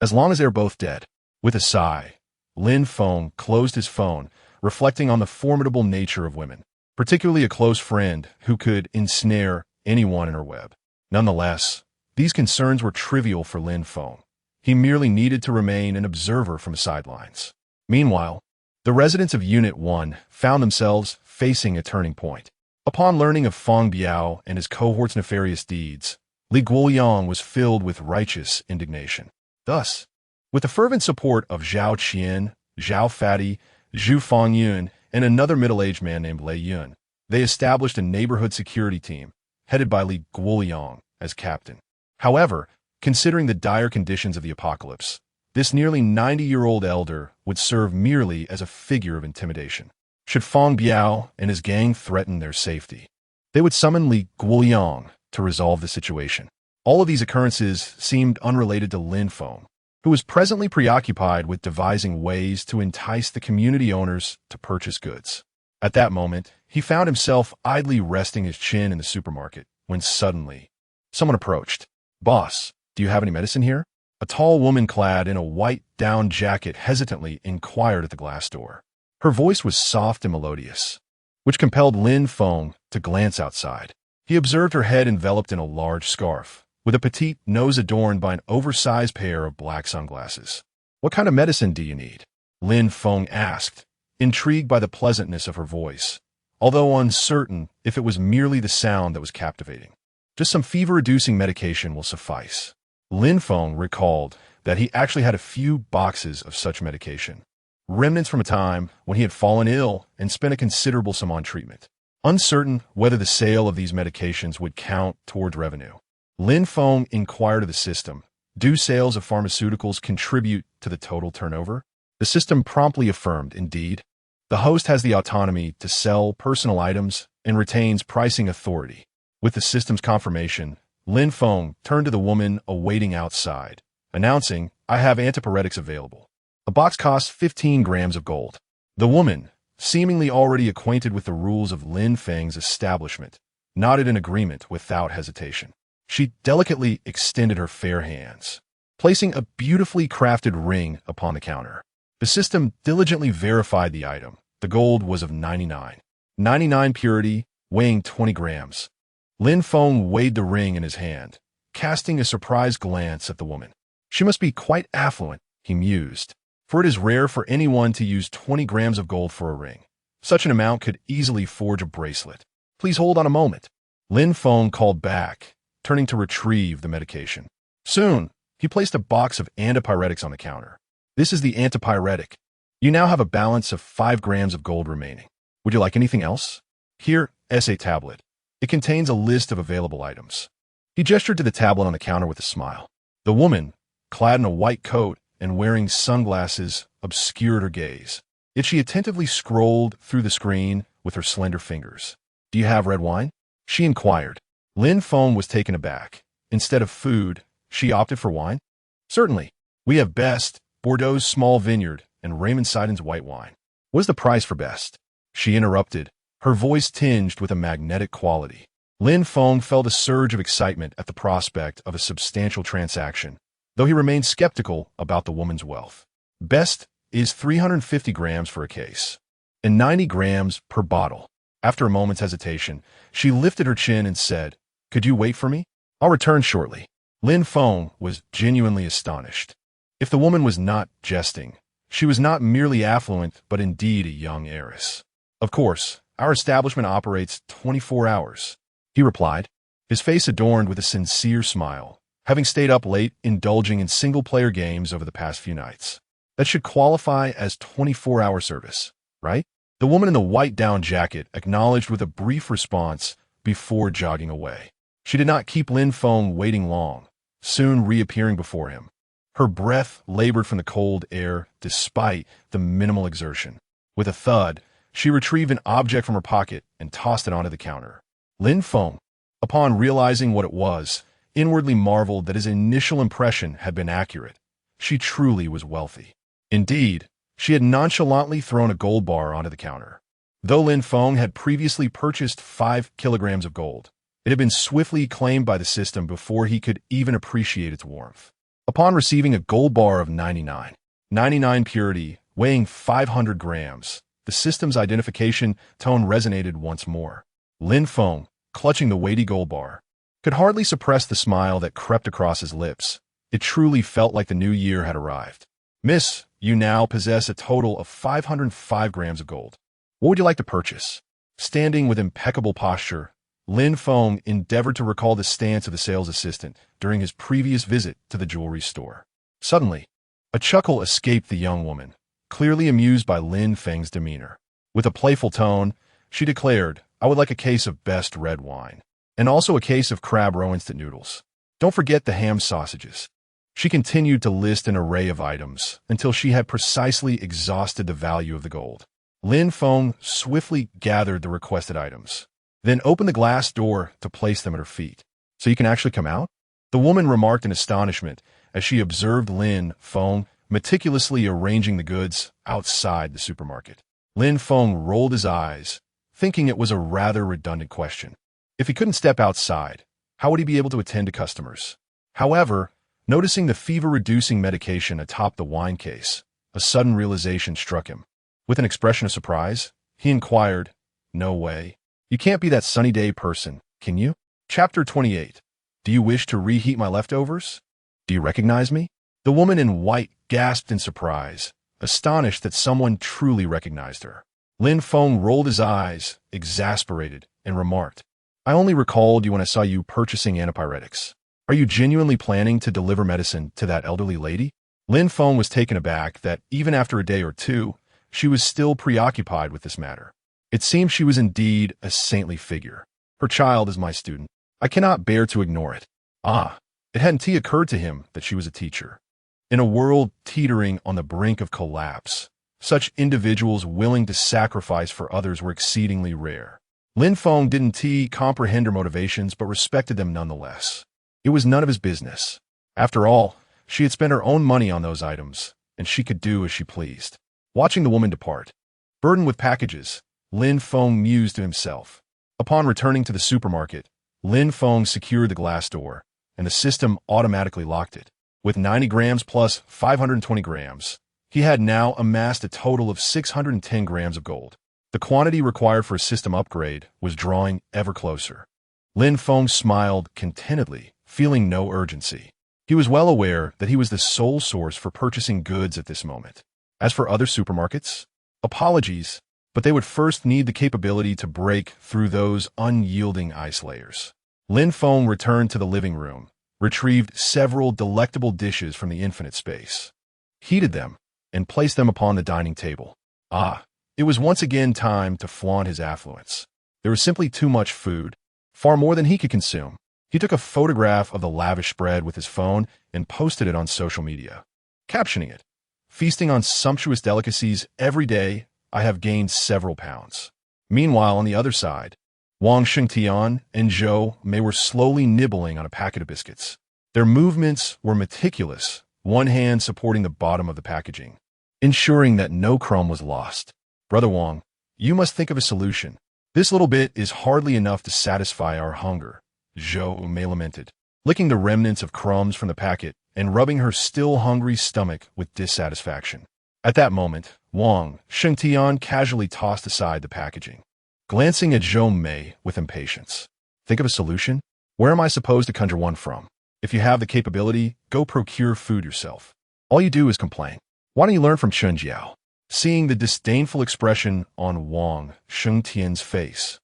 As long as they're both dead. With a sigh, Lin Feng closed his phone, reflecting on the formidable nature of women, particularly a close friend who could ensnare anyone in her web. Nonetheless, these concerns were trivial for Lin Feng. He merely needed to remain an observer from the sidelines. Meanwhile, the residents of Unit 1 found themselves facing a turning point. Upon learning of Feng Biao and his cohort's nefarious deeds, Li Guoyang was filled with righteous indignation. Thus, with the fervent support of Zhao Qian, Zhao Fati, Zhu Fengyun, and another middle-aged man named Lei Yun, they established a neighborhood security team, headed by Li Guoyang as captain. However, considering the dire conditions of the apocalypse, this nearly 90-year-old elder would serve merely as a figure of intimidation. Should Feng Biao and his gang threaten their safety, they would summon Li Guoyang to resolve the situation. All of these occurrences seemed unrelated to Lin Feng, who was presently preoccupied with devising ways to entice the community owners to purchase goods. At that moment, he found himself idly resting his chin in the supermarket when suddenly, someone approached. Boss, Do you have any medicine here? A tall woman clad in a white down jacket hesitantly inquired at the glass door. Her voice was soft and melodious, which compelled Lin Feng to glance outside. He observed her head enveloped in a large scarf, with a petite nose adorned by an oversized pair of black sunglasses. What kind of medicine do you need? Lin Feng asked, intrigued by the pleasantness of her voice, although uncertain if it was merely the sound that was captivating. Just some fever-reducing medication will suffice. Lin Feng recalled that he actually had a few boxes of such medication, remnants from a time when he had fallen ill and spent a considerable sum on treatment. Uncertain whether the sale of these medications would count towards revenue, Lin Feng inquired of the system, do sales of pharmaceuticals contribute to the total turnover? The system promptly affirmed, indeed. The host has the autonomy to sell personal items and retains pricing authority. With the system's confirmation, Lin Feng turned to the woman awaiting outside, announcing, I have antipyretics available. A box costs 15 grams of gold. The woman, seemingly already acquainted with the rules of Lin Feng's establishment, nodded in agreement without hesitation. She delicately extended her fair hands, placing a beautifully crafted ring upon the counter. The system diligently verified the item. The gold was of 99 purity, weighing 20 grams. Lin Feng weighed the ring in his hand, casting a surprised glance at the woman. She must be quite affluent, he mused, for it is rare for anyone to use 20 grams of gold for a ring. Such an amount could easily forge a bracelet. Please hold on a moment. Lin Feng called back, turning to retrieve the medication. Soon, he placed a box of antipyretics on the counter. This is the antipyretic. You now have a balance of 5 grams of gold remaining. Would you like anything else? Here, a tablet. It contains a list of available items. He gestured to the tablet on the counter with a smile. The woman, clad in a white coat and wearing sunglasses, obscured her gaze. Yet she attentively scrolled through the screen with her slender fingers. Do you have red wine? She inquired. Lin Feng was taken aback. Instead of food, she opted for wine. Certainly. We have Best, Bordeaux's small vineyard, and Raymond Seiden's white wine. What is the price for Best? She interrupted, her voice tinged with a magnetic quality. Lin Feng felt a surge of excitement at the prospect of a substantial transaction, though he remained skeptical about the woman's wealth. Best is 350 grams for a case, and 90 grams per bottle. After a moment's hesitation, she lifted her chin and said, Could you wait for me? I'll return shortly. Lin Feng was genuinely astonished. If the woman was not jesting, she was not merely affluent, but indeed a young heiress. Of course, our establishment operates 24 hours, he replied, his face adorned with a sincere smile, having stayed up late indulging in single-player games over the past few nights. That should qualify as 24-hour service, right? The woman in the white down jacket acknowledged with a brief response before jogging away. She did not keep Lin Feng waiting long, soon reappearing before him. Her breath labored from the cold air despite the minimal exertion. With a thud, she retrieved an object from her pocket and tossed it onto the counter. Lin Feng, upon realizing what it was, inwardly marveled that his initial impression had been accurate. She truly was wealthy. Indeed, she had nonchalantly thrown a gold bar onto the counter. Though Lin Feng had previously purchased 5 kilograms of gold, it had been swiftly claimed by the system before he could even appreciate its warmth. Upon receiving a gold bar of 99 purity, weighing 500 grams, the system's identification tone resonated once more. Lin Feng, clutching the weighty gold bar, could hardly suppress the smile that crept across his lips. It truly felt like the new year had arrived. Miss, you now possess a total of 505 grams of gold. What would you like to purchase? Standing with impeccable posture, Lin Feng endeavored to recall the stance of the sales assistant during his previous visit to the jewelry store. Suddenly, a chuckle escaped the young woman, clearly amused by Lin Feng's demeanor. With a playful tone, she declared, I would like a case of Best red wine, and also a case of crab roe instant noodles. Don't forget the ham sausages. She continued to list an array of items until she had precisely exhausted the value of the gold. Lin Feng swiftly gathered the requested items, then opened the glass door to place them at her feet. So you can actually come out? The woman remarked in astonishment as she observed Lin Feng meticulously arranging the goods outside the supermarket. Lin Feng rolled his eyes, thinking it was a rather redundant question. If he couldn't step outside, how would he be able to attend to customers? However, Noticing the fever-reducing medication atop the wine case, a sudden realization struck him. With an expression of surprise, he inquired, "No way. You can't be that sunny day person, can you?" Chapter 28. Do you wish to reheat my leftovers? Do you recognize me? The woman in white gasped in surprise, astonished that someone truly recognized her. Lin Feng rolled his eyes, exasperated, and remarked, "I only recalled you when I saw you purchasing antipyretics. Are you genuinely planning to deliver medicine to that elderly lady?" Lin Feng was taken aback that, even after a day or two, she was still preoccupied with this matter. It seemed she was indeed a saintly figure. Her child is my student. I cannot bear to ignore it. Ah, it hadn't occurred to him that she was a teacher. In a world teetering on the brink of collapse, such individuals willing to sacrifice for others were exceedingly rare. Lin Feng didn't comprehend her motivations but respected them nonetheless. It was none of his business. After all, she had spent her own money on those items, and she could do as she pleased. Watching the woman depart, burdened with packages, Lin Feng mused to himself. Upon returning to the supermarket, Lin Feng secured the glass door, and the system automatically locked it. With 90 grams plus 520 grams, he had now amassed a total of 610 grams of gold. The quantity required for a system upgrade was drawing ever closer. Lin Feng smiled contentedly, feeling no urgency. He was well aware that he was the sole source for purchasing goods at this moment. As for other supermarkets, apologies, but they would first need the capability to break through those unyielding ice layers. Lin Feng returned to the living room, retrieved several delectable dishes from the infinite space, heated them, and placed them upon the dining table. Ah, it was once again time to flaunt his affluence. There was simply too much food, far more than he could consume. He took a photograph of the lavish spread with his phone and posted it on social media, captioning it, "Feasting on sumptuous delicacies every day, I have gained several pounds." Meanwhile, on the other side, Wang Shengtian and Zhou Mei were slowly nibbling on a packet of biscuits. Their movements were meticulous, one hand supporting the bottom of the packaging, ensuring that no crumb was lost. "Brother Wang, you must think of a solution. This little bit is hardly enough to satisfy our hunger," Zhou Mei lamented, licking the remnants of crumbs from the packet and rubbing her still hungry stomach with dissatisfaction. At that moment, Wang Shengtian casually tossed aside the packaging, glancing at Zhou Mei with impatience. "Think of a solution? Where am I supposed to conjure one from? If you have the capability, go procure food yourself. All you do is complain. Why don't you learn from Chen Jiao?" Seeing the disdainful expression on Wang Shengtian's face,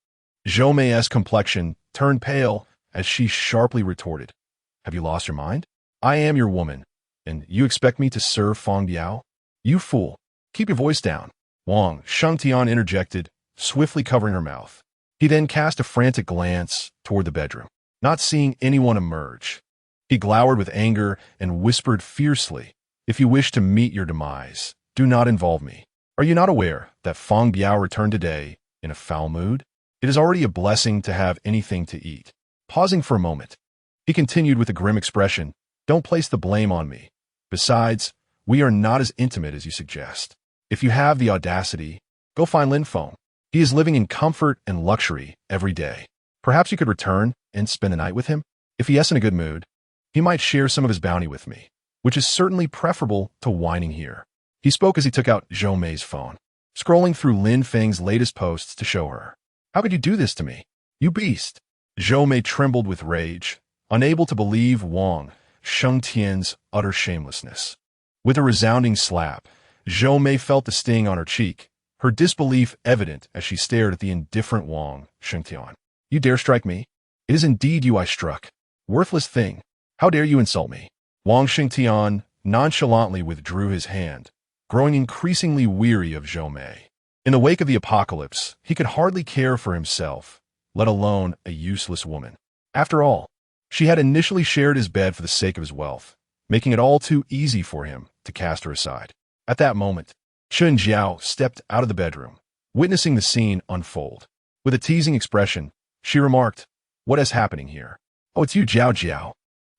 Zhou Mei's complexion turned pale as she sharply retorted, "Have you lost your mind? I am your woman, and you expect me to serve Fang Biao? You fool! Keep your voice down." Wang Shengtian interjected, swiftly covering her mouth. He then cast a frantic glance toward the bedroom, not seeing anyone emerge. He glowered with anger and whispered fiercely, "If you wish to meet your demise, do not involve me. Are you not aware that Fang Biao returned today in a foul mood? It is already a blessing to have anything to eat." Pausing for a moment, he continued with a grim expression, "Don't place the blame on me. Besides, we are not as intimate as you suggest. If you have the audacity, go find Lin Feng. He is living in comfort and luxury every day. Perhaps you could return and spend the night with him. If he is in a good mood, he might share some of his bounty with me, which is certainly preferable to whining here." He spoke as he took out Zhou Mei's phone, scrolling through Lin Feng's latest posts to show her. "How could you do this to me? You beast!" Zhou Mei trembled with rage, unable to believe Wang Shengtian's utter shamelessness. With a resounding slap, Zhou Mei felt the sting on her cheek, her disbelief evident as she stared at the indifferent Wang Shengtian. "You dare strike me? It is indeed you I struck. Worthless thing! How dare you insult me?" Wang Shengtian nonchalantly withdrew his hand, growing increasingly weary of Zhou Mei. In the wake of the apocalypse, he could hardly care for himself, let alone a useless woman. After all, she had initially shared his bed for the sake of his wealth, making it all too easy for him to cast her aside. At that moment, Chen Jiao stepped out of the bedroom, witnessing the scene unfold. With a teasing expression, she remarked, "What is happening here?" "Oh, it's you, Jiao Jiao.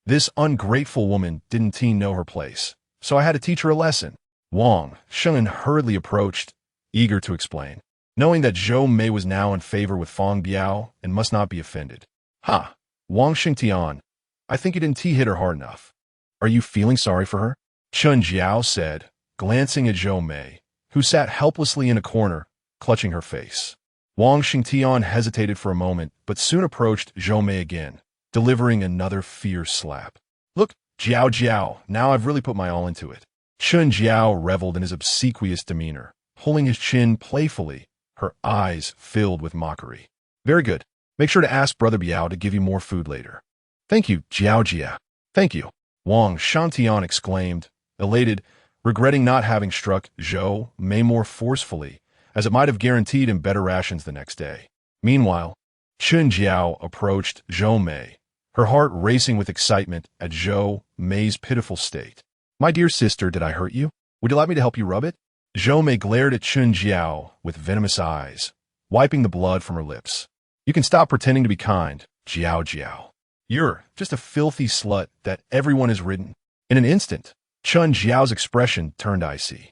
This ungrateful woman didn't know her place, so I had to teach her a lesson." Wang Shengtian hurriedly approached, eager to explain, knowing that Zhou Mei was now in favor with Fang Biao and must not be offended. "Ha! Wang Shengtian, I think you didn't hit her hard enough. Are you feeling sorry for her? Chun Jiao said, glancing at Zhou Mei, who sat helplessly in a corner, clutching her face. Wang Xingtian hesitated for a moment, but soon approached Zhou Mei again, delivering another fierce slap. Look, Jiao Jiao, now I've really put my all into it. Chun Jiao reveled in his obsequious demeanor, holding his chin playfully, her eyes filled with mockery. Very good. Make sure to ask Brother Biao to give you more food later. Thank you, Jiao Jia. Thank you. Wang Xingtian exclaimed, elated, regretting not having struck Zhou Mei more forcefully, as it might have guaranteed him better rations the next day. Meanwhile, Chun Jiao approached Zhou Mei, her heart racing with excitement at Zhou Mei's pitiful state. My dear sister, did I hurt you? Would you like me to help you rub it? Zhou Mei glared at Chun Jiao with venomous eyes, wiping the blood from her lips. You can stop pretending to be kind, Jiao Jiao. You're just a filthy slut that everyone has ridden. In an instant, Chun Jiao's expression turned icy.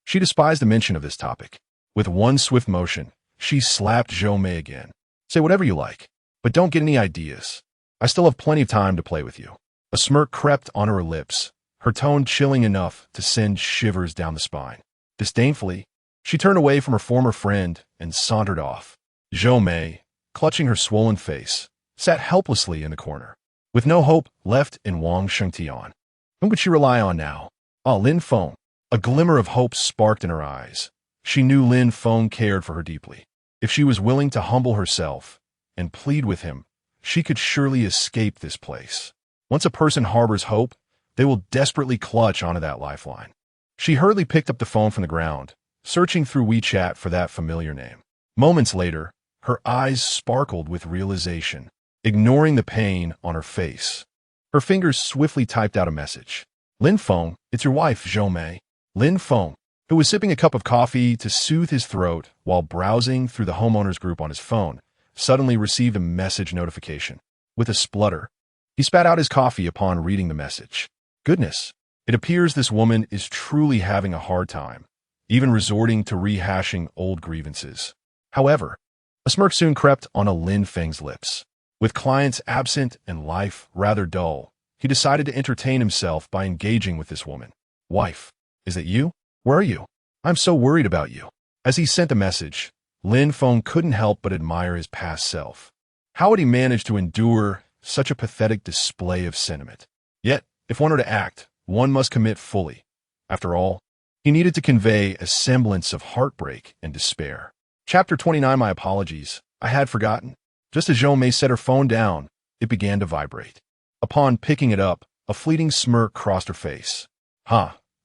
She despised the mention of this topic. With one swift motion, she slapped Zhou Mei again. Say whatever you like, but don't get any ideas. I still have plenty of time to play with you. A smirk crept onto her lips, her tone chilling enough to send shivers down the spine. Disdainfully, she turned away from her former friend and sauntered off. Zhou Mei, clutching her swollen face, sat helplessly in the corner, with no hope left in Wang Xingtian. Whom could she rely on now? Lin Feng. A glimmer of hope sparked in her eyes. She knew Lin Feng cared for her deeply. If she was willing to humble herself and plead with him, she could surely escape this place. Once a person harbors hope, they will desperately clutch onto that lifeline. She hurriedly picked up the phone from the ground, searching through WeChat for that familiar name. Moments later, her eyes sparkled with realization, ignoring the pain on her face. Her fingers swiftly typed out a message. Lin Feng, it's your wife, Zhou Mei. Lin Feng, who was sipping a cup of coffee to soothe his throat while browsing through the homeowners group on his phone, suddenly received a message notification. With a splutter, he spat out his coffee upon reading the message. Goodness, it appears this woman is truly having a hard time, even resorting to rehashing old grievances. However, a smirk soon crept onto Lin Feng's lips. With clients absent and life rather dull, he decided to entertain himself by engaging with this woman. Wife, is it you? Where are you? I'm so worried about you. As he sent the message, Lin Feng couldn't help but admire his past self. How had he managed to endure such a pathetic display of sentiment? Yet, if one were to act, one must commit fully. After all, he needed to convey a semblance of heartbreak and despair. Chapter 29. My apologies. I had forgotten. Just as Zhou Mei set her phone down, it began to vibrate. Upon picking it up, a fleeting smirk crossed her face.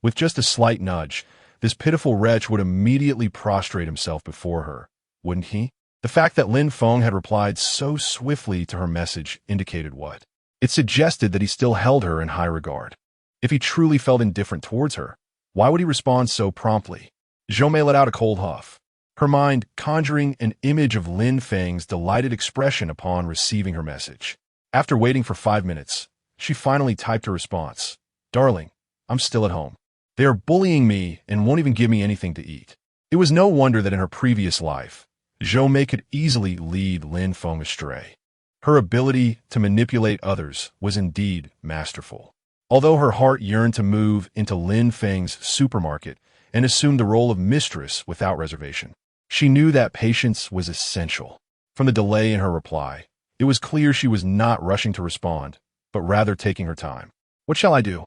With just a slight nudge, this pitiful wretch would immediately prostrate himself before her, wouldn't he? The fact that Lin Feng had replied so swiftly to her message indicated what? It suggested that he still held her in high regard. If he truly felt indifferent towards her, why would he respond so promptly? Zhou Mei let out a cold huff, her mind conjuring an image of Lin Feng's delighted expression upon receiving her message. After waiting for 5 minutes, she finally typed her response. Darling, I'm still at home. They are bullying me and won't even give me anything to eat. It was no wonder that in her previous life, Zhou Mei could easily lead Lin Feng astray. Her ability to manipulate others was indeed masterful. Although her heart yearned to move into Lin Feng's supermarket and assume the role of mistress without reservation, she knew that patience was essential. From the delay in her reply, it was clear she was not rushing to respond, but rather taking her time. What shall I do?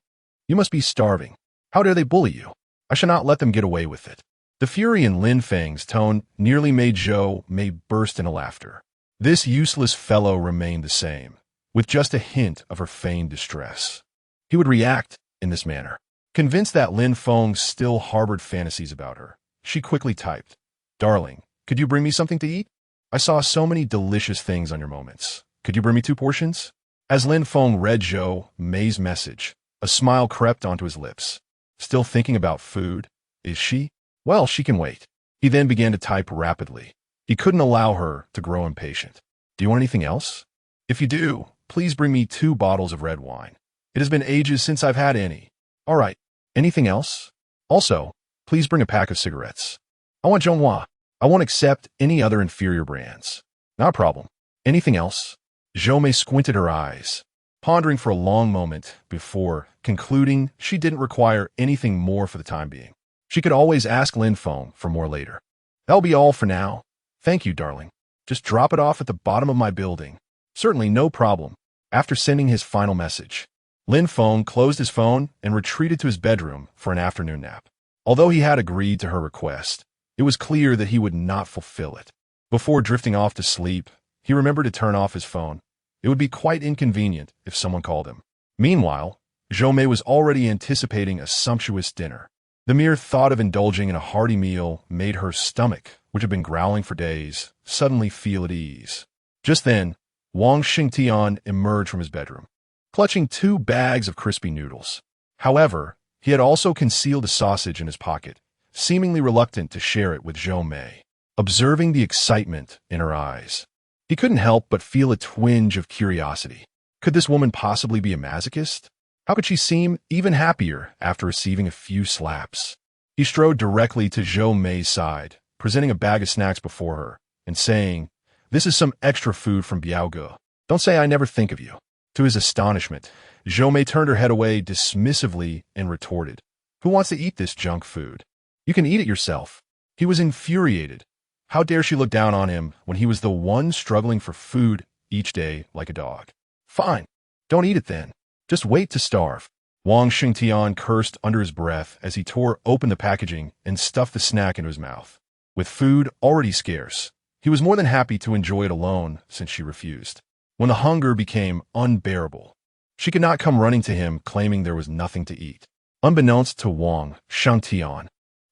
You must be starving. How dare they bully you? I shall not let them get away with it. The fury in Lin Feng's tone nearly made Zhou Mei burst into laughter. This useless fellow remained the same, with just a hint of her feigned distress. He would react in this manner. Convinced that Lin Feng still harbored fantasies about her, she quickly typed, Darling, could you bring me something to eat? I saw so many delicious things on your moments. Could you bring me 2 portions? As Lin Feng read Zhou Mei's message, a smile crept onto his lips. Still thinking about food, is she? Well, she can wait. He then began to type rapidly. He couldn't allow her to grow impatient. Do you want anything else? If you do, please bring me 2 bottles of red wine. It has been ages since I've had any. All right. Anything else? Also, please bring a pack of cigarettes. I want Zhonghua. I won't accept any other inferior brands. Not a problem. Anything else? Zhou Mei squinted her eyes. pondering for a long moment before concluding she didn't require anything more for the time being. She could always ask Lin Feng for more later. That'll be all for now. Thank you, darling. Just drop it off at the bottom of my building. Certainly no problem. After sending his final message, Lin Feng closed his phone and retreated to his bedroom for an afternoon nap. Although he had agreed to her request, it was clear that he would not fulfill it. Before drifting off to sleep, he remembered to turn off his phone. It would be quite inconvenient if someone called him. Meanwhile, Zhou was already anticipating a sumptuous dinner. The mere thought of indulging in a hearty meal made her stomach, which had been growling for days, suddenly feel at ease. Just then, Wang Xingtian emerged from his bedroom, clutching 2 bags of crispy noodles. However, he had also concealed a sausage in his pocket, seemingly reluctant to share it with Zhou Mei. Observing the excitement in her eyes, he couldn't help but feel a twinge of curiosity. Could this woman possibly be a masochist? How could she seem even happier after receiving a few slaps? He strode directly to Zhou Mei's side, presenting a bag of snacks before her, and saying, "This is some extra food from Biaoge. Don't say I never think of you." To his astonishment, Zhou Mei turned her head away dismissively and retorted, "Who wants to eat this junk food? You can eat it yourself." He was infuriated. How dare she look down on him when he was the one struggling for food each day like a dog? "Fine, don't eat it then. Just wait to starve." Wang Xingtian cursed under his breath as he tore open the packaging and stuffed the snack into his mouth. With food already scarce, he was more than happy to enjoy it alone since she refused. When the hunger became unbearable, she could not come running to him claiming there was nothing to eat. Unbeknownst to Wang Xingtian,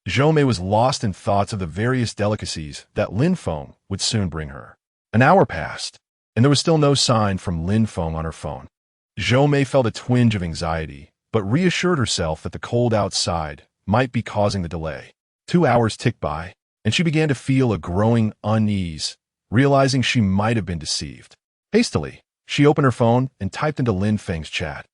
Zhou Mei was lost in thoughts of the various delicacies that Lin Feng would soon bring her. An hour passed, and there was still no sign from Lin Feng on her phone. Zhou Mei felt a twinge of anxiety, but reassured herself that the cold outside might be causing the delay. 2 hours ticked by, and she began to feel a growing unease, realizing she might have been deceived. Hastily, she opened her phone and typed into Lin Feng's chat.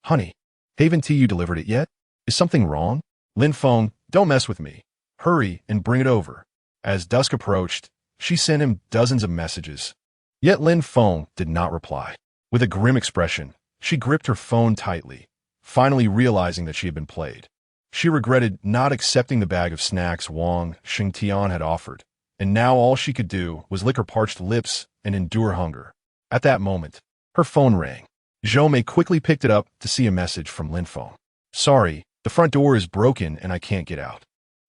"Honey, haven't you delivered it yet? Is something wrong? Lin Feng, don't mess with me. Hurry and bring it over." As dusk approached, she sent him dozens of messages. Yet Lin Feng did not reply. With a grim expression, she gripped her phone tightly, finally realizing that she had been played. She regretted not accepting the bag of snacks Wang Xingtian had offered, and now all she could do was lick her parched lips and endure hunger. At that moment, her phone rang. Zhou Mei quickly picked it up to see a message from Lin Feng. "Sorry, the front door is broken and I can't get out."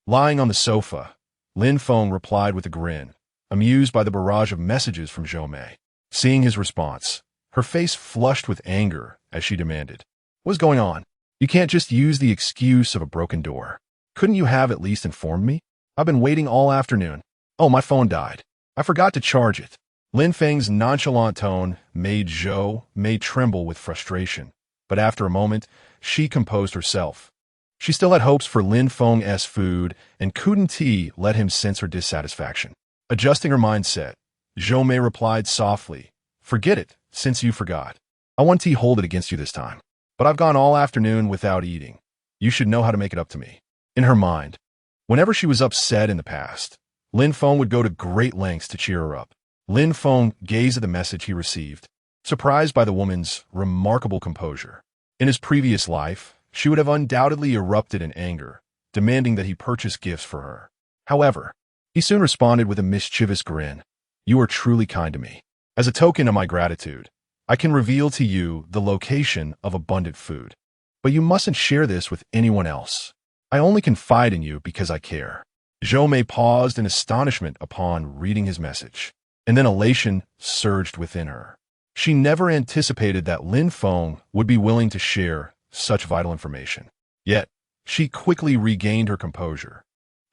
Lying on the sofa, Lin Feng replied with a grin, amused by the barrage of messages from Zhou Mei. Seeing his response, her face flushed with anger as she demanded, "What's going on? You can't just use the excuse of a broken door. Couldn't you have at least informed me? I've been waiting all afternoon. Oh, my phone died. I forgot to charge it." Lin Feng's nonchalant tone made Zhou Mei tremble with frustration, but after a moment, she composed herself. She still had hopes for Lin Feng's food and couldn't let him sense her dissatisfaction. Adjusting her mindset, Zhou Mei replied softly, "Forget it, since you forgot. I want to hold it against you this time. But I've gone all afternoon without eating. You should know how to make it up to me." In her mind, whenever she was upset in the past, Lin Feng would go to great lengths to cheer her up. Lin Feng gazed at the message he received, surprised by the woman's remarkable composure. In his previous life, she would have undoubtedly erupted in anger, demanding that he purchase gifts for her. However, he soon responded with a mischievous grin. "You are truly kind to me. As a token of my gratitude, I can reveal to you the location of abundant food. But you mustn't share this with anyone else. I only confide in you because I care." Zhou Mei paused in astonishment upon reading his message, and then elation surged within her. She never anticipated that Lin Feng would be willing to share such vital information. Yet, she quickly regained her composure,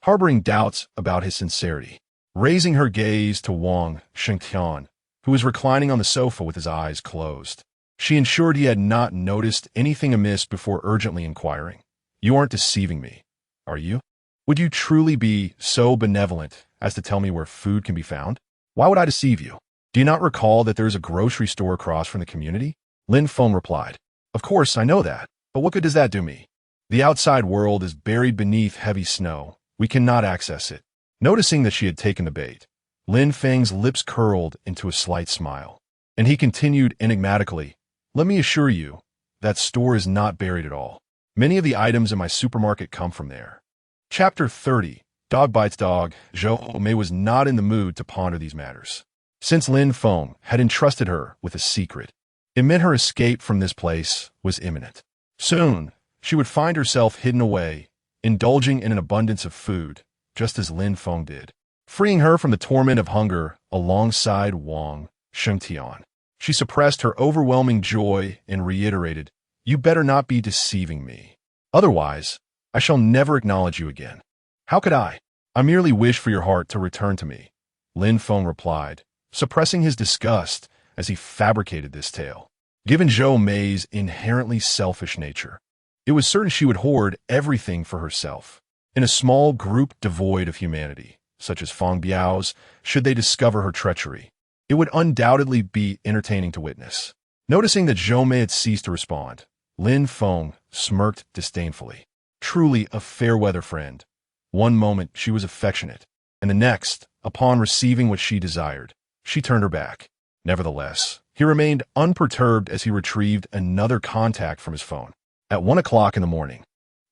harboring doubts about his sincerity. Raising her gaze to Wang Xingtian, who was reclining on the sofa with his eyes closed, she ensured he had not noticed anything amiss before urgently inquiring, "You aren't deceiving me, are you? Would you truly be so benevolent as to tell me where food can be found?" "Why would I deceive you? Do you not recall that there is a grocery store across from the community?" Lin Feng replied. "Of course, I know that, but what good does that do me? The outside world is buried beneath heavy snow. We cannot access it." Noticing that she had taken the bait, Lin Feng's lips curled into a slight smile, and he continued enigmatically, Let me assure you, that store is not buried at all. Many of the items in my supermarket come from there. Chapter 30. Dog bites dog. Zhou Mei was not in the mood to ponder these matters. Since Lin Feng had entrusted her with a secret, it meant her escape from this place was imminent. Soon, she would find herself hidden away, indulging in an abundance of food, just as Lin Feng did, freeing her from the torment of hunger alongside Wang Shengtian. She suppressed her overwhelming joy and reiterated, "You better not be deceiving me. Otherwise, I shall never acknowledge you again." "How could I? I merely wish for your heart to return to me," Lin Feng replied, suppressing his disgust as he fabricated this tale. Given Zhou Mei's inherently selfish nature, it was certain she would hoard everything for herself. In a small group devoid of humanity, such as Fang Biao's, should they discover her treachery, it would undoubtedly be entertaining to witness. Noticing that Zhou Mei had ceased to respond, Lin Feng smirked disdainfully. Truly a fair-weather friend. One moment she was affectionate, and the next, upon receiving what she desired, she turned her back. Nevertheless, he remained unperturbed as he retrieved another contact from his phone. At 1 o'clock in the morning,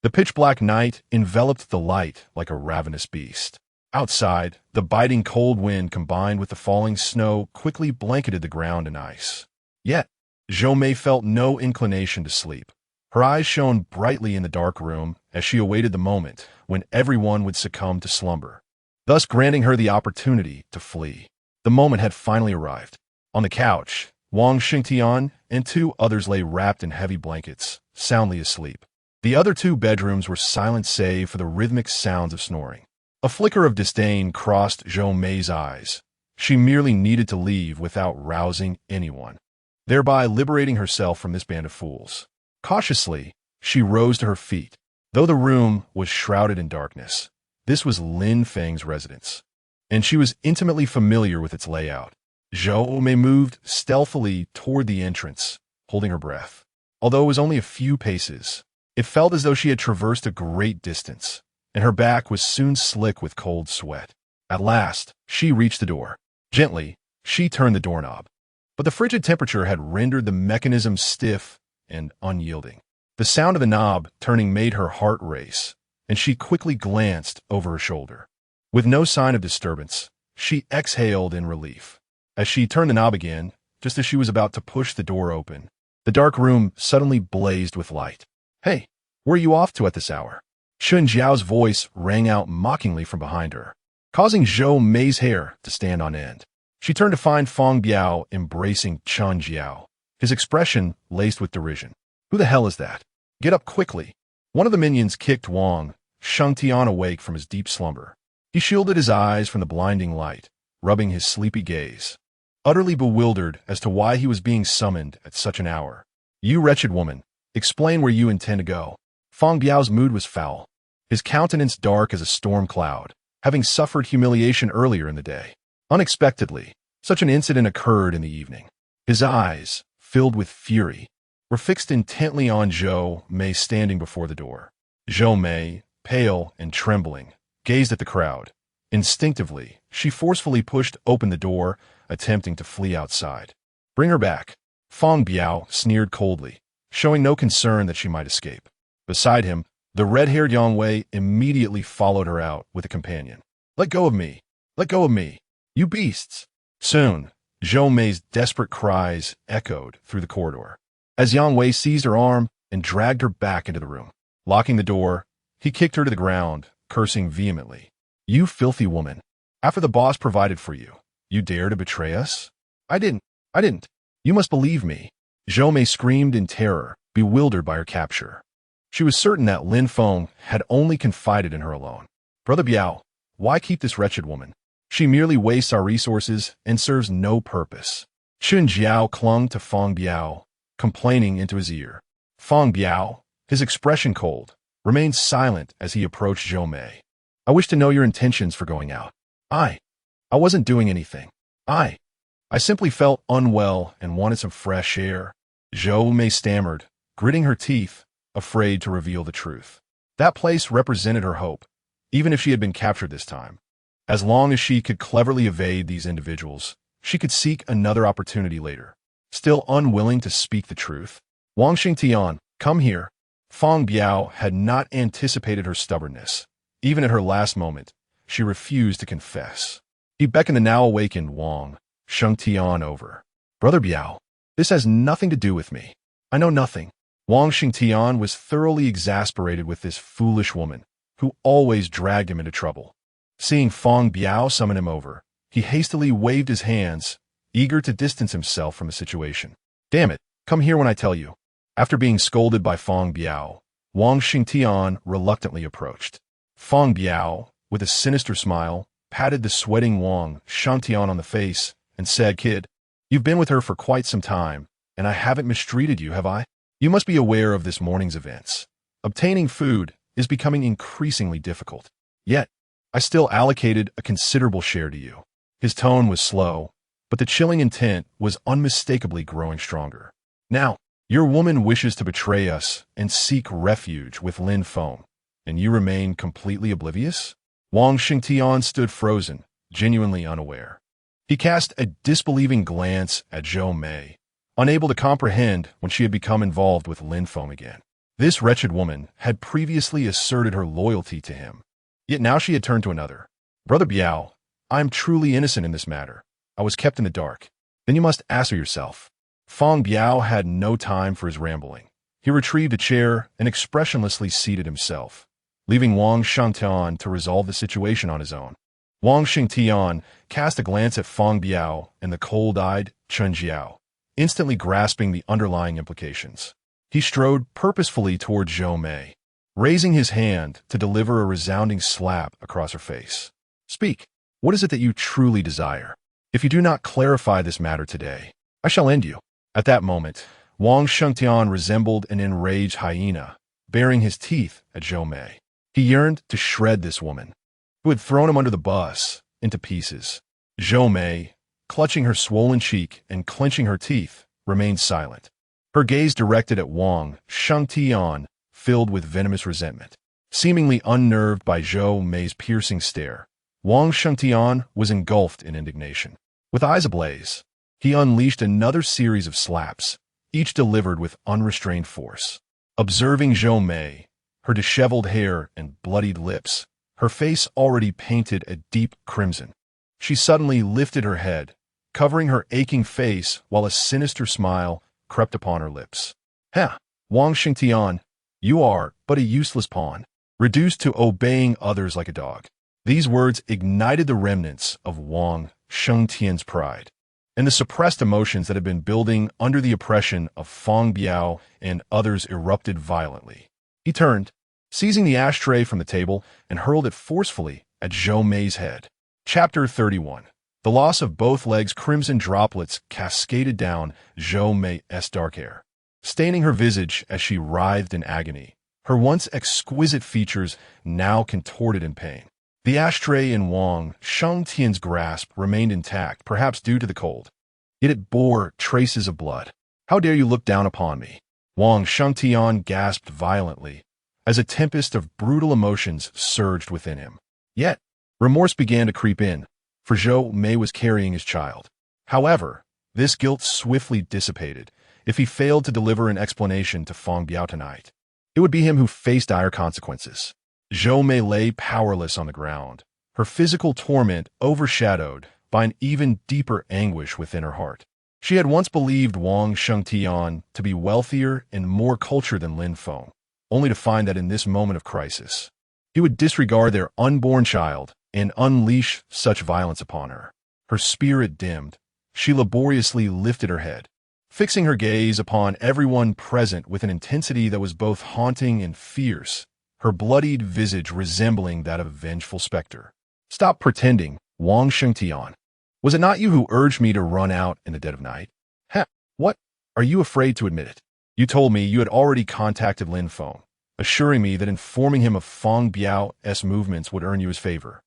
the pitch-black night enveloped the light like a ravenous beast. Outside, the biting cold wind combined with the falling snow quickly blanketed the ground in ice. Yet, Zhou Mei felt no inclination to sleep. Her eyes shone brightly in the dark room as she awaited the moment when everyone would succumb to slumber, thus granting her the opportunity to flee. The moment had finally arrived. On the couch, Wang Xingtian and 2 others lay wrapped in heavy blankets, soundly asleep. The other 2 bedrooms were silent save for the rhythmic sounds of snoring. A flicker of disdain crossed Zhou Mei's eyes. She merely needed to leave without rousing anyone, thereby liberating herself from this band of fools. Cautiously, she rose to her feet. Though the room was shrouded in darkness, this was Lin Feng's residence, and she was intimately familiar with its layout. Zhou Mei moved stealthily toward the entrance, holding her breath. Although it was only a few paces, it felt as though she had traversed a great distance, and her back was soon slick with cold sweat. At last, she reached the door. Gently, she turned the doorknob, but the frigid temperature had rendered the mechanism stiff and unyielding. The sound of the knob turning made her heart race, and she quickly glanced over her shoulder. With no sign of disturbance, she exhaled in relief. As she turned the knob again, just as she was about to push the door open, the dark room suddenly blazed with light. "Hey, where are you off to at this hour?" Chun Jiao's voice rang out mockingly from behind her, causing Zhou Mei's hair to stand on end. She turned to find Fang Biao embracing Chun Jiao, his expression laced with derision. "Who the hell is that? Get up quickly." One of the minions kicked Wang Shengtian awake from his deep slumber. He shielded his eyes from the blinding light, rubbing his sleepy gaze, utterly bewildered as to why he was being summoned at such an hour. "You wretched woman, explain where you intend to go." Fang Biao's mood was foul, his countenance dark as a storm cloud, having suffered humiliation earlier in the day. Unexpectedly, such an incident occurred in the evening. His eyes, filled with fury, were fixed intently on Zhou Mei standing before the door. Zhou Mei, pale and trembling, gazed at the crowd. Instinctively, she forcefully pushed open the door, attempting to flee outside. "Bring her back," Fang Biao sneered coldly, showing no concern that she might escape. Beside him, the red-haired Yang Wei immediately followed her out with a companion. "Let go of me! Let go of me! You beasts!" Soon, Zhou Mei's desperate cries echoed through the corridor, as Yang Wei seized her arm and dragged her back into the room. Locking the door, he kicked her to the ground, cursing vehemently. "You filthy woman! After the boss provided for you, you dare to betray us?" I didn't. You must believe me." Zhou Mei screamed in terror, bewildered by her capture. She was certain that Lin Feng had only confided in her alone. "Brother Biao, why keep this wretched woman? She merely wastes our resources and serves no purpose." Chun Jiao clung to Fang Biao, complaining into his ear. Fang Biao, his expression cold, remained silent as he approached Zhou Mei. "I wish to know your intentions for going out." I wasn't doing anything. I simply felt unwell and wanted some fresh air." Zhou Mei stammered, gritting her teeth, afraid to reveal the truth. That place represented her hope, even if she had been captured this time. As long as she could cleverly evade these individuals, she could seek another opportunity later. still unwilling to speak the truth. Wang Xingtian, come here. Fang Biao had not anticipated her stubbornness. Even at her last moment, she refused to confess. He beckoned the now awakened Wang Xingtian over. Brother Biao, this has nothing to do with me. I know nothing. Wang Xingtian was thoroughly exasperated with this foolish woman, who always dragged him into trouble. Seeing Fang Biao summon him over, he hastily waved his hands, eager to distance himself from the situation. Damn it, come here when I tell you. After being scolded by Fang Biao, Wang Xingtian reluctantly approached. Fang Biao, with a sinister smile, patted the sweating Wang Xingtian on the face and said, Kid, you've been with her for quite some time, and I haven't mistreated you, have I? You must be aware of this morning's events. Obtaining food is becoming increasingly difficult. Yet, I still allocated a considerable share to you. His tone was slow, but the chilling intent was unmistakably growing stronger. Now, your woman wishes to betray us and seek refuge with Lin Feng, and you remain completely oblivious? Wang Xingtian stood frozen, genuinely unaware. He cast a disbelieving glance at Zhou Mei, unable to comprehend when she had become involved with Lin Feng again. This wretched woman had previously asserted her loyalty to him, yet now she had turned to another. Brother Biao, I am truly innocent in this matter. I was kept in the dark. Then you must answer yourself. Fang Biao had no time for his rambling. He retrieved a chair and expressionlessly seated himself, leaving Wang Xingtian to resolve the situation on his own. Wang Xingtian cast a glance at Fang Biao and the cold-eyed Chen Jiao, instantly grasping the underlying implications. He strode purposefully toward Zhou Mei, raising his hand to deliver a resounding slap across her face. Speak. What is it that you truly desire? If you do not clarify this matter today, I shall end you. At that moment, Wang Xingtian resembled an enraged hyena, baring his teeth at Zhou Mei. He yearned to shred this woman, who had thrown him under the bus, into pieces. Zhou Mei, clutching her swollen cheek and clenching her teeth, remained silent. Her gaze directed at Wang Xingtian, filled with venomous resentment. Seemingly unnerved by Zhou Mei's piercing stare, Wang Xingtian was engulfed in indignation. With eyes ablaze, he unleashed another series of slaps, each delivered with unrestrained force. Observing Zhou Mei, her disheveled hair and bloodied lips, her face already painted a deep crimson, she suddenly lifted her head, covering her aching face while a sinister smile crept upon her lips. Ha! Wang Xingtian, you are but a useless pawn, reduced to obeying others like a dog. These words ignited the remnants of Wang Xingtian's pride, and the suppressed emotions that had been building under the oppression of Fang Biao and others erupted violently. He turned, seizing the ashtray from the table, and hurled it forcefully at Zhou Mei's head. Chapter 31. The loss of both legs. Crimson droplets cascaded down Zhou Mei's dark hair, staining her visage as she writhed in agony, her once exquisite features now contorted in pain. The ashtray in Wang Xingtian's grasp remained intact, perhaps due to the cold, yet it bore traces of blood. How dare you look down upon me? Wang Xingtian gasped violently, as a tempest of brutal emotions surged within him. Yet, remorse began to creep in, for Zhou Mei was carrying his child. However, this guilt swiftly dissipated if he failed to deliver an explanation to Fang Biao tonight. It would be him who faced dire consequences. Zhou Mei lay powerless on the ground, her physical torment overshadowed by an even deeper anguish within her heart. She had once believed Wang Xingtian to be wealthier and more cultured than Lin Feng, only to find that in this moment of crisis, he would disregard their unborn child and unleash such violence upon her. Her spirit dimmed, she laboriously lifted her head, fixing her gaze upon everyone present with an intensity that was both haunting and fierce, her bloodied visage resembling that of a vengeful specter. Stop pretending, Wang Xingtian. Was it not you who urged me to run out in the dead of night? Ha! What? Are you afraid to admit it? You told me you had already contacted Lin Feng, assuring me that informing him of Fang Biao's movements would earn you his favor.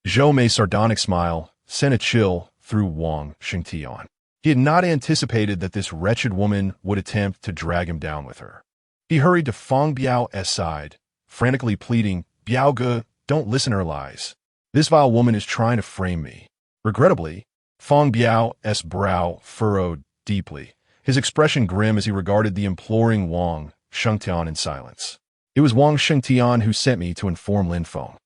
Zhou Mei's sardonic smile sent a chill through Wang Xingtian. He had not anticipated that this wretched woman would attempt to drag him down with her. He hurried to Fang Biao's side, frantically pleading, Biao-ge, don't listen to her lies. This vile woman is trying to frame me. Regrettably, Fang Biao's brow furrowed deeply, his expression grim as he regarded the imploring Wang Shengtian in silence. It was Wang Shengtian who sent me to inform Lin Feng.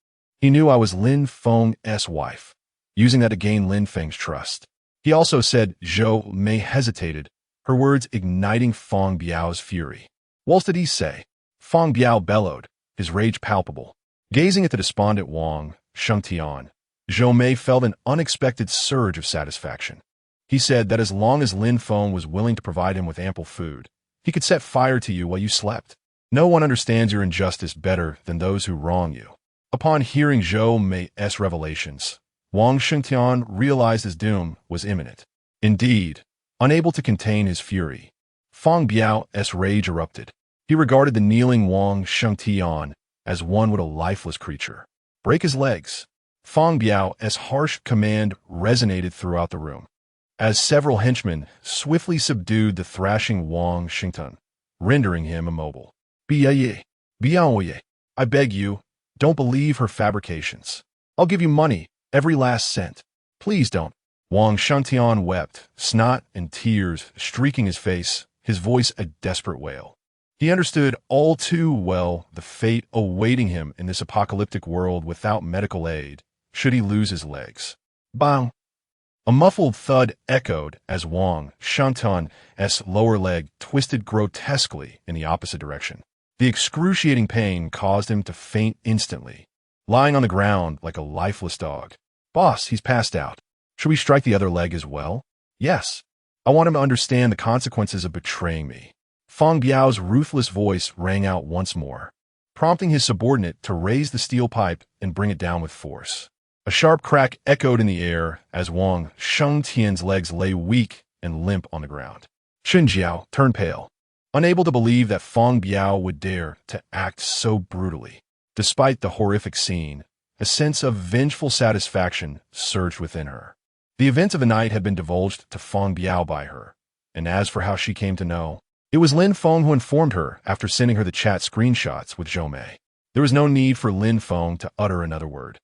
He knew I was Lin Feng's wife, using that to gain Lin Feng's trust. He also said Zhou Mei hesitated, her words igniting Feng Biao's fury. "What did he say?" Feng Biao bellowed, his rage palpable. Gazing at the despondent Wang Shengtian, Zhou Mei felt an unexpected surge of satisfaction. He said that as long as Lin Feng was willing to provide him with ample food, he could set fire to you while you slept. No one understands your injustice better than those who wrong you. Upon hearing Zhou Mei's revelations, Wang Shengtian realized his doom was imminent. Indeed, unable to contain his fury, Feng Biao's rage erupted. He regarded the kneeling Wang Shengtian as one would a lifeless creature. "Break his legs." Feng Biao's harsh command resonated throughout the room, as several henchmen swiftly subdued the thrashing Wang Shengtian, rendering him immobile. Biaoye, I beg you, don't believe her fabrications. I'll give you money, every last cent. Please don't. Wang Shengtian wept, snot and tears streaking his face, his voice a desperate wail. He understood all too well the fate awaiting him in this apocalyptic world without medical aid, should he lose his legs. Bang! A muffled thud echoed as Wang Shengtian's lower leg twisted grotesquely in the opposite direction. The excruciating pain caused him to faint instantly, lying on the ground like a lifeless dog. "Boss, he's passed out. Should we strike the other leg as well?" "Yes. I want him to understand the consequences of betraying me." Feng Biao's ruthless voice rang out once more, prompting his subordinate to raise the steel pipe and bring it down with force. A sharp crack echoed in the air as Wang Shengtian's legs lay weak and limp on the ground. Chen Jiao turned pale, unable to believe that Feng Biao would dare to act so brutally. Despite the horrific scene, a sense of vengeful satisfaction surged within her. The events of the night had been divulged to Feng Biao by her, and as for how she came to know, it was Lin Feng who informed her after sending her the chat screenshots with Zhou Mei. There was no need for Lin Feng to utter another word.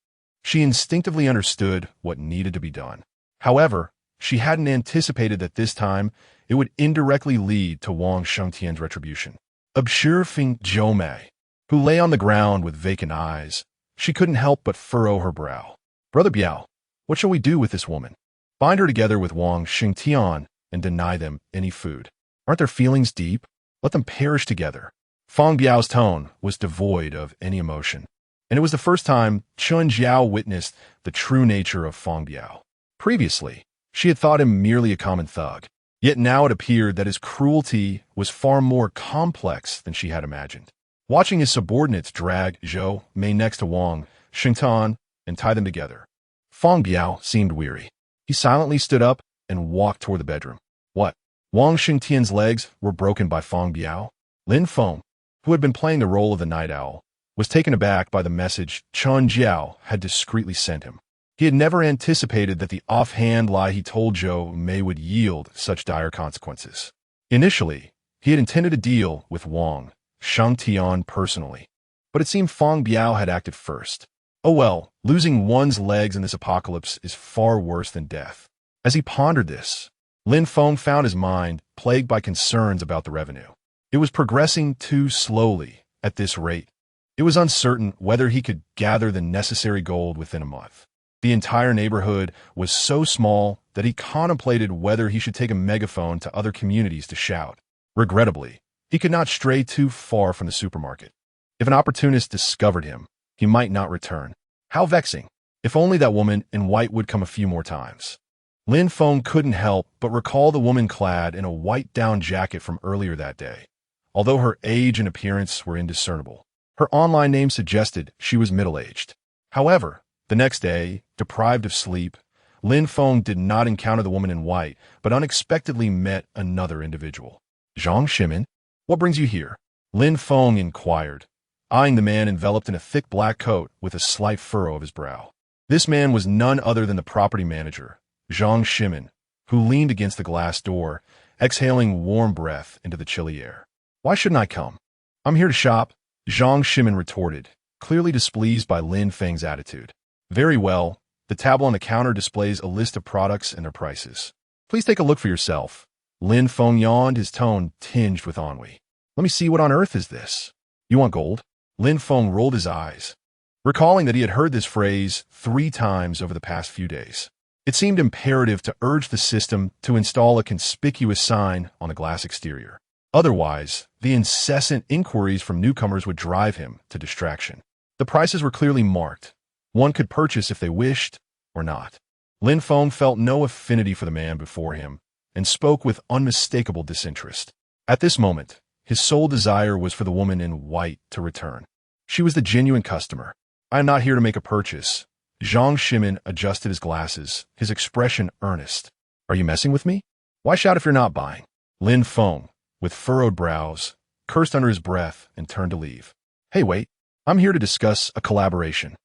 She instinctively understood what needed to be done. However, she hadn't anticipated that this time it would indirectly lead to Wang Shengtian's retribution. Observing Zhou Mei, who lay on the ground with vacant eyes, she couldn't help but furrow her brow. "Brother Biao, what shall we do with this woman? Bind her together with Wang Shengtian and deny them any food. Aren't their feelings deep? Let them perish together." Feng Biao's tone was devoid of any emotion, and it was the first time Chen Jiao witnessed the true nature of Feng Biao. Previously, she had thought him merely a common thug, yet now it appeared that his cruelty was far more complex than she had imagined. Watching his subordinates drag Zhou Mei next to Wang Shengtian and tie them together, Feng Biao seemed weary. He silently stood up and walked toward the bedroom. What? Wang Shengtian's legs were broken by Feng Biao? Lin Feng, who had been playing the role of the night owl, was taken aback by the message Chen Jiao had discreetly sent him. He had never anticipated that the offhand lie he told Zhou Mei would yield such dire consequences. Initially, he had intended to deal with Wang Shengtian personally, but it seemed Feng Biao had acted first. Oh well, losing one's legs in this apocalypse is far worse than death. As he pondered this, Lin Feng found his mind plagued by concerns about the revenue. It was progressing too slowly at this rate. It was uncertain whether he could gather the necessary gold within a month. The entire neighborhood was so small that he contemplated whether he should take a megaphone to other communities to shout. Regrettably, he could not stray too far from the supermarket. If an opportunist discovered him, he might not return. How vexing! If only that woman in white would come a few more times. Lin Feng couldn't help but recall the woman clad in a white down jacket from earlier that day, although her age and appearance were indiscernible. Her online name suggested she was middle-aged. However, the next day, deprived of sleep, Lin Feng did not encounter the woman in white, but unexpectedly met another individual. Zhang Shimin, what brings you here? Lin Feng inquired, eyeing the man enveloped in a thick black coat with a slight furrow of his brow. This man was none other than the property manager, Zhang Shimin, who leaned against the glass door, exhaling warm breath into the chilly air. Why shouldn't I come? I'm here to shop, Zhang Shimin retorted, clearly displeased by Lin Feng's attitude. Very well, the tableau on the counter displays a list of products and their prices. Please take a look for yourself. Lin Feng yawned, his tone tinged with ennui. Let me see, what on earth is this? You want gold? Lin Feng rolled his eyes, recalling that he had heard this phrase 3 times over the past few days. It seemed imperative to urge the system to install a conspicuous sign on the glass exterior. Otherwise, the incessant inquiries from newcomers would drive him to distraction. The prices were clearly marked. One could purchase if they wished or not. Lin Feng felt no affinity for the man before him and spoke with unmistakable disinterest. At this moment, his sole desire was for the woman in white to return. She was the genuine customer. I am not here to make a purchase. Zhang Shimin adjusted his glasses, his expression earnest. Are you messing with me? Why shout if you're not buying? Lin Feng, with furrowed brows, cursed under his breath and turned to leave. Hey, wait. I'm here to discuss a collaboration.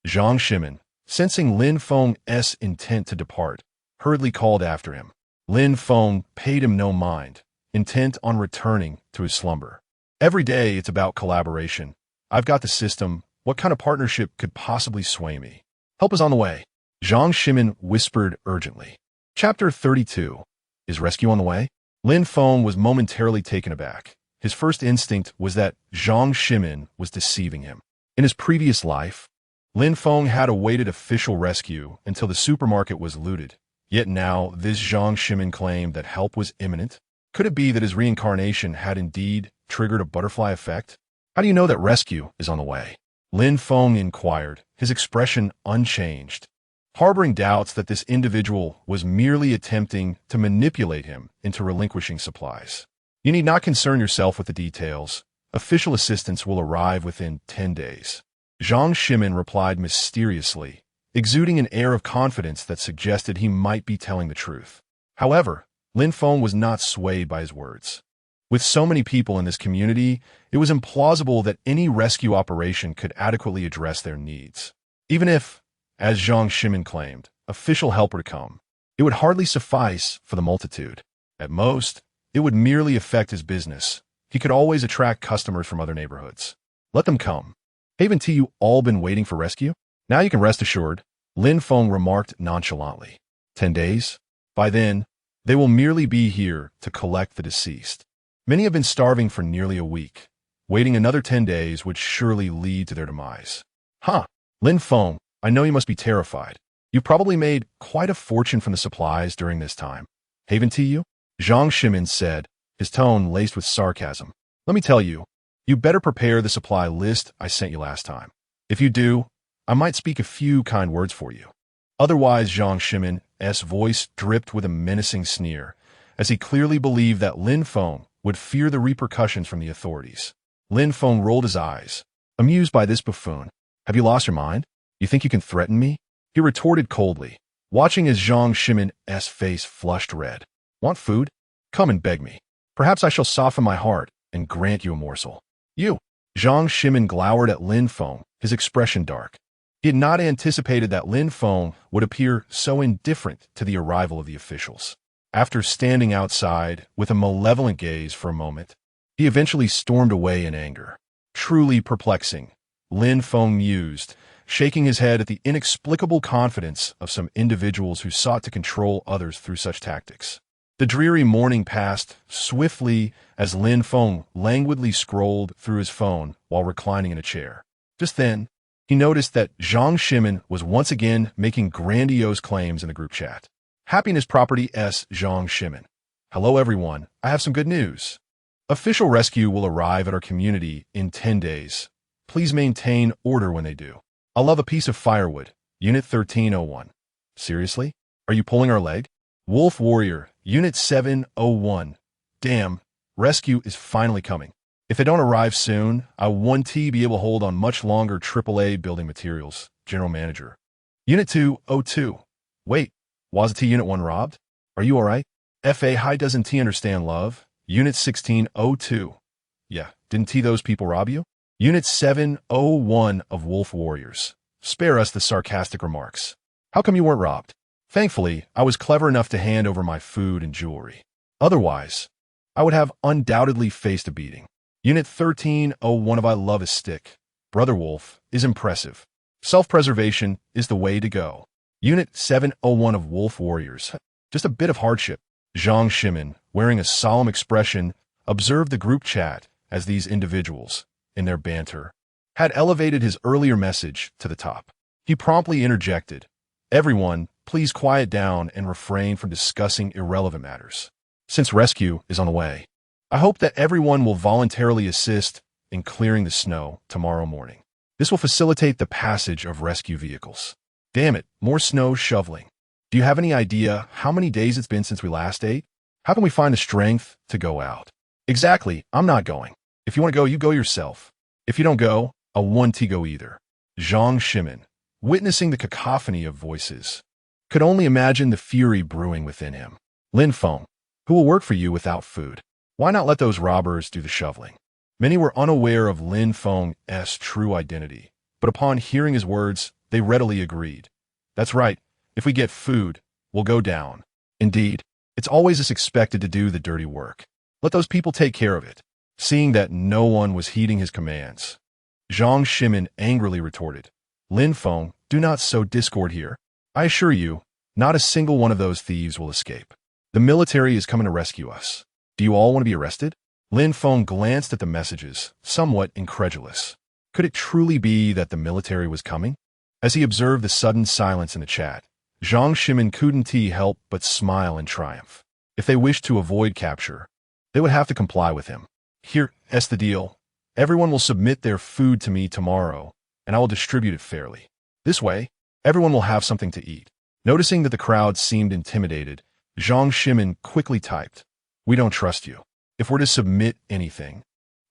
Zhang Shimin, sensing Lin Feng's intent to depart, hurriedly called after him. Lin Feng paid him no mind, intent on returning to his slumber. Every day it's about collaboration. I've got the system. What kind of partnership could possibly sway me? Help is on the way. Zhang Shimin whispered urgently. Chapter 32. Is rescue on the way? Lin Feng was momentarily taken aback. His first instinct was that Zhang Shimin was deceiving him. In his previous life, Lin Feng had awaited official rescue until the supermarket was looted. Yet now this Zhang Shimin claimed that help was imminent. Could it be that his reincarnation had indeed triggered a butterfly effect? How do you know that rescue is on the way? Lin Feng inquired, his expression unchanged, harboring doubts that this individual was merely attempting to manipulate him into relinquishing supplies. You need not concern yourself with the details. Official assistance will arrive within 10 days. Zhang Shimin replied mysteriously, exuding an air of confidence that suggested he might be telling the truth. However, Lin Feng was not swayed by his words. With so many people in this community, it was implausible that any rescue operation could adequately address their needs. Even if, as Zhang Shimin claimed, official help were to come, it would hardly suffice for the multitude. At most, it would merely affect his business. He could always attract customers from other neighborhoods. Let them come. Haven't you all been waiting for rescue? Now you can rest assured, Lin Feng remarked nonchalantly. 10 days? By then, they will merely be here to collect the deceased. Many have been starving for nearly a week. Waiting another 10 days would surely lead to their demise. Huh, Lin Feng, I know you must be terrified. You probably made quite a fortune from the supplies during this time. Haven't you? Zhang Shimin said, his tone laced with sarcasm. Let me tell you, you better prepare the supply list I sent you last time. If you do, I might speak a few kind words for you. Otherwise, Zhang Shimin's voice dripped with a menacing sneer, as he clearly believed that Lin Feng would fear the repercussions from the authorities. Lin Feng rolled his eyes, amused by this buffoon. Have you lost your mind? You think you can threaten me? He retorted coldly, watching as Zhang Shimin's face flushed red. Want food? Come and beg me. Perhaps I shall soften my heart and grant you a morsel. You! Zhang Shimin glowered at Lin Feng, his expression dark. He had not anticipated that Lin Feng would appear so indifferent to the arrival of the officials. After standing outside with a malevolent gaze for a moment, he eventually stormed away in anger. Truly perplexing, Lin Feng mused, shaking his head at the inexplicable confidence of some individuals who sought to control others through such tactics. The dreary morning passed swiftly as Lin Feng languidly scrolled through his phone while reclining in a chair. Just then, he noticed that Zhang Shimin was once again making grandiose claims in the group chat. Happiness Property S. Zhang Shimin. Hello everyone, I have some good news. Official rescue will arrive at our community in 10 days. Please maintain order when they do. I'll love a piece of firewood. Unit 1301. Seriously? Are you pulling our leg? Wolf Warrior, Unit 701. Damn, rescue is finally coming. If they don't arrive soon, I won't be able to hold on much longer. AAA Building Materials, General Manager. Unit 202. Wait, wasn't Unit 1 robbed? Are you alright? FA High doesn't T understand love? Unit 1602. Yeah, didn't those people rob you? Unit 701 of Wolf Warriors. Spare us the sarcastic remarks. How come you weren't robbed? Thankfully, I was clever enough to hand over my food and jewelry. Otherwise, I would have undoubtedly faced a beating. Unit 1301 of I Love a Stick. Brother Wolf is impressive. Self-preservation is the way to go. Unit 701 of Wolf Warriors. Just a bit of hardship. Zhang Shimin, wearing a solemn expression, observed the group chat as these individuals, in their banter, had elevated his earlier message to the top. He promptly interjected, "Everyone, please quiet down and refrain from discussing irrelevant matters, since rescue is on the way. I hope that everyone will voluntarily assist in clearing the snow tomorrow morning. This will facilitate the passage of rescue vehicles." Damn it, more snow shoveling. Do you have any idea how many days it's been since we last ate? How can we find the strength to go out? Exactly, I'm not going. If you want to go, you go yourself. If you don't go, I won't go either. Zhang Shimin, witnessing the cacophony of voices, could only imagine the fury brewing within him. Lin Feng, who will work for you without food? Why not let those robbers do the shoveling? Many were unaware of Lin Feng's true identity, but upon hearing his words, they readily agreed. That's right, if we get food, we'll go down. Indeed, it's always us expected to do the dirty work. Let those people take care of it. Seeing that no one was heeding his commands, Zhang Shimin angrily retorted, Lin Feng, do not sow discord here. I assure you, not a single one of those thieves will escape. The military is coming to rescue us. Do you all want to be arrested? Lin Feng glanced at the messages, somewhat incredulous. Could it truly be that the military was coming? As he observed the sudden silence in the chat, Zhang Shimin couldn't help but smile in triumph. If they wished to avoid capture, they would have to comply with him. Here's the deal. Everyone will submit their food to me tomorrow, and I will distribute it fairly. This way, everyone will have something to eat. Noticing that the crowd seemed intimidated, Zhang Shimin quickly typed, "We don't trust you. If we're to submit anything,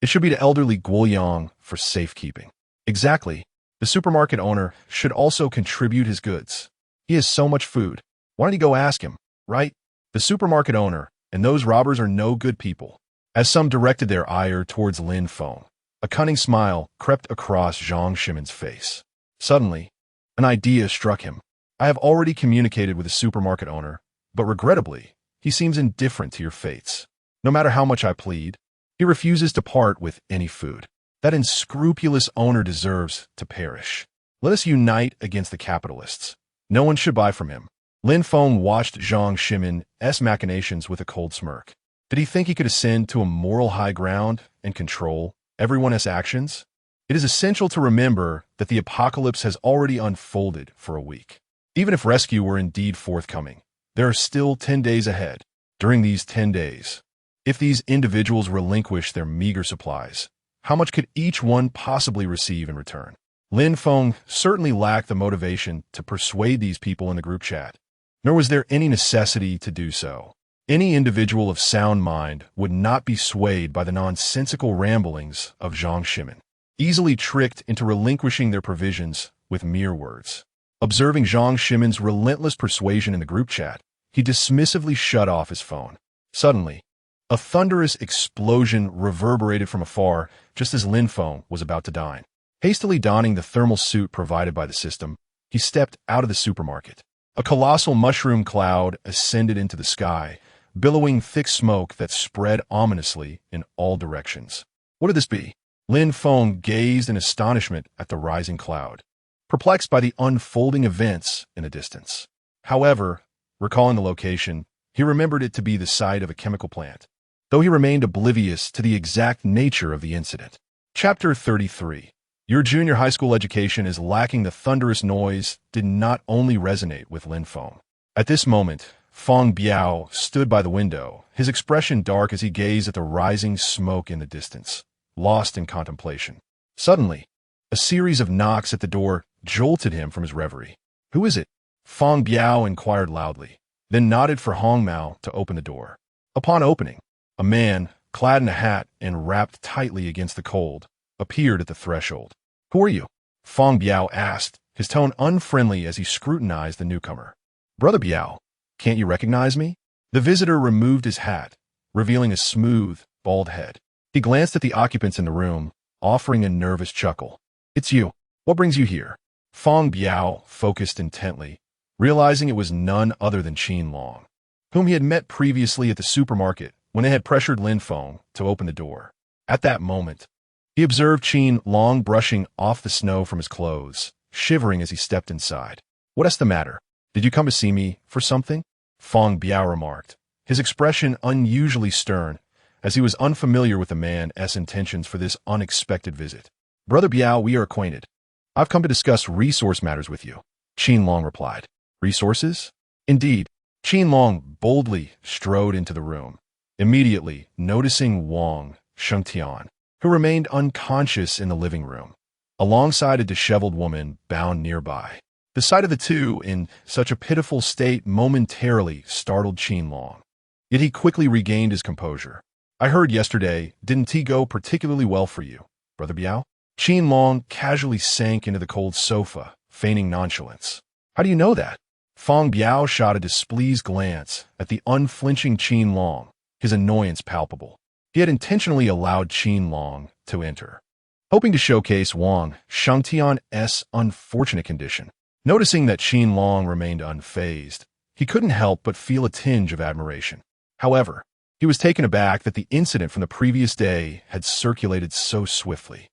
it should be to elderly Guoyang for safekeeping." Exactly. The supermarket owner should also contribute his goods. He has so much food. Why don't you go ask him, right? The supermarket owner and those robbers are no good people. As some directed their ire towards Lin Feng, a cunning smile crept across Zhang Shimin's face. Suddenly, an idea struck him. I have already communicated with the supermarket owner, but regrettably, he seems indifferent to your fates. No matter how much I plead, he refuses to part with any food. That unscrupulous owner deserves to perish. Let us unite against the capitalists. No one should buy from him. Lin Feng watched Zhang Shimin's machinations with a cold smirk. Did he think he could ascend to a moral high ground and control everyone's actions? It is essential to remember that the apocalypse has already unfolded for a week. Even if rescue were indeed forthcoming, there are still 10 days ahead. During these 10 days, if these individuals relinquish their meager supplies, how much could each one possibly receive in return? Lin Feng certainly lacked the motivation to persuade these people in the group chat, nor was there any necessity to do so. Any individual of sound mind would not be swayed by the nonsensical ramblings of Zhang Shimin, easily tricked into relinquishing their provisions with mere words. Observing Zhang Shimin's relentless persuasion in the group chat, he dismissively shut off his phone. Suddenly, a thunderous explosion reverberated from afar just as Lin Feng was about to dine. Hastily donning the thermal suit provided by the system, he stepped out of the supermarket. A colossal mushroom cloud ascended into the sky, billowing thick smoke that spread ominously in all directions. What could this be? Lin Feng gazed in astonishment at the rising cloud, perplexed by the unfolding events in the distance. However, recalling the location, he remembered it to be the site of a chemical plant, though he remained oblivious to the exact nature of the incident. Chapter 33. Your junior high school education is lacking. The thunderous noise did not only resonate with Lin Feng. At this moment, Feng Biao stood by the window, his expression dark as he gazed at the rising smoke in the distance, lost in contemplation. Suddenly, a series of knocks at the door jolted him from his reverie. Who is it? Feng Biao inquired loudly, then nodded for Hong Mao to open the door. Upon opening, a man, clad in a hat and wrapped tightly against the cold, appeared at the threshold. Who are you? Feng Biao asked, his tone unfriendly as he scrutinized the newcomer. Brother Biao, can't you recognize me? The visitor removed his hat, revealing a smooth, bald head. He glanced at the occupants in the room, offering a nervous chuckle. It's you. What brings you here? Feng Biao focused intently, realizing it was none other than Qin Long, whom he had met previously at the supermarket when they had pressured Lin Feng to open the door. At that moment, he observed Qin Long brushing off the snow from his clothes, shivering as he stepped inside. What's the matter? Did you come to see me for something? Feng Biao remarked, his expression unusually stern, as he was unfamiliar with the man's intentions for this unexpected visit. "Brother Biao, we are acquainted. I've come to discuss resource matters with you," Qin Long replied. "Resources?" "Indeed." Qin Long boldly strode into the room, immediately noticing Wang Shengtian, who remained unconscious in the living room, alongside a disheveled woman bound nearby. The sight of the two in such a pitiful state momentarily startled Qin Long. Yet he quickly regained his composure. "I heard yesterday, didn't he go particularly well for you, Brother Biao?" Qin Long casually sank into the cold sofa, feigning nonchalance. "How do you know that?" Feng Biao shot a displeased glance at the unflinching Qin Long, his annoyance palpable. He had intentionally allowed Qin Long to enter, hoping to showcase Wang Shengtian's unfortunate condition. Noticing that Qin Long remained unfazed, he couldn't help but feel a tinge of admiration. However, he was taken aback that the incident from the previous day had circulated so swiftly.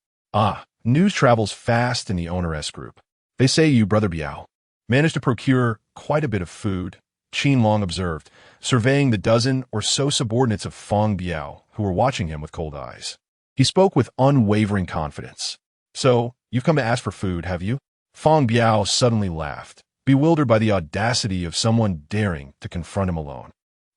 News travels fast in the Owner-S group. They say you, Brother Biao, managed to procure quite a bit of food, Qin Long observed, surveying the dozen or so subordinates of Feng Biao who were watching him with cold eyes. He spoke with unwavering confidence. "So, you've come to ask for food, have you?" Feng Biao suddenly laughed, bewildered by the audacity of someone daring to confront him alone.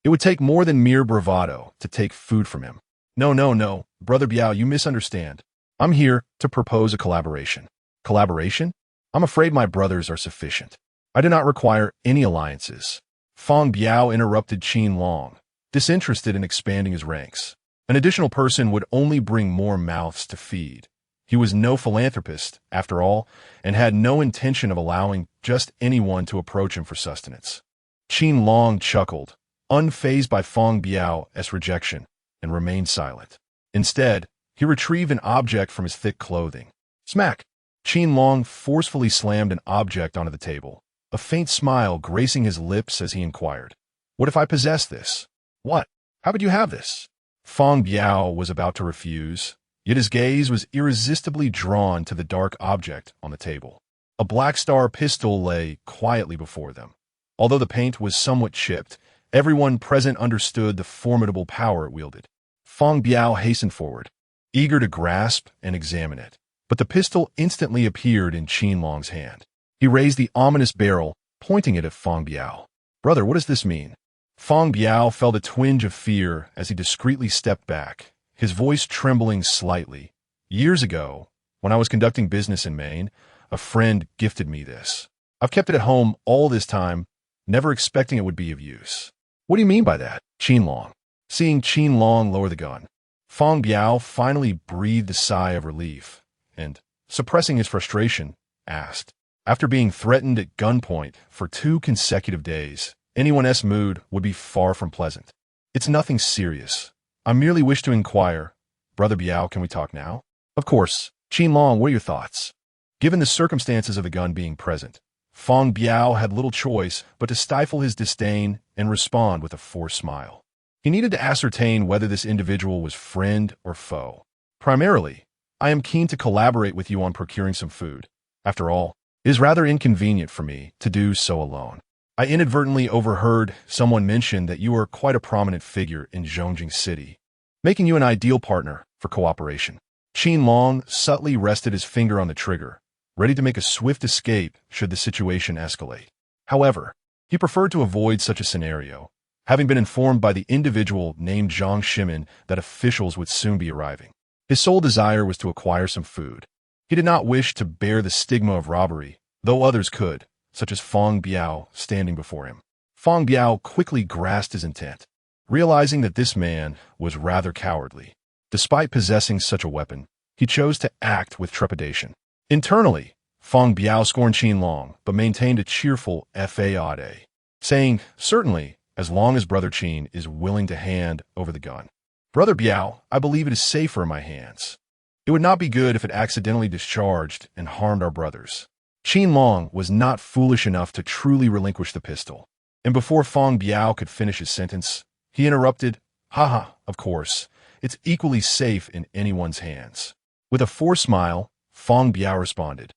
It would take more than mere bravado to take food from him. No, Brother Biao, you misunderstand. I'm here to propose a collaboration." "Collaboration? I'm afraid my brothers are sufficient. I do not require any alliances." Feng Biao interrupted Qin Long, disinterested in expanding his ranks. An additional person would only bring more mouths to feed. He was no philanthropist, after all, and had no intention of allowing just anyone to approach him for sustenance. Qin Long chuckled, unfazed by Feng Biao's rejection, and remained silent. Instead, he retrieved an object from his thick clothing. Smack! Qin Long forcefully slammed an object onto the table, a faint smile gracing his lips as he inquired, "What if I possess this?" "What? How would you have this?" Feng Biao was about to refuse, yet his gaze was irresistibly drawn to the dark object on the table. A Black Star pistol lay quietly before them. Although the paint was somewhat chipped, everyone present understood the formidable power it wielded. Feng Biao hastened forward, eager to grasp and examine it. But the pistol instantly appeared in Qin Long's hand. He raised the ominous barrel, pointing it at Feng Biao. "Brother, what does this mean?" Feng Biao felt a twinge of fear as he discreetly stepped back, his voice trembling slightly. "Years ago, when I was conducting business in Maine, a friend gifted me this. I've kept it at home all this time, never expecting it would be of use." "What do you mean by that?" Qin Long. Seeing Qin Long lower the gun, Feng Biao finally breathed a sigh of relief and, suppressing his frustration, asked, "After being threatened at gunpoint for 2 consecutive days, anyone's mood would be far from pleasant." "It's nothing serious. I merely wish to inquire, Brother Biao, can we talk now?" "Of course. Qin Long, what are your thoughts?" Given the circumstances of the gun being present, Feng Biao had little choice but to stifle his disdain and respond with a forced smile. He needed to ascertain whether this individual was friend or foe. "Primarily, I am keen to collaborate with you on procuring some food. After all, it is rather inconvenient for me to do so alone. I inadvertently overheard someone mention that you are quite a prominent figure in Zhongjing City, making you an ideal partner for cooperation." Qin Long subtly rested his finger on the trigger, ready to make a swift escape should the situation escalate. However, he preferred to avoid such a scenario, having been informed by the individual named Zhang Shimin that officials would soon be arriving. His sole desire was to acquire some food. He did not wish to bear the stigma of robbery, though others could, such as Feng Biao standing before him. Feng Biao quickly grasped his intent, realizing that this man was rather cowardly. Despite possessing such a weapon, he chose to act with trepidation. Internally, Feng Biao scorned Qin Long, but maintained a cheerful fade, saying, "Certainly, as long as Brother Qin is willing to hand over the gun. Brother Biao, I believe it is safer in my hands. It would not be good if it accidentally discharged and harmed our brothers." Qin Long was not foolish enough to truly relinquish the pistol, and before Feng Biao could finish his sentence, he interrupted, "Haha, of course, it's equally safe in anyone's hands." With a forced smile, Feng Biao responded,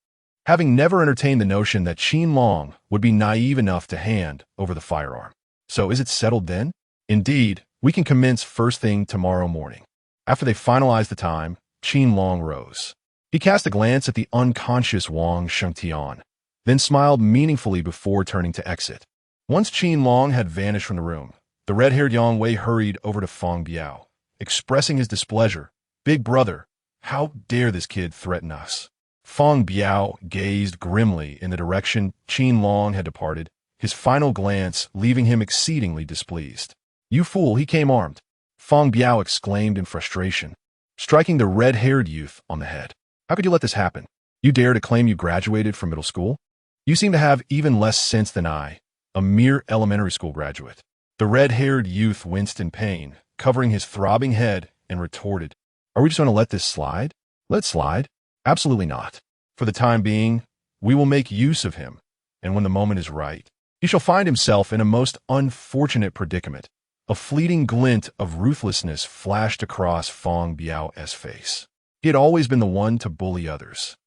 having never entertained the notion that Qin Long would be naive enough to hand over the firearm. "So is it settled then?" Indeed, we can commence first thing tomorrow morning. After they finalized the time, Qin Long rose. He cast a glance at the unconscious Wang Shengtian, then smiled meaningfully before turning to exit. Once Qin Long had vanished from the room, the red-haired Yang Wei hurried over to Feng Biao, expressing his displeasure. "Big brother, how dare this kid threaten us?" Feng Biao gazed grimly in the direction Qin Long had departed, his final glance leaving him exceedingly displeased. "You fool, he came armed!" Feng Biao exclaimed in frustration, striking the red-haired youth on the head. "How could you let this happen? You dare to claim you graduated from middle school? You seem to have even less sense than I, a mere elementary school graduate." The red-haired youth winced in pain, covering his throbbing head, and retorted, "Are we just going to let this slide? Let it slide? Absolutely not. For the time being, we will make use of him, and when the moment is right, he shall find himself in a most unfortunate predicament." A fleeting glint of ruthlessness flashed across Feng Biao's face. He had always been the one to bully others.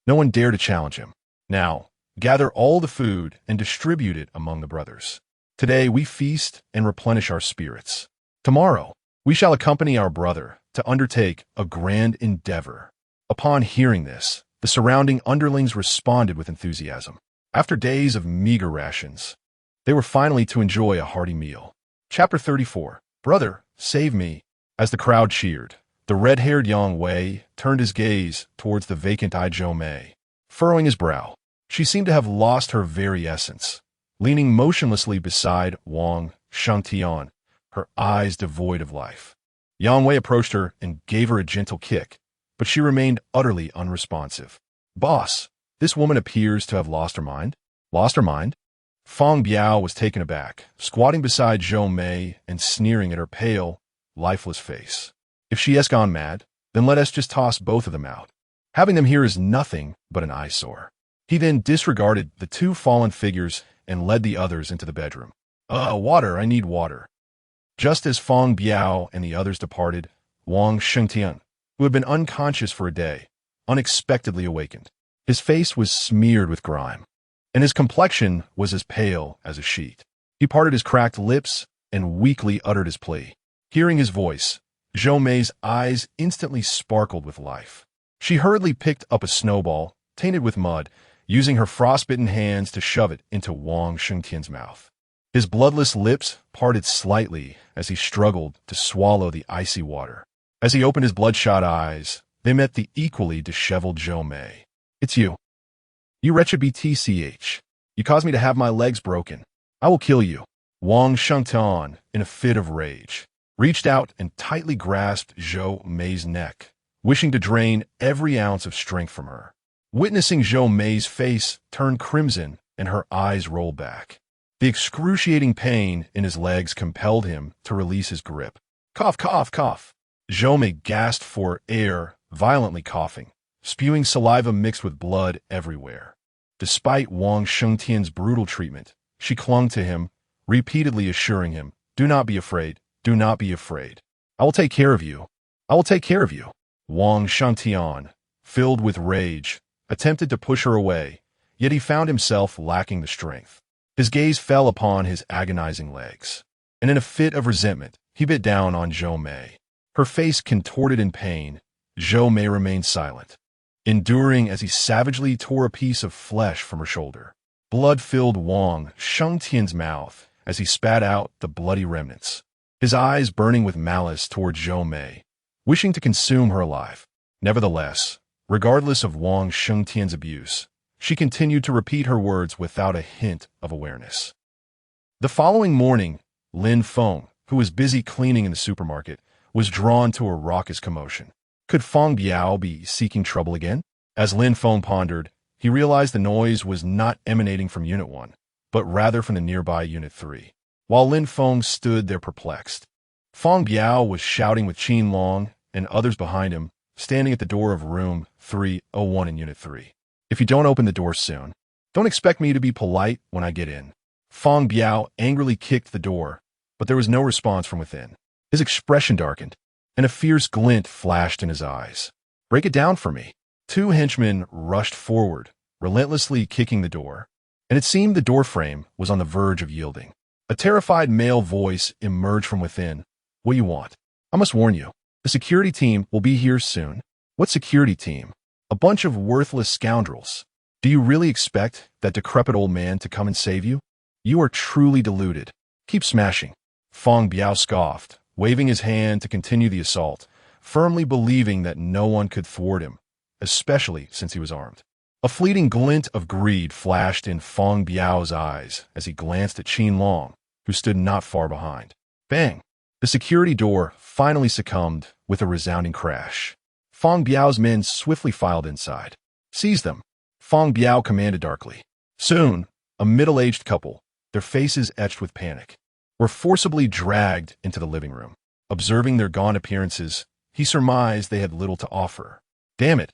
No one dared to challenge him. "Now, gather all the food and distribute it among the brothers. Today we feast and replenish our spirits. Tomorrow, we shall accompany our brother to undertake a grand endeavor." Upon hearing this, the surrounding underlings responded with enthusiasm. After days of meager rations, they were finally to enjoy a hearty meal. Chapter 34. "Brother, save me." As the crowd cheered, the red-haired Yang Wei turned his gaze towards the vacant-eyed Zhou Mei. Furrowing his brow, she seemed to have lost her very essence. Leaning motionlessly beside Wang Shengtian, her eyes devoid of life. Yang Wei approached her and gave her a gentle kick, but she remained utterly unresponsive. "Boss, this woman appears to have lost her mind." "Lost her mind?" Feng Biao was taken aback, squatting beside Zhou Mei and sneering at her pale, lifeless face. "If she has gone mad, then let us just toss both of them out. Having them here is nothing but an eyesore." He then disregarded the two fallen figures and led the others into the bedroom. Water, I need water." Just as Feng Biao and the others departed, Wang Shengtian, who had been unconscious for a day, unexpectedly awakened. His face was smeared with grime, and his complexion was as pale as a sheet. He parted his cracked lips and weakly uttered his plea. Hearing his voice, Zhou Mei's eyes instantly sparkled with life. She hurriedly picked up a snowball, tainted with mud, using her frostbitten hands to shove it into Wang Shengtian's mouth. His bloodless lips parted slightly as he struggled to swallow the icy water. As he opened his bloodshot eyes, they met the equally disheveled Zhou Mei. "It's you. You wretched BTCH. You caused me to have my legs broken. I will kill you." Wang Shengtian, in a fit of rage, reached out and tightly grasped Zhou Mei's neck, wishing to drain every ounce of strength from her. Witnessing Zhou Mei's face turn crimson and her eyes roll back, the excruciating pain in his legs compelled him to release his grip. "Cough, cough, cough." Zhou Mei gasped for air, violently coughing, spewing saliva mixed with blood everywhere. Despite Wang Shengtian's brutal treatment, she clung to him, repeatedly assuring him, "Do not be afraid, do not be afraid. I will take care of you. I will take care of you." Wang Shengtian, filled with rage, attempted to push her away, yet he found himself lacking the strength. His gaze fell upon his agonizing legs, and in a fit of resentment, he bit down on Zhou Mei. Her face contorted in pain, Zhou Mei remained silent, enduring as he savagely tore a piece of flesh from her shoulder. Blood filled Wang Shengtian's mouth as he spat out the bloody remnants, his eyes burning with malice toward Zhou Mei, wishing to consume her alive. Nevertheless, regardless of Wang Shengtian's abuse, she continued to repeat her words without a hint of awareness. The following morning, Lin Feng, who was busy cleaning in the supermarket, was drawn to a raucous commotion. Could Feng Biao be seeking trouble again? As Lin Feng pondered, he realized the noise was not emanating from Unit 1, but rather from the nearby Unit 3. While Lin Feng stood there perplexed, Feng Biao was shouting with Qin Long and others behind him, standing at the door of room 301 in Unit 3. "If you don't open the door soon, don't expect me to be polite when I get in." Feng Biao angrily kicked the door, but there was no response from within. His expression darkened, and a fierce glint flashed in his eyes. "Break it down for me." Two henchmen rushed forward, relentlessly kicking the door, and it seemed the doorframe was on the verge of yielding. A terrified male voice emerged from within. What do you want? I must warn you. The security team will be here soon. What security team? A bunch of worthless scoundrels. Do you really expect that decrepit old man to come and save you? You are truly deluded. Keep smashing. Feng Biao scoffed, waving his hand to continue the assault, firmly believing that no one could thwart him, especially since he was armed. A fleeting glint of greed flashed in Feng Biao's eyes as he glanced at Qin Long, who stood not far behind. Bang! The security door finally succumbed with a resounding crash. Feng Biao's men swiftly filed inside. Seize them, Feng Biao commanded darkly. Soon, a middle-aged couple, their faces etched with panic, were forcibly dragged into the living room. Observing their gaunt appearances, he surmised they had little to offer. Damn it!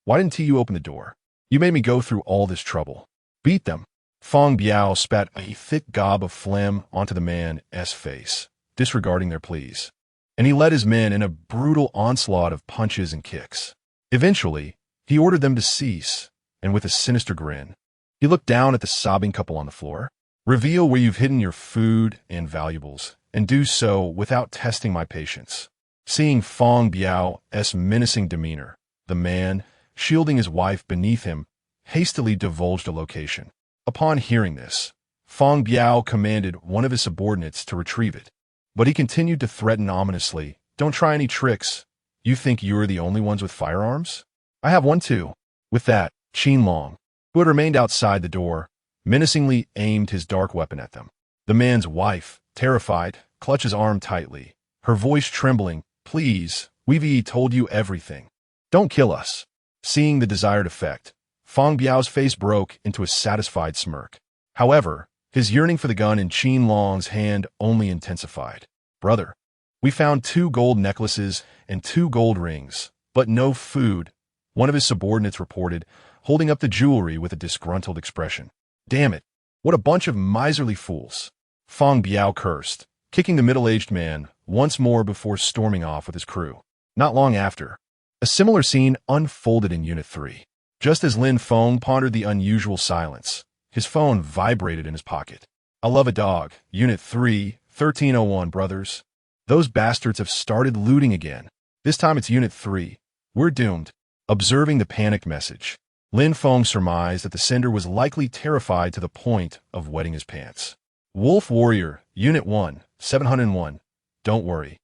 Why didn't you open the door? You made me go through all this trouble. Beat them. Feng Biao spat a thick gob of phlegm onto the man's face, disregarding their pleas, and he led his men in a brutal onslaught of punches and kicks. Eventually, he ordered them to cease, and with a sinister grin, he looked down at the sobbing couple on the floor. Reveal where you've hidden your food and valuables, and do so without testing my patience. Seeing Feng Biao's menacing demeanor, the man, shielding his wife beneath him, hastily divulged a location. Upon hearing this, Feng Biao commanded one of his subordinates to retrieve it. But he continued to threaten ominously, "Don't try any tricks. You think you're the only ones with firearms? I have one too." With that, Qin Long, who had remained outside the door, menacingly aimed his dark weapon at them. The man's wife, terrified, clutched his arm tightly, her voice trembling. "Please, we've told you everything. Don't kill us." Seeing the desired effect, Feng Biao's face broke into a satisfied smirk. However, his yearning for the gun in Qin Long's hand only intensified. "Brother, we found 2 gold necklaces and 2 gold rings, but no food," one of his subordinates reported, holding up the jewelry with a disgruntled expression. "Damn it, what a bunch of miserly fools," Feng Biao cursed, kicking the middle-aged man once more before storming off with his crew. Not long after, a similar scene unfolded in Unit 3. Just as Lin Feng pondered the unusual silence, his phone vibrated in his pocket. "I love a dog. Unit 3, 1301, brothers. Those bastards have started looting again. This time it's Unit 3. We're doomed." Observing the panicked message, Lin Feng surmised that the sender was likely terrified to the point of wetting his pants. "Wolf Warrior, Unit 1, 701. Don't worry.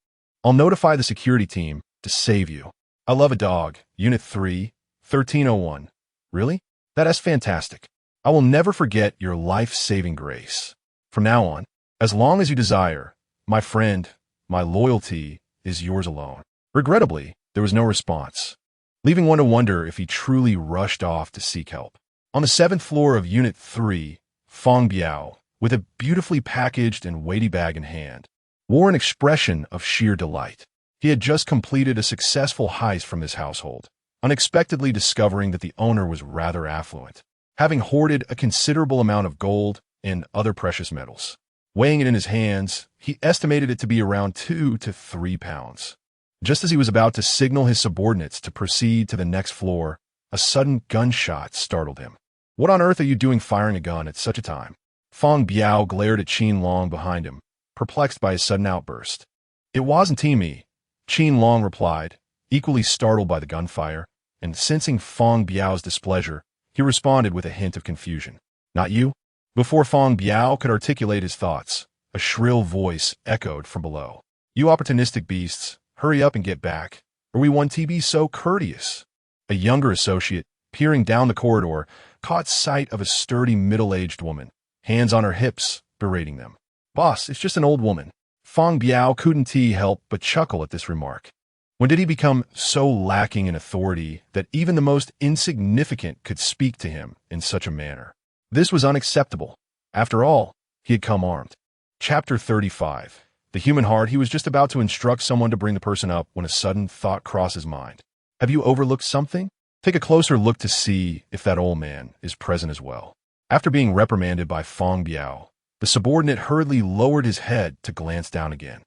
I'll notify the security team to save you. I love a dog. Unit 3, 1301. Really? That's fantastic. I will never forget your life-saving grace. From now on, as long as you desire, my friend, my loyalty is yours alone." Regrettably, there was no response, leaving one to wonder if he truly rushed off to seek help. On the 7th floor of Unit 3, Feng Biao, with a beautifully packaged and weighty bag in hand, wore an expression of sheer delight. He had just completed a successful heist from his household, unexpectedly discovering that the owner was rather affluent, having hoarded a considerable amount of gold and other precious metals. Weighing it in his hands, he estimated it to be around 2 to 3 pounds. Just as he was about to signal his subordinates to proceed to the next floor, a sudden gunshot startled him. "What on earth are you doing firing a gun at such a time?" Feng Biao glared at Qin Long behind him, perplexed by his sudden outburst. "It wasn't me," Qin Long replied, equally startled by the gunfire, and sensing Feng Biao's displeasure, he responded with a hint of confusion. "Not you?" Before Feng Biao could articulate his thoughts, a shrill voice echoed from below. "You opportunistic beasts, hurry up and get back, or we won't be so courteous." A younger associate, peering down the corridor, caught sight of a sturdy middle-aged woman, hands on her hips, berating them. "Boss, it's just an old woman." Feng Biao couldn't help but chuckle at this remark. When did he become so lacking in authority that even the most insignificant could speak to him in such a manner? This was unacceptable. After all, he had come armed. Chapter 35. The human heart. He was just about to instruct someone to bring the person up when a sudden thought crossed his mind. Have you overlooked something? Take a closer look to see if that old man is present as well. After being reprimanded by Feng Biao, the subordinate hurriedly lowered his head to glance down again.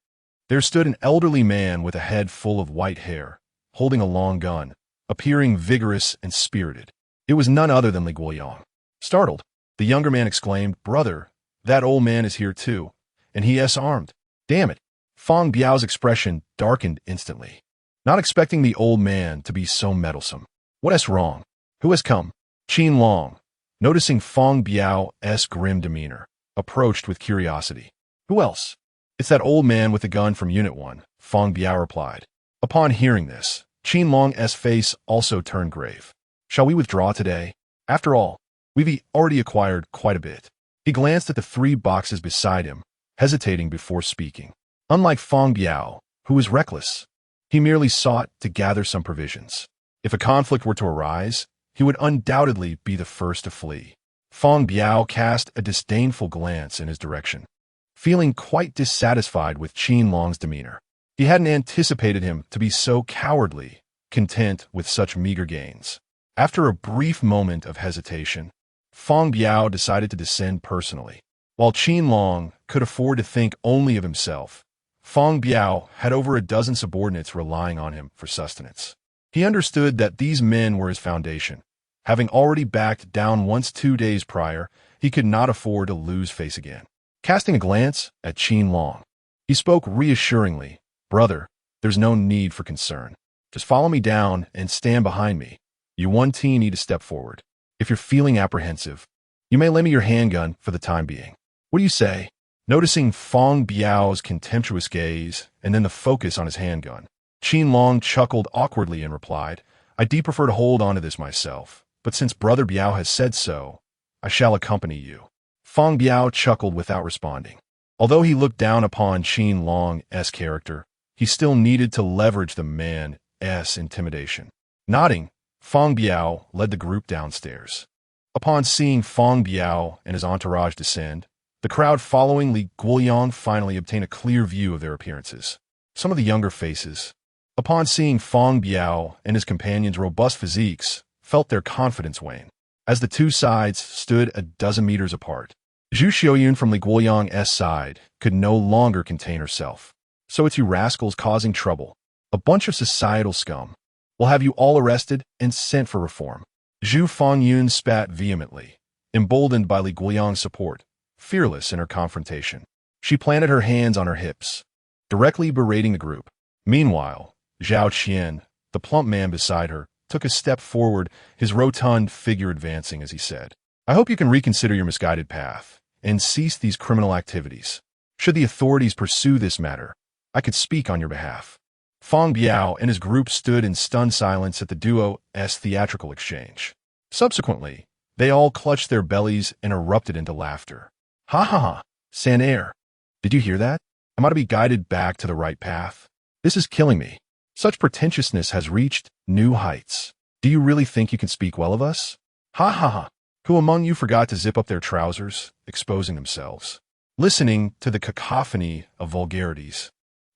There stood an elderly man with a head full of white hair, holding a long gun, appearing vigorous and spirited. It was none other than Li Guoyang. Startled, the younger man exclaimed, "Brother, that old man is here too. and he is armed. Damn it. Feng Biao's expression darkened instantly, not expecting the old man to be so meddlesome. What is wrong? Who has come? Qin Long, noticing Feng Biao's grim demeanor, approached with curiosity. Who else? It's that old man with the gun from Unit 1, Feng Biao replied. Upon hearing this, Qin Long's face also turned grave. Shall we withdraw today? After all, we've already acquired quite a bit. He glanced at the 3 boxes beside him, hesitating before speaking. Unlike Feng Biao, who was reckless, he merely sought to gather some provisions. If a conflict were to arise, he would undoubtedly be the first to flee. Feng Biao cast a disdainful glance in his direction, feeling quite dissatisfied with Qin Long's demeanor. He hadn't anticipated him to be so cowardly, content with such meager gains. After a brief moment of hesitation, Feng Biao decided to descend personally. While Qin Long could afford to think only of himself, Feng Biao had over a dozen subordinates relying on him for sustenance. He understood that these men were his foundation. Having already backed down once 2 days prior, he could not afford to lose face again. Casting a glance at Qin Long, he spoke reassuringly. Brother, there's no need for concern. Just follow me down and stand behind me. You one team need to step forward. If you're feeling apprehensive, you may lend me your handgun for the time being. What do you say? Noticing Feng Biao's contemptuous gaze and then the focus on his handgun, Qin Long chuckled awkwardly and replied, I'd prefer to hold on to this myself, but since Brother Biao has said so, I shall accompany you. Feng Biao chuckled without responding. Although he looked down upon Qin Long's character, he still needed to leverage the man's intimidation. Nodding, Feng Biao led the group downstairs. Upon seeing Feng Biao and his entourage descend, the crowd following Li Guoyang finally obtained a clear view of their appearances. Some of the younger faces, upon seeing Feng Biao and his companions' robust physiques, felt their confidence wane. As the 2 sides stood a dozen meters apart, Zhu Xiaoyun from Li Guoyang's side could no longer contain herself. So it's you rascals causing trouble. A bunch of societal scum. We'll have you all arrested and sent for reform. Zhu Fengyun spat vehemently, emboldened by Li Guoyang's support, fearless in her confrontation. She planted her hands on her hips, directly berating the group. Meanwhile, Zhao Qian, the plump man beside her, took a step forward, his rotund figure advancing as he said, I hope you can reconsider your misguided path and cease these criminal activities. Should the authorities pursue this matter, I could speak on your behalf. Feng Biao and his group stood in stunned silence at the duo's theatrical exchange. Subsequently, they all clutched their bellies and erupted into laughter. Ha ha ha, San Air. Did you hear that? Am I to be guided back to the right path? This is killing me. Such pretentiousness has reached new heights. Do you really think you can speak well of us? Ha ha ha. Who among you forgot to zip up their trousers, exposing themselves? Listening to the cacophony of vulgarities,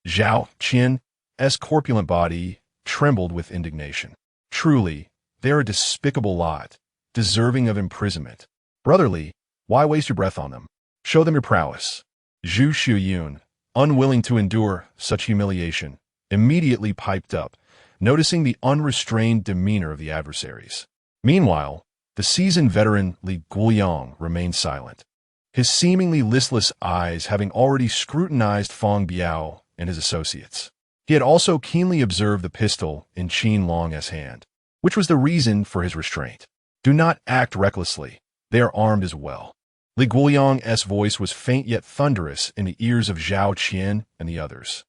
Zhao Qian's corpulent body trembled with indignation. Truly, they are a despicable lot, deserving of imprisonment. Brotherly, why waste your breath on them? Show them your prowess. Zhu Xiaoyun, unwilling to endure such humiliation, immediately piped up, noticing the unrestrained demeanor of the adversaries. Meanwhile, the seasoned veteran Li Guoyang remained silent, his seemingly listless eyes having already scrutinized Feng Biao and his associates. He had also keenly observed the pistol in Qin Long's hand, which was the reason for his restraint. Do not act recklessly. They are armed as well. Li Guoyang's voice was faint yet thunderous in the ears of Zhao Qian and the others.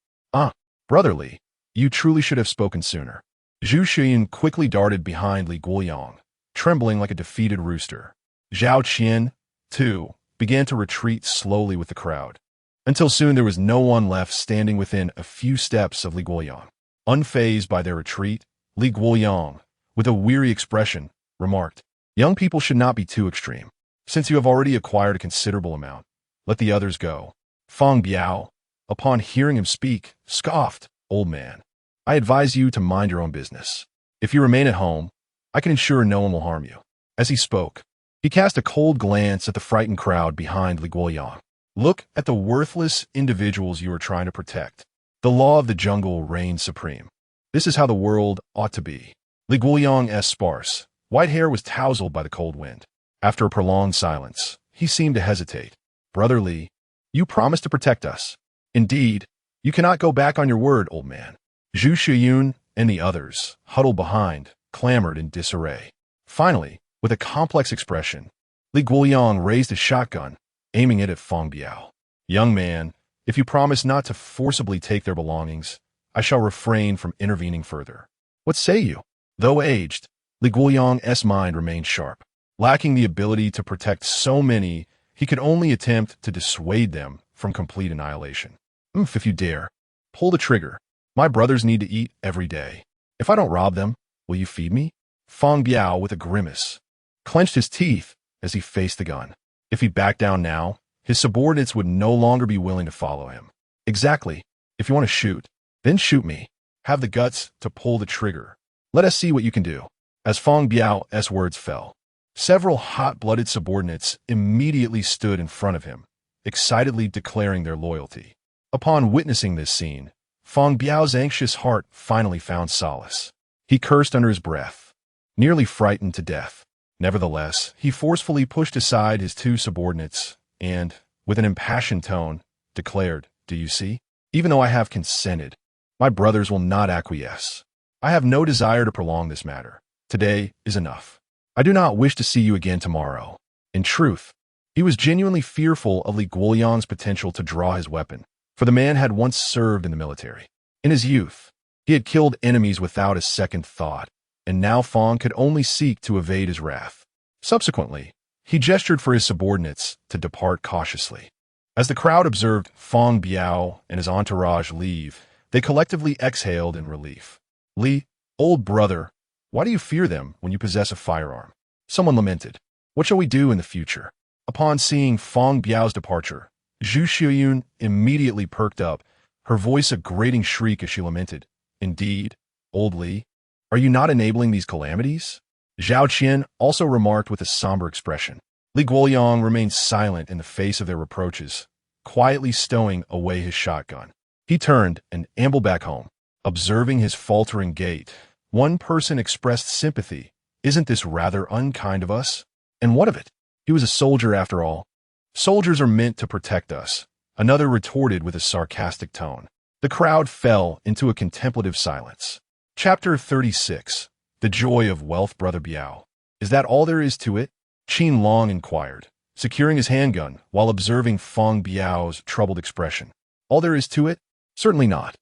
Brotherly, you truly should have spoken sooner. Zhu Xiaoyun quickly darted behind Li Guoyang, trembling like a defeated rooster. Zhao Qian, too, began to retreat slowly with the crowd, until soon there was no one left standing within a few steps of Li Guoyang. Unfazed by their retreat, Li Guoyang, with a weary expression, remarked, Young people should not be too extreme. Since you have already acquired a considerable amount, let the others go. Feng Biao, upon hearing him speak, scoffed, Old man, I advise you to mind your own business. If you remain at home, I can ensure no one will harm you. As he spoke, he cast a cold glance at the frightened crowd behind Li Guoyang. Look at the worthless individuals you are trying to protect. The law of the jungle reigns supreme. This is how the world ought to be. Li Guoyang's sparse, white hair was tousled by the cold wind. After a prolonged silence, he seemed to hesitate. Brother Li, You promised to protect us. Indeed, you cannot go back on your word, old man. Zhu Shiyun and the others, huddled behind, clamored in disarray. Finally, with a complex expression, Li Guoyang raised his shotgun, aiming it at Feng Biao. Young man, if you promise not to forcibly take their belongings, I shall refrain from intervening further. What say you? Though aged, Li Guoyang's mind remained sharp. Lacking the ability to protect so many, he could only attempt to dissuade them from complete annihilation. If you dare, pull the trigger. My brothers need to eat every day. If I don't rob them, will you feed me? Feng Biao, with a grimace, clenched his teeth as he faced the gun. If he backed down now, his subordinates would no longer be willing to follow him. Exactly. If you want to shoot, then shoot me. Have the guts to pull the trigger. Let us see what you can do. As Feng Biao's words fell, several hot-blooded subordinates immediately stood in front of him, excitedly declaring their loyalty. Upon witnessing this scene, Feng Biao's anxious heart finally found solace. He cursed under his breath, nearly frightened to death. Nevertheless, he forcefully pushed aside his two subordinates and, with an impassioned tone, declared, "Do you see? Even though I have consented, my brothers will not acquiesce. I have no desire to prolong this matter. Today is enough. I do not wish to see you again tomorrow." In truth, he was genuinely fearful of Li Guoyang's potential to draw his weapon, for the man had once served in the military. In his youth, he had killed enemies without a second thought, and now Feng could only seek to evade his wrath. Subsequently, he gestured for his subordinates to depart cautiously. As the crowd observed Feng Biao and his entourage leave, they collectively exhaled in relief. "Li, old brother, why do you fear them when you possess a firearm?" Someone lamented. "What shall we do in the future?" Upon seeing Feng Biao's departure, Zhu Shiyun immediately perked up, her voice a grating shriek as she lamented. "Indeed, old Li, are you not enabling these calamities?" Zhao Qian also remarked with a somber expression. Li Guoyang remained silent in the face of their reproaches, quietly stowing away his shotgun. He turned and ambled back home. Observing his faltering gait, one person expressed sympathy. "Isn't this rather unkind of us?" "And what of it? He was a soldier after all." "Soldiers are meant to protect us," another retorted with a sarcastic tone. The crowd fell into a contemplative silence. Chapter 36. The Joy of Wealth, Brother Biao. "Is that all there is to it?" Qin Long inquired, securing his handgun while observing Feng Biao's troubled expression. "All there is to it? Certainly not.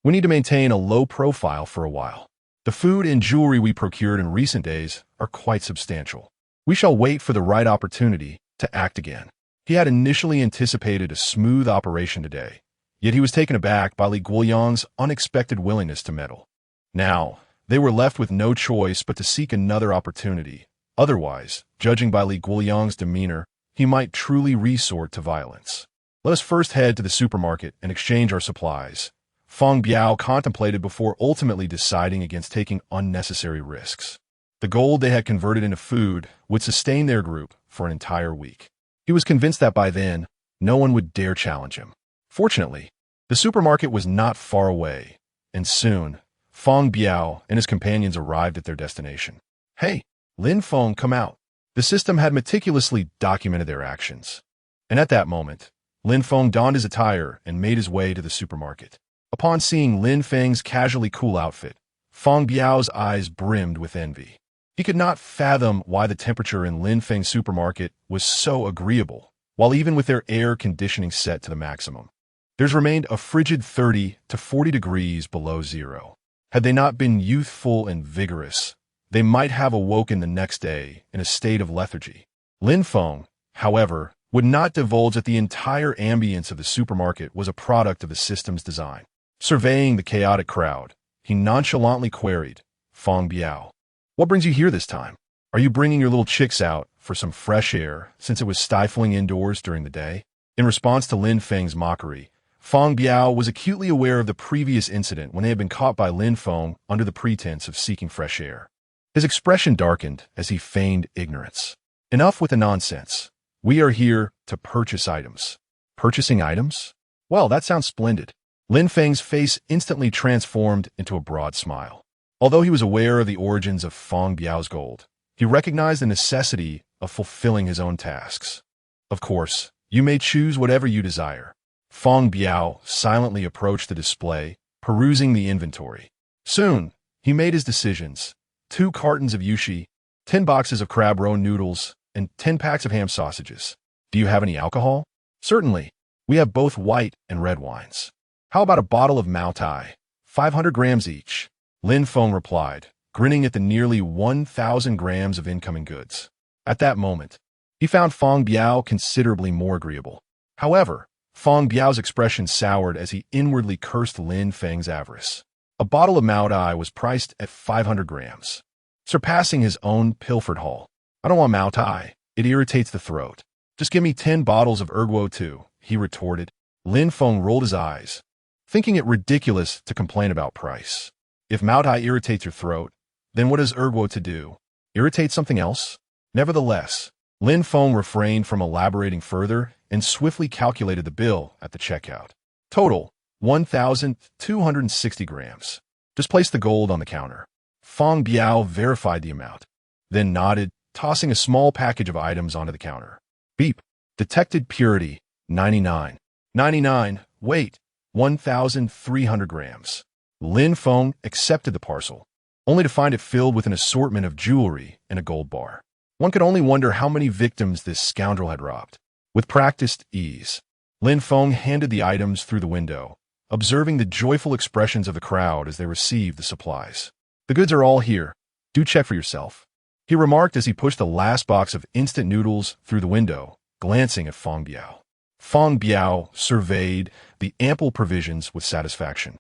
We need to maintain a low profile for a while. The food and jewelry we procured in recent days are quite substantial. We shall wait for the right opportunity to act again." He had initially anticipated a smooth operation today, yet he was taken aback by Li Guoyang's unexpected willingness to meddle. Now, they were left with no choice but to seek another opportunity. Otherwise, judging by Li Guoyang's demeanor, he might truly resort to violence. "Let us first head to the supermarket and exchange our supplies," Feng Biao contemplated before ultimately deciding against taking unnecessary risks. The gold they had converted into food would sustain their group for an entire week. He was convinced that by then, no one would dare challenge him. Fortunately, the supermarket was not far away, and soon, Feng Biao and his companions arrived at their destination. "Hey, Lin Feng, come out." The system had meticulously documented their actions. And at that moment, Lin Feng donned his attire and made his way to the supermarket. Upon seeing Lin Feng's casually cool outfit, Feng Biao's eyes brimmed with envy. He could not fathom why the temperature in Lin Feng's supermarket was so agreeable, while even with their air conditioning set to the maximum, theirs remained a frigid 30 to 40 degrees below zero. Had they not been youthful and vigorous, they might have awoken the next day in a state of lethargy. Lin Feng, however, would not divulge that the entire ambience of the supermarket was a product of the system's design. Surveying the chaotic crowd, he nonchalantly queried, "Feng Biao, what brings you here this time? Are you bringing your little chicks out for some fresh air since it was stifling indoors during the day?" In response to Lin Feng's mockery, Feng Biao was acutely aware of the previous incident when they had been caught by Lin Feng under the pretense of seeking fresh air. His expression darkened as he feigned ignorance. "Enough with the nonsense. We are here to purchase items." "Purchasing items? Well, that sounds splendid." Lin Feng's face instantly transformed into a broad smile. Although he was aware of the origins of Feng Biao's gold, he recognized the necessity of fulfilling his own tasks. "Of course, You may choose whatever you desire. Feng Biao silently approached the display, perusing the inventory. Soon, he made his decisions. 2 cartons of yushi, 10 boxes of crab roe noodles, and 10 packs of ham sausages. Do you have any alcohol? Certainly. We have both white and red wines. How about a bottle of Mao Tai? 500 grams each. Lin Feng replied, grinning at the nearly 1,000 grams of incoming goods. At that moment, he found Feng Biao considerably more agreeable. However, Feng Biao's expression soured as he inwardly cursed Lin Feng's avarice. A bottle of Mao Tai was priced at 500 grams, surpassing his own pilfered haul. I don't want Mao Tai. It irritates the throat. Just give me 10 bottles of Erguo too, he retorted. Lin Feng rolled his eyes, thinking it ridiculous to complain about price. If Mao Tai irritates your throat, then what is Erguo to do? Irritate something else? Nevertheless, Lin Feng refrained from elaborating further and swiftly calculated the bill at the checkout. Total, 1,260 grams. Just place the gold on the counter. Feng Biao verified the amount, then nodded, tossing a small package of items onto the counter. Beep. Detected purity, 99. 99. Weight, 1,300 grams. Lin Feng accepted the parcel, only to find it filled with an assortment of jewelry and a gold bar. One could only wonder how many victims this scoundrel had robbed. With practiced ease, Lin Feng handed the items through the window, observing the joyful expressions of the crowd as they received the supplies. The goods are all here. Do check for yourself, he remarked as he pushed the last box of instant noodles through the window, glancing at Feng Biao. Feng Biao surveyed the ample provisions with satisfaction,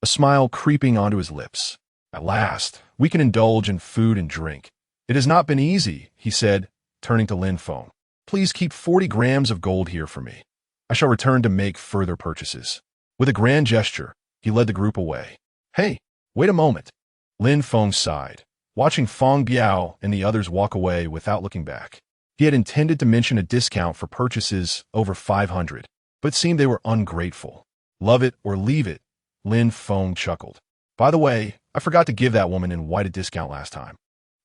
a smile creeping onto his lips. At last, we can indulge in food and drink. It has not been easy, he said, turning to Lin Feng. Please keep 40 grams of gold here for me. I shall return to make further purchases. With a grand gesture, he led the group away. Hey, wait a moment. Lin Feng sighed, watching Feng Biao and the others walk away without looking back. He had intended to mention a discount for purchases over 500, but seemed they were ungrateful. Love it or leave it, Lin Feng chuckled. By the way, I forgot to give that woman in white a discount last time.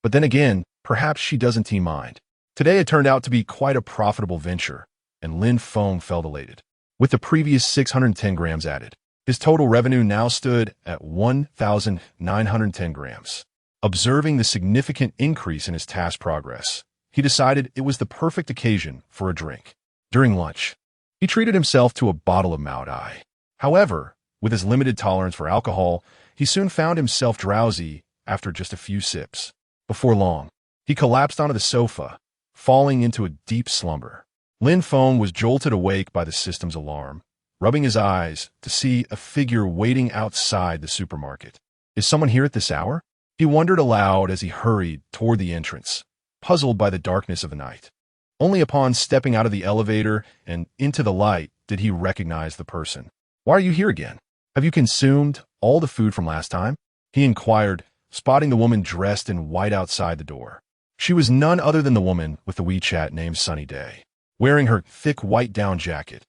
But then again, perhaps she doesn't mind. Today it turned out to be quite a profitable venture, and Lin Feng felt elated. With the previous 610 grams added, his total revenue now stood at 1,910 grams. Observing the significant increase in his task progress, he decided it was the perfect occasion for a drink. During lunch, he treated himself to a bottle of Mao Tai. However, with his limited tolerance for alcohol, he soon found himself drowsy after just a few sips. Before long, he collapsed onto the sofa, falling into a deep slumber. Lin Feng was jolted awake by the system's alarm, rubbing his eyes to see a figure waiting outside the supermarket. Is someone here at this hour? He wondered aloud as he hurried toward the entrance, puzzled by the darkness of the night. Only upon stepping out of the elevator and into the light did he recognize the person. Why are you here again? Have you consumed all the food from last time? He inquired, spotting the woman dressed in white outside the door. She was none other than the woman with the WeChat named Sunny Day, wearing her thick white down jacket.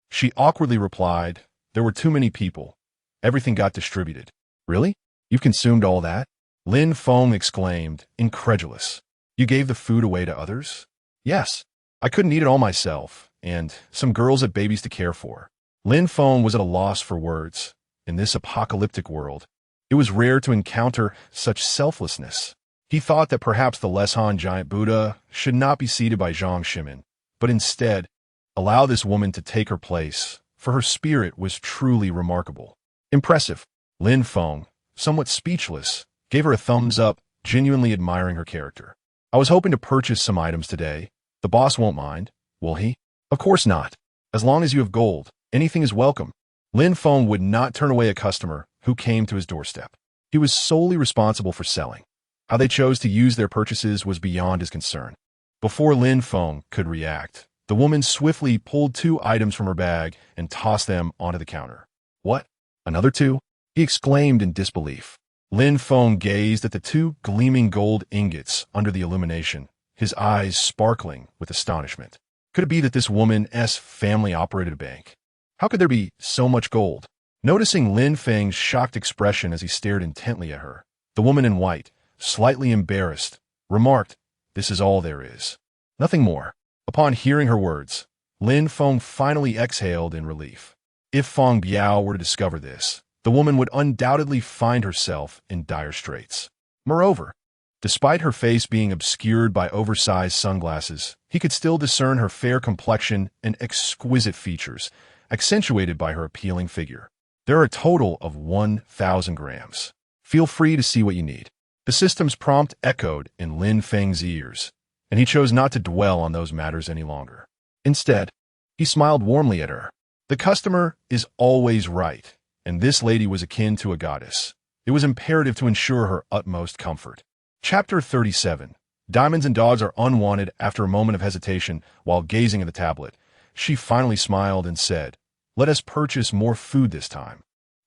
She awkwardly replied, there were too many people. Everything got distributed. Really? You've consumed all that? Lin Feng exclaimed, incredulous. You gave the food away to others? Yes. I couldn't eat it all myself, and some girls had babies to care for. Lin Feng was at a loss for words. In this apocalyptic world, it was rare to encounter such selflessness. He thought that perhaps the Leshan giant Buddha should not be seated by Zhang Shimin, but instead allow this woman to take her place, for her spirit was truly remarkable. Impressive. Lin Feng, somewhat speechless, gave her a thumbs up, genuinely admiring her character. I was hoping to purchase some items today. The boss won't mind, will he? Of course not. As long as you have gold, anything is welcome. Lin Feng would not turn away a customer who came to his doorstep. He was solely responsible for selling. How they chose to use their purchases was beyond his concern. Before Lin Feng could react, the woman swiftly pulled 2 items from her bag and tossed them onto the counter. What? Another 2? He exclaimed in disbelief. Lin Feng gazed at the 2 gleaming gold ingots under the illumination, his eyes sparkling with astonishment. Could it be that this woman's family operated a bank? How could there be so much gold? Noticing Lin Feng's shocked expression as he stared intently at her, the woman in white, slightly embarrassed, remarked, "This is all there is. Nothing more." Upon hearing her words, Lin Feng finally exhaled in relief. If Feng Biao were to discover this, the woman would undoubtedly find herself in dire straits. Moreover, despite her face being obscured by oversized sunglasses, he could still discern her fair complexion and exquisite features, accentuated by her appealing figure. There are a total of 1,000 grams. Feel free to see what you need. The system's prompt echoed in Lin Feng's ears, and he chose not to dwell on those matters any longer. Instead, he smiled warmly at her. The customer is always right, and this lady was akin to a goddess. It was imperative to ensure her utmost comfort. Chapter 37. Diamonds and dogs are unwanted. After a moment of hesitation, while gazing at the tablet, she finally smiled and said, "Let us purchase more food this time.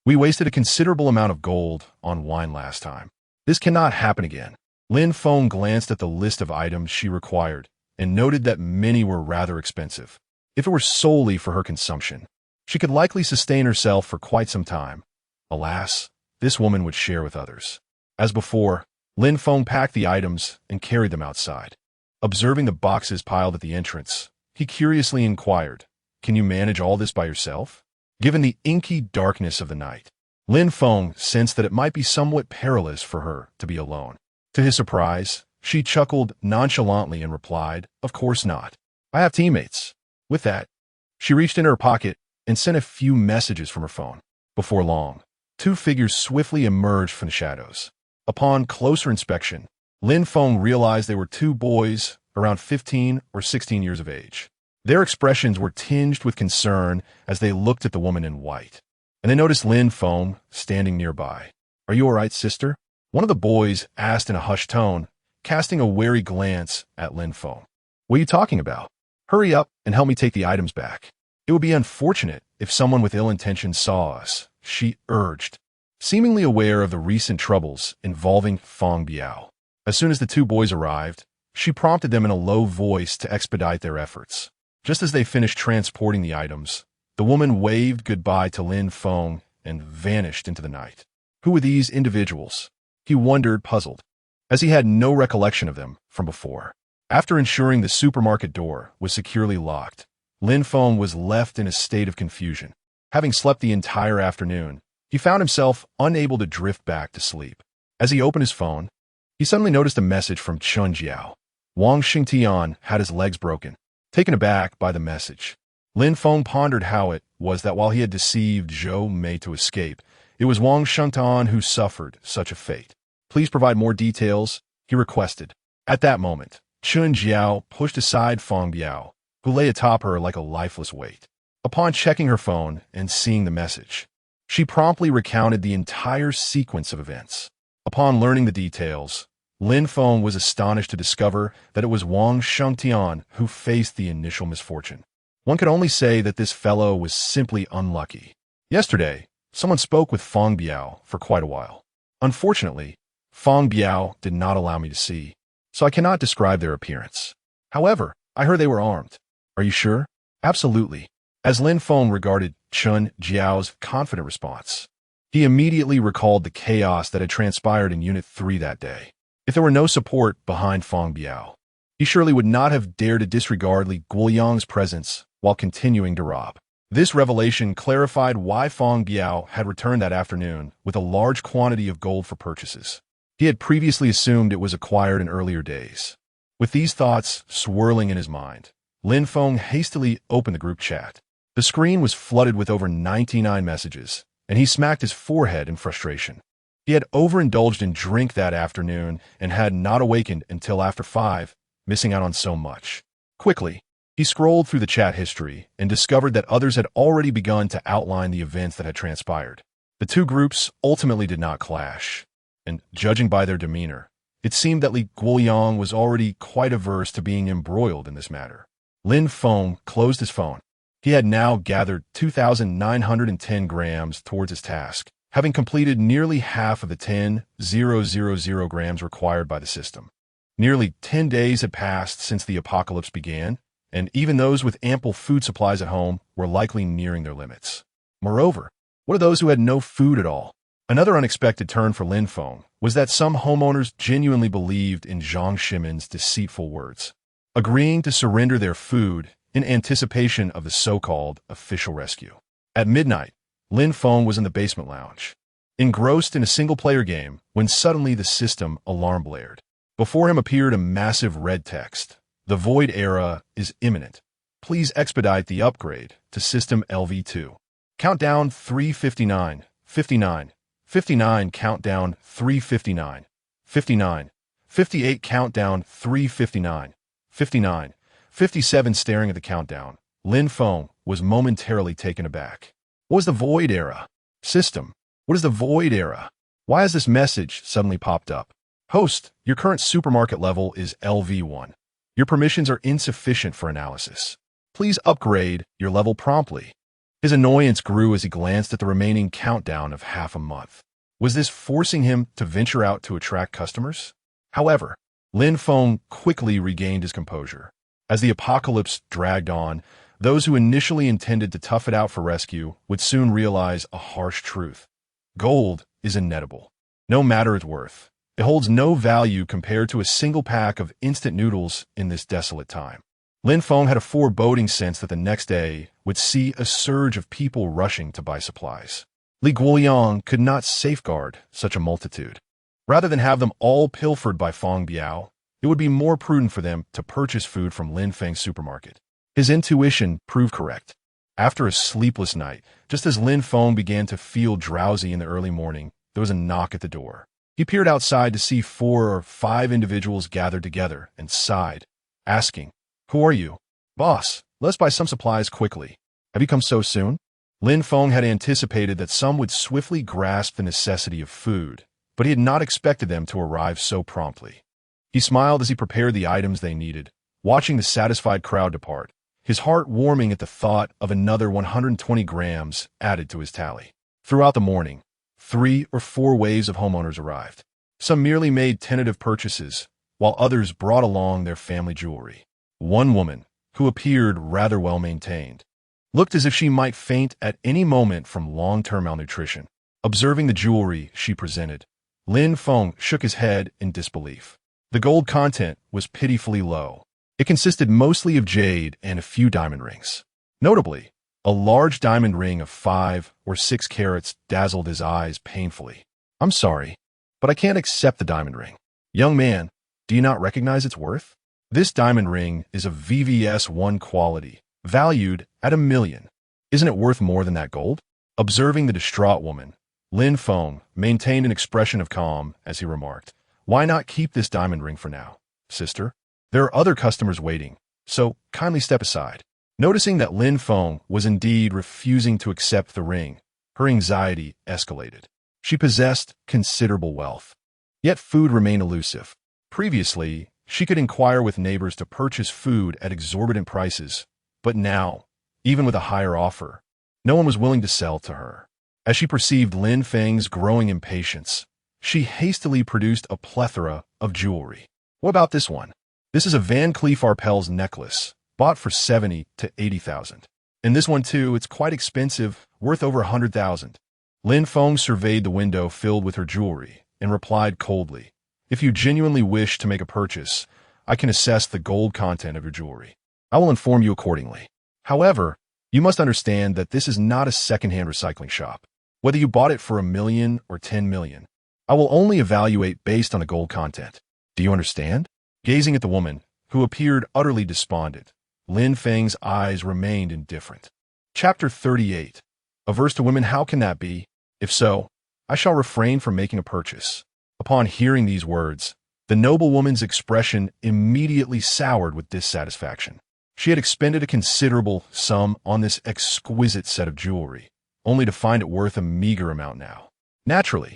We wasted a considerable amount of gold on wine last time. This cannot happen again." Lin Feng glanced at the list of items she required and noted that many were rather expensive. If it were solely for her consumption, she could likely sustain herself for quite some time. Alas, this woman would share with others. As before, Lin Feng packed the items and carried them outside. Observing the boxes piled at the entrance, he curiously inquired, "Can you manage all this by yourself?" Given the inky darkness of the night, Lin Feng sensed that it might be somewhat perilous for her to be alone. To his surprise, she chuckled nonchalantly and replied, "Of course not. I have teammates." With that, she reached into her pocket and sent a few messages from her phone. Before long, two figures swiftly emerged from the shadows. Upon closer inspection, Lin Feng realized they were two boys around 15 or 16 years of age. Their expressions were tinged with concern as they looked at the woman in white, and they noticed Lin Feng standing nearby. "Are you all right, sister?" one of the boys asked in a hushed tone, casting a wary glance at Lin Feng. "What are you talking about? Hurry up and help me take the items back. It would be unfortunate if someone with ill intentions saw us," she urged, seemingly aware of the recent troubles involving Feng Biao. As soon as the two boys arrived, she prompted them in a low voice to expedite their efforts. Just as they finished transporting the items, the woman waved goodbye to Lin Feng and vanished into the night. Who were these individuals? He wondered, puzzled, as he had no recollection of them from before. After ensuring the supermarket door was securely locked, Lin Feng was left in a state of confusion. Having slept the entire afternoon, he found himself unable to drift back to sleep. As he opened his phone, he suddenly noticed a message from Chun Jiao. Wang Xingtian had his legs broken. Taken aback by the message, Lin Feng pondered how it was that while he had deceived Zhou Mei to escape, it was Wang Shengtan who suffered such a fate. "Please provide more details," he requested. At that moment, Chun Jiao pushed aside Feng Biao, who lay atop her like a lifeless weight. Upon checking her phone and seeing the message, she promptly recounted the entire sequence of events. Upon learning the details, Lin Feng was astonished to discover that it was Wang Shengtian who faced the initial misfortune. One could only say that this fellow was simply unlucky. Yesterday, someone spoke with Feng Biao for quite a while. Unfortunately, Feng Biao did not allow me to see, so I cannot describe their appearance. However, I heard they were armed. Are you sure? Absolutely. As Lin Feng regarded Chun Jiao's confident response, he immediately recalled the chaos that had transpired in Unit 3 that day. If there were no support behind Feng Biao, he surely would not have dared to disregard Li Guoyang's presence while continuing to rob. This revelation clarified why Feng Biao had returned that afternoon with a large quantity of gold for purchases. He had previously assumed it was acquired in earlier days. With these thoughts swirling in his mind, Lin Feng hastily opened the group chat. The screen was flooded with over 99 messages, and he smacked his forehead in frustration. He had overindulged in drink that afternoon and had not awakened until after 5, missing out on so much. Quickly, he scrolled through the chat history and discovered that others had already begun to outline the events that had transpired. The two groups ultimately did not clash, and judging by their demeanor, it seemed that Li Guoyang was already quite averse to being embroiled in this matter. Lin Feng closed his phone. He had now gathered 2,910 grams towards his task, having completed nearly half of the 10,000 grams required by the system. Nearly 10 days had passed since the apocalypse began, and even those with ample food supplies at home were likely nearing their limits. Moreover, what of those who had no food at all? Another unexpected turn for Lin Feng was that some homeowners genuinely believed in Zhang Shimin's deceitful words. Agreeing to surrender their food in anticipation of the so-called official rescue. At midnight, Lin Feng was in the basement lounge, engrossed in a single-player game, when suddenly the system alarm blared. Before him appeared a massive red text. The void era is imminent. Please expedite the upgrade to System LV2. Countdown 359, 59, 59, countdown 359, 59, 58, countdown 359, 59, 57. Staring at the countdown, Lin Feng was momentarily taken aback. What was the void era? System, what is the void era? Why has this message suddenly popped up? Host, your current supermarket level is LV1. Your permissions are insufficient for analysis. Please upgrade your level promptly. His annoyance grew as he glanced at the remaining countdown of half a month. Was this forcing him to venture out to attract customers? However, Lin Feng quickly regained his composure. As the apocalypse dragged on, those who initially intended to tough it out for rescue would soon realize a harsh truth. Gold is inettable, no matter its worth. It holds no value compared to a single pack of instant noodles in this desolate time. Lin Feng had a foreboding sense that the next day would see a surge of people rushing to buy supplies. Li Guoliang could not safeguard such a multitude. Rather than have them all pilfered by Feng Biao, it would be more prudent for them to purchase food from Lin Feng's supermarket. His intuition proved correct. After a sleepless night, just as Lin Feng began to feel drowsy in the early morning, there was a knock at the door. He peered outside to see 4 or 5 individuals gathered together and sighed, asking, "Who are you?" "Boss, let's buy some supplies quickly." "Have you come so soon?" Lin Feng had anticipated that some would swiftly grasp the necessity of food, but he had not expected them to arrive so promptly. He smiled as he prepared the items they needed, watching the satisfied crowd depart, his heart warming at the thought of another 120 grams added to his tally. Throughout the morning, 3 or 4 waves of homeowners arrived. Some merely made tentative purchases, while others brought along their family jewelry. One woman, who appeared rather well-maintained, looked as if she might faint at any moment from long-term malnutrition. Observing the jewelry she presented, Lin Feng shook his head in disbelief. The gold content was pitifully low. It consisted mostly of jade and a few diamond rings. Notably, a large diamond ring of 5 or 6 carats dazzled his eyes painfully. "I'm sorry, but I can't accept the diamond ring." "Young man, do you not recognize its worth? This diamond ring is of VVS1 quality, valued at $1 million. Isn't it worth more than that gold?" Observing the distraught woman, Lin Feng maintained an expression of calm as he remarked, "Why not keep this diamond ring for now, sister? There are other customers waiting, so kindly step aside." Noticing that Lin Feng was indeed refusing to accept the ring, her anxiety escalated. She possessed considerable wealth, yet food remained elusive. Previously, she could inquire with neighbors to purchase food at exorbitant prices, but now, even with a higher offer, no one was willing to sell to her. As she perceived Lin Feng's growing impatience, she hastily produced a plethora of jewelry. "What about this one? This is a Van Cleef Arpels necklace, bought for 70 to 80,000. And this one too, it's quite expensive, worth over 100,000. Lin Feng surveyed the window filled with her jewelry and replied coldly, "If you genuinely wish to make a purchase, I can assess the gold content of your jewelry. I will inform you accordingly. However, you must understand that this is not a second-hand recycling shop. Whether you bought it for $1 million or $10 million, I will only evaluate based on the gold content. Do you understand?" Gazing at the woman, who appeared utterly despondent, Lin Feng's eyes remained indifferent. Chapter 38. Averse to women, how can that be? If so, I shall refrain from making a purchase. Upon hearing these words, the noblewoman's expression immediately soured with dissatisfaction. She had expended a considerable sum on this exquisite set of jewelry, only to find it worth a meager amount now. Naturally,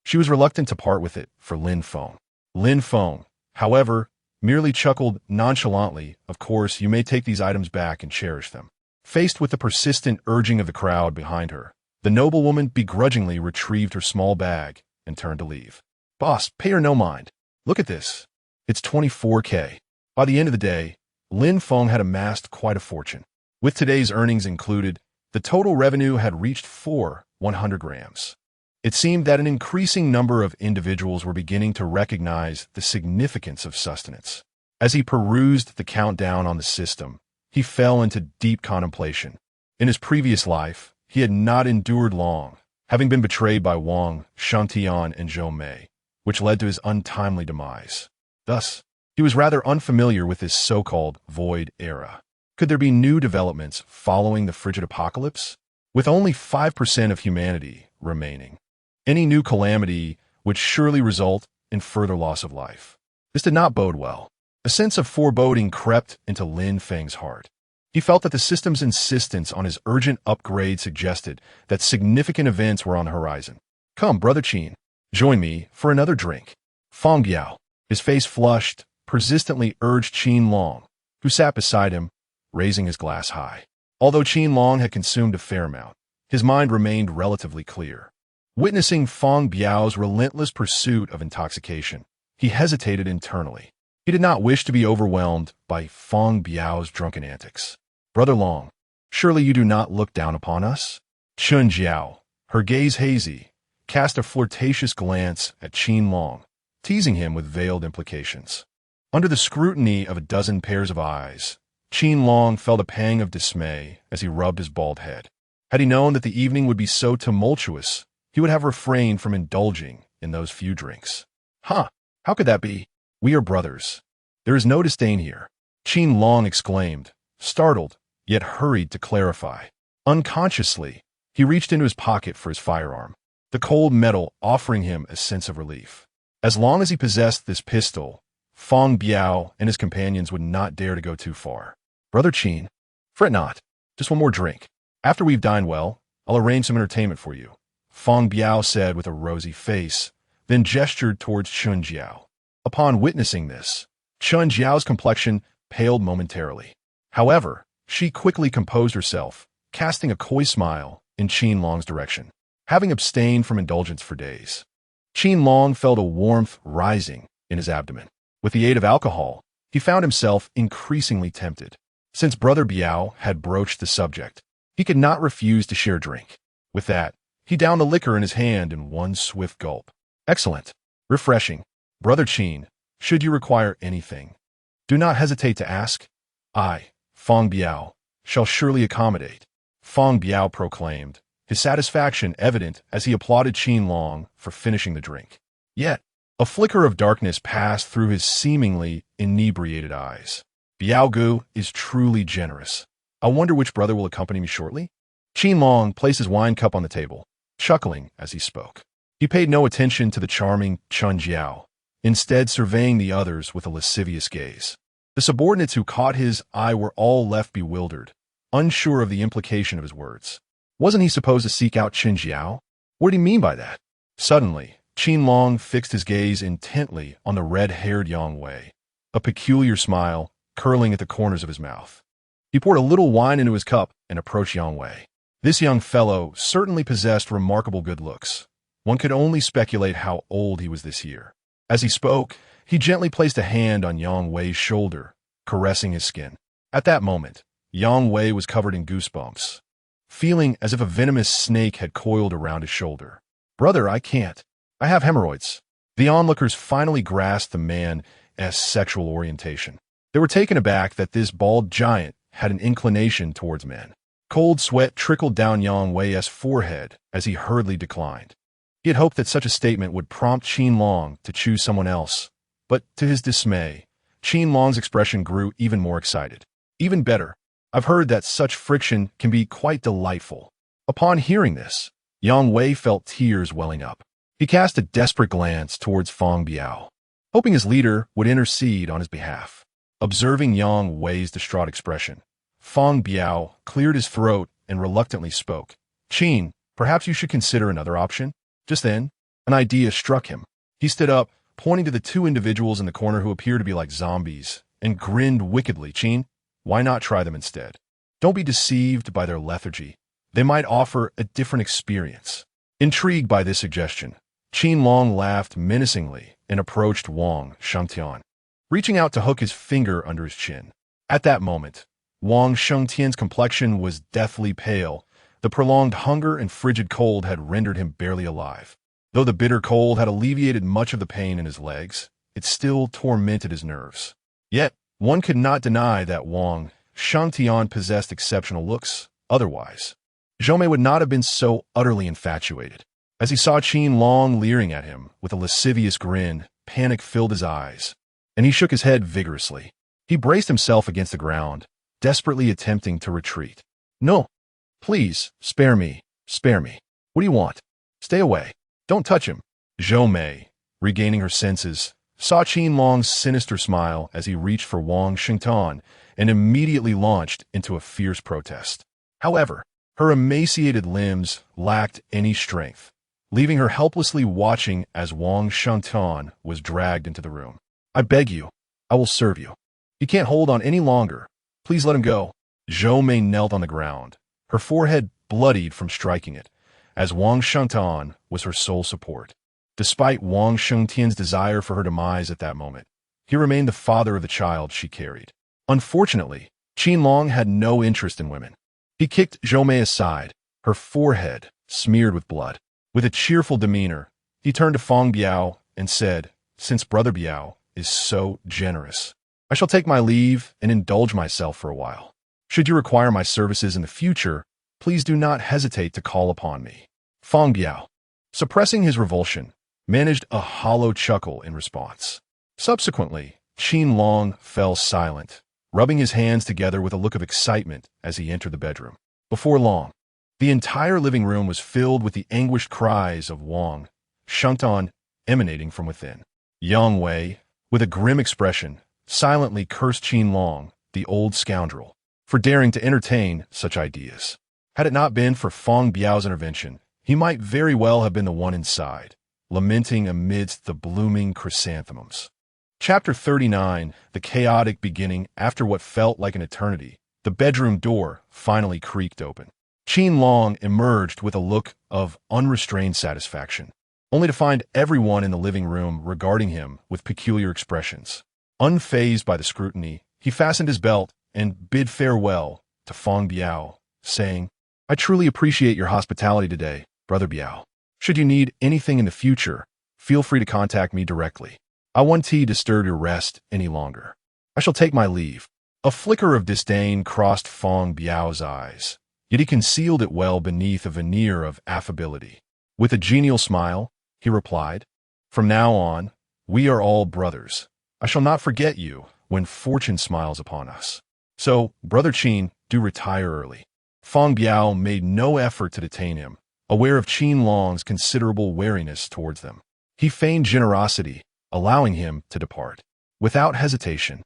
she was reluctant to part with it for Lin Feng. Lin Feng, however, merely chuckled nonchalantly. "Of course, you may take these items back and cherish them." Faced with the persistent urging of the crowd behind her, the noblewoman begrudgingly retrieved her small bag and turned to leave. "Boss, pay her no mind. Look at this. It's 24K. By the end of the day, Lin Feng had amassed quite a fortune. With today's earnings included, the total revenue had reached 100 grams. It seemed that an increasing number of individuals were beginning to recognize the significance of sustenance. As he perused the countdown on the system, he fell into deep contemplation. In his previous life, he had not endured long, having been betrayed by Wang, Shangtian, and Zhou Mei, which led to his untimely demise. Thus, he was rather unfamiliar with this so-called void era. Could there be new developments following the frigid apocalypse? With only 5% of humanity remaining, any new calamity would surely result in further loss of life. This did not bode well. A sense of foreboding crept into Lin Feng's heart. He felt that the system's insistence on his urgent upgrade suggested that significant events were on the horizon. Come, Brother Qin, join me for another drink. Feng Biao, his face flushed, persistently urged Qin Long, who sat beside him, raising his glass high. Although Qin Long had consumed a fair amount, his mind remained relatively clear. Witnessing Feng Biao's relentless pursuit of intoxication, he hesitated internally. He did not wish to be overwhelmed by Feng Biao's drunken antics. Brother Long, surely you do not look down upon us? Chun Jiao, her gaze hazy, cast a flirtatious glance at Qin Long, teasing him with veiled implications. Under the scrutiny of a dozen pairs of eyes, Qin Long felt a pang of dismay as he rubbed his bald head. Had he known that the evening would be so tumultuous, he would have refrained from indulging in those few drinks. Huh, how could that be? We are brothers. There is no disdain here, Qin Long exclaimed, startled, yet hurried to clarify. Unconsciously, he reached into his pocket for his firearm, the cold metal offering him a sense of relief. As long as he possessed this pistol, Feng Biao and his companions would not dare to go too far. Brother Qin, fret not. Just one more drink. After we've dined well, I'll arrange some entertainment for you, Feng Biao said with a rosy face, then gestured towards Chun Jiao. Upon witnessing this, Chun Jiao's complexion paled momentarily. However, she quickly composed herself, casting a coy smile in Qin Long's direction. Having abstained from indulgence for days, Qin Long felt a warmth rising in his abdomen. With the aid of alcohol, he found himself increasingly tempted. Since Brother Biao had broached the subject, he could not refuse to share a drink. With that, he downed the liquor in his hand in one swift gulp. Excellent. Refreshing. Brother Qin, should you require anything, do not hesitate to ask. I, Feng Biao, shall surely accommodate, Feng Biao proclaimed, his satisfaction evident as he applauded Qin Long for finishing the drink. Yet, a flicker of darkness passed through his seemingly inebriated eyes. Biao Gu is truly generous. I wonder which brother will accompany me shortly? Qin Long placed his wine cup on the table, chuckling as he spoke. He paid no attention to the charming Chun Jiao, instead surveying the others with a lascivious gaze. The subordinates who caught his eye were all left bewildered, unsure of the implication of his words. Wasn't he supposed to seek out Qin Jiao? What did he mean by that? Suddenly, Qin Long fixed his gaze intently on the red-haired Yang Wei, a peculiar smile curling at the corners of his mouth. He poured a little wine into his cup and approached Yang Wei. This young fellow certainly possessed remarkable good looks. One could only speculate how old he was this year. As he spoke, he gently placed a hand on Yang Wei's shoulder, caressing his skin. At that moment, Yang Wei was covered in goosebumps, feeling as if a venomous snake had coiled around his shoulder. Brother, I can't. I have hemorrhoids. The onlookers finally grasped the man's sexual orientation. They were taken aback that this bald giant had an inclination towards men. Cold sweat trickled down Yang Wei's forehead as he hurriedly declined. He had hoped that such a statement would prompt Qin Long to choose someone else, but to his dismay, Qin Long's expression grew even more excited. Even better, I've heard that such friction can be quite delightful. Upon hearing this, Yang Wei felt tears welling up. He cast a desperate glance towards Feng Biao, hoping his leader would intercede on his behalf. Observing Yang Wei's distraught expression, Feng Biao cleared his throat and reluctantly spoke. Qin, perhaps you should consider another option? Just then, an idea struck him. He stood up, pointing to the two individuals in the corner who appeared to be like zombies, and grinned wickedly. Qin, why not try them instead? Don't be deceived by their lethargy. They might offer a different experience. Intrigued by this suggestion, Qin Long laughed menacingly and approached Wang Shangtian, reaching out to hook his finger under his chin. At that moment, Wang Shangtian's complexion was deathly pale. The prolonged hunger and frigid cold had rendered him barely alive. Though the bitter cold had alleviated much of the pain in his legs, it still tormented his nerves. Yet, one could not deny that Wang Shang Tian possessed exceptional looks, otherwise. Zhou Mei would not have been so utterly infatuated. As he saw Qin Long leering at him with a lascivious grin, panic filled his eyes, and he shook his head vigorously. He braced himself against the ground, desperately attempting to retreat. "No, please, spare me, spare me. What do you want? Stay away. Don't touch him." Zhou Mei, regaining her senses, saw Qin Long's sinister smile as he reached for Wang Xingtan and immediately launched into a fierce protest. However, her emaciated limbs lacked any strength, leaving her helplessly watching as Wang Xingtan was dragged into the room. "I beg you, I will serve you. He can't hold on any longer. Please let him go." Zhou Mei knelt on the ground, her forehead bloodied from striking it, as Wang Xingtan was her sole support. Despite Wang Shengtian's desire for her demise at that moment, he remained the father of the child she carried. Unfortunately, Qin Long had no interest in women. He kicked Zhou Mei aside, her forehead smeared with blood. With a cheerful demeanor, he turned to Feng Biao and said, "Since Brother Biao is so generous, I shall take my leave and indulge myself for a while. Should you require my services in the future, please do not hesitate to call upon me." Feng Biao, suppressing his revulsion, managed a hollow chuckle in response. Subsequently, Qin Long fell silent, rubbing his hands together with a look of excitement as he entered the bedroom. Before long, the entire living room was filled with the anguished cries of Wang Shengtan emanating from within. Yang Wei, with a grim expression, silently cursed Qin Long, the old scoundrel, for daring to entertain such ideas. Had it not been for Feng Biao's intervention, he might very well have been the one inside, lamenting amidst the blooming chrysanthemums. Chapter 39, the chaotic beginning. After what felt like an eternity, the bedroom door finally creaked open. Qin Long emerged with a look of unrestrained satisfaction, only to find everyone in the living room regarding him with peculiar expressions. Unfazed by the scrutiny, he fastened his belt and bid farewell to Feng Biao, saying, "I truly appreciate your hospitality today, Brother Biao. Should you need anything in the future, feel free to contact me directly. I won't disturb your rest any longer. I shall take my leave." A flicker of disdain crossed Feng Biao's eyes, yet he concealed it well beneath a veneer of affability. With a genial smile, he replied, "From now on, we are all brothers. I shall not forget you when fortune smiles upon us. So, Brother Qin, do retire early." Feng Biao made no effort to detain him, aware of Qin Long's considerable wariness towards them. He feigned generosity, allowing him to depart. Without hesitation,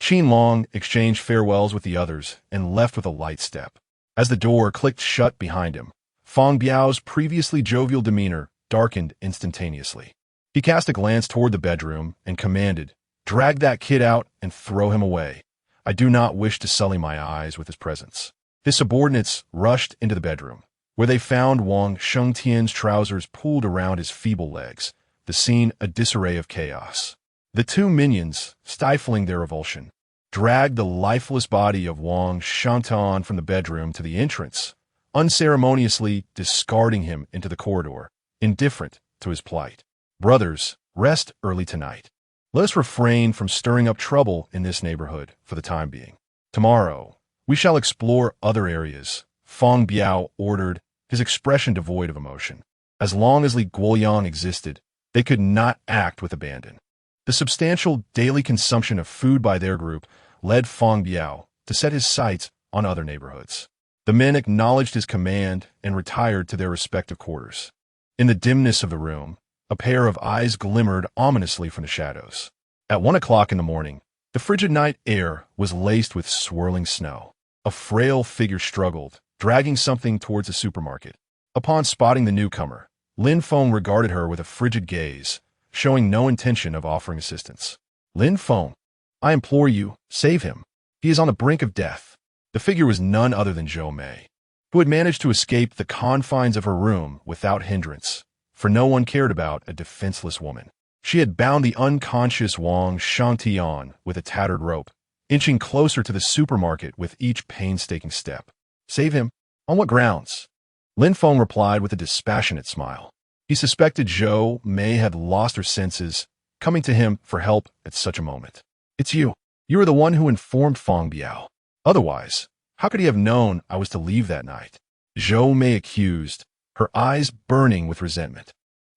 Qin Long exchanged farewells with the others and left with a light step. As the door clicked shut behind him, Feng Biao's previously jovial demeanor darkened instantaneously. He cast a glance toward the bedroom and commanded, "Drag that kid out and throw him away. I do not wish to sully my eyes with his presence." His subordinates rushed into the bedroom, where they found Wang Shengtian's trousers pulled around his feeble legs, the scene a disarray of chaos. The two minions, stifling their revulsion, dragged the lifeless body of Wang Shengtan from the bedroom to the entrance, unceremoniously discarding him into the corridor, indifferent to his plight. "Brothers, rest early tonight. Let us refrain from stirring up trouble in this neighborhood for the time being. Tomorrow, we shall explore other areas," Feng Biao ordered, his expression devoid of emotion. As long as Li Guoyang existed, they could not act with abandon. The substantial daily consumption of food by their group led Feng Biao to set his sights on other neighborhoods. The men acknowledged his command and retired to their respective quarters. In the dimness of the room, a pair of eyes glimmered ominously from the shadows. At 1 o'clock in the morning, the frigid night air was laced with swirling snow. A frail figure struggled, dragging something towards the supermarket. Upon spotting the newcomer, Lin Feng regarded her with a frigid gaze, showing no intention of offering assistance. "Lin Feng, I implore you, save him. He is on the brink of death." The figure was none other than Zhou Mei, who had managed to escape the confines of her room without hindrance, for no one cared about a defenseless woman. She had bound the unconscious Wang Shengtian with a tattered rope, inching closer to the supermarket with each painstaking step. "Save him? On what grounds?" Lin Feng replied with a dispassionate smile. He suspected Zhou Mei had lost her senses, coming to him for help at such a moment. "It's you. You are the one who informed Feng Biao. Otherwise, how could he have known I was to leave that night? Zhou Mei accused, her eyes burning with resentment.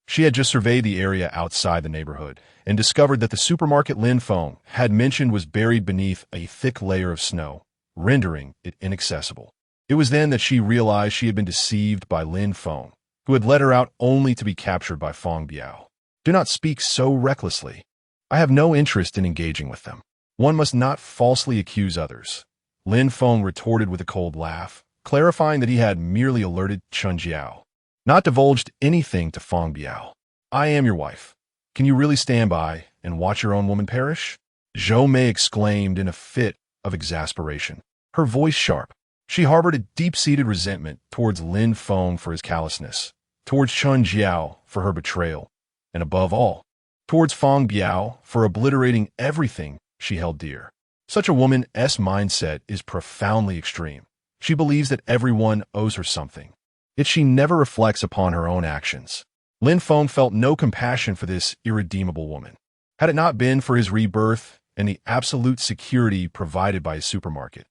She had just surveyed the area outside the neighborhood and discovered that the supermarket Lin Feng had mentioned was buried beneath a thick layer of snow, rendering it inaccessible. It was then that she realized she had been deceived by Lin Feng, who had let her out only to be captured by Feng Biao. Do not speak so recklessly. I have no interest in engaging with them. One must not falsely accuse others. Lin Feng retorted with a cold laugh, clarifying that he had merely alerted Chun Jiao, not divulged anything to Feng Biao. I am your wife. Can you really stand by and watch your own woman perish? Zhou Mei exclaimed in a fit of exasperation, her voice sharp. She harbored a deep-seated resentment towards Lin Feng for his callousness, towards Chun Jiao for her betrayal, and above all, towards Feng Biao for obliterating everything she held dear. Such a woman's mindset is profoundly extreme. She believes that everyone owes her something, yet she never reflects upon her own actions. Lin Feng felt no compassion for this irredeemable woman. Had it not been for his rebirth and the absolute security provided by his supermarket,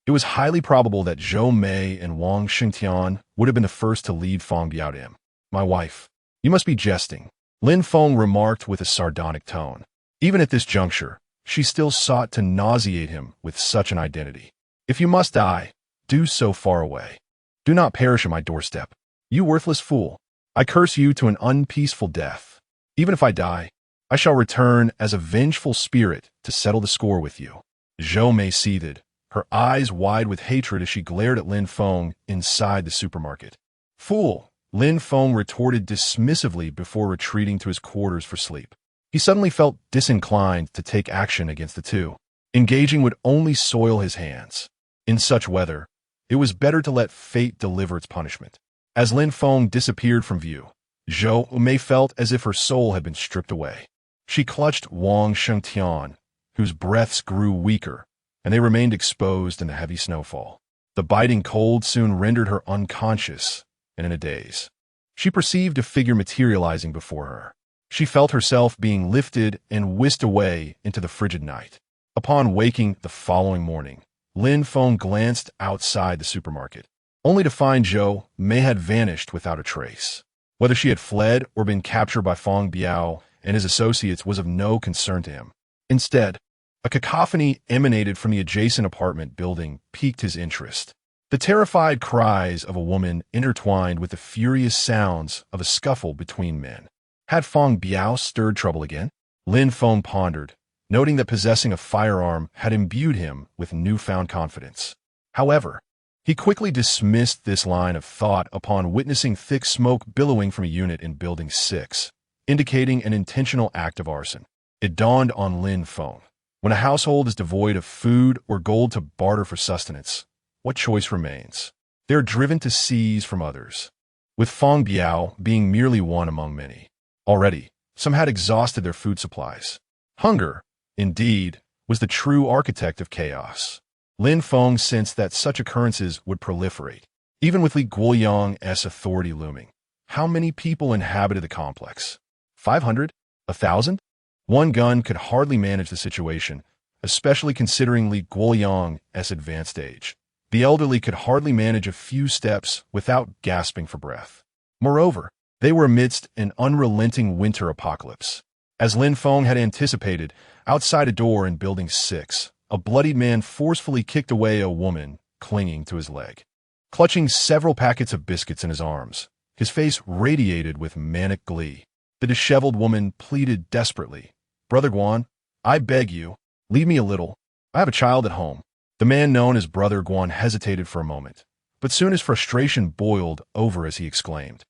it was highly probable that Zhou Mei and Wang Xingtian would have been the first to lead Feng Biao to him. My wife, you must be jesting, Lin Feng remarked with a sardonic tone. Even at this juncture, she still sought to nauseate him with such an identity. If you must die, do so far away. Do not perish at my doorstep. You worthless fool. I curse you to an unpeaceful death. Even if I die, I shall return as a vengeful spirit to settle the score with you. Zhou Mei seethed, her eyes wide with hatred as she glared at Lin Feng inside the supermarket. Fool, Lin Feng retorted dismissively before retreating to his quarters for sleep. He suddenly felt disinclined to take action against the two. Engaging would only soil his hands. In such weather, it was better to let fate deliver its punishment. As Lin Feng disappeared from view, Zhou Mei felt as if her soul had been stripped away. She clutched Wang Shengtian, whose breaths grew weaker, and they remained exposed in the heavy snowfall. The biting cold soon rendered her unconscious and in a daze. She perceived a figure materializing before her. She felt herself being lifted and whisked away into the frigid night. Upon waking the following morning, Lin Feng glanced outside the supermarket, only to find Zhou Mei had vanished without a trace. Whether she had fled or been captured by Feng Biao and his associates was of no concern to him. Instead, a cacophony emanated from the adjacent apartment building piqued his interest. The terrified cries of a woman intertwined with the furious sounds of a scuffle between men. Had Feng Biao stirred trouble again? Lin Feng pondered, noting that possessing a firearm had imbued him with newfound confidence. However, he quickly dismissed this line of thought upon witnessing thick smoke billowing from a unit in Building 6, indicating an intentional act of arson. It dawned on Lin Feng. When a household is devoid of food or gold to barter for sustenance, what choice remains? They are driven to seize from others, with Feng Biao being merely one among many. Already, some had exhausted their food supplies. Hunger, indeed, was the true architect of chaos. Lin Feng sensed that such occurrences would proliferate, even with Li Guoyang's authority looming. How many people inhabited the complex? 500? 1,000? One gun could hardly manage the situation, especially considering Li Guoyang's advanced age. The elderly could hardly manage a few steps without gasping for breath. Moreover, they were amidst an unrelenting winter apocalypse. As Lin Feng had anticipated, outside a door in Building 6, a bloodied man forcefully kicked away a woman clinging to his leg. Clutching several packets of biscuits in his arms, his face radiated with manic glee. The disheveled woman pleaded desperately, "Brother Guan, I beg you, leave me a little. I have a child at home." The man known as Brother Guan hesitated for a moment, but soon his frustration boiled over as he exclaimed,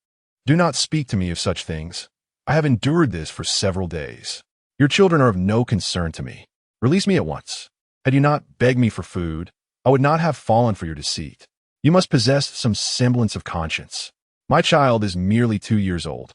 "Do not speak to me of such things. I have endured this for several days. Your children are of no concern to me. Release me at once. Had you not begged me for food, I would not have fallen for your deceit. You must possess some semblance of conscience. My child is merely 2 years old.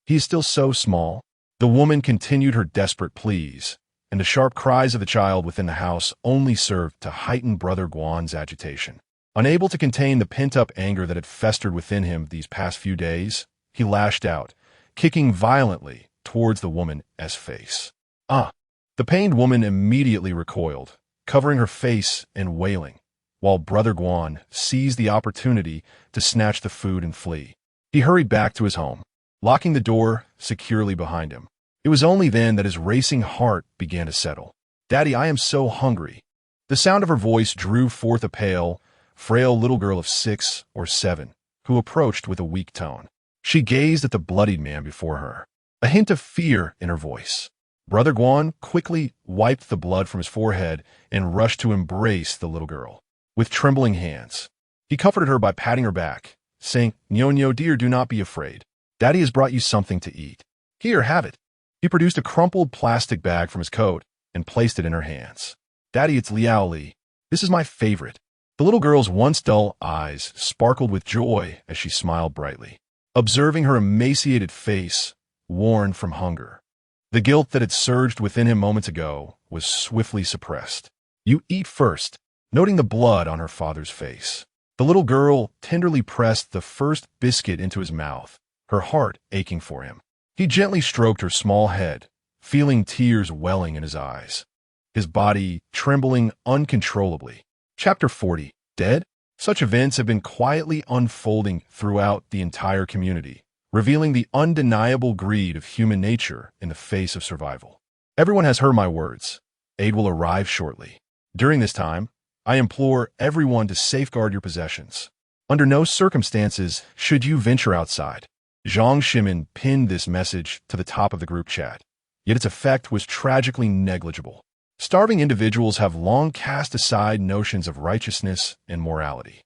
He is still so small." The woman continued her desperate pleas, and the sharp cries of the child within the house only served to heighten Brother Guan's agitation. Unable to contain the pent-up anger that had festered within him these past few days, he lashed out, kicking violently towards the woman's face. "Ah!" The pained woman immediately recoiled, covering her face and wailing, while Brother Guan seized the opportunity to snatch the food and flee. He hurried back to his home, locking the door securely behind him. It was only then that his racing heart began to settle. "Daddy, I am so hungry." The sound of her voice drew forth a pale, frail little girl of 6 or 7, who approached with a weak tone. She gazed at the bloodied man before her, a hint of fear in her voice. Brother Guan quickly wiped the blood from his forehead and rushed to embrace the little girl. With trembling hands, he comforted her by patting her back, saying, "Nyo, dear, do not be afraid. Daddy has brought you something to eat. Here, have it." He produced a crumpled plastic bag from his coat and placed it in her hands. "Daddy, it's Liao Li. This is my favorite." The little girl's once dull eyes sparkled with joy as she smiled brightly, observing her emaciated face, worn from hunger. The guilt that had surged within him moments ago was swiftly suppressed. "You eat first," noting the blood on her father's face. The little girl tenderly pressed the first biscuit into his mouth, her heart aching for him. He gently stroked her small head, feeling tears welling in his eyes, his body trembling uncontrollably. Chapter 40. Dead? Such events have been quietly unfolding throughout the entire community, revealing the undeniable greed of human nature in the face of survival. Everyone has heard my words. Aid will arrive shortly. During this time, I implore everyone to safeguard your possessions. Under no circumstances should you venture outside. Zhang Shimin pinned this message to the top of the group chat, yet its effect was tragically negligible. Starving individuals have long cast aside notions of righteousness and morality.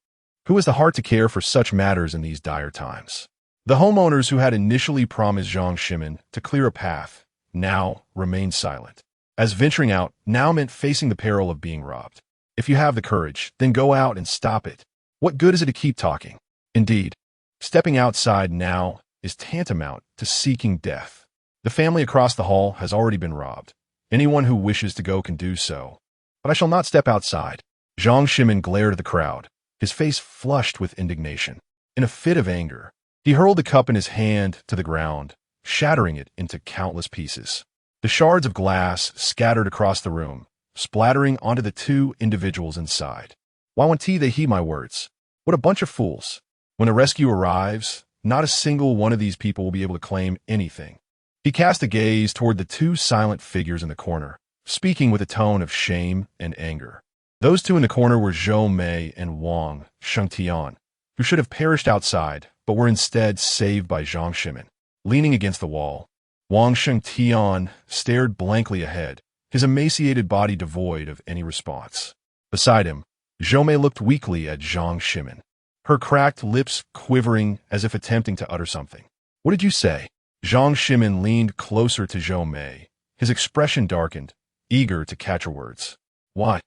Who has the heart to care for such matters in these dire times? The homeowners who had initially promised Zhang Shimin to clear a path now remained silent, as venturing out now meant facing the peril of being robbed. If you have the courage, then go out and stop it. What good is it to keep talking? Indeed, stepping outside now is tantamount to seeking death. The family across the hall has already been robbed. Anyone who wishes to go can do so. But I shall not step outside. Zhang Shimin glared at the crowd, his face flushed with indignation. In a fit of anger, he hurled the cup in his hand to the ground, shattering it into countless pieces. The shards of glass scattered across the room, splattering onto the two individuals inside. Why won't they heed my words? What a bunch of fools. When a rescue arrives, not a single one of these people will be able to claim anything. He cast a gaze toward the two silent figures in the corner, speaking with a tone of shame and anger. Those two in the corner were Zhou Mei and Wang Shengtian, who should have perished outside, but were instead saved by Zhang Shimin. Leaning against the wall, Wang Shengtian stared blankly ahead, his emaciated body devoid of any response. Beside him, Zhou Mei looked weakly at Zhang Shimin, her cracked lips quivering as if attempting to utter something. "What did you say?" Zhang Shimin leaned closer to Zhou Mei, his expression darkened, eager to catch her words. "What?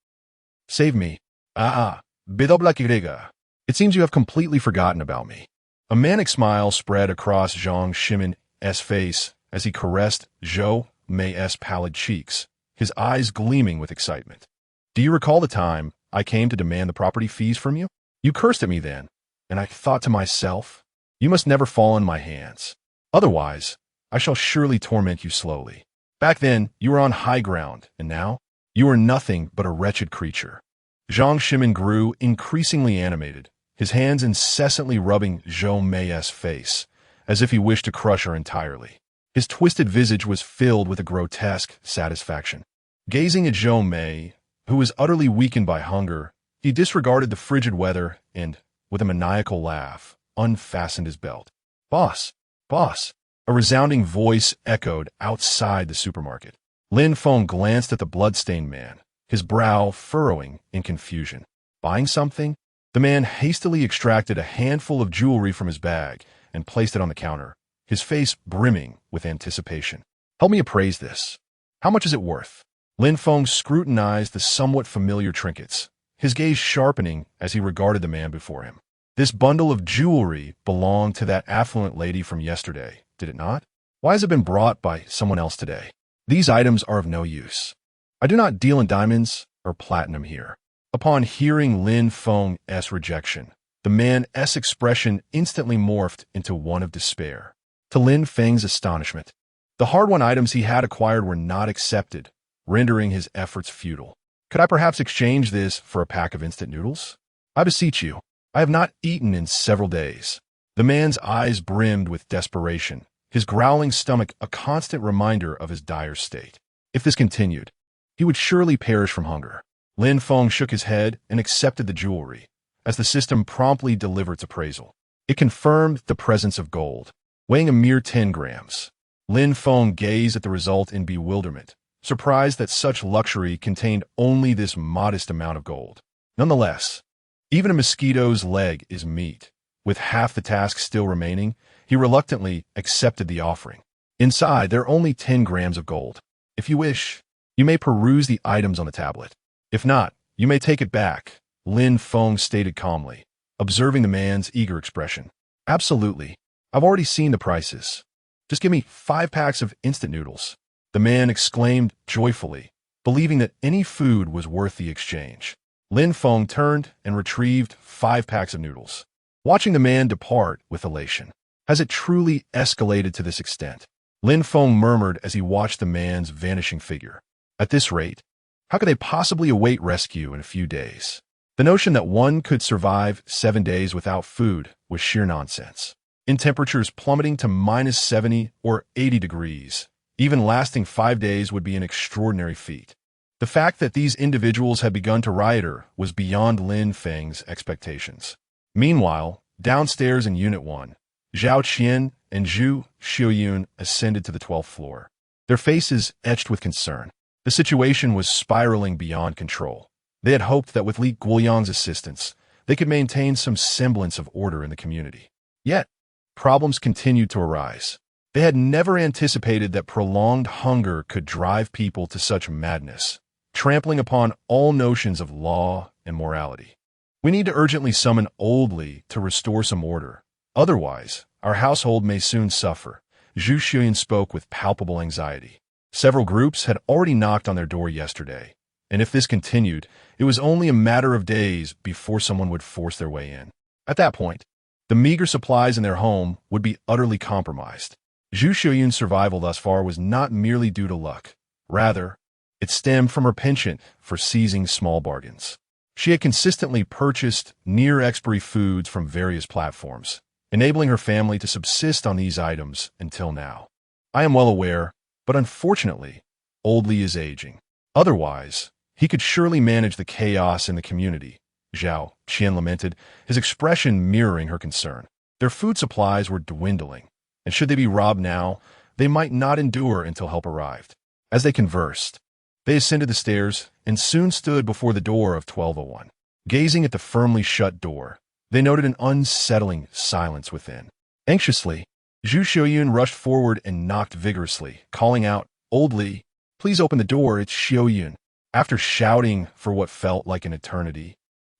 Save me. Bidobla. It seems you have completely forgotten about me." A manic smile spread across Zhang Shimin's face as he caressed Zhou Mei's pallid cheeks, his eyes gleaming with excitement. "Do you recall the time I came to demand the property fees from you? You cursed at me then, and I thought to myself, you must never fall in my hands. Otherwise, I shall surely torment you slowly. Back then, you were on high ground, and now, you are nothing but a wretched creature." Zhang Shimin grew increasingly animated, his hands incessantly rubbing Zhou Mei's face, as if he wished to crush her entirely. His twisted visage was filled with a grotesque satisfaction. Gazing at Zhou Mei, who was utterly weakened by hunger, he disregarded the frigid weather and, with a maniacal laugh, unfastened his belt. "Boss! Boss!" A resounding voice echoed outside the supermarket. Lin Feng glanced at the blood-stained man, his brow furrowing in confusion. "Buying something?" The man hastily extracted a handful of jewelry from his bag and placed it on the counter, his face brimming with anticipation. "Help me appraise this. How much is it worth?" Lin Feng scrutinized the somewhat familiar trinkets, his gaze sharpening as he regarded the man before him. This bundle of jewelry belonged to that affluent lady from yesterday, did it not? Why has it been brought by someone else today? These items are of no use. I do not deal in diamonds or platinum here. Upon hearing Lin Feng's rejection, the man's expression instantly morphed into one of despair. To Lin Feng's astonishment, the hard-won items he had acquired were not accepted, rendering his efforts futile. "Could I perhaps exchange this for a pack of instant noodles?" I beseech you, I have not eaten in several days." The man's eyes brimmed with desperation, his growling stomach a constant reminder of his dire state. If this continued, he would surely perish from hunger. Lin Feng shook his head and accepted the jewelry, as the system promptly delivered its appraisal. It confirmed the presence of gold, weighing a mere 10 grams. Lin Feng gazed at the result in bewilderment, surprised that such luxury contained only this modest amount of gold. Nonetheless, even a mosquito's leg is meat. With half the task still remaining, he reluctantly accepted the offering. Inside, there are only 10 grams of gold. If you wish, you may peruse the items on the tablet. If not, you may take it back, Lin Feng stated calmly, observing the man's eager expression. Absolutely. I've already seen the prices. Just give me 5 packs of instant noodles. The man exclaimed joyfully, believing that any food was worth the exchange. Lin Feng turned and retrieved 5 packs of noodles, watching the man depart with elation. Has it truly escalated to this extent? Lin Feng murmured as he watched the man's vanishing figure. At this rate, how could they possibly await rescue in a few days? The notion that one could survive 7 days without food was sheer nonsense. In temperatures plummeting to -70 or 80 degrees, even lasting 5 days would be an extraordinary feat. The fact that these individuals had begun to riot was beyond Lin Feng's expectations. Meanwhile, downstairs in Unit 1, Zhao Qian and Zhu Xiuyun ascended to the 12th floor, their faces etched with concern. The situation was spiraling beyond control. They had hoped that with Li Guoyang's assistance, they could maintain some semblance of order in the community. Yet, problems continued to arise. They had never anticipated that prolonged hunger could drive people to such madness, trampling upon all notions of law and morality. We need to urgently summon Old Li to restore some order. Otherwise, our household may soon suffer. Zhu Xiuyun spoke with palpable anxiety. Several groups had already knocked on their door yesterday, and if this continued, it was only a matter of days before someone would force their way in. At that point, the meager supplies in their home would be utterly compromised. Zhu Xiuyun's survival thus far was not merely due to luck. Rather, it stemmed from her penchant for seizing small bargains. She had consistently purchased near-expiry foods from various platforms, enabling her family to subsist on these items until now. I am well aware, but unfortunately, Old Li is aging. Otherwise, he could surely manage the chaos in the community, Zhao Qian lamented, his expression mirroring her concern. Their food supplies were dwindling, and should they be robbed now, they might not endure until help arrived. As they conversed, they ascended the stairs and soon stood before the door of 1201. Gazing at the firmly shut door, they noted an unsettling silence within. Anxiously, Zhu Xiuyun rushed forward and knocked vigorously, calling out, "Old Li, please open the door, it's Xiuyun." After shouting for what felt like an eternity,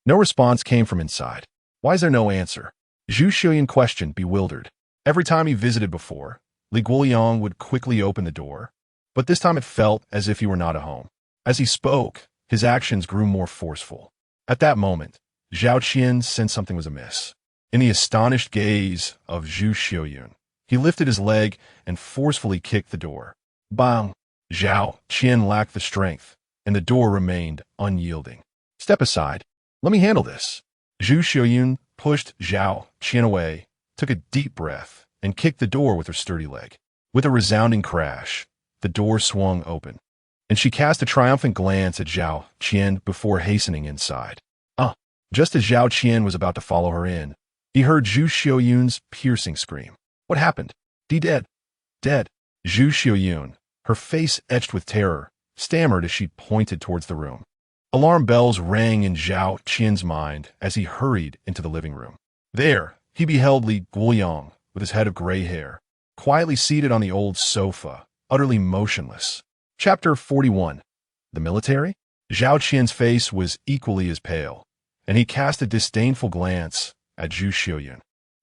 no response came from inside. Why is there no answer? Zhu Xiuyun questioned, bewildered. Every time he visited before, Li Guoyang would quickly open the door, but this time it felt as if he were not at home. As he spoke, his actions grew more forceful. At that moment, Zhao Qian sensed something was amiss. In the astonished gaze of Zhu Xiuyun, he lifted his leg and forcefully kicked the door. Bang! Zhao Qian lacked the strength, and the door remained unyielding. "Step aside. Let me handle this." Zhu Xiuyun pushed Zhao Qian away, took a deep breath, and kicked the door with her sturdy leg. With a resounding crash, the door swung open, and she cast a triumphant glance at Zhao Qian before hastening inside. Just as Zhao Qian was about to follow her in, he heard Zhu Xiuyun's piercing scream. What happened? Dead. Dead. Zhu Xiuyun, her face etched with terror, stammered as she pointed towards the room. Alarm bells rang in Zhao Qian's mind as he hurried into the living room. There, he beheld Li Guoyang, with his head of gray hair, quietly seated on the old sofa, utterly motionless. Chapter 41. The military? Zhao Qian's face was equally as pale, and he cast a disdainful glance at Zhu Xiuyun,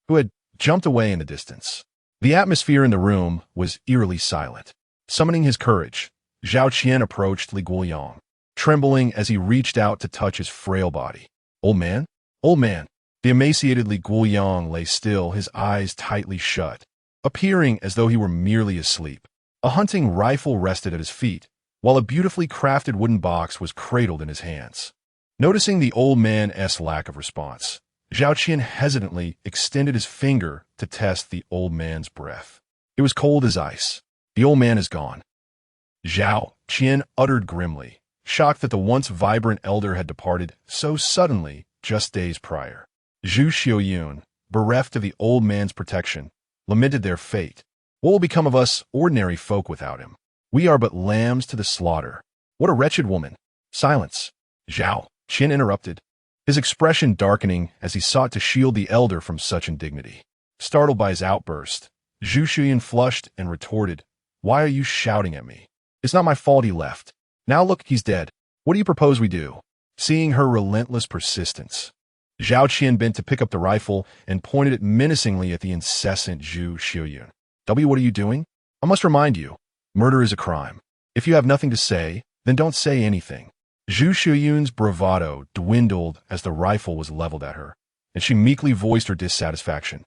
who had jumped away in the distance. The atmosphere in the room was eerily silent. Summoning his courage, Zhao Qian approached Li Guoyang, trembling as he reached out to touch his frail body. Old man? Old man! The emaciated Li Guoyang lay still, his eyes tightly shut, appearing as though he were merely asleep. A hunting rifle rested at his feet, while a beautifully crafted wooden box was cradled in his hands. Noticing the old man's lack of response, Zhao Qian hesitantly extended his finger to test the old man's breath. It was cold as ice. The old man is gone. Zhao Qian uttered grimly, shocked that the once vibrant elder had departed so suddenly just days prior. Zhu Xiaoyun, bereft of the old man's protection, lamented their fate. What will become of us ordinary folk without him? We are but lambs to the slaughter. What a wretched woman! Silence! Zhao Qian interrupted, his expression darkening as he sought to shield the elder from such indignity. Startled by his outburst, Zhu Xiaoyun flushed and retorted, "Why are you shouting at me? It's not my fault he left. Now look, he's dead. What do you propose we do?" Seeing her relentless persistence, Zhao Qian bent to pick up the rifle and pointed it menacingly at the incessant Zhu Xiaoyun. What are you doing? I must remind you, murder is a crime. If you have nothing to say, then don't say anything. Zhu Xiaoyun's bravado dwindled as the rifle was leveled at her, and she meekly voiced her dissatisfaction.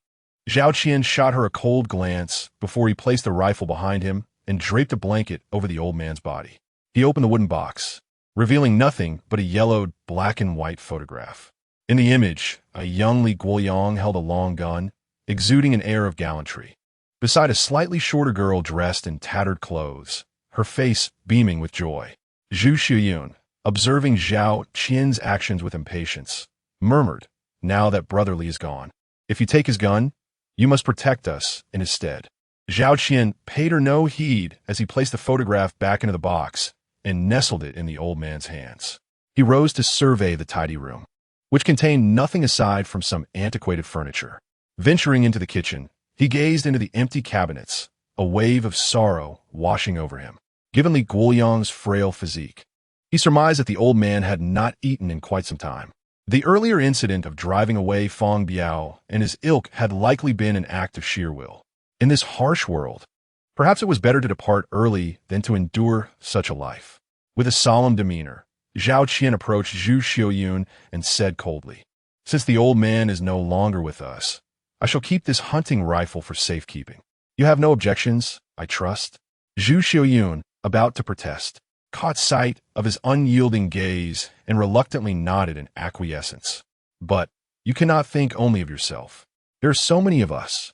Zhao Qian shot her a cold glance before he placed the rifle behind him and draped a blanket over the old man's body. He opened the wooden box, revealing nothing but a yellowed black and white photograph. In the image, a young Li Guoyang held a long gun, exuding an air of gallantry, beside a slightly shorter girl dressed in tattered clothes, her face beaming with joy. Zhu Xiaoyun, observing Zhao Qian's actions with impatience, murmured, "Now that Brother Li is gone, if you take his gun, you must protect us in his stead." Zhao Qian paid her no heed as he placed the photograph back into the box and nestled it in the old man's hands. He rose to survey the tidy room, which contained nothing aside from some antiquated furniture. Venturing into the kitchen, he gazed into the empty cabinets, a wave of sorrow washing over him. Given Li Guoyang's frail physique, he surmised that the old man had not eaten in quite some time. The earlier incident of driving away Feng Biao and his ilk had likely been an act of sheer will. In this harsh world, perhaps it was better to depart early than to endure such a life. With a solemn demeanor, Zhao Qian approached Zhu Xiaoyun and said coldly, "Since the old man is no longer with us, I shall keep this hunting rifle for safekeeping. You have no objections, I trust?" Zhu Xiaoyun, about to protest, caught sight of his unyielding gaze and reluctantly nodded in acquiescence. "But you cannot think only of yourself. There are so many of us.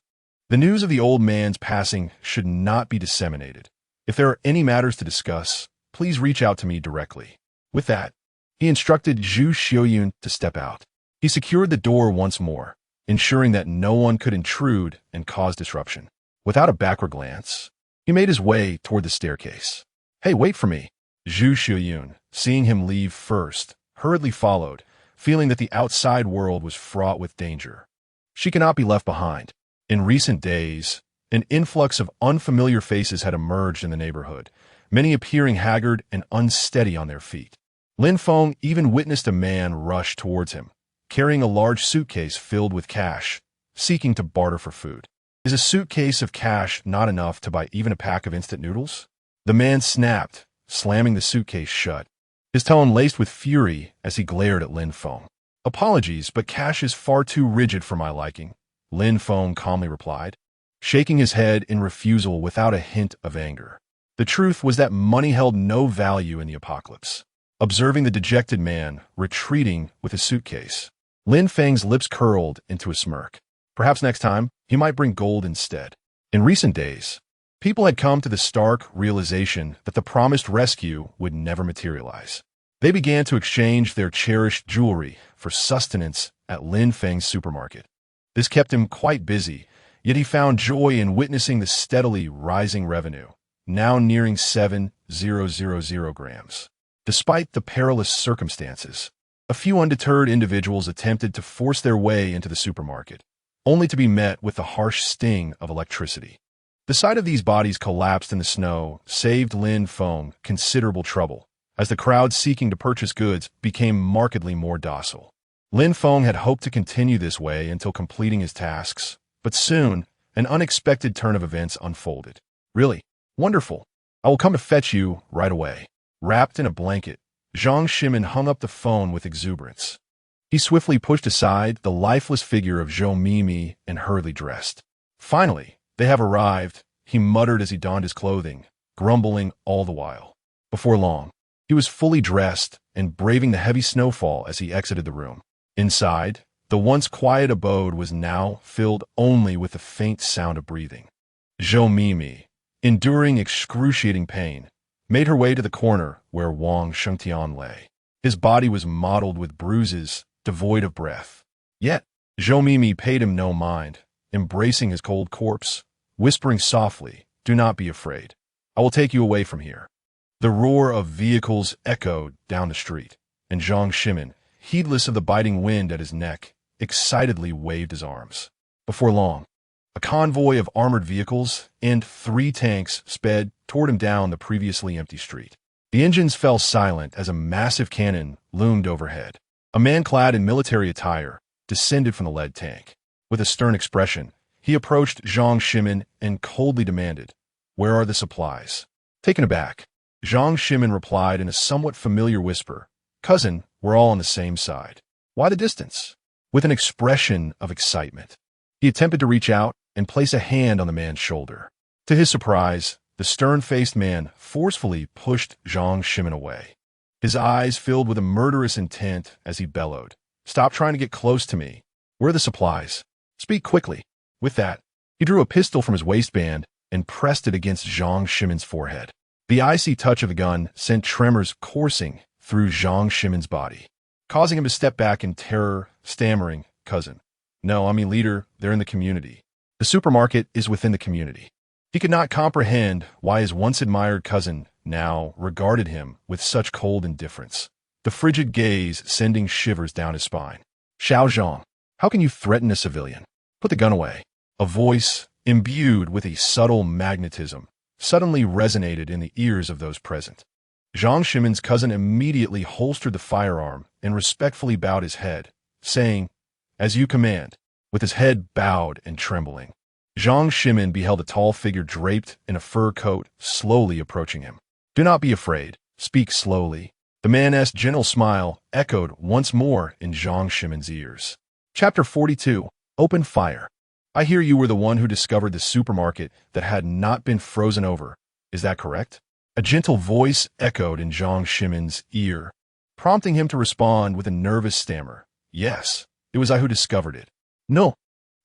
The news of the old man's passing should not be disseminated. If there are any matters to discuss, please reach out to me directly." With that, he instructed Zhu Xiaoyun to step out. He secured the door once more, ensuring that no one could intrude and cause disruption. Without a backward glance, he made his way toward the staircase. "Hey, wait for me." Zhu Xiaoyun, seeing him leave first, hurriedly followed, feeling that the outside world was fraught with danger. She cannot be left behind. In recent days, an influx of unfamiliar faces had emerged in the neighborhood, many appearing haggard and unsteady on their feet. Lin Feng even witnessed a man rush towards him, carrying a large suitcase filled with cash, seeking to barter for food. Is a suitcase of cash not enough to buy even a pack of instant noodles? The man snapped, slamming the suitcase shut, his tone laced with fury as he glared at Lin Feng. "Apologies, but cash is far too rigid for my liking," Lin Feng calmly replied, shaking his head in refusal without a hint of anger. The truth was that money held no value in the apocalypse. Observing the dejected man retreating with his suitcase, Lin Feng's lips curled into a smirk. Perhaps next time, he might bring gold instead. In recent days, people had come to the stark realization that the promised rescue would never materialize. They began to exchange their cherished jewelry for sustenance at Lin Feng's supermarket. This kept him quite busy, yet he found joy in witnessing the steadily rising revenue, now nearing 7,000 grams. Despite the perilous circumstances, a few undeterred individuals attempted to force their way into the supermarket, only to be met with the harsh sting of electricity. The sight of these bodies collapsed in the snow saved Lin Feng considerable trouble, as the crowd seeking to purchase goods became markedly more docile. Lin Feng had hoped to continue this way until completing his tasks, but soon, an unexpected turn of events unfolded. "Really? Wonderful. I will come to fetch you right away." Wrapped in a blanket, Zhang Shimin hung up the phone with exuberance. He swiftly pushed aside the lifeless figure of Zhou Mimi and hurriedly dressed. "Finally, they have arrived," he muttered as he donned his clothing, grumbling all the while. Before long, He was fully dressed and braving the heavy snowfall as he exited the room. Inside, the once quiet abode was now filled only with the faint sound of breathing. Zhou Mimi, enduring excruciating pain, made her way to the corner where Wang Shengtian lay. His body was mottled with bruises, devoid of breath. Yet, Zhou Mimi paid him no mind, embracing his cold corpse, whispering softly, "Do not be afraid. I will take you away from here." The roar of vehicles echoed down the street, and Zhang Shimin, heedless of the biting wind at his neck, excitedly waved his arms. Before long, a convoy of armored vehicles and 3 tanks sped toward him down the previously empty street. The engines fell silent as a massive cannon loomed overhead. A man clad in military attire descended from the lead tank. With a stern expression, he approached Zhang Shimin and coldly demanded, "Where are the supplies?" Taken aback, Zhang Shimin replied in a somewhat familiar whisper, "Cousin, we're all on the same side. Why the distance?" With an expression of excitement, he attempted to reach out and place a hand on the man's shoulder. To his surprise, the stern-faced man forcefully pushed Zhang Shimin away. His eyes filled with a murderous intent as he bellowed, "Stop trying to get close to me. Where are the supplies? Speak quickly." With that, he drew a pistol from his waistband and pressed it against Zhang Shimin's forehead. The icy touch of the gun sent tremors coursing through Zhang Shimin's body, causing him to step back in terror, stammering, "Cousin. No, I mean leader, they're in the community. The supermarket is within the community." He could not comprehend why his once admired cousin now regarded him with such cold indifference, the frigid gaze sending shivers down his spine. "Xiao Zhang, how can you threaten a civilian? Put the gun away." A voice, imbued with a subtle magnetism, suddenly resonated in the ears of those present. Zhang Shimin's cousin immediately holstered the firearm and respectfully bowed his head, saying, "As you command," with his head bowed and trembling. Zhang Shimin beheld a tall figure draped in a fur coat slowly approaching him. "Do not be afraid. Speak slowly." The man's gentle smile echoed once more in Zhang Shimin's ears. Chapter 42. Open Fire. "I hear you were the one who discovered the supermarket that had not been frozen over. Is that correct?" A gentle voice echoed in Zhang Shimin's ear, prompting him to respond with a nervous stammer. "Yes, it was I who discovered it." "No,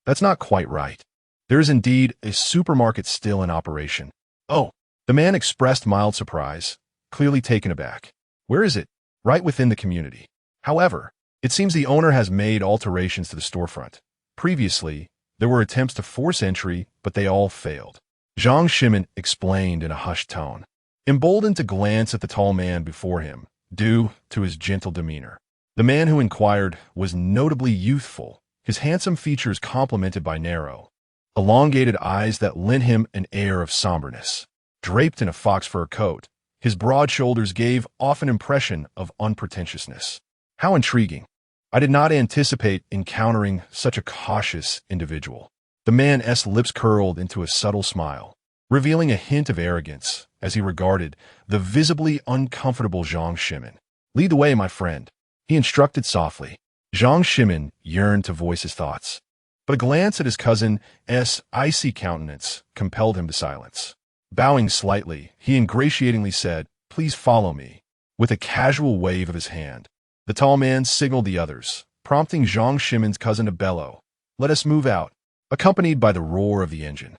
that's not quite right. There is indeed a supermarket still in operation." "Oh." The man expressed mild surprise, clearly taken aback. "Where is it?" "Right within the community. However, it seems the owner has made alterations to the storefront. Previously, there were attempts to force entry, but they all failed." Zhang Shimin explained in a hushed tone, emboldened to glance at the tall man before him, due to his gentle demeanor. The man who inquired was notably youthful, his handsome features complemented by narrow, elongated eyes that lent him an air of somberness. Draped in a fox fur coat, his broad shoulders gave off an impression of unpretentiousness. How intriguing. I did not anticipate encountering such a cautious individual. The man's lips curled into a subtle smile, revealing a hint of arrogance as he regarded the visibly uncomfortable Zhang Shimin. "Lead the way, my friend," he instructed softly. Zhang Shimin yearned to voice his thoughts, but a glance at his cousin's icy countenance compelled him to silence. Bowing slightly, he ingratiatingly said, "Please follow me." With a casual wave of his hand, the tall man signaled the others, prompting Zhang Shimin's cousin to bellow, "Let us move out," accompanied by the roar of the engine.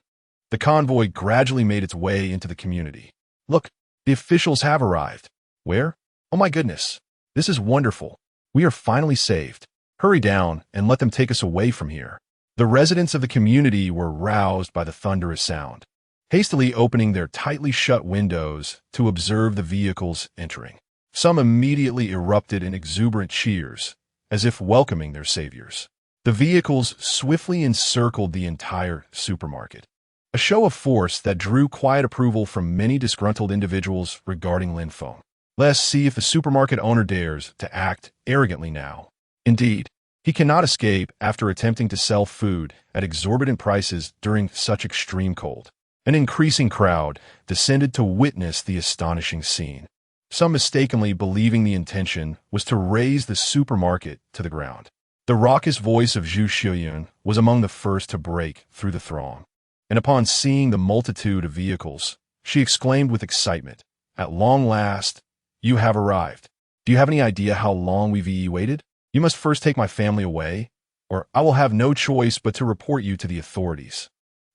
The convoy gradually made its way into the community. "Look, the officials have arrived." "Where?" "Oh my goodness, this is wonderful. We are finally saved. Hurry down and let them take us away from here." The residents of the community were roused by the thunderous sound, hastily opening their tightly shut windows to observe the vehicles entering. Some immediately erupted in exuberant cheers, as if welcoming their saviors. The vehicles swiftly encircled the entire supermarket, a show of force that drew quiet approval from many disgruntled individuals regarding Lin Feng. Let's see if the supermarket owner dares to act arrogantly now. Indeed, he cannot escape after attempting to sell food at exorbitant prices during such extreme cold. An increasing crowd descended to witness the astonishing scene, some mistakenly believing the intention was to raze the supermarket to the ground. The raucous voice of Zhu Xiuyun was among the first to break through the throng, and upon seeing the multitude of vehicles, she exclaimed with excitement, "At long last, You have arrived. Do you have any idea how long we've waited? You must first take my family away, or I will have no choice but to report you to the authorities."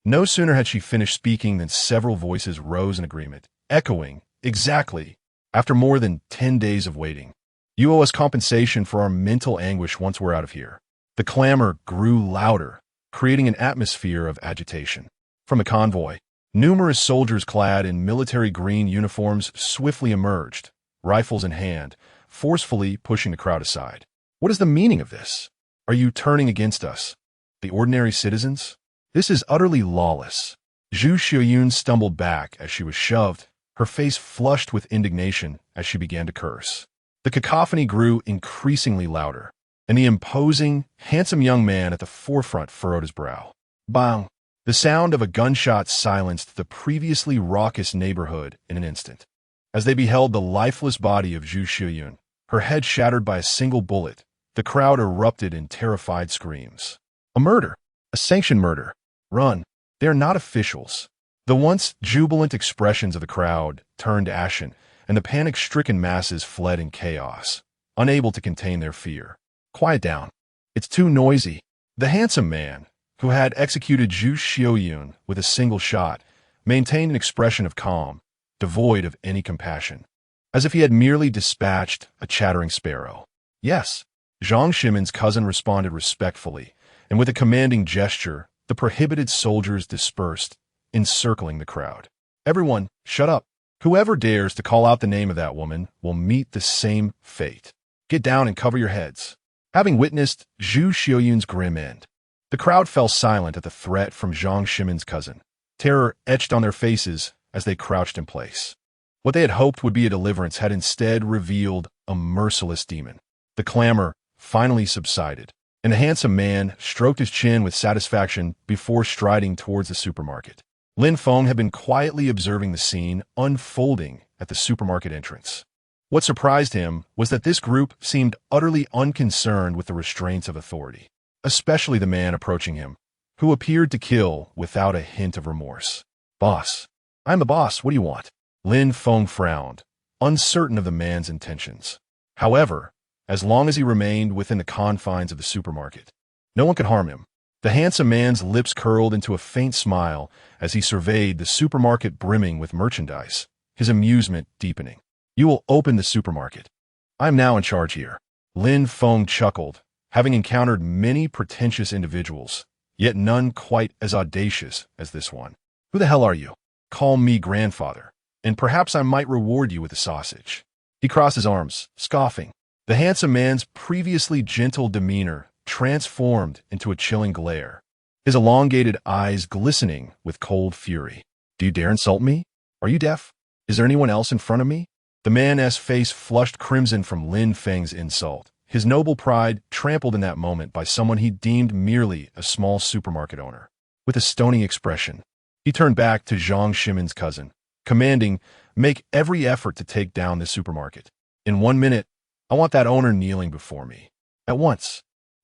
No sooner had she finished speaking than several voices rose in agreement, echoing, "Exactly. After more than 10 days of waiting. You owe us compensation for our mental anguish once we're out of here." The clamor grew louder, creating an atmosphere of agitation. From the convoy, numerous soldiers clad in military green uniforms swiftly emerged, rifles in hand, forcefully pushing the crowd aside. "What is the meaning of this? Are you turning against us, the ordinary citizens? This is utterly lawless." Zhu Xiaoyun stumbled back as she was shoved, her face flushed with indignation as she began to curse. The cacophony grew increasingly louder, and the imposing, handsome young man at the forefront furrowed his brow. Bang! The sound of a gunshot silenced the previously raucous neighborhood in an instant. As they beheld the lifeless body of Zhu Xiaoyun, her head shattered by a single bullet, the crowd erupted in terrified screams. "A murder! A sanctioned murder! Run! They are not officials." The once jubilant expressions of the crowd turned ashen, and the panic-stricken masses fled in chaos, unable to contain their fear. "Quiet down. It's too noisy." The handsome man, who had executed Zhu Xiaoyun with a single shot, maintained an expression of calm, devoid of any compassion, as if he had merely dispatched a chattering sparrow. "Yes." Zhang Shimin's cousin responded respectfully, and with a commanding gesture, the prohibited soldiers dispersed, encircling the crowd. "Everyone, shut up. Whoever dares to call out the name of that woman will meet the same fate. Get down and cover your heads." Having witnessed Zhu Xiaoyun's grim end, the crowd fell silent at the threat from Zhang Shimin's cousin, terror etched on their faces as they crouched in place. What they had hoped would be a deliverance had instead revealed a merciless demon. The clamor finally subsided, and the handsome man stroked his chin with satisfaction before striding towards the supermarket. Lin Feng had been quietly observing the scene unfolding at the supermarket entrance. What surprised him was that this group seemed utterly unconcerned with the restraints of authority, especially the man approaching him, who appeared to kill without a hint of remorse. "Boss. I'm the boss. What do you want?" Lin Feng frowned, uncertain of the man's intentions. However, as long as he remained within the confines of the supermarket, no one could harm him. The handsome man's lips curled into a faint smile as he surveyed the supermarket brimming with merchandise, his amusement deepening. "You will open the supermarket. I am now in charge here." Lin Feng chuckled, having encountered many pretentious individuals, yet none quite as audacious as this one. "Who the hell are you? Call me grandfather, and perhaps I might reward you with a sausage." He crossed his arms, scoffing. The handsome man's previously gentle demeanor transformed into a chilling glare, his elongated eyes glistening with cold fury. "Do you dare insult me? Are you deaf? Is there anyone else in front of me?" The man's face flushed crimson from Lin Feng's insult, his noble pride trampled in that moment by someone he deemed merely a small supermarket owner. With a stony expression, he turned back to Zhang Shimin's cousin, commanding, "Make every effort to take down this supermarket. In 1 minute, I want that owner kneeling before me. At once."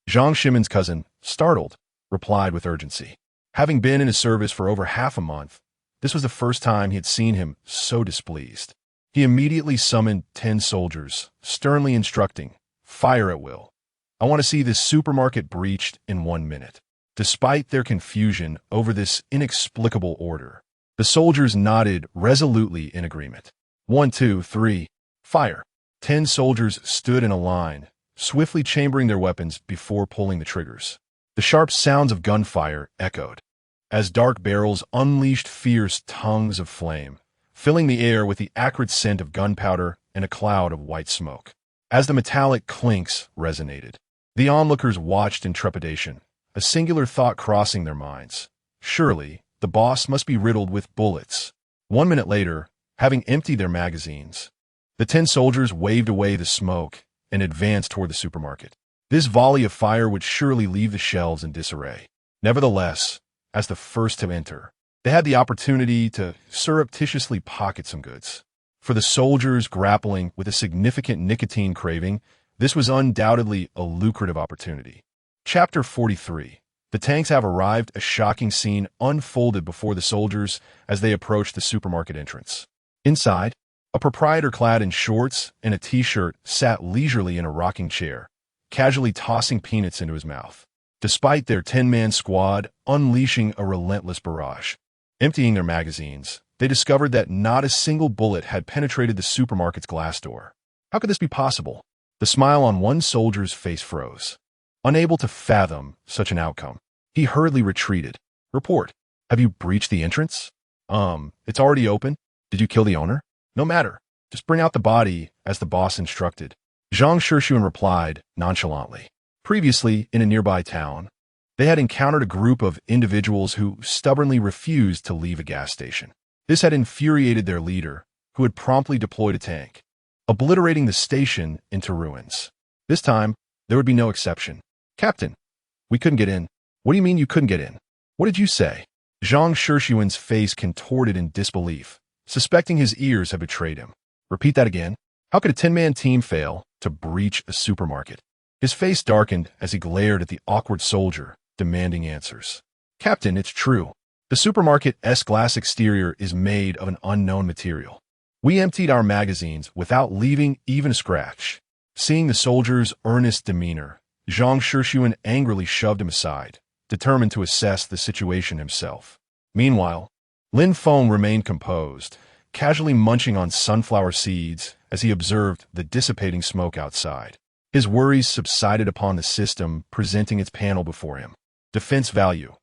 Zhang Shimin's cousin, startled, replied with urgency. Having been in his service for over half a month, this was the first time he had seen him so displeased. He immediately summoned 10 soldiers, sternly instructing, "Fire at will. I want to see this supermarket breached in 1 minute." Despite their confusion over this inexplicable order, the soldiers nodded resolutely in agreement. 1, 2, 3, fire. 10 soldiers stood in a line, swiftly chambering their weapons before pulling the triggers. The sharp sounds of gunfire echoed, as dark barrels unleashed fierce tongues of flame, filling the air with the acrid scent of gunpowder and a cloud of white smoke. As the metallic clinks resonated, the onlookers watched in trepidation, a singular thought crossing their minds. Surely, the boss must be riddled with bullets. 1 minute later, having emptied their magazines, the 10 soldiers waved away the smoke and advanced toward the supermarket. This volley of fire would surely leave the shelves in disarray. Nevertheless, as the first to enter, they had the opportunity to surreptitiously pocket some goods. For the soldiers grappling with a significant nicotine craving, this was undoubtedly a lucrative opportunity. Chapter 43. The tanks have arrived. A shocking scene unfolded before the soldiers as they approached the supermarket entrance. Inside, A proprietor clad in shorts and a t-shirt sat leisurely in a rocking chair, casually tossing peanuts into his mouth. Despite their 10-man squad unleashing a relentless barrage, emptying their magazines, they discovered that not a single bullet had penetrated the supermarket's glass door. How could this be possible? The smile on one soldier's face froze. Unable to fathom such an outcome, he hurriedly retreated. Report. Have you breached the entrance? It's already open. Did you kill the owner? No matter. Just bring out the body, as the boss instructed. Zhang Shixuan replied nonchalantly. Previously, in a nearby town, they had encountered a group of individuals who stubbornly refused to leave a gas station. This had infuriated their leader, who had promptly deployed a tank, obliterating the station into ruins. This time, there would be no exception. Captain, we couldn't get in. What do you mean you couldn't get in? What did you say? Zhang Shixuan's face contorted in disbelief, suspecting his ears had betrayed him. Repeat that again. How could a 10-man team fail to breach a supermarket? His face darkened as he glared at the awkward soldier, demanding answers. Captain, it's true. The supermarket's glass exterior is made of an unknown material. We emptied our magazines without leaving even a scratch. Seeing the soldier's earnest demeanor, Zhang Shixuan angrily shoved him aside, determined to assess the situation himself. Meanwhile, Lin Feng remained composed, casually munching on sunflower seeds as he observed the dissipating smoke outside. His worries subsided upon the system presenting its panel before him. Defense value: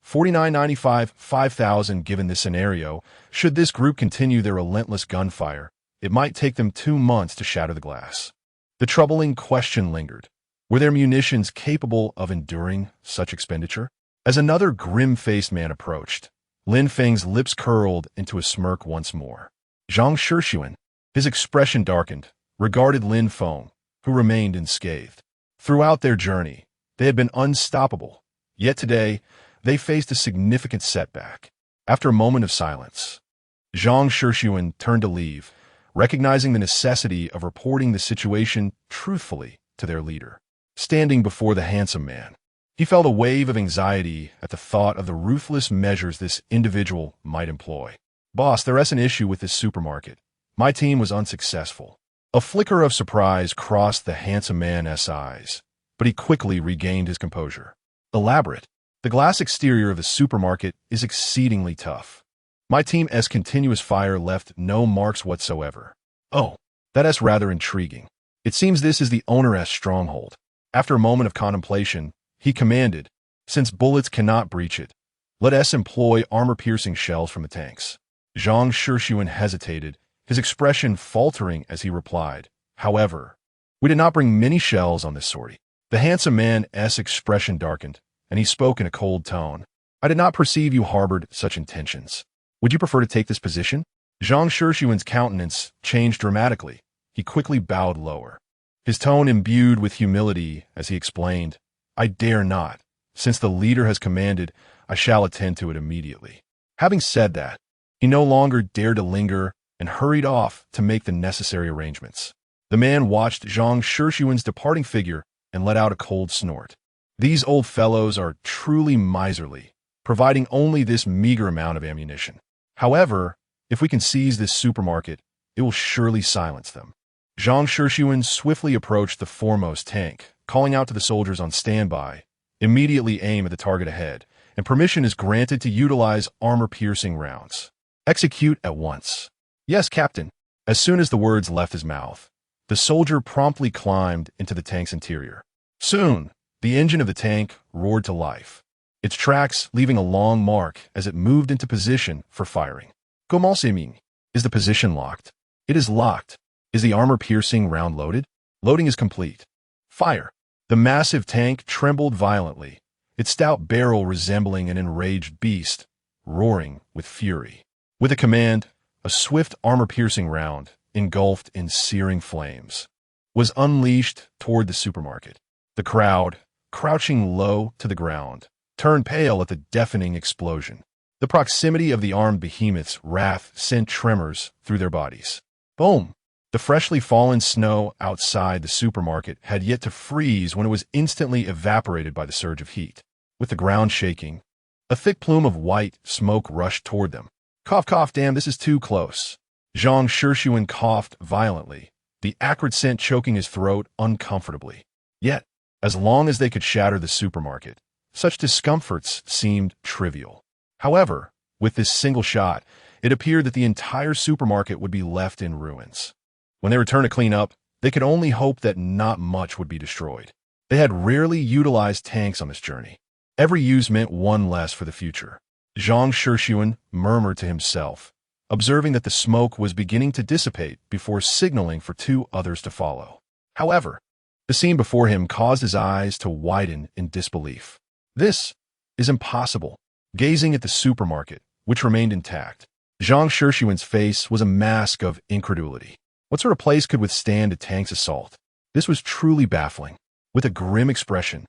$49.95, $5,000 given this scenario. Should this group continue their relentless gunfire, it might take them 2 months to shatter the glass. The troubling question lingered. Were there munitions capable of enduring such expenditure? As another grim-faced man approached, Lin Feng's lips curled into a smirk once more. Zhang Shixuan, his expression darkened, regarded Lin Feng, who remained unscathed. Throughout their journey, they had been unstoppable, yet today, they faced a significant setback. After a moment of silence, Zhang Shixuan turned to leave, recognizing the necessity of reporting the situation truthfully to their leader. Standing before the handsome man, he felt a wave of anxiety at the thought of the ruthless measures this individual might employ. Boss, there's an issue with this supermarket. My team was unsuccessful. A flicker of surprise crossed the handsome man's eyes, but he quickly regained his composure. Elaborate. The glass exterior of the supermarket is exceedingly tough. My team's continuous fire left no marks whatsoever. Oh, that's rather intriguing. It seems this is the owner's stronghold. After a moment of contemplation, he commanded, since bullets cannot breach it, let us employ armor-piercing shells from the tanks. Zhang Shixuan hesitated, his expression faltering as he replied, however, we did not bring many shells on this sortie. The handsome man's expression darkened, and he spoke in a cold tone. I did not perceive you harbored such intentions. Would you prefer to take this position? Zhang Shixuan's countenance changed dramatically. He quickly bowed lower, his tone imbued with humility as he explained, I dare not. Since the leader has commanded, I shall attend to it immediately. Having said that, he no longer dared to linger and hurried off to make the necessary arrangements. The man watched Zhang Shixuan's departing figure and let out a cold snort. These old fellows are truly miserly, providing only this meager amount of ammunition. However, if we can seize this supermarket, it will surely silence them. Zhang Shixuan swiftly approached the foremost tank, calling out to the soldiers on standby, immediately aim at the target ahead, and permission is granted to utilize armor-piercing rounds. Execute at once. Yes, Captain. As soon as the words left his mouth, the soldier promptly climbed into the tank's interior. Soon, the engine of the tank roared to life, its tracks leaving a long mark as it moved into position for firing. Comment c'est? Is the position locked? It is locked. Is the armor-piercing round loaded? Loading is complete. Fire. The massive tank trembled violently, its stout barrel resembling an enraged beast, roaring with fury. With a command, a swift armor-piercing round, engulfed in searing flames, was unleashed toward the supermarket. The crowd, crouching low to the ground, turned pale at the deafening explosion. The proximity of the armed behemoth's wrath sent tremors through their bodies. Boom! The freshly fallen snow outside the supermarket had yet to freeze when it was instantly evaporated by the surge of heat. With the ground shaking, a thick plume of white smoke rushed toward them. Cough, cough, damn, this is too close. Zhang Shixuan coughed violently, the acrid scent choking his throat uncomfortably. Yet, as long as they could shatter the supermarket, such discomforts seemed trivial. However, with this single shot, it appeared that the entire supermarket would be left in ruins. When they returned to clean up, they could only hope that not much would be destroyed. They had rarely utilized tanks on this journey. Every use meant one less for the future. Zhang Shixuan murmured to himself, observing that the smoke was beginning to dissipate before signaling for two others to follow. However, the scene before him caused his eyes to widen in disbelief. This is impossible. Gazing at the supermarket, which remained intact, Zhang Shixuan's face was a mask of incredulity. What sort of place could withstand a tank's assault? This was truly baffling. With a grim expression,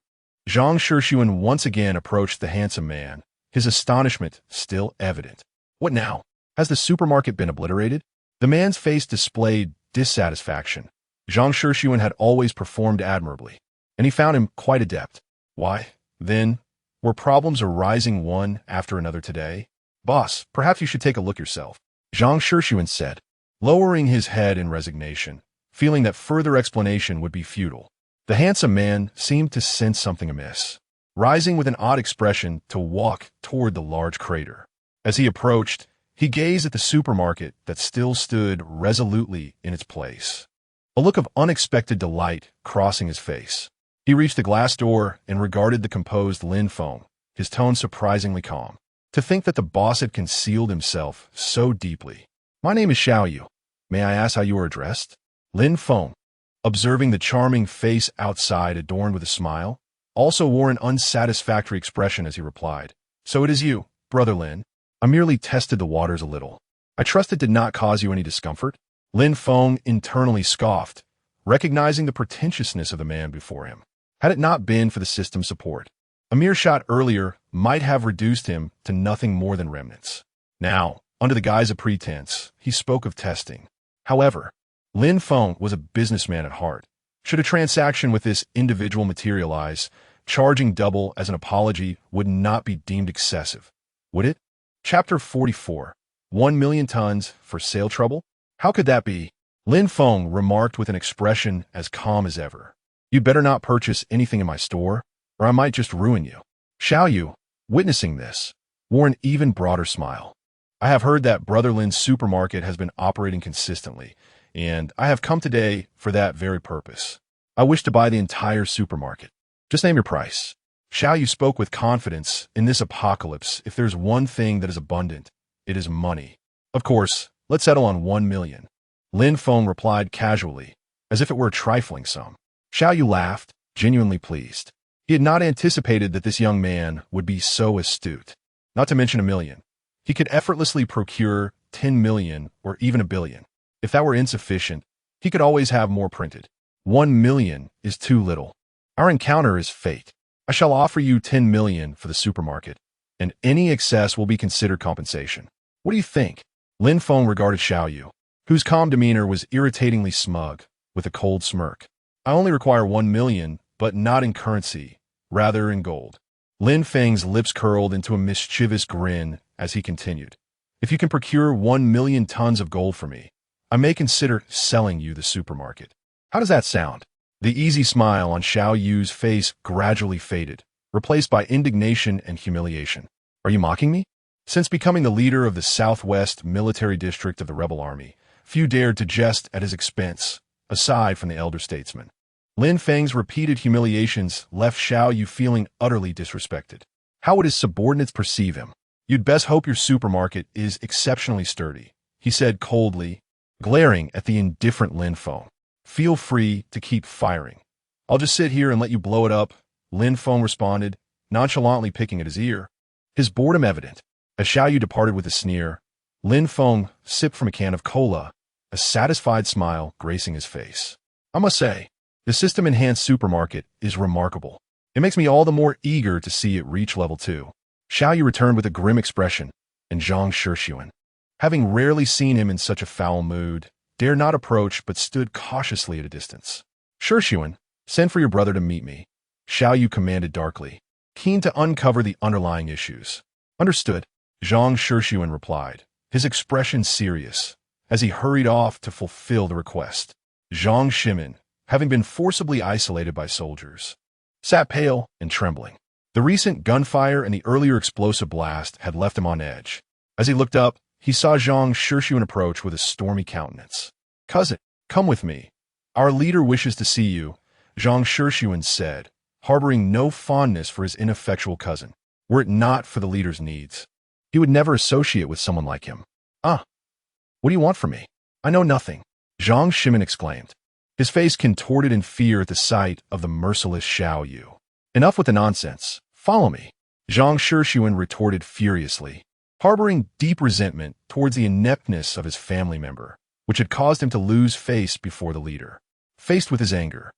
Zhang Shixuan once again approached the handsome man, his astonishment still evident. What now? Has the supermarket been obliterated? The man's face displayed dissatisfaction. Zhang Shixuan had always performed admirably, and he found him quite adept. Why, then, were problems arising one after another today? Boss, perhaps you should take a look yourself, Zhang Shixuan said, lowering his head in resignation, feeling that further explanation would be futile. The handsome man seemed to sense something amiss, rising with an odd expression to walk toward the large crater. As he approached, he gazed at the supermarket that still stood resolutely in its place, a look of unexpected delight crossing his face. He reached the glass door and regarded the composed Lin Feng, his tone surprisingly calm. To think that the boss had concealed himself so deeply. My name is Xiaoyu. May I ask how you are addressed? Lin Feng, observing the charming face outside adorned with a smile, also wore an unsatisfactory expression as he replied. So it is you, Brother Lin. I merely tested the waters a little. I trust it did not cause you any discomfort? Lin Feng internally scoffed, recognizing the pretentiousness of the man before him. Had it not been for the system support, a mere shot earlier might have reduced him to nothing more than remnants. Now, under the guise of pretense, he spoke of testing. However, Lin Feng was a businessman at heart. Should a transaction with this individual materialize, charging double as an apology would not be deemed excessive, would it? Chapter 44. 1 million tons for sale trouble? How could that be? Lin Feng remarked with an expression as calm as ever. You'd better not purchase anything in my store, or I might just ruin you. Xiaoyu, witnessing this, wore an even broader smile. I have heard that Brother Lin's supermarket has been operating consistently, and I have come today for that very purpose. I wish to buy the entire supermarket. Just name your price. Xiaoyu spoke with confidence. In this apocalypse, if there's one thing that is abundant, it is money. Of course, let's settle on 1 million. Lin Feng replied casually, as if it were a trifling sum. Xiaoyu laughed, genuinely pleased. He had not anticipated that this young man would be so astute. Not to mention 1 million. He could effortlessly procure 10 million or even 1 billion. If that were insufficient, he could always have more printed. 1 million is too little. Our encounter is fate. I shall offer you 10 million for the supermarket, and any excess will be considered compensation. What do you think? Lin Feng regarded Xiaoyu, whose calm demeanor was irritatingly smug, with a cold smirk. I only require 1 million, but not in currency, rather in gold. Lin Feng's lips curled into a mischievous grin as he continued. If you can procure 1 million tons of gold for me, I may consider selling you the supermarket. How does that sound? The easy smile on Xiaoyu's face gradually faded, replaced by indignation and humiliation. Are you mocking me? Since becoming the leader of the Southwest Military District of the Rebel Army, few dared to jest at his expense, aside from the elder statesman. Lin Feng's repeated humiliations left Xiaoyu feeling utterly disrespected. How would his subordinates perceive him? You'd best hope your supermarket is exceptionally sturdy, he said coldly, glaring at the indifferent Lin Feng. Feel free to keep firing. I'll just sit here and let you blow it up, Lin Feng responded, nonchalantly picking at his ear. His boredom evident. As Xiaoyu departed with a sneer, Lin Feng sipped from a can of cola, a satisfied smile gracing his face. I must say, the system-enhanced supermarket is remarkable. It makes me all the more eager to see it reach level 2. Xiaoyu returned with a grim expression, and Zhang Shixuan, having rarely seen him in such a foul mood, dared not approach but stood cautiously at a distance. Shixuan, send for your brother to meet me, Xiaoyu commanded darkly, keen to uncover the underlying issues. Understood, Zhang Shixuan replied, his expression serious, as he hurried off to fulfill the request. Zhang Shimin, having been forcibly isolated by soldiers, sat pale and trembling. The recent gunfire and the earlier explosive blast had left him on edge. As he looked up, he saw Zhang Shixuan approach with a stormy countenance. "Cousin, come with me. Our leader wishes to see you," Zhang Shixuan said, harboring no fondness for his ineffectual cousin. Were it not for the leader's needs, he would never associate with someone like him. "Ah, what do you want from me?" "I know nothing," Zhang Shimin exclaimed, his face contorted in fear at the sight of the merciless Xiao Yu. "Enough with the nonsense. Follow me," Zhang Shixuan retorted furiously, harboring deep resentment towards the ineptness of his family member, which had caused him to lose face before the leader. Faced with his anger,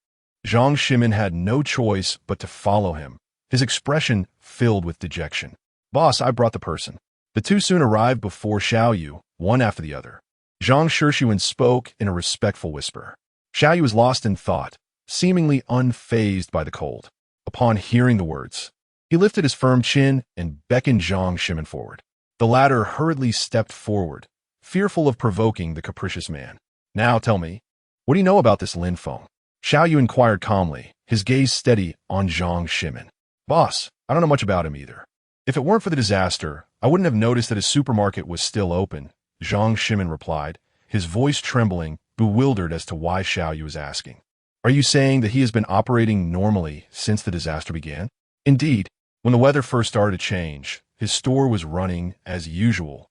Zhang Shimin had no choice but to follow him, his expression filled with dejection. "Boss, I brought the person." The two soon arrived before Xiao Yu, one after the other. Zhang Shixuan spoke in a respectful whisper. Xiao Yu was lost in thought, seemingly unfazed by the cold. Upon hearing the words, he lifted his firm chin and beckoned Zhang Shimin forward. The latter hurriedly stepped forward, fearful of provoking the capricious man. "Now tell me, what do you know about this Lin Feng?" Xiao Yu inquired calmly, his gaze steady on Zhang Shimin. "Boss, I don't know much about him either. If it weren't for the disaster, I wouldn't have noticed that his supermarket was still open," Zhang Shimin replied, his voice trembling, bewildered as to why Xiao Yu was asking. "Are you saying that he has been operating normally since the disaster began?" Indeed, when the weather first started to change, his store was running as usual.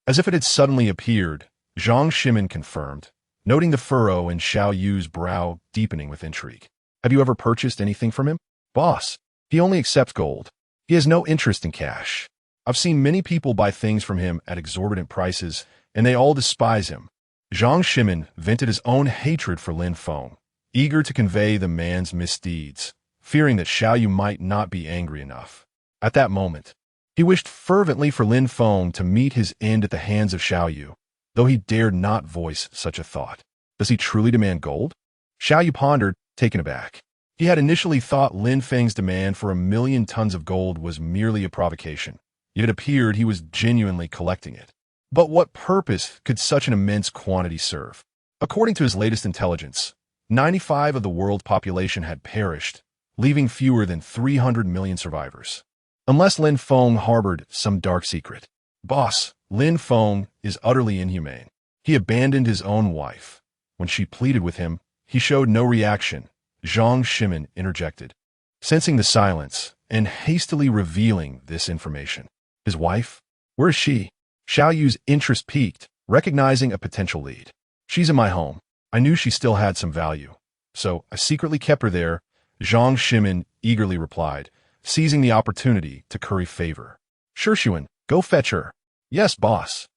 As if it had suddenly appeared, Zhang Shimin confirmed, noting the furrow in Xiao Yu's brow deepening with intrigue. "Have you ever purchased anything from him?" "Boss, he only accepts gold. He has no interest in cash. I've seen many people buy things from him at exorbitant prices, and they all despise him." Zhang Shimin vented his own hatred for Lin Feng, eager to convey the man's misdeeds, fearing that Xiao Yu might not be angry enough. At that moment, he wished fervently for Lin Feng to meet his end at the hands of Xiao Yu, though he dared not voice such a thought. Does he truly demand gold? Xiao Yu pondered, taken aback. He had initially thought Lin Feng's demand for 1,000,000 tons of gold was merely a provocation, yet it appeared he was genuinely collecting it. But what purpose could such an immense quantity serve? According to his latest intelligence, 95% of the world's population had perished, leaving fewer than 300 million survivors. Unless Lin Feng harbored some dark secret. "Boss, Lin Feng is utterly inhumane. He abandoned his own wife. When she pleaded with him, he showed no reaction," Zhang Shimin interjected, sensing the silence and hastily revealing this information. "His wife? Where is she?" Xiao Yu's interest peaked, recognizing a potential lead. "She's in my home. I knew she still had some value, so I secretly kept her there," Zhang Shimin eagerly replied, seizing the opportunity to curry favor. "Shixuan, go fetch her." "Yes, boss."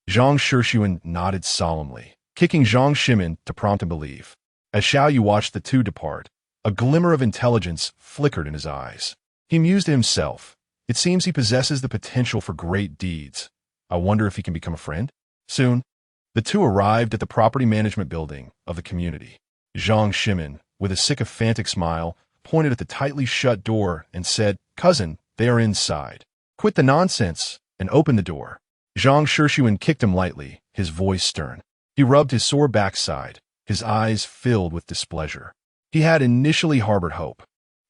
Zhang Shixuan nodded solemnly, kicking Zhang Shimin to prompt him to leave. As Xiao Yu watched the two depart, a glimmer of intelligence flickered in his eyes. He mused to himself, "It seems he possesses the potential for great deeds. I wonder if he can become a friend?" Soon, the two arrived at the property management building of the community. Zhang Shimin, with a sycophantic smile, pointed at the tightly shut door and said, "Cousin, they are inside. Quit the nonsense and open the door." Zhang Shixuan kicked him lightly, his voice stern. He rubbed his sore backside, his eyes filled with displeasure. He had initially harbored hope,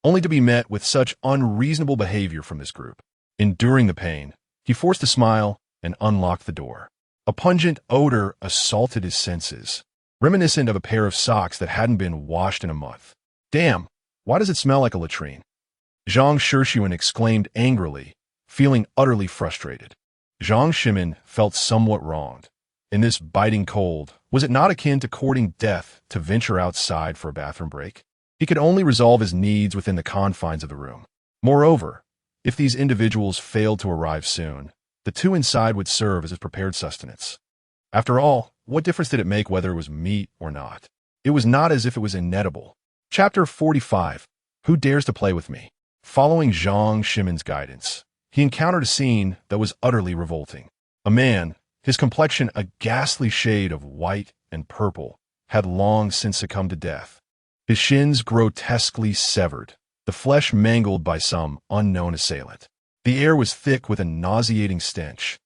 only to be met with such unreasonable behavior from this group. Enduring the pain, he forced a smile and unlocked the door. A pungent odor assaulted his senses, reminiscent of a pair of socks that hadn't been washed in a month. "Damn, why does it smell like a latrine?" Zhang Shixuan exclaimed angrily, feeling utterly frustrated. Zhang Shimin felt somewhat wronged. In this biting cold, was it not akin to courting death to venture outside for a bathroom break? He could only resolve his needs within the confines of the room. Moreover, if these individuals failed to arrive soon, the two inside would serve as his prepared sustenance. After all, what difference did it make whether it was meat or not? It was not as if it was inedible. Chapter 45. Who Dares to Play With Me? Following Zhang Shimin's guidance, he encountered a scene that was utterly revolting. A man, his complexion a ghastly shade of white and purple, had long since succumbed to death. His shins grotesquely severed, the flesh mangled by some unknown assailant. The air was thick with a nauseating stench.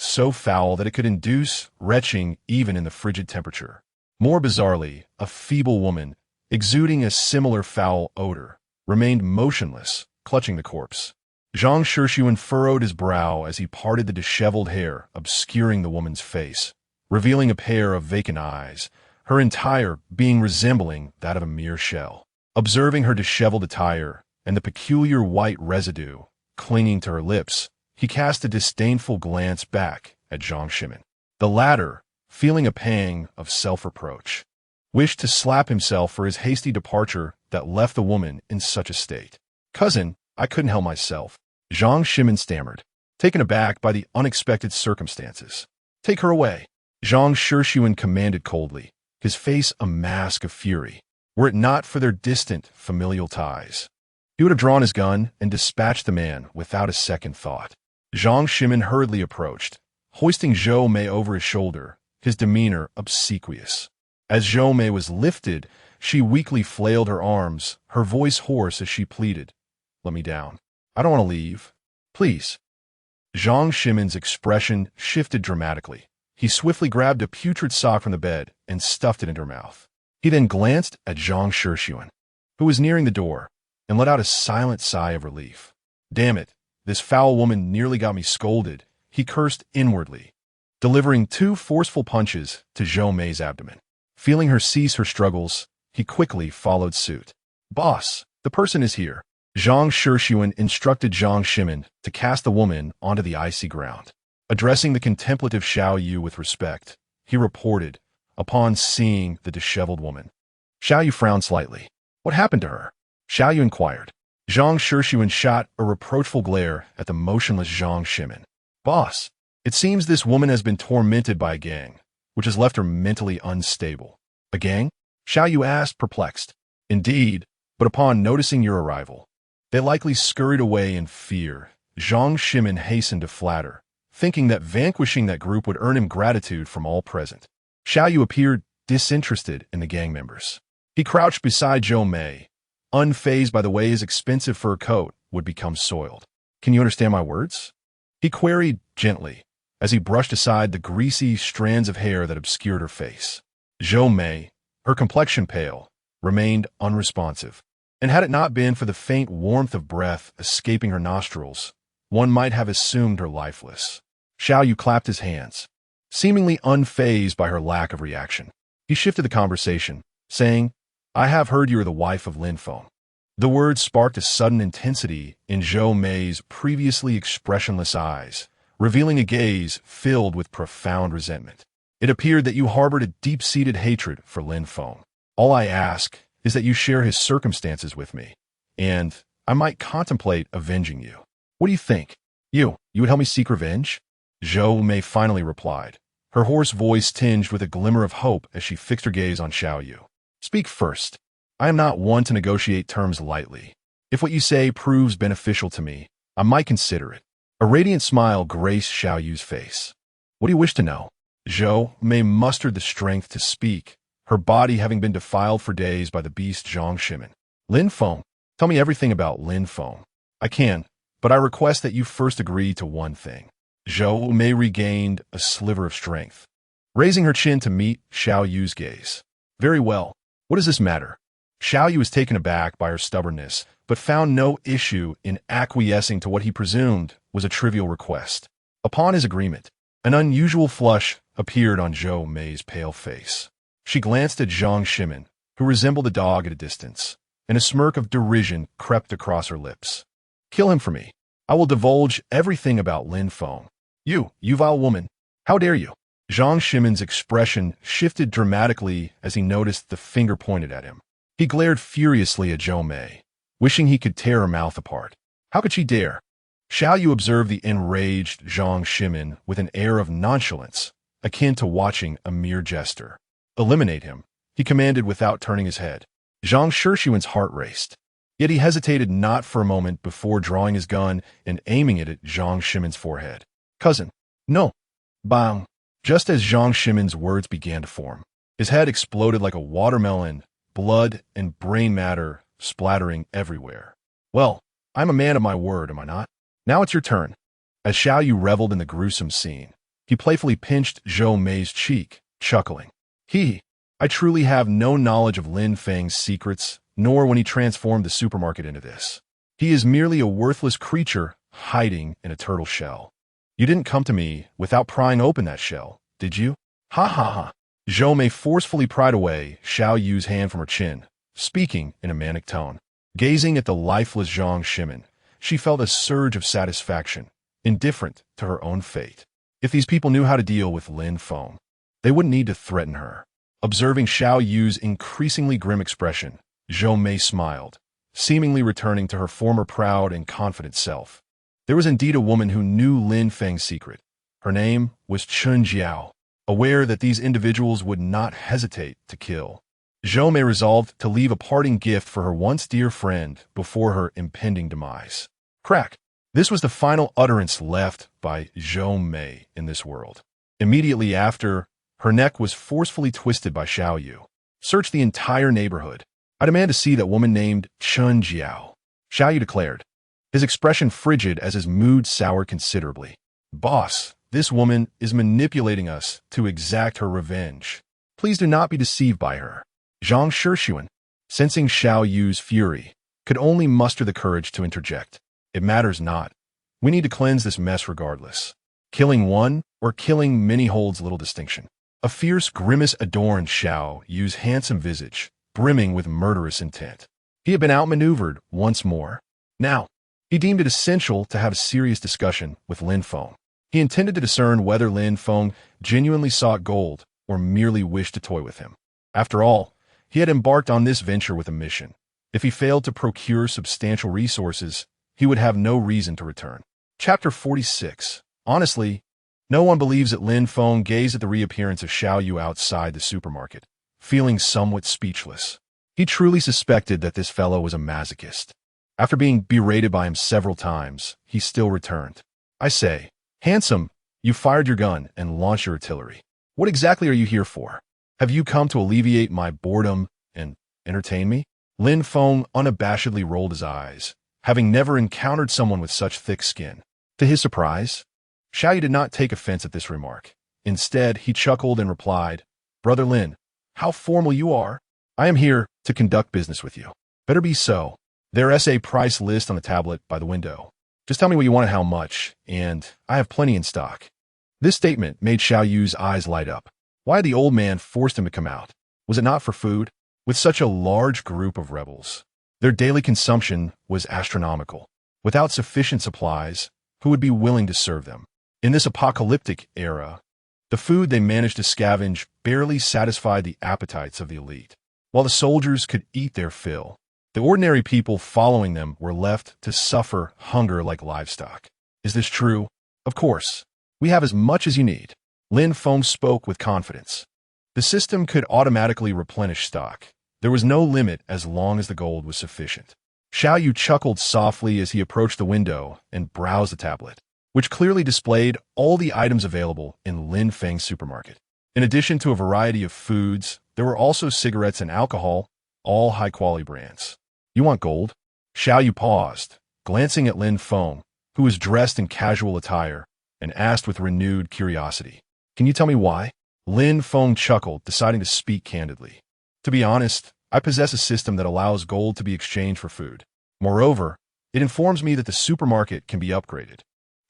so foul that it could induce retching even in the frigid temperature. More bizarrely, a feeble woman, exuding a similar foul odor, remained motionless, clutching the corpse. Zhang Shixuan furrowed his brow as he parted the disheveled hair, obscuring the woman's face, revealing a pair of vacant eyes, her entire being resembling that of a mere shell. Observing her disheveled attire and the peculiar white residue clinging to her lips, he cast a disdainful glance back at Zhang Shixuan. The latter, feeling a pang of self-reproach, wished to slap himself for his hasty departure that left the woman in such a state. "Cousin, I couldn't help myself," Zhang Shixuan stammered, taken aback by the unexpected circumstances. "Take her away," Zhang Shixuan commanded coldly, his face a mask of fury. Were it not for their distant familial ties, he would have drawn his gun and dispatched the man without a second thought. Zhang Shixuan hurriedly approached, hoisting Zhou Mei over his shoulder, his demeanor obsequious. As Zhou Mei was lifted, she weakly flailed her arms, her voice hoarse as she pleaded, "Let me down. I don't want to leave. Please." Zhang Shixuan's expression shifted dramatically. He swiftly grabbed a putrid sock from the bed and stuffed it into her mouth. He then glanced at Zhang Shixuan, who was nearing the door, and let out a silent sigh of relief. "Damn it, this foul woman nearly got me scolded," he cursed inwardly, delivering 2 forceful punches to Zhou Mei's abdomen. Feeling her cease her struggles, he quickly followed suit. "Boss, the person is here." Zhang Shixuan instructed Zhang Shixuan to cast the woman onto the icy ground. Addressing the contemplative Xiao Yu with respect, he reported, upon seeing the disheveled woman. Xiao Yu frowned slightly. "What happened to her?" Xiao Yu inquired. Zhang Shixuan shot a reproachful glare at the motionless Zhang Shixuan. "Boss, it seems this woman has been tormented by a gang, which has left her mentally unstable." "A gang?" Xiao Yu asked, perplexed. "Indeed, but upon noticing your arrival, they likely scurried away in fear." Zhang Shixuan hastened to flatter, thinking that vanquishing that group would earn him gratitude from all present. Xiao Yu appeared disinterested in the gang members. He crouched beside Zhou Mei, unfazed by the way his expensive fur coat would become soiled. "Can you understand my words?" he queried gently, as he brushed aside the greasy strands of hair that obscured her face. Zhou Mei, her complexion pale, remained unresponsive, and had it not been for the faint warmth of breath escaping her nostrils, one might have assumed her lifeless. Xiao Yu clapped his hands, seemingly unfazed by her lack of reaction. He shifted the conversation, saying, "I have heard you are the wife of Lin Feng." The words sparked a sudden intensity in Zhou Mei's previously expressionless eyes, revealing a gaze filled with profound resentment. "It appeared that you harbored a deep-seated hatred for Lin Feng. All I ask is that you share his circumstances with me, and I might contemplate avenging you. What do you think? You would help me seek revenge?" Zhou Mei finally replied, her hoarse voice tinged with a glimmer of hope as she fixed her gaze on Xiao Yu. "Speak first. I am not one to negotiate terms lightly. If what you say proves beneficial to me, I might consider it." A radiant smile graced Xiao Yu's face. "What do you wish to know?" Zhou Mei mustered the strength to speak, her body having been defiled for days by the beast Zhang Shixuan. "Lin Feng. Tell me everything about Lin Feng." "I can, but I request that you first agree to one thing." Zhou Mei regained a sliver of strength, raising her chin to meet Xiao Yu's gaze. "Very well. What does this matter?" Xiao Yu was taken aback by her stubbornness, but found no issue in acquiescing to what he presumed was a trivial request. Upon his agreement, an unusual flush appeared on Zhou Mei's pale face. She glanced at Zhang Shixuan, who resembled a dog at a distance, and a smirk of derision crept across her lips. "Kill him for me. I will divulge everything about Lin Feng. You vile woman, how dare you?" Zhang Shixuan's expression shifted dramatically as he noticed the finger pointed at him. He glared furiously at Zhou Mei, wishing he could tear her mouth apart. How could she dare? Xiao Yu observed the enraged Zhang Shixuan with an air of nonchalance, akin to watching a mere jester. "Eliminate him," he commanded without turning his head. Zhang Shixuan's heart raced, yet he hesitated not for a moment before drawing his gun and aiming it at Zhang Shixuan's forehead. "Cousin, no." Bang! Just as Zhang Shixuan's words began to form, his head exploded like a watermelon, blood and brain matter splattering everywhere. "Well, I'm a man of my word, am I not? Now it's your turn." As Xiao Yu reveled in the gruesome scene, He playfully pinched Zhou Mei's cheek, chuckling. I truly have no knowledge of Lin Feng's secrets, nor when he transformed the supermarket into this. He is merely a worthless creature hiding in a turtle shell. You didn't come to me without prying open that shell, did you? Ha ha ha. Zhou Mei forcefully pried away Xiao Yu's hand from her chin, speaking in a manic tone. Gazing at the lifeless Zhang Shimin, she felt a surge of satisfaction, indifferent to her own fate. If these people knew how to deal with Lin Feng, they wouldn't need to threaten her. Observing Xiao Yu's increasingly grim expression, Zhou Mei smiled, seemingly returning to her former proud and confident self. There was indeed a woman who knew Lin Feng's secret. Her name was Chun Jiao. Aware that these individuals would not hesitate to kill, Zhou Mei resolved to leave a parting gift for her once dear friend before her impending demise. Crack! This was the final utterance left by Zhou Mei in this world. Immediately after, her neck was forcefully twisted by Xiao Yu. Search the entire neighborhood. I demand to see that woman named Chun Jiao, Xiao Yu declared, his expression frigid as his mood soured considerably. Boss, this woman is manipulating us to exact her revenge. Please do not be deceived by her. Zhang Shixuan, sensing Xiao Yu's fury, could only muster the courage to interject. It matters not. We need to cleanse this mess regardless. Killing one or killing many holds little distinction. A fierce grimace adorned Xiao Yu's handsome visage, brimming with murderous intent. He had been outmaneuvered once more. Now, he deemed it essential to have a serious discussion with Lin Feng. He intended to discern whether Lin Feng genuinely sought gold or merely wished to toy with him. After all, he had embarked on this venture with a mission. If he failed to procure substantial resources, he would have no reason to return. Chapter 46. Honestly, no one believes that Lin Feng gazed at the reappearance of Xiao Yu outside the supermarket, feeling somewhat speechless. He truly suspected that this fellow was a masochist. After being berated by him several times, he still returned. I say, handsome, you fired your gun and launched your artillery. What exactly are you here for? Have you come to alleviate my boredom and entertain me? Lin Feng unabashedly rolled his eyes, having never encountered someone with such thick skin. To his surprise, Xiao Yu did not take offense at this remark. Instead, he chuckled and replied, Brother Lin, how formal you are. I am here to conduct business with you. Better be so. There's a price list on the tablet by the window. Just tell me what you want and how much, and I have plenty in stock. This statement made Xiao Yu's eyes light up. Why had the old man forced him to come out? Was it not for food? With such a large group of rebels, their daily consumption was astronomical. Without sufficient supplies, who would be willing to serve them? In this apocalyptic era, the food they managed to scavenge barely satisfied the appetites of the elite. While the soldiers could eat their fill, the ordinary people following them were left to suffer hunger like livestock. Is this true? Of course. We have as much as you need. Lin Feng spoke with confidence. The system could automatically replenish stock. There was no limit as long as the gold was sufficient. Xiao Yu chuckled softly as he approached the window and browsed the tablet, which clearly displayed all the items available in Lin Feng's supermarket. In addition to a variety of foods, there were also cigarettes and alcohol, all high-quality brands. You want gold? Xiao Yu paused, glancing at Lin Feng, who was dressed in casual attire, and asked with renewed curiosity. Can you tell me why? Lin Feng chuckled, deciding to speak candidly. To be honest, I possess a system that allows gold to be exchanged for food. Moreover, it informs me that the supermarket can be upgraded.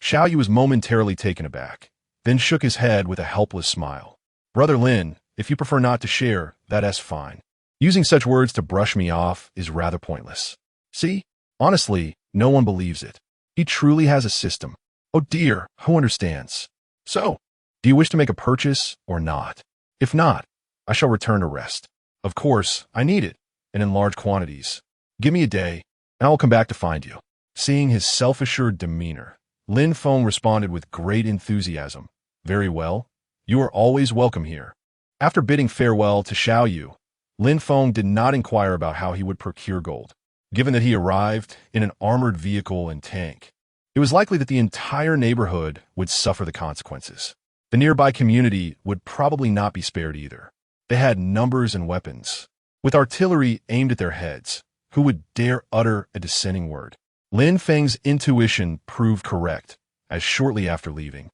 Xiao Yu was momentarily taken aback, then shook his head with a helpless smile. Brother Lin, if you prefer not to share, that's fine. Using such words to brush me off is rather pointless. See? Honestly, no one believes it. He truly has a system. Oh dear, who understands? So, do you wish to make a purchase or not? If not, I shall return to rest. Of course, I need it, and in large quantities. Give me a day, and I will come back to find you. Seeing his self-assured demeanor, Lin Feng responded with great enthusiasm. Very well. You are always welcome here. After bidding farewell to Xiao Yu, Lin Feng did not inquire about how he would procure gold. Given that he arrived in an armored vehicle and tank, it was likely that the entire neighborhood would suffer the consequences. The nearby community would probably not be spared either. They had numbers and weapons. With artillery aimed at their heads, who would dare utter a dissenting word? Lin Feng's intuition proved correct, as shortly after leaving,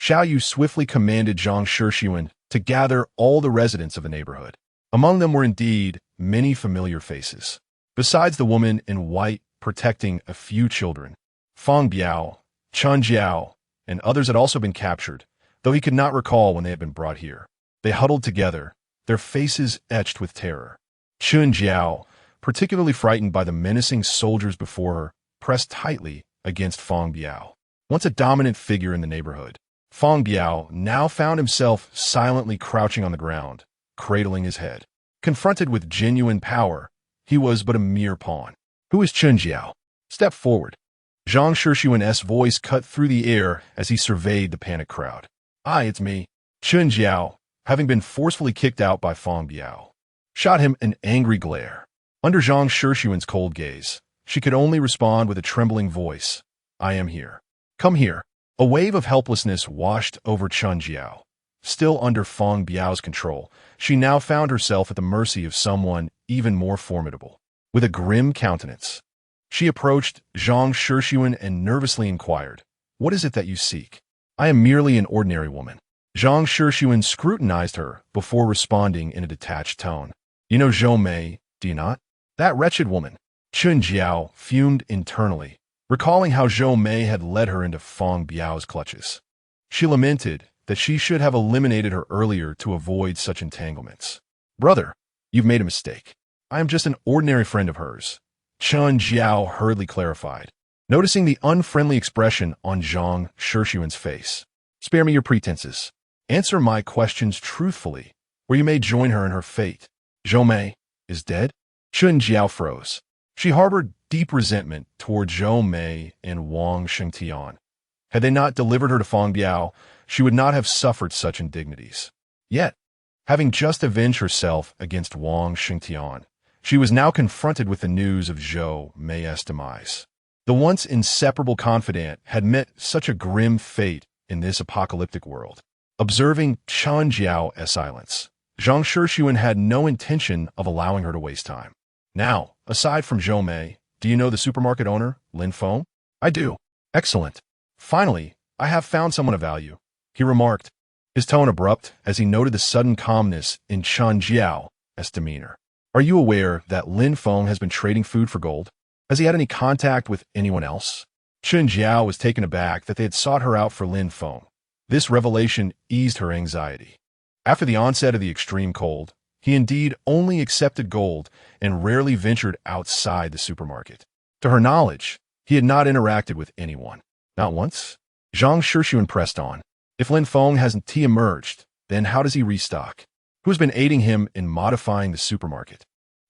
Xiao Yu swiftly commanded Zhang Shixuan to gather all the residents of the neighborhood. Among them were indeed many familiar faces. Besides the woman in white protecting a few children, Feng Biao, Chen Jiao, and others had also been captured, though he could not recall when they had been brought here. They huddled together, their faces etched with terror. Chen Jiao, particularly frightened by the menacing soldiers before her, pressed tightly against Feng Biao. Once a dominant figure in the neighborhood, Feng Biao now found himself silently crouching on the ground, cradling his head. Confronted with genuine power, he was but a mere pawn. "Who is Chen Jiao? Step forward." Zhang Shixuan's voice cut through the air as he surveyed the panicked crowd. "Aye, it's me." Chen Jiao, having been forcefully kicked out by Feng Biao, shot him an angry glare. Under Zhang Shixuan's cold gaze, she could only respond with a trembling voice. "I am here. Come here." A wave of helplessness washed over Chen Jiao. Still under Feng Biao's control, she now found herself at the mercy of someone even more formidable. With a grim countenance, she approached Zhang Shixuan and nervously inquired, "What is it that you seek?" "I am merely an ordinary woman." Zhang Shixuan scrutinized her before responding in a detached tone. "You know Zhou Mei, do you not?" "That wretched woman." Chen Jiao fumed internally, recalling how Zhou Mei had led her into Feng Biao's clutches. She lamented that she should have eliminated her earlier to avoid such entanglements. "Brother, you've made a mistake. I am just an ordinary friend of hers," Chen Jiao hurriedly clarified, noticing the unfriendly expression on Zhang Shixuan's face. "Spare me your pretenses. Answer my questions truthfully, or you may join her in her fate." "Zhou Mei is dead?" Chen Jiao froze. She harbored deep resentment toward Zhou Mei and Wang Shengtian. Had they not delivered her to Feng Biao, she would not have suffered such indignities. Yet, having just avenged herself against Wang Shengtian, she was now confronted with the news of Zhou Mei's demise. The once inseparable confidant had met such a grim fate in this apocalyptic world. Observing Chen Jiao's silence, Zhang Shixuan had no intention of allowing her to waste time. "Now, aside from Zhou Mei, do you know the supermarket owner, Lin Feng?" "I do." "Excellent. Finally, I have found someone of value," he remarked, his tone abrupt as he noted the sudden calmness in Chen Jiao's demeanor. "Are you aware that Lin Feng has been trading food for gold? Has he had any contact with anyone else?" Chen Jiao was taken aback that they had sought her out for Lin Feng. This revelation eased her anxiety. After the onset of the extreme cold, he indeed only accepted gold and rarely ventured outside the supermarket. To her knowledge, he had not interacted with anyone. Not once. Zhang Shixuan pressed on. "If Lin Feng hasn't emerged, then how does he restock? Who has been aiding him in modifying the supermarket?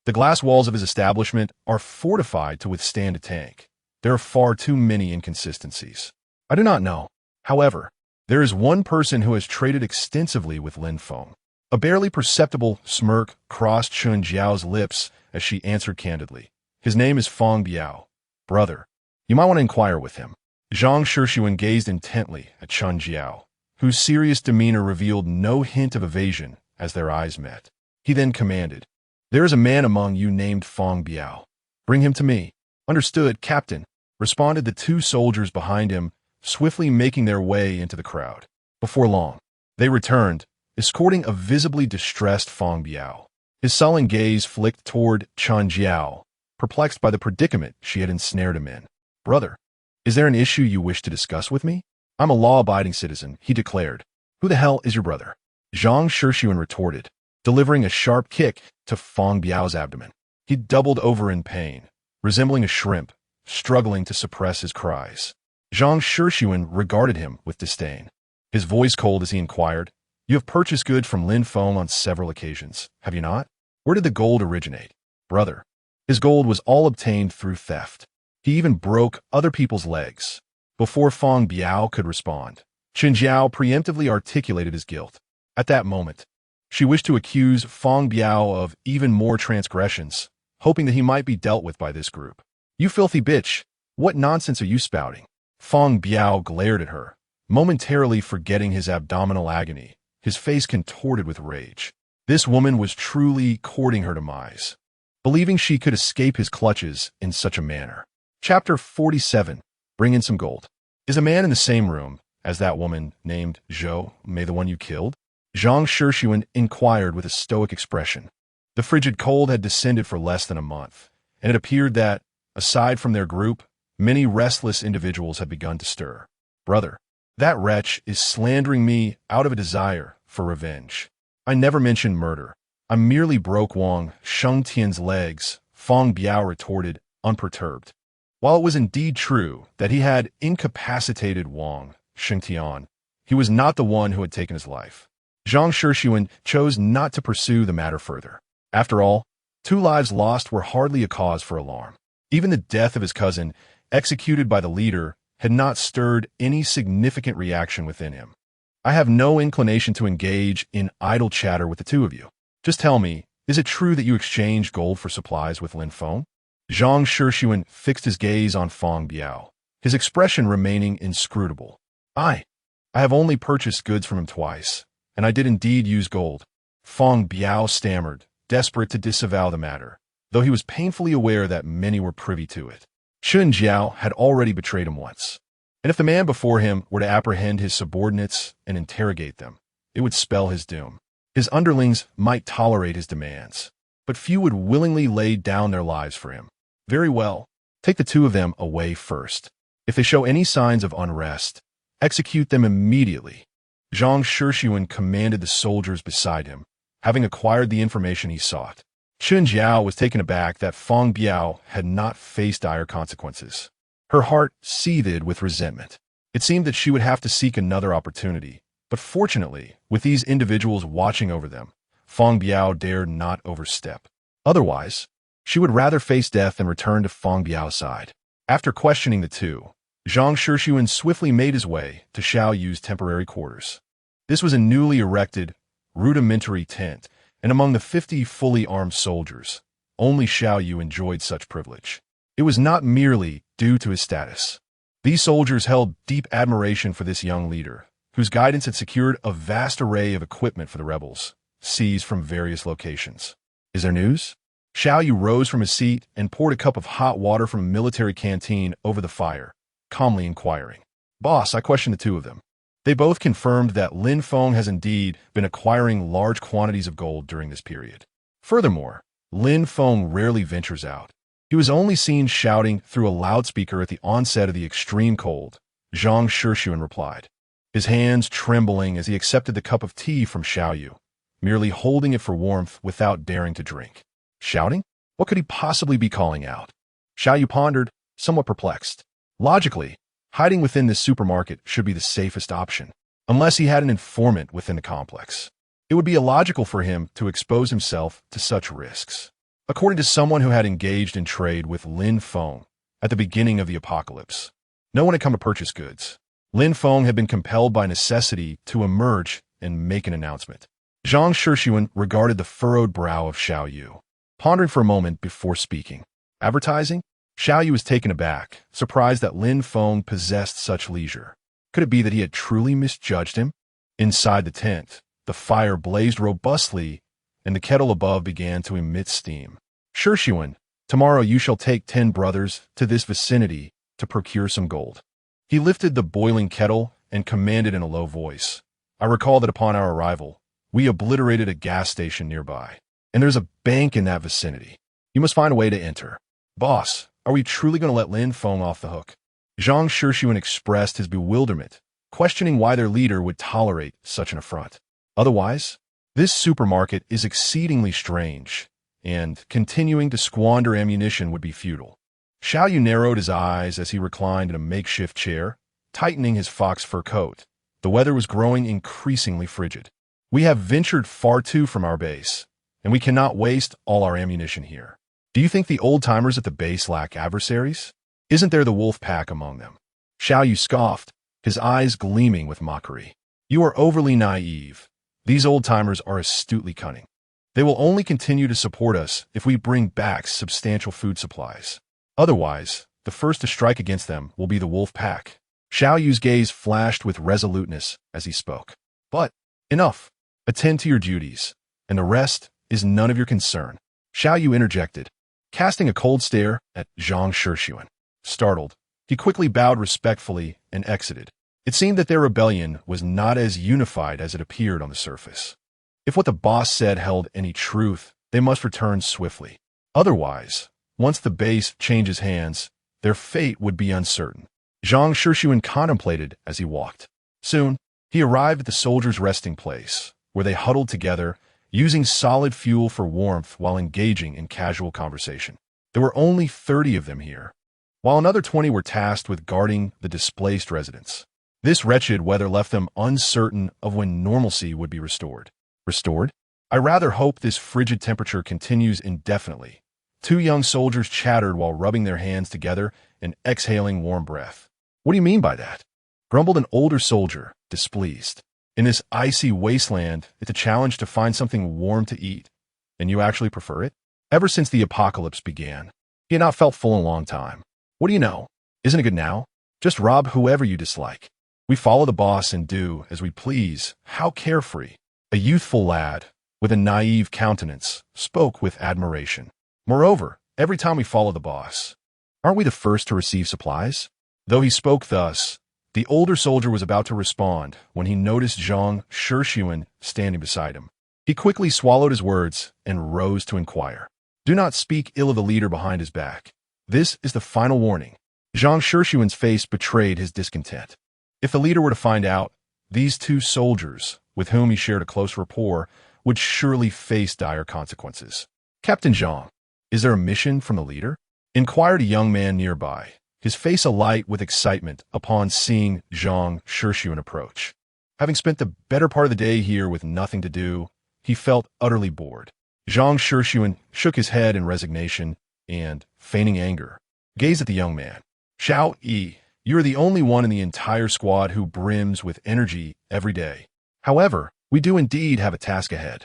The glass walls of his establishment are fortified to withstand a tank. There are far too many inconsistencies. I do not know. However, there is one person who has traded extensively with Lin Feng." A barely perceptible smirk crossed Chen Jiao's lips as she answered candidly. "His name is Feng Biao. Brother, you might want to inquire with him." Zhang Shixuan gazed intently at Chen Jiao, whose serious demeanor revealed no hint of evasion as their eyes met. He then commanded, "There is a man among you named Feng Biao. Bring him to me." "Understood, Captain," responded the two soldiers behind him, swiftly making their way into the crowd. Before long, they returned, escorting a visibly distressed Feng Biao. His sullen gaze flicked toward Chen Jiao, perplexed by the predicament she had ensnared him in. "Brother, is there an issue you wish to discuss with me?" "I'm a law-abiding citizen," he declared. "Who the hell is your brother?" Zhang Shixuan retorted, delivering a sharp kick to Feng Biao's abdomen. He doubled over in pain, resembling a shrimp, struggling to suppress his cries. Zhang Shixuan regarded him with disdain, his voice cold as he inquired, "You have purchased goods from Lin Feng on several occasions, have you not? Where did the gold originate?" "Brother, his gold was all obtained through theft. He even broke other people's legs." Before Feng Biao could respond, Chen Jiao preemptively articulated his guilt. At that moment, she wished to accuse Feng Biao of even more transgressions, hoping that he might be dealt with by this group. "You filthy bitch, what nonsense are you spouting?" Feng Biao glared at her, momentarily forgetting his abdominal agony, his face contorted with rage. This woman was truly courting her demise, believing she could escape his clutches in such a manner. Chapter 47. Bring in some gold. Is a man in the same room, as that woman named Zhou, may the one you killed? Zhang Shixuan inquired with a stoic expression. The frigid cold had descended for less than a month, and it appeared that, aside from their group, many restless individuals had begun to stir. Brother, that wretch is slandering me out of a desire for revenge. I never mentioned murder. I merely broke Wang Shengtian's legs, Feng Biao retorted, unperturbed. While it was indeed true that he had incapacitated Wang Shengtian, he was not the one who had taken his life. Zhang Shixuan chose not to pursue the matter further. After all, 2 lives lost were hardly a cause for alarm. Even the death of his cousin, executed by the leader, had not stirred any significant reaction within him. I have no inclination to engage in idle chatter with the 2 of you. Just tell me, is it true that you exchanged gold for supplies with Lin Feng? Zhang Shixuan fixed his gaze on Feng Biao, his expression remaining inscrutable. I have only purchased goods from him twice, and I did indeed use gold. Feng Biao stammered, desperate to disavow the matter, though he was painfully aware that many were privy to it. Chun Jiao had already betrayed him once, and if the man before him were to apprehend his subordinates and interrogate them, it would spell his doom. His underlings might tolerate his demands, but few would willingly lay down their lives for him. Very well, take the 2 of them away first. If they show any signs of unrest, execute them immediately. Zhang Shixuan commanded the soldiers beside him, having acquired the information he sought. Chun Jiao was taken aback that Feng Biao had not faced dire consequences. Her heart seethed with resentment. It seemed that she would have to seek another opportunity, but fortunately, with these individuals watching over them, Feng Biao dared not overstep. Otherwise, she would rather face death than return to Feng Biao's side. After questioning the 2, Zhang Shixuan swiftly made his way to Xiao Yu's temporary quarters. This was a newly erected, rudimentary tent, and among the 50 fully armed soldiers, only Xiao Yu enjoyed such privilege. It was not merely due to his status. These soldiers held deep admiration for this young leader, whose guidance had secured a vast array of equipment for the rebels, seized from various locations. Is there news? Xiao Yu rose from his seat and poured a cup of hot water from a military canteen over the fire, calmly inquiring. Boss, I questioned the 2 of them. They both confirmed that Lin Feng has indeed been acquiring large quantities of gold during this period. Furthermore, Lin Feng rarely ventures out. He was only seen shouting through a loudspeaker at the onset of the extreme cold, Zhang Shixuan replied, his hands trembling as he accepted the cup of tea from Xiao Yu, merely holding it for warmth without daring to drink. Shouting? What could he possibly be calling out? Xiao Yu pondered, somewhat perplexed. Logically, hiding within this supermarket should be the safest option, unless he had an informant within the complex. It would be illogical for him to expose himself to such risks. According to someone who had engaged in trade with Lin Feng at the beginning of the apocalypse, no one had come to purchase goods. Lin Feng had been compelled by necessity to emerge and make an announcement. Zhang Shixuan regarded the furrowed brow of Xiao Yu, pondering for a moment before speaking. Advertising? Xiao Yu was taken aback, surprised that Lin Feng possessed such leisure. Could it be that he had truly misjudged him? Inside the tent, the fire blazed robustly, and the kettle above began to emit steam. Shixuan, tomorrow you shall take 10 brothers to this vicinity to procure some gold. He lifted the boiling kettle and commanded in a low voice. I recall that upon our arrival, we obliterated a gas station nearby, and there's a bank in that vicinity. You must find a way to enter. Boss, are we truly going to let Lin Feng off the hook? Zhang Shixuan expressed his bewilderment, questioning why their leader would tolerate such an affront. Otherwise, this supermarket is exceedingly strange, and continuing to squander ammunition would be futile. Xiao Yu narrowed his eyes as he reclined in a makeshift chair, tightening his fox fur coat. The weather was growing increasingly frigid. We have ventured far too from our base, and we cannot waste all our ammunition here. Do you think the old-timers at the base lack adversaries? Isn't there the wolf pack among them? Xiao Yu scoffed, his eyes gleaming with mockery. You are overly naive. These old-timers are astutely cunning. They will only continue to support us if we bring back substantial food supplies. Otherwise, the first to strike against them will be the wolf pack. Xiao Yu's gaze flashed with resoluteness as he spoke. But, enough. Attend to your duties, and the rest is none of your concern. Xiao Yu interjected, casting a cold stare at Zhang Shixuan. Startled, he quickly bowed respectfully and exited. It seemed that their rebellion was not as unified as it appeared on the surface. If what the boss said held any truth, they must return swiftly. Otherwise, once the base changes hands, their fate would be uncertain. Zhang Shixuan contemplated as he walked. Soon, he arrived at the soldiers' resting place, where they huddled together, using solid fuel for warmth while engaging in casual conversation. There were only 30 of them here, while another 20 were tasked with guarding the displaced residents. This wretched weather left them uncertain of when normalcy would be restored. Restored? I rather hope this frigid temperature continues indefinitely. Two young soldiers chattered while rubbing their hands together and exhaling warm breath. What do you mean by that? Grumbled an older soldier, displeased. In this icy wasteland, it's a challenge to find something warm to eat. And you actually prefer it? Ever since the apocalypse began, he had not felt full in a long time. What do you know? Isn't it good now? Just rob whoever you dislike. We follow the boss and do as we please. How carefree. A youthful lad, with a naive countenance, spoke with admiration. Moreover, every time we follow the boss, aren't we the first to receive supplies? Though he spoke thus, the older soldier was about to respond when he noticed Zhang Shixuan standing beside him. He quickly swallowed his words and rose to inquire. Do not speak ill of the leader behind his back. This is the final warning. Zhang Shixuan's face betrayed his discontent. If the leader were to find out, these two soldiers, with whom he shared a close rapport, would surely face dire consequences. Captain Zhang, is there a mission from the leader? Inquired a young man nearby, his face alight with excitement upon seeing Zhang Shixuan approach. Having spent the better part of the day here with nothing to do, he felt utterly bored. Zhang Shixuan shook his head in resignation and, feigning anger, gazed at the young man. Xiao Yi, you are the only one in the entire squad who brims with energy every day. However, we do indeed have a task ahead.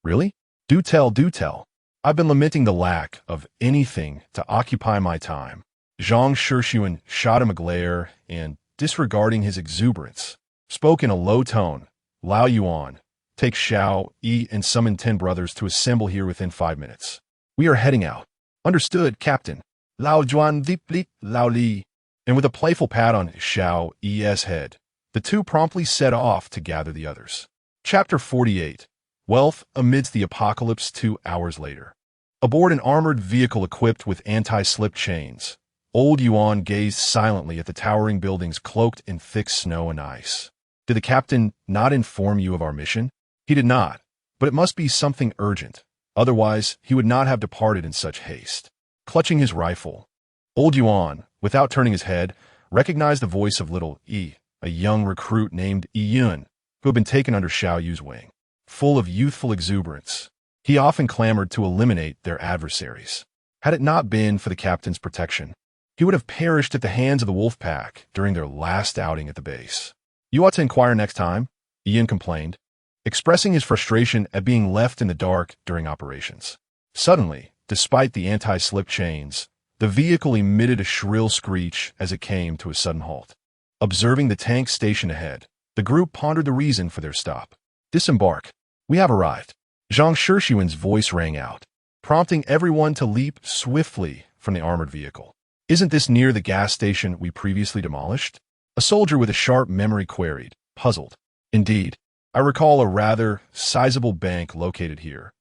Really? Do tell, do tell. I've been lamenting the lack of anything to occupy my time. Zhang Shixuan shot him a glare and, disregarding his exuberance, spoke in a low tone. Lao Yuan, take Xiao Yi and summon 10 brothers to assemble here within 5 minutes. We are heading out. Understood, Captain. Lao Juan Vipli Lao Li. And with a playful pat on Xiao Yi's head, the two promptly set off to gather the others. Chapter 48. Wealth amidst the apocalypse 2 hours later. Aboard an armored vehicle equipped with anti-slip chains, old Yuan gazed silently at the towering buildings cloaked in thick snow and ice. Did the captain not inform you of our mission? He did not, but it must be something urgent. Otherwise, he would not have departed in such haste. Clutching his rifle, old Yuan, without turning his head, recognized the voice of little Yi, a young recruit named Yi Yun, who had been taken under Xiao Yu's wing. Full of youthful exuberance, he often clamored to eliminate their adversaries. Had it not been for the captain's protection, he would have perished at the hands of the wolf pack during their last outing at the base. You ought to inquire next time, Ian complained, expressing his frustration at being left in the dark during operations. Suddenly, despite the anti-slip chains, the vehicle emitted a shrill screech as it came to a sudden halt. Observing the tank station ahead, the group pondered the reason for their stop. Disembark. We have arrived. Zhang Shixuan's voice rang out, prompting everyone to leap swiftly from the armored vehicle. Isn't this near the gas station we previously demolished? A soldier with a sharp memory queried, puzzled. Indeed, I recall a rather sizable bank located here.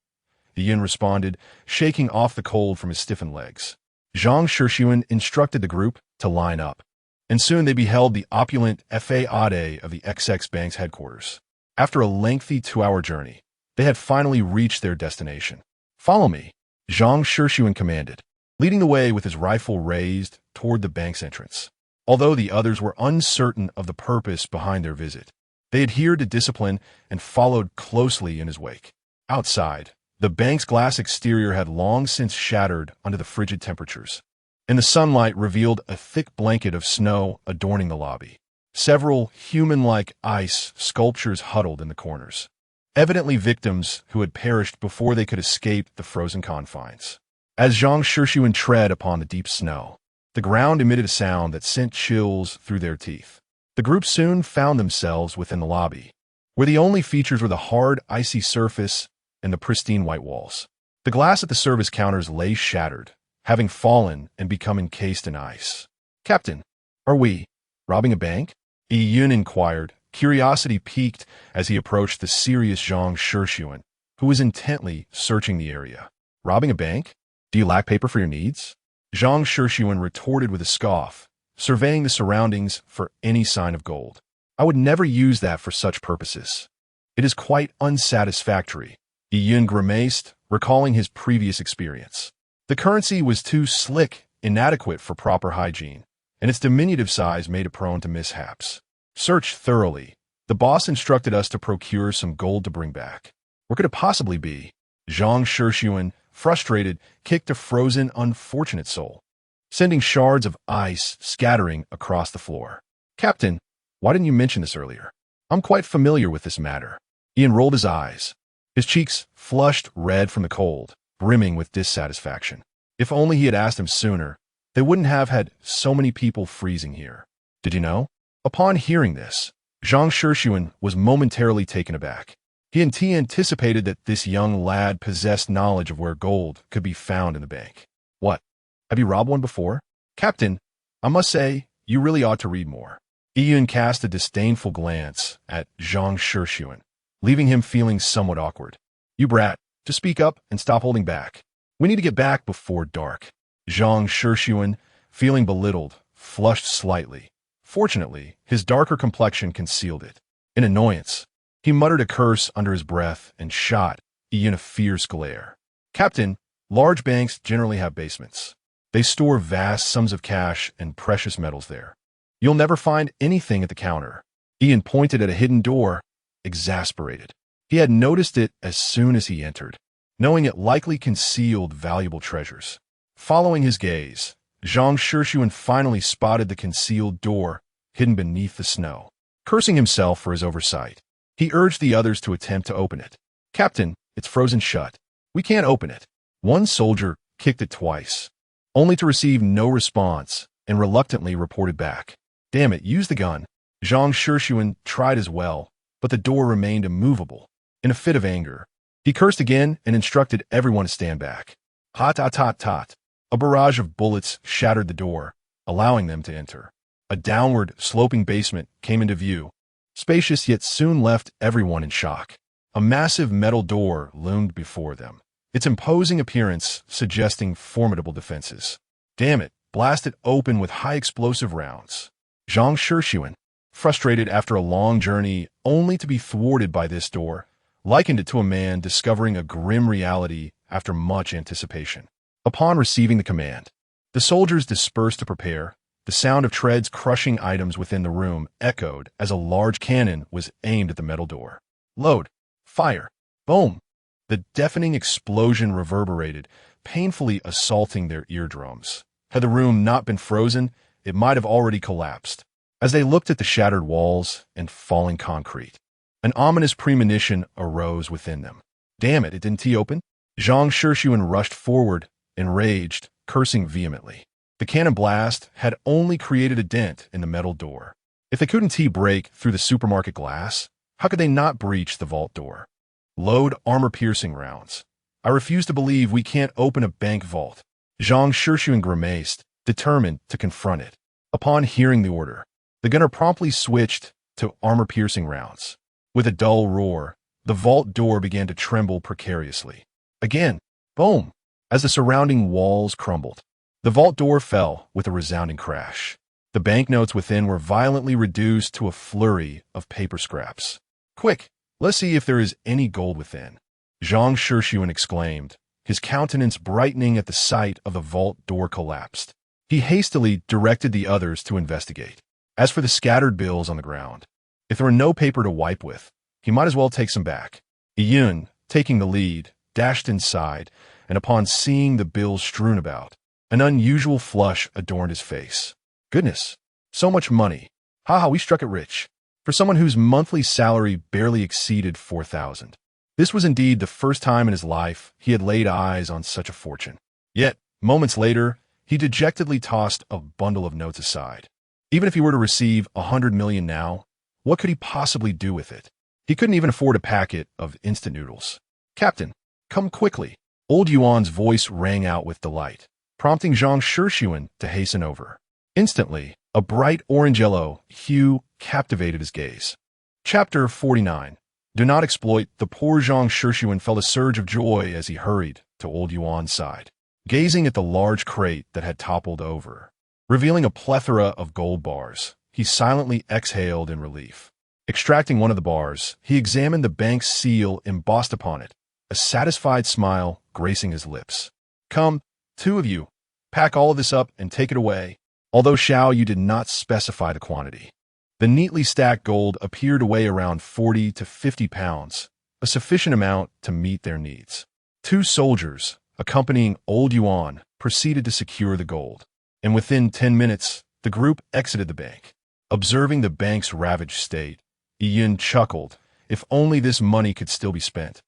Ian responded, shaking off the cold from his stiffened legs. Zhang Shixuan instructed the group to line up, and soon they beheld the opulent FAAD of the XX Bank's headquarters. After a lengthy 2-hour journey, they had finally reached their destination. Follow me, Zhang Shixuan commanded, leading the way with his rifle raised toward the bank's entrance. Although the others were uncertain of the purpose behind their visit, they adhered to discipline and followed closely in his wake. Outside, the bank's glass exterior had long since shattered under the frigid temperatures, and the sunlight revealed a thick blanket of snow adorning the lobby. Several human-like ice sculptures huddled in the corners, evidently victims who had perished before they could escape the frozen confines. As Zhang Shixuan tread upon the deep snow, the ground emitted a sound that sent chills through their teeth. The group soon found themselves within the lobby, where the only features were the hard, icy surface and the pristine white walls. The glass at the service counters lay shattered, having fallen and become encased in ice. Captain, are we robbing a bank? Yun inquired, curiosity piqued as he approached the serious Zhang Shixuan, who was intently searching the area. Robbing a bank? Do you lack paper for your needs? Zhang Shixuan retorted with a scoff, surveying the surroundings for any sign of gold. I would never use that for such purposes. It is quite unsatisfactory. Yun grimaced, recalling his previous experience. The currency was too slick, inadequate for proper hygiene, and its diminutive size made it prone to mishaps. Search thoroughly. The boss instructed us to procure some gold to bring back. Where could it possibly be? Zhang Shixuan, frustrated, kicked a frozen, unfortunate soul, sending shards of ice scattering across the floor. Captain, why didn't you mention this earlier? I'm quite familiar with this matter. Ian rolled his eyes, his cheeks flushed red from the cold, brimming with dissatisfaction. If only he had asked him sooner, they wouldn't have had so many people freezing here. Did you know? Upon hearing this, Zhang Shixuan was momentarily taken aback. He anticipated that this young lad possessed knowledge of where gold could be found in the bank. What? Have you robbed one before? Captain, I must say, you really ought to read more. Ian cast a disdainful glance at Zhang Shixuan, leaving him feeling somewhat awkward. You brat, just speak up and stop holding back. We need to get back before dark. Zhang Shixuan, feeling belittled, flushed slightly. Fortunately, his darker complexion concealed it. In annoyance, he muttered a curse under his breath and shot Ian a fierce glare. Captain, large banks generally have basements. They store vast sums of cash and precious metals there. You'll never find anything at the counter. Ian pointed at a hidden door, exasperated. He had noticed it as soon as he entered, knowing it likely concealed valuable treasures. Following his gaze, Zhang Shixuan finally spotted the concealed door hidden beneath the snow. Cursing himself for his oversight, he urged the others to attempt to open it. Captain, it's frozen shut. We can't open it. One soldier kicked it twice, only to receive no response and reluctantly reported back. Damn it, use the gun. Zhang Shixuan tried as well, but the door remained immovable. In a fit of anger, he cursed again and instructed everyone to stand back. Hot, hot, hot, hot. A barrage of bullets shattered the door, allowing them to enter. A downward, sloping basement came into view, spacious yet soon left everyone in shock. A massive metal door loomed before them, its imposing appearance suggesting formidable defenses. Damn it, blast it open with high explosive rounds. Zhang Shixuan, frustrated after a long journey only to be thwarted by this door, likened it to a man discovering a grim reality after much anticipation. Upon receiving the command, the soldiers dispersed to prepare. The sound of treads crushing items within the room echoed as a large cannon was aimed at the metal door. Load. Fire. Boom. The deafening explosion reverberated, painfully assaulting their eardrums. Had the room not been frozen, it might have already collapsed. As they looked at the shattered walls and falling concrete, an ominous premonition arose within them. Damn it, it didn't open? Zhang Shixuan rushed forward, enraged, cursing vehemently. The cannon blast had only created a dent in the metal door. If they couldn't break through the supermarket glass, how could they not breach the vault door? Load armor-piercing rounds. I refuse to believe we can't open a bank vault. Zhang Shixuan grimaced, determined to confront it. Upon hearing the order, the gunner promptly switched to armor-piercing rounds. With a dull roar, the vault door began to tremble precariously. Again, boom, as the surrounding walls crumbled. The vault door fell with a resounding crash. The banknotes within were violently reduced to a flurry of paper scraps. Quick, let's see if there is any gold within. Zhang Shixuan exclaimed, his countenance brightening at the sight of the vault door collapsed. He hastily directed the others to investigate. As for the scattered bills on the ground, if there were no paper to wipe with, he might as well take some back. Yun, taking the lead, dashed inside, and upon seeing the bills strewn about, an unusual flush adorned his face. Goodness, so much money. Haha, we struck it rich. For someone whose monthly salary barely exceeded 4,000. This was indeed the first time in his life he had laid eyes on such a fortune. Yet, moments later, he dejectedly tossed a bundle of notes aside. Even if he were to receive 100 million now, what could he possibly do with it? He couldn't even afford a packet of instant noodles. Captain, come quickly. Old Yuan's voice rang out with delight, prompting Zhang Shixuan to hasten over. Instantly, a bright orange-yellow hue captivated his gaze. Chapter 49. Do not exploit. The poor Zhang Shixuan felt a surge of joy as he hurried to old Yuan's side, gazing at the large crate that had toppled over. Revealing a plethora of gold bars, he silently exhaled in relief. Extracting one of the bars, he examined the bank's seal embossed upon it, a satisfied smile gracing his lips. Come, two of you, pack all of this up and take it away. Although Xiao Yu did not specify the quantity. The neatly stacked gold appeared to weigh around 40 to 50 pounds, a sufficient amount to meet their needs. Two soldiers, accompanying old Yuan, proceeded to secure the gold, and within 10 minutes, the group exited the bank. Observing the bank's ravaged state, Yun chuckled. If only this money could still be spent.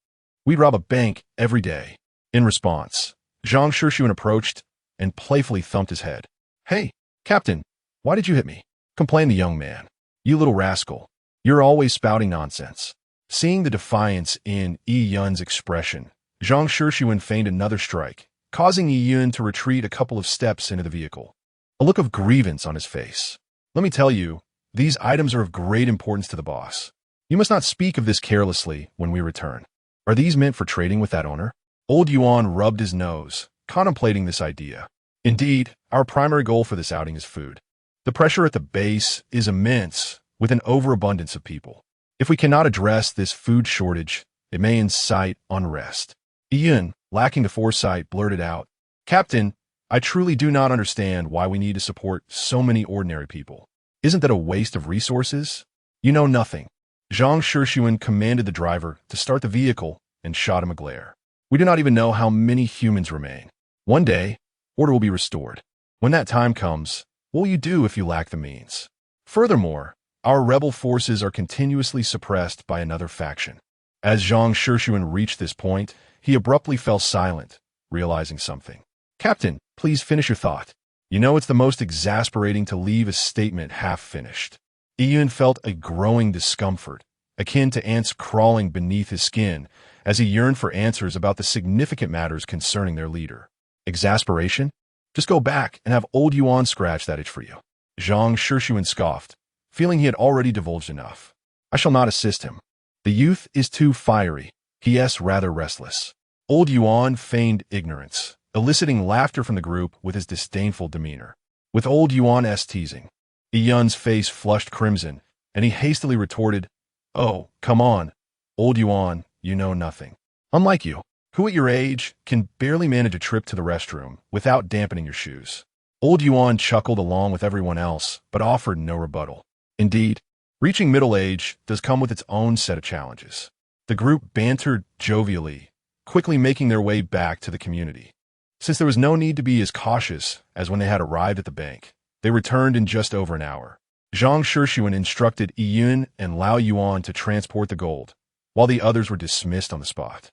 We'd rob a bank every day. In response, Zhang Shixuan approached and playfully thumped his head. Hey, Captain, why did you hit me? Complained the young man. You little rascal. You're always spouting nonsense. Seeing the defiance in Yun's expression, Zhang Shixuan feigned another strike, causing Yun to retreat a couple of steps into the vehicle. A look of grievance on his face. Let me tell you, these items are of great importance to the boss. You must not speak of this carelessly when we return. Are these meant for trading with that owner? Old Yuan rubbed his nose, contemplating this idea. Indeed, our primary goal for this outing is food. The pressure at the base is immense, with an overabundance of people. If we cannot address this food shortage, it may incite unrest. Yun, lacking the foresight, blurted out, Captain, I truly do not understand why we need to support so many ordinary people. Isn't that a waste of resources? You know nothing. Zhang Shixuan commanded the driver to start the vehicle and shot him a glare. We do not even know how many humans remain. One day, order will be restored. When that time comes, what will you do if you lack the means? Furthermore, our rebel forces are continuously suppressed by another faction. As Zhang Shixuan reached this point, he abruptly fell silent, realizing something. Captain, please finish your thought. You know it's the most exasperating to leave a statement half-finished. Yun felt a growing discomfort, akin to ants crawling beneath his skin, as he yearned for answers about the significant matters concerning their leader. Exasperation? Just go back and have old Yuan scratch that itch for you. Zhang Shixuan scoffed, feeling he had already divulged enough. I shall not assist him. The youth is too fiery, he is rather restless. Old Yuan feigned ignorance, eliciting laughter from the group with his disdainful demeanor. With old Yuan's teasing, Yun's face flushed crimson, and he hastily retorted, Oh, come on, old Yuan, you know nothing. Unlike you, who at your age can barely manage a trip to the restroom without dampening your shoes. Old Yuan chuckled along with everyone else, but offered no rebuttal. Indeed, reaching middle age does come with its own set of challenges. The group bantered jovially, quickly making their way back to the community. Since there was no need to be as cautious as when they had arrived at the bank, they returned in just over an hour. Zhang Shixuan instructed Yun and Lao Yuan to transport the gold, while the others were dismissed on the spot.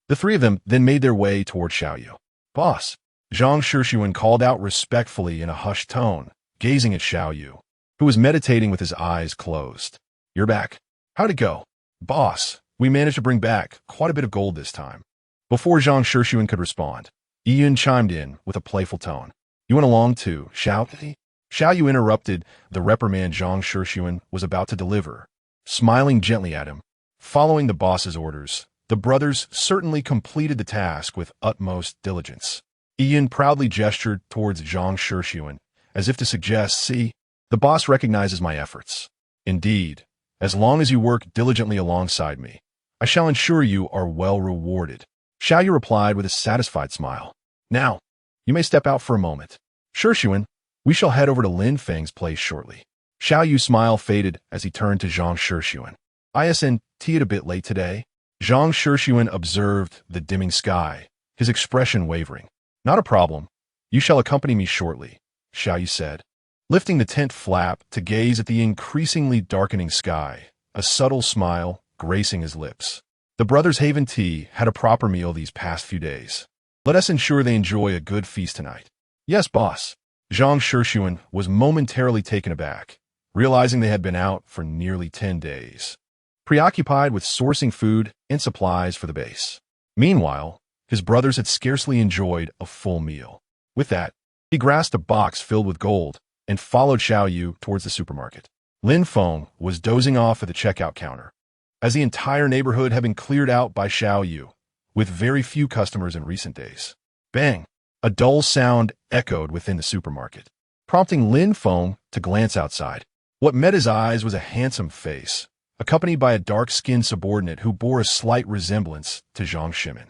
The three of them then made their way toward Xiao Yu. Boss, Zhang Shixuan called out respectfully in a hushed tone, gazing at Xiao Yu, who was meditating with his eyes closed. You're back. How'd it go? Boss, we managed to bring back quite a bit of gold this time. Before Zhang Shixuan could respond, Yun chimed in with a playful tone. You went along too, Xiao? Xiao Yu interrupted the reprimand Zhang Shixuan was about to deliver, smiling gently at him. Following the boss's orders, the brothers certainly completed the task with utmost diligence. Yun proudly gestured towards Zhang Shixuan, as if to suggest, see, the boss recognizes my efforts. Indeed, as long as you work diligently alongside me, I shall ensure you are well rewarded. Xiao Yu replied with a satisfied smile. Now, you may step out for a moment. Shixuan, we shall head over to Lin Feng's place shortly. Xiao Yu's smile faded as he turned to Zhang Shixuan. Isn't it a bit late today? Zhang Shixuan observed the dimming sky, his expression wavering. Not a problem. You shall accompany me shortly, Xiao Yu said, lifting the tent flap to gaze at the increasingly darkening sky, a subtle smile gracing his lips. The brothers Haven Tea had a proper meal these past few days. Let us ensure they enjoy a good feast tonight. Yes, boss. Zhang Shixuan was momentarily taken aback, realizing they had been out for nearly 10 days, preoccupied with sourcing food and supplies for the base. Meanwhile, his brothers had scarcely enjoyed a full meal. With that, he grasped a box filled with gold and followed Xiao Yu towards the supermarket. Lin Feng was dozing off at the checkout counter, as the entire neighborhood had been cleared out by Xiao Yu, with very few customers in recent days. Bang! A dull sound echoed within the supermarket, prompting Lin Feng to glance outside. What met his eyes was a handsome face, accompanied by a dark-skinned subordinate who bore a slight resemblance to Zhang Shimin.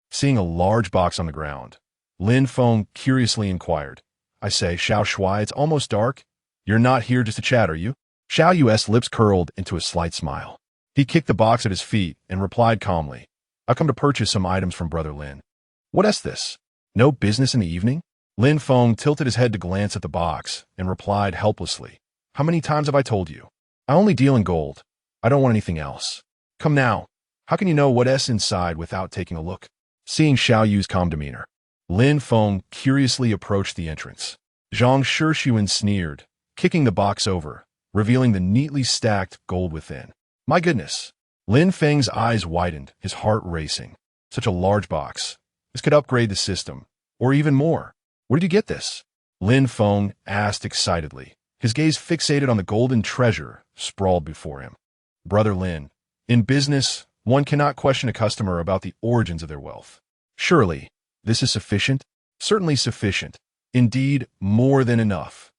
Seeing a large box on the ground, Lin Feng curiously inquired, "I say, Xiao Shui, it's almost dark. You're not here just to chat, are you?" Xiao Yu's lips curled into a slight smile. He kicked the box at his feet and replied calmly, "I've come to purchase some items from Brother Lin." "What's this? No business in the evening?" Lin Feng tilted his head to glance at the box and replied helplessly, "How many times have I told you? I only deal in gold. I don't want anything else. Come now. How can you know what's inside without taking a look?" Seeing Xiao Yu's calm demeanor, Lin Feng curiously approached the entrance. Zhang Shixuan sneered, kicking the box over, revealing the neatly stacked gold within. "My goodness." Lin Feng's eyes widened, his heart racing. Such a large box. This could upgrade the system, or even more. "Where did you get this?" Lin Feng asked excitedly, his gaze fixated on the golden treasure sprawled before him. "Brother Lin, in business, one cannot question a customer about the origins of their wealth. Surely, this is sufficient?" "Certainly sufficient. Indeed, more than enough."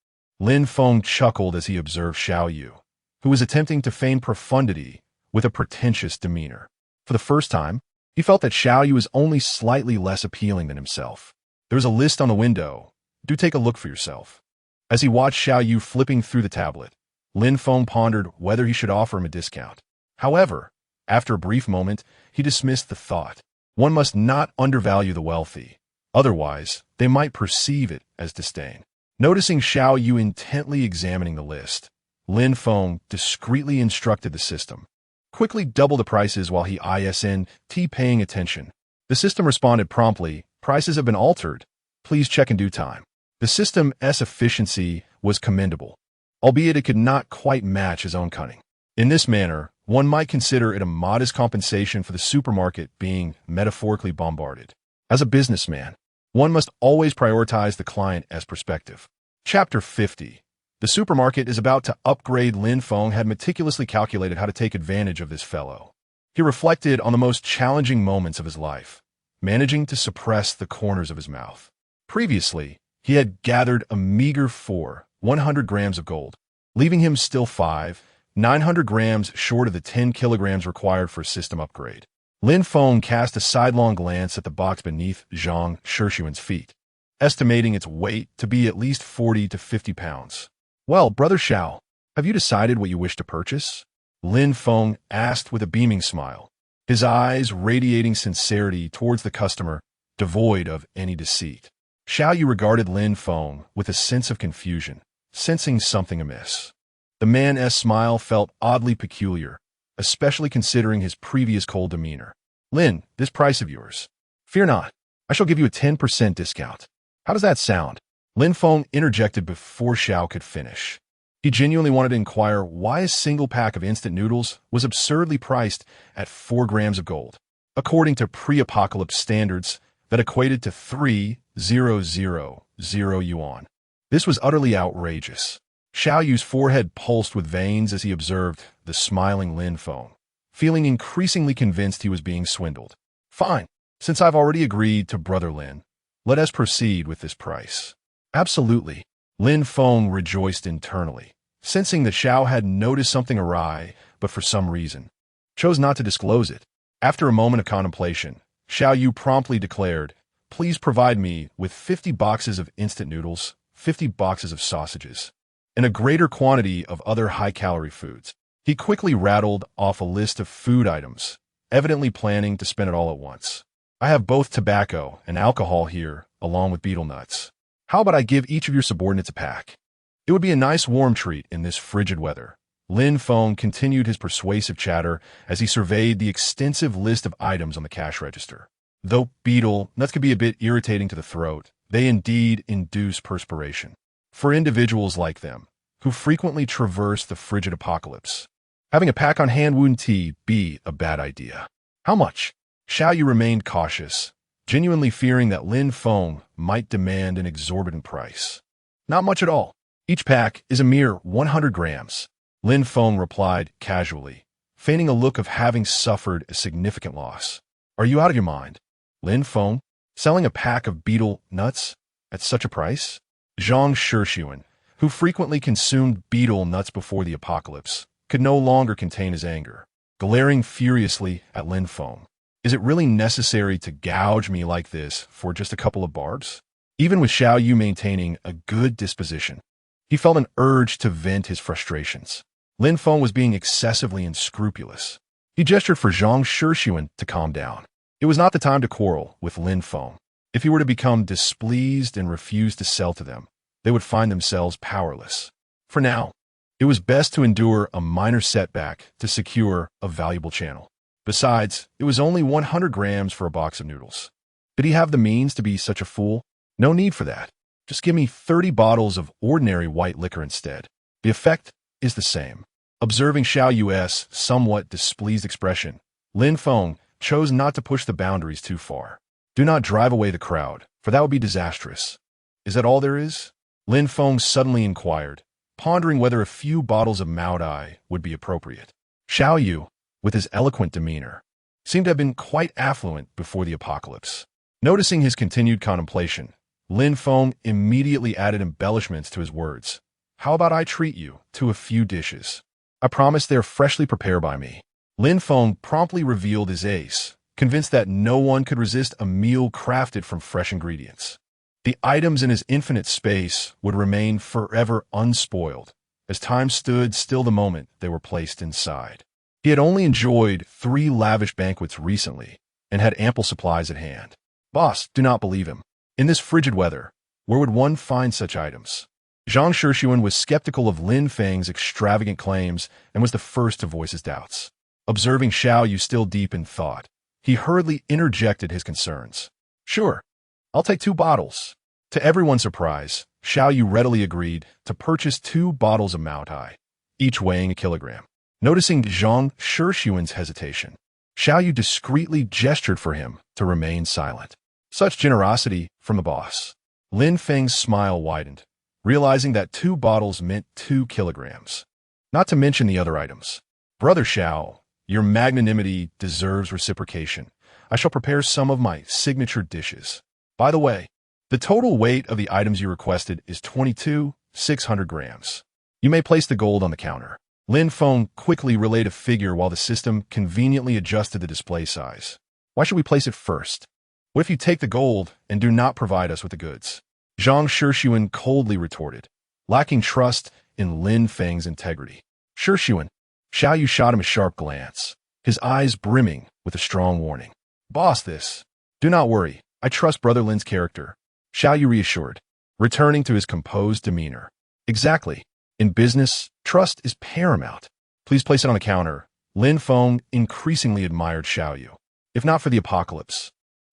Lin Feng chuckled as he observed Xiao Yu, who was attempting to feign profundity with a pretentious demeanor. For the first time, he felt that Xiao Yu was only slightly less appealing than himself. "There was a list on the window. Do take a look for yourself." As he watched Xiao Yu flipping through the tablet, Lin Feng pondered whether he should offer him a discount. However, after a brief moment, he dismissed the thought. One must not undervalue the wealthy. Otherwise, they might perceive it as disdain. Noticing Xiao Yu intently examining the list, Lin Feng discreetly instructed the system, "Quickly double the prices while he isn't paying attention." The system responded promptly, "Prices have been altered. Please check in due time." The system's efficiency was commendable, albeit it could not quite match his own cunning. In this manner, one might consider it a modest compensation for the supermarket being metaphorically bombarded. As a businessman, one must always prioritize the client as perspective. Chapter 50. The supermarket is about to upgrade. Lin Feng had meticulously calculated how to take advantage of this fellow. He reflected on the most challenging moments of his life, managing to suppress the corners of his mouth. Previously, he had gathered a meager 100 grams of gold, leaving him still 900 grams short of the 10 kilograms required for a system upgrade. Lin Feng cast a sidelong glance at the box beneath Zhang Shixuan's feet, estimating its weight to be at least 40 to 50 pounds. "Well, Brother Xiao, have you decided what you wish to purchase?" Lin Feng asked with a beaming smile, his eyes radiating sincerity towards the customer, devoid of any deceit. Xiao Yu regarded Lin Feng with a sense of confusion, sensing something amiss. The man's smile felt oddly peculiar, especially considering his previous cold demeanor. "Lin, this price of yours. Fear not, I shall give you a 10% discount. How does that sound?" Lin Feng interjected before Xiao could finish. He genuinely wanted to inquire why a single pack of instant noodles was absurdly priced at 4 grams of gold, according to pre-apocalypse standards that equated to 3,000 yuan. This was utterly outrageous. Xiao Yu's forehead pulsed with veins as he observed the smiling Lin Feng, feeling increasingly convinced he was being swindled. "Fine. Since I've already agreed to Brother Lin, let us proceed with this price." "Absolutely." Lin Feng rejoiced internally, sensing that Xiao had noticed something awry, but for some reason chose not to disclose it. After a moment of contemplation, Xiao Yu promptly declared, "Please provide me with 50 boxes of instant noodles, 50 boxes of sausages, and a greater quantity of other high-calorie foods." He quickly rattled off a list of food items, evidently planning to spend it all at once. "I have both tobacco and alcohol here, along with betel nuts. How about I give each of your subordinates a pack? It would be a nice warm treat in this frigid weather." Lin Feng continued his persuasive chatter as he surveyed the extensive list of items on the cash register. Though betel nuts could be a bit irritating to the throat, they indeed induce perspiration. For individuals like them, who frequently traverse the frigid apocalypse, having a pack on hand wouldn't be a bad idea. "How much?" Xiao Yu remained cautious, genuinely fearing that Lin Feng might demand an exorbitant price. "Not much at all. Each pack is a mere 100 grams. Lin Feng replied casually, feigning a look of having suffered a significant loss. Are you out of your mind? Lin Feng? Selling a pack of beetle nuts at such a price? Zhang Shixuan, who frequently consumed beetle nuts before the apocalypse, could no longer contain his anger, glaring furiously at Lin Feng. Is it really necessary to gouge me like this for just a couple of barbs? Even with Xiao Yu maintaining a good disposition, he felt an urge to vent his frustrations. Lin Feng was being excessively unscrupulous. He gestured for Zhang Shixuan to calm down. It was not the time to quarrel with Lin Feng. If he were to become displeased and refuse to sell to them, they would find themselves powerless. For now, it was best to endure a minor setback to secure a valuable channel. Besides, it was only 100 grams for a box of noodles. Did he have the means to be such a fool? No need for that. Just give me 30 bottles of ordinary white liquor instead. The effect is the same. Observing Xiao Yu's somewhat displeased expression, Lin Feng chose not to push the boundaries too far. Do not drive away the crowd, for that would be disastrous. Is that all there is? Lin Feng suddenly inquired, pondering whether a few bottles of vowed would be appropriate. Xiao Yu, with his eloquent demeanor, seemed to have been quite affluent before the apocalypse. Noticing his continued contemplation, Lin Feng immediately added embellishments to his words. How about I treat you to a few dishes? I promise they're freshly prepared by me. Lin Feng promptly revealed his ace, convinced that no one could resist a meal crafted from fresh ingredients. The items in his infinite space would remain forever unspoiled, as time stood still the moment they were placed inside. He had only enjoyed 3 lavish banquets recently and had ample supplies at hand. Boss, do not believe him. In this frigid weather, where would one find such items? Zhang Shixuan was skeptical of Lin Feng's extravagant claims and was the first to voice his doubts. Observing Xiao Yu still deep in thought, he hurriedly interjected his concerns. Sure, I'll take 2 bottles. To everyone's surprise, Xiao Yu readily agreed to purchase 2 bottles of vowed, each weighing a kilogram. Noticing Zhang Shixuan's hesitation, Xiao Yu discreetly gestured for him to remain silent. Such generosity from the boss. Lin Feng's smile widened, realizing that 2 bottles meant 2 kilograms. Not to mention the other items. Brother Xiao, your magnanimity deserves reciprocation. I shall prepare some of my signature dishes. By the way, the total weight of the items you requested is 600 grams. You may place the gold on the counter. Lin Feng quickly relayed a figure while the system conveniently adjusted the display size. Why should we place it first? What if you take the gold and do not provide us with the goods? Zhang Shixuan coldly retorted, lacking trust in Lin Feng's integrity. Shixuan, Xiao Yu shot him a sharp glance, his eyes brimming with a strong warning. Boss this. Do not worry, I trust Brother Lin's character. Xiao Yu reassured, returning to his composed demeanor. Exactly. In business, trust is paramount. Please place it on the counter. Lin Feng increasingly admired Xiao Yu. If not for the apocalypse,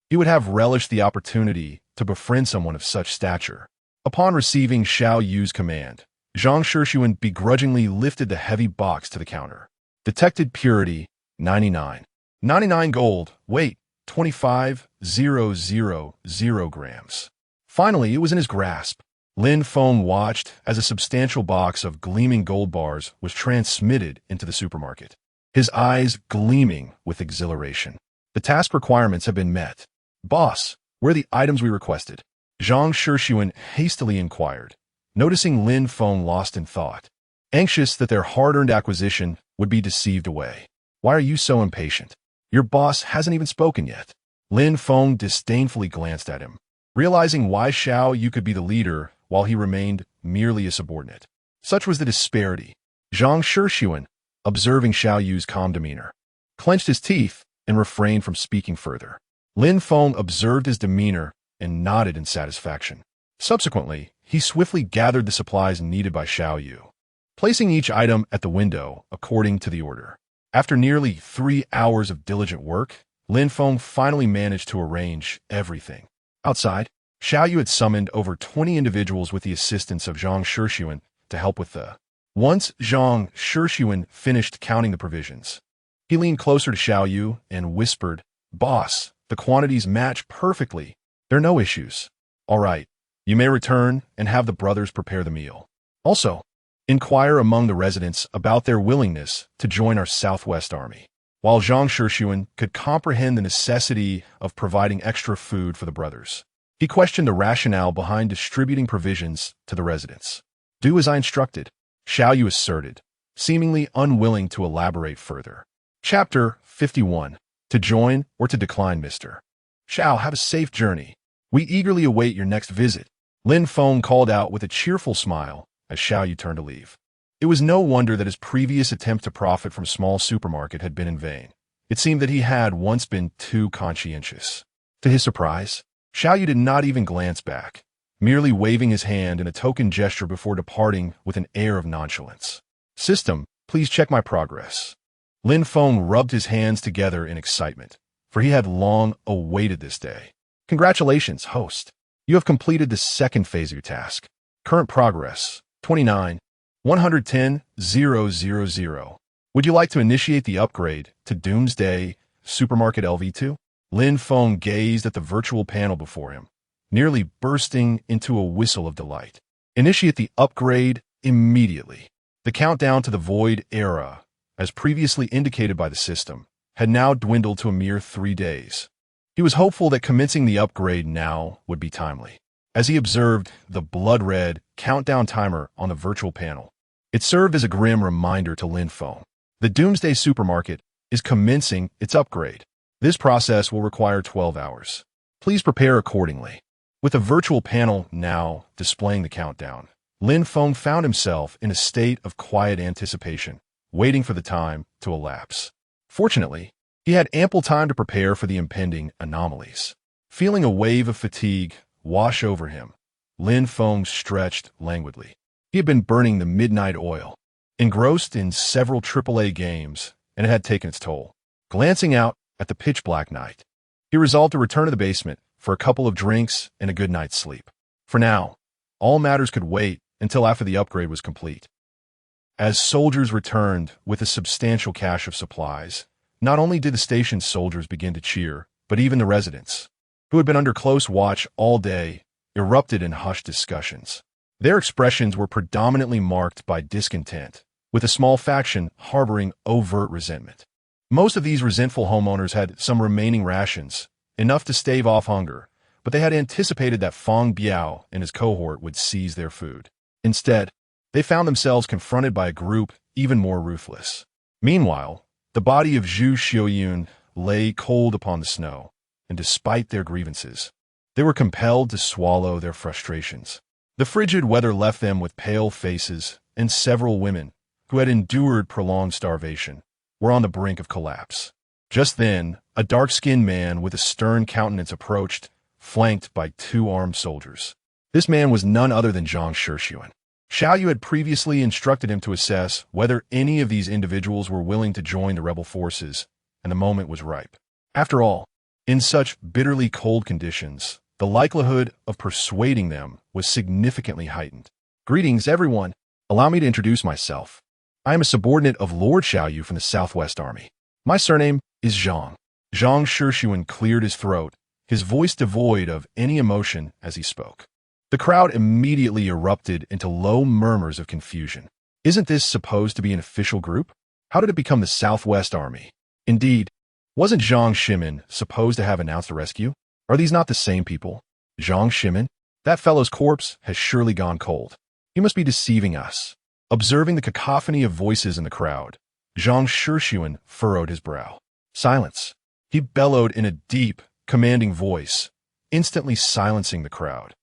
he would have relished the opportunity to befriend someone of such stature. Upon receiving Xiao Yu's command, Zhang Shixuan begrudgingly lifted the heavy box to the counter. Detected purity, 99. 99 gold, weight, 25,000 grams. Finally, it was in his grasp. Lin Feng watched as a substantial box of gleaming gold bars was transmitted into the supermarket, his eyes gleaming with exhilaration. The task requirements have been met. Boss, where are the items we requested? Zhang Shixuan hastily inquired, noticing Lin Feng lost in thought, anxious that their hard-earned acquisition would be deceived away. Why are you so impatient? Your boss hasn't even spoken yet. Lin Feng disdainfully glanced at him, realizing why Xiao Yu could be the leader while he remained merely a subordinate. Such was the disparity. Zhang Shixuan, observing Xiao Yu's calm demeanor, clenched his teeth and refrained from speaking further. Lin Feng observed his demeanor and nodded in satisfaction. Subsequently, he swiftly gathered the supplies needed by Xiao Yu, placing each item at the window according to the order. After nearly 3 hours of diligent work, Lin Feng finally managed to arrange everything. Outside, Xiao Yu had summoned over 20 individuals with the assistance of Zhang Shixuan to help with the... Once Zhang Shixuan finished counting the provisions, he leaned closer to Xiao Yu and whispered, Boss, the quantities match perfectly. There are no issues. All right, you may return and have the brothers prepare the meal. Also, Inquire among the residents about their willingness to join our Southwest Army. While Zhang Shixuan could comprehend the necessity of providing extra food for the brothers, he questioned the rationale behind distributing provisions to the residents. Do as I instructed, Xiao Yu asserted, seemingly unwilling to elaborate further. Chapter 51. To join or to decline, Mr. Xiao, have a safe journey. We eagerly await your next visit. Lin Feng called out with a cheerful smile as Xiao Yu turned to leave. It was no wonder that his previous attempt to profit from small supermarket had been in vain. It seemed that he had once been too conscientious. To his surprise, Xiao Yu did not even glance back, merely waving his hand in a token gesture before departing with an air of nonchalance. System, please check my progress. Lin Feng rubbed his hands together in excitement, for he had long awaited this day. Congratulations, host. You have completed the second phase of your task. Current progress, 29. 110,000. Would you like to initiate the upgrade to Doomsday Supermarket LV2? Lin Feng gazed at the virtual panel before him, nearly bursting into a whistle of delight. Initiate the upgrade immediately. The countdown to the void era, as previously indicated by the system, had now dwindled to a mere 3 days. He was hopeful that commencing the upgrade now would be timely. As he observed the blood-red countdown timer on the virtual panel, it served as a grim reminder to Lin Feng. The Doomsday Supermarket is commencing its upgrade. This process will require 12 hours. Please prepare accordingly. With the virtual panel now displaying the countdown, Lin Feng found himself in a state of quiet anticipation, waiting for the time to elapse. Fortunately, he had ample time to prepare for the impending anomalies. Feeling a wave of fatigue wash over him, Lin Feng stretched languidly. He had been burning the midnight oil, engrossed in several AAA games, and it had taken its toll. Glancing out at the pitch-black night, he resolved to return to the basement for a couple of drinks and a good night's sleep. For now, all matters could wait until after the upgrade was complete. As soldiers returned with a substantial cache of supplies, not only did the station's soldiers begin to cheer, but even the residents, who had been under close watch all day, erupted in hushed discussions. Their expressions were predominantly marked by discontent, with a small faction harboring overt resentment. Most of these resentful homeowners had some remaining rations, enough to stave off hunger, but they had anticipated that Feng Biao and his cohort would seize their food. Instead, they found themselves confronted by a group even more ruthless. Meanwhile, the body of Zhu Xiaoyun lay cold upon the snow, and despite their grievances, they were compelled to swallow their frustrations. The frigid weather left them with pale faces, and several women, who had endured prolonged starvation, were on the brink of collapse. Just then, a dark-skinned man with a stern countenance approached, flanked by 2 armed soldiers. This man was none other than Zhang Shixuan. Xiao Yu had previously instructed him to assess whether any of these individuals were willing to join the rebel forces, and the moment was ripe. After all, in such bitterly cold conditions, the likelihood of persuading them was significantly heightened. Greetings, everyone. Allow me to introduce myself. I am a subordinate of Lord Xiao Yu from the Southwest Army. My surname is Zhang. Zhang Shixuan cleared his throat, his voice devoid of any emotion as he spoke. The crowd immediately erupted into low murmurs of confusion. Isn't this supposed to be an official group? How did it become the Southwest Army? Indeed, wasn't Zhang Shimin supposed to have announced a rescue? Are these not the same people? Zhang Shimin? That fellow's corpse has surely gone cold. He must be deceiving us. Observing the cacophony of voices in the crowd, Zhang Shixuan furrowed his brow. Silence. He bellowed in a deep, commanding voice, instantly silencing the crowd,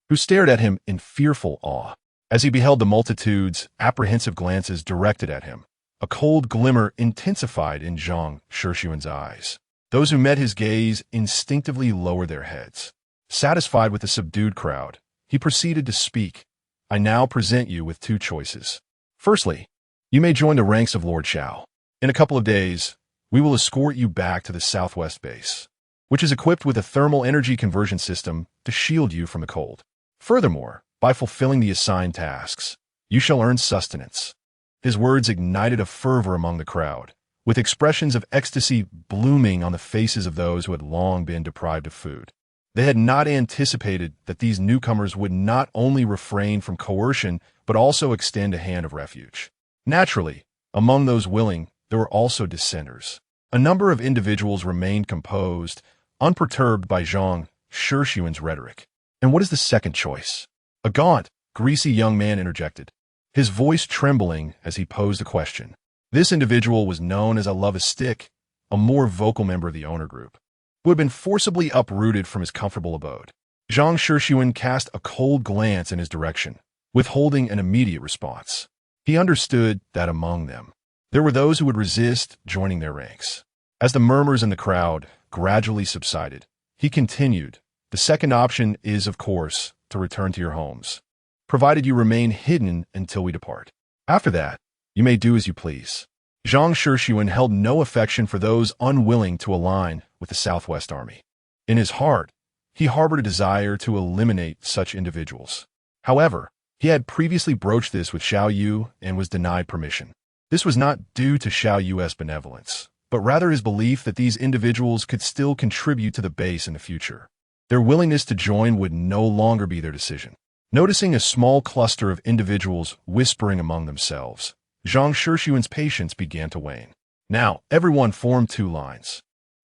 who stared at him in fearful awe. As he beheld the multitude's apprehensive glances directed at him, a cold glimmer intensified in Zhang Shixuan's eyes. Those who met his gaze instinctively lowered their heads. Satisfied with the subdued crowd, he proceeded to speak. I now present you with 2 choices. Firstly, you may join the ranks of Lord Xiao. In a couple of days, we will escort you back to the Southwest Base, which is equipped with a thermal energy conversion system to shield you from the cold. Furthermore, by fulfilling the assigned tasks, you shall earn sustenance. His words ignited a fervor among the crowd, with expressions of ecstasy blooming on the faces of those who had long been deprived of food. They had not anticipated that these newcomers would not only refrain from coercion, but also extend a hand of refuge. Naturally, among those willing, there were also dissenters. A number of individuals remained composed, unperturbed by Zhang Shixuan's rhetoric. And what is the second choice? A gaunt, greasy young man interjected, his voice trembling as he posed a question. This individual was known as a love-a-stick, a more vocal member of the owner group, who had been forcibly uprooted from his comfortable abode. Zhang Shixuan cast a cold glance in his direction, withholding an immediate response. He understood that among them, there were those who would resist joining their ranks. As the murmurs in the crowd gradually subsided, he continued, the second option is, of course, to return to your homes, provided you remain hidden until we depart. After that, you may do as you please. Zhang Shixuan held no affection for those unwilling to align with the Southwest Army. In his heart, he harbored a desire to eliminate such individuals. However, he had previously broached this with Xiao Yu and was denied permission. This was not due to Xiao Yu's benevolence, but rather his belief that these individuals could still contribute to the base in the future. Their willingness to join would no longer be their decision. Noticing a small cluster of individuals whispering among themselves, Zhang Shixuan's patience began to wane. Now, everyone formed two lines.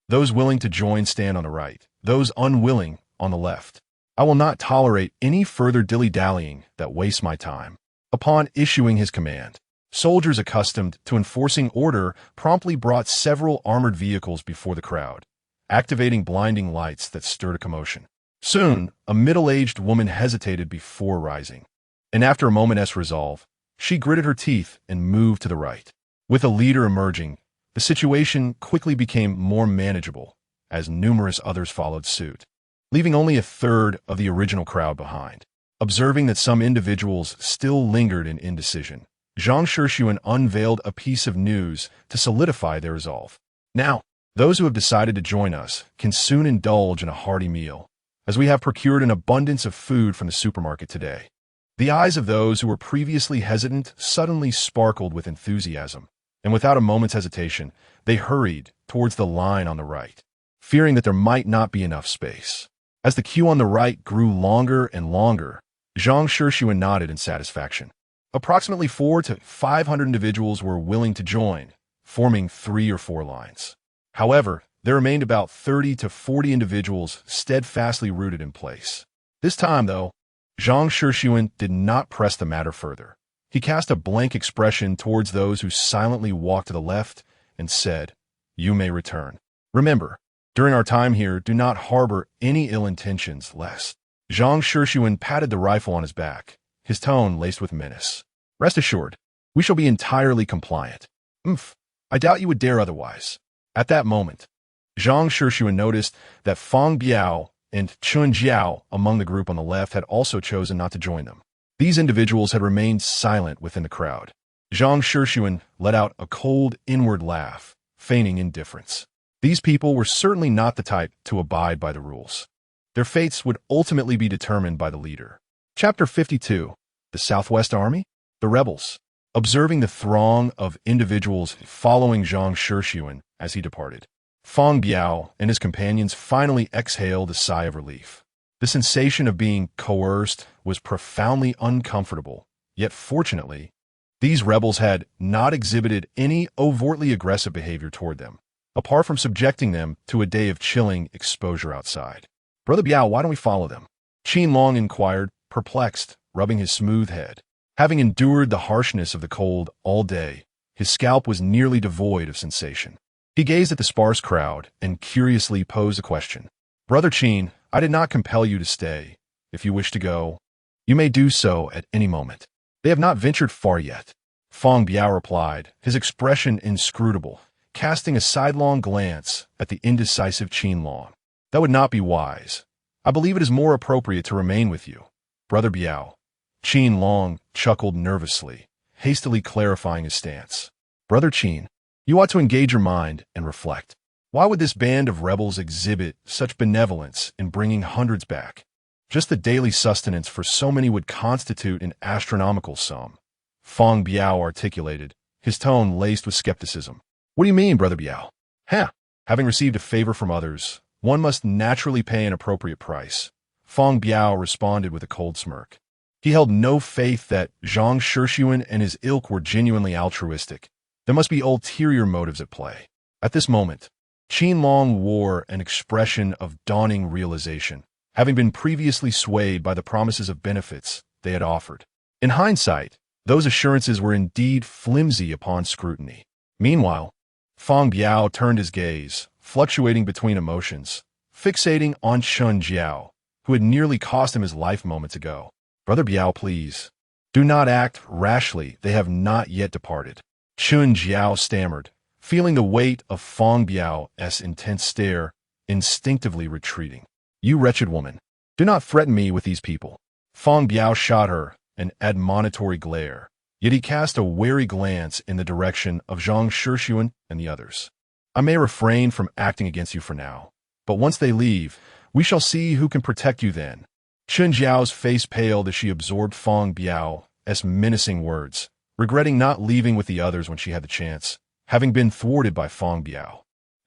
Those willing to join stand on the right, those unwilling on the left. I will not tolerate any further dilly-dallying that wastes my time. Upon issuing his command, soldiers accustomed to enforcing order promptly brought several armored vehicles before the crowd, activating blinding lights that stirred a commotion. Soon, a middle-aged woman hesitated before rising, and after a moment's resolve, she gritted her teeth and moved to the right. With a leader emerging, the situation quickly became more manageable as numerous others followed suit, leaving only a third of the original crowd behind. Observing that some individuals still lingered in indecision, Zhang Shixuan unveiled a piece of news to solidify their resolve. Now, those who have decided to join us can soon indulge in a hearty meal, as we have procured an abundance of food from the supermarket today. The eyes of those who were previously hesitant suddenly sparkled with enthusiasm, and without a moment's hesitation, they hurried towards the line on the right, fearing that there might not be enough space. As the queue on the right grew longer and longer, Zhang Shixuan nodded in satisfaction. Approximately 400 to 500 individuals were willing to join, forming 3 or 4 lines. However, there remained about 30 to 40 individuals steadfastly rooted in place. This time, though, Zhang Shixuan did not press the matter further. He cast a blank expression towards those who silently walked to the left and said, "You may return. Remember, during our time here, do not harbor any ill intentions, lest." Zhang Shixuan patted the rifle on his back, his tone laced with menace. "Rest assured, we shall be entirely compliant." I doubt you would dare otherwise." At that moment, Zhang Shixuan noticed that Fang Biao and Chun Jiao among the group on the left had also chosen not to join them. These individuals had remained silent within the crowd. Zhang Shixuan let out a cold inward laugh, feigning indifference. These people were certainly not the type to abide by the rules. Their fates would ultimately be determined by the leader. Chapter 52. The Southwest Army? The Rebels. Observing the throng of individuals following Zhang Shixuan as he departed, Fang Biao and his companions finally exhaled a sigh of relief. The sensation of being coerced was profoundly uncomfortable, yet fortunately, these rebels had not exhibited any overtly aggressive behavior toward them, apart from subjecting them to a day of chilling exposure outside. "Brother Biao, why don't we follow them?" Qin Long inquired, perplexed, rubbing his smooth head. Having endured the harshness of the cold all day, his scalp was nearly devoid of sensation. He gazed at the sparse crowd and curiously posed a question. "Brother Qin, I did not compel you to stay. If you wish to go, you may do so at any moment. They have not ventured far yet." Fang Biao replied, his expression inscrutable, casting a sidelong glance at the indecisive Qin Long. "That would not be wise. I believe it is more appropriate to remain with you, Brother Biao." Qin Long chuckled nervously, hastily clarifying his stance. "Brother Qin, you ought to engage your mind and reflect. Why would this band of rebels exhibit such benevolence in bringing hundreds back? Just the daily sustenance for so many would constitute an astronomical sum." Fang Biao articulated, his tone laced with skepticism. "What do you mean, Brother Biao?" Having received a favor from others, one must naturally pay an appropriate price. Feng Biao responded with a cold smirk. He held no faith that Zhang Shixuan and his ilk were genuinely altruistic. There must be ulterior motives at play. At this moment, Qinlong wore an expression of dawning realization, having been previously swayed by the promises of benefits they had offered. In hindsight, those assurances were indeed flimsy upon scrutiny. Meanwhile, Feng Biao turned his gaze, fluctuating between emotions, fixating on Chun Jiao, who had nearly cost him his life moments ago. Brother Biao, please, do not act rashly. They have not yet departed. Chun Jiao stammered, feeling the weight of Feng Biao's intense stare, instinctively retreating. You wretched woman, do not threaten me with these people. Feng Biao shot her an admonitory glare, yet he cast a wary glance in the direction of Zhang Shixuan and the others. I may refrain from acting against you for now, but once they leave, we shall see who can protect you then. Chun Jiao's face paled as she absorbed Feng Biao's menacing words, regretting not leaving with the others when she had the chance, having been thwarted by Feng Biao.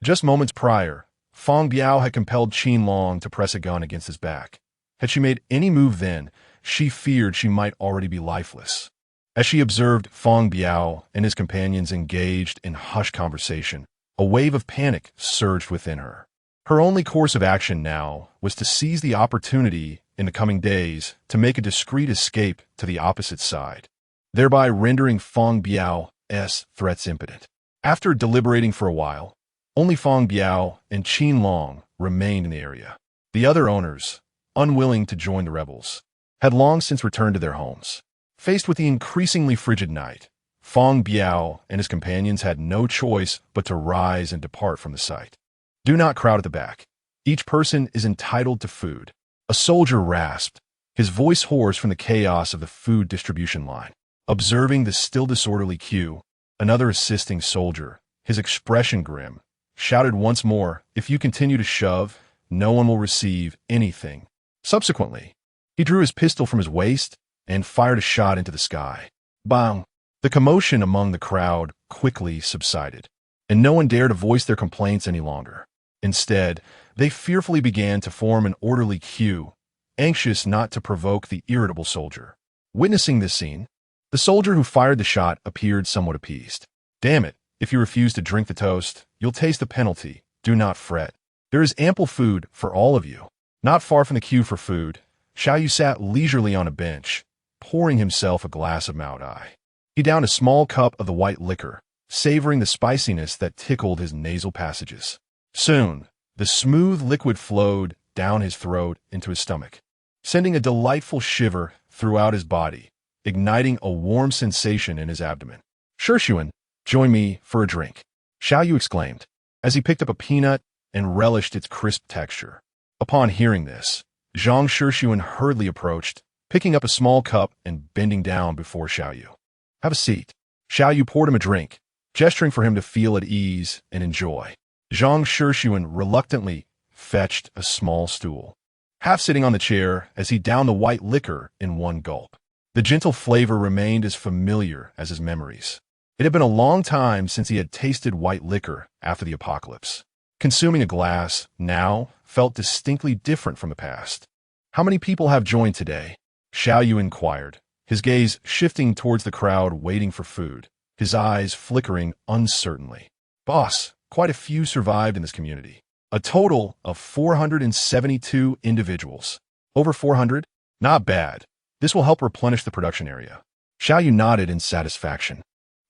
Just moments prior, Feng Biao had compelled Qinlong to press a gun against his back. Had she made any move then, she feared she might already be lifeless. As she observed Feng Biao and his companions engaged in hushed conversation, a wave of panic surged within her. Her only course of action now was to seize the opportunity in the coming days to make a discreet escape to the opposite side, thereby rendering Feng Biao's threats impotent. After deliberating for a while, only Feng Biao and Qinlong remained in the area. The other owners, unwilling to join the rebels, had long since returned to their homes. Faced with the increasingly frigid night, Feng Biao and his companions had no choice but to rise and depart from the site. Do not crowd at the back. Each person is entitled to food. A soldier rasped, his voice hoarse from the chaos of the food distribution line. Observing the still disorderly queue, another assisting soldier, his expression grim, shouted once more, if you continue to shove, no one will receive anything. Subsequently, he drew his pistol from his waist and fired a shot into the sky. Bang! The commotion among the crowd quickly subsided, and no one dared to voice their complaints any longer. Instead, they fearfully began to form an orderly queue, anxious not to provoke the irritable soldier. Witnessing this scene, the soldier who fired the shot appeared somewhat appeased. Damn it, if you refuse to drink the toast, you'll taste the penalty. Do not fret. There is ample food for all of you. Not far from the queue for food, Xiaoyu sat leisurely on a bench, pouring himself a glass of Maodai. He downed a small cup of the white liquor, savoring the spiciness that tickled his nasal passages. Soon, the smooth liquid flowed down his throat into his stomach, sending a delightful shiver throughout his body, igniting a warm sensation in his abdomen. Shixuan, join me for a drink, Xiaoyu exclaimed, as he picked up a peanut and relished its crisp texture. Upon hearing this, Zhang Shixuan hurriedly approached, picking up a small cup and bending down before Xiaoyu. Have a seat. Xiaoyu poured him a drink, gesturing for him to feel at ease and enjoy. Zhang Shixuan reluctantly fetched a small stool, half sitting on the chair as he downed the white liquor in one gulp. The gentle flavor remained as familiar as his memories. It had been a long time since he had tasted white liquor after the apocalypse. Consuming a glass, now, felt distinctly different from the past. How many people have joined today? Xiaoyu inquired, his gaze shifting towards the crowd waiting for food, his eyes flickering uncertainly. Boss, quite a few survived in this community. A total of 472 individuals. Over 400? Not bad. This will help replenish the production area. Xiaoyu nodded in satisfaction.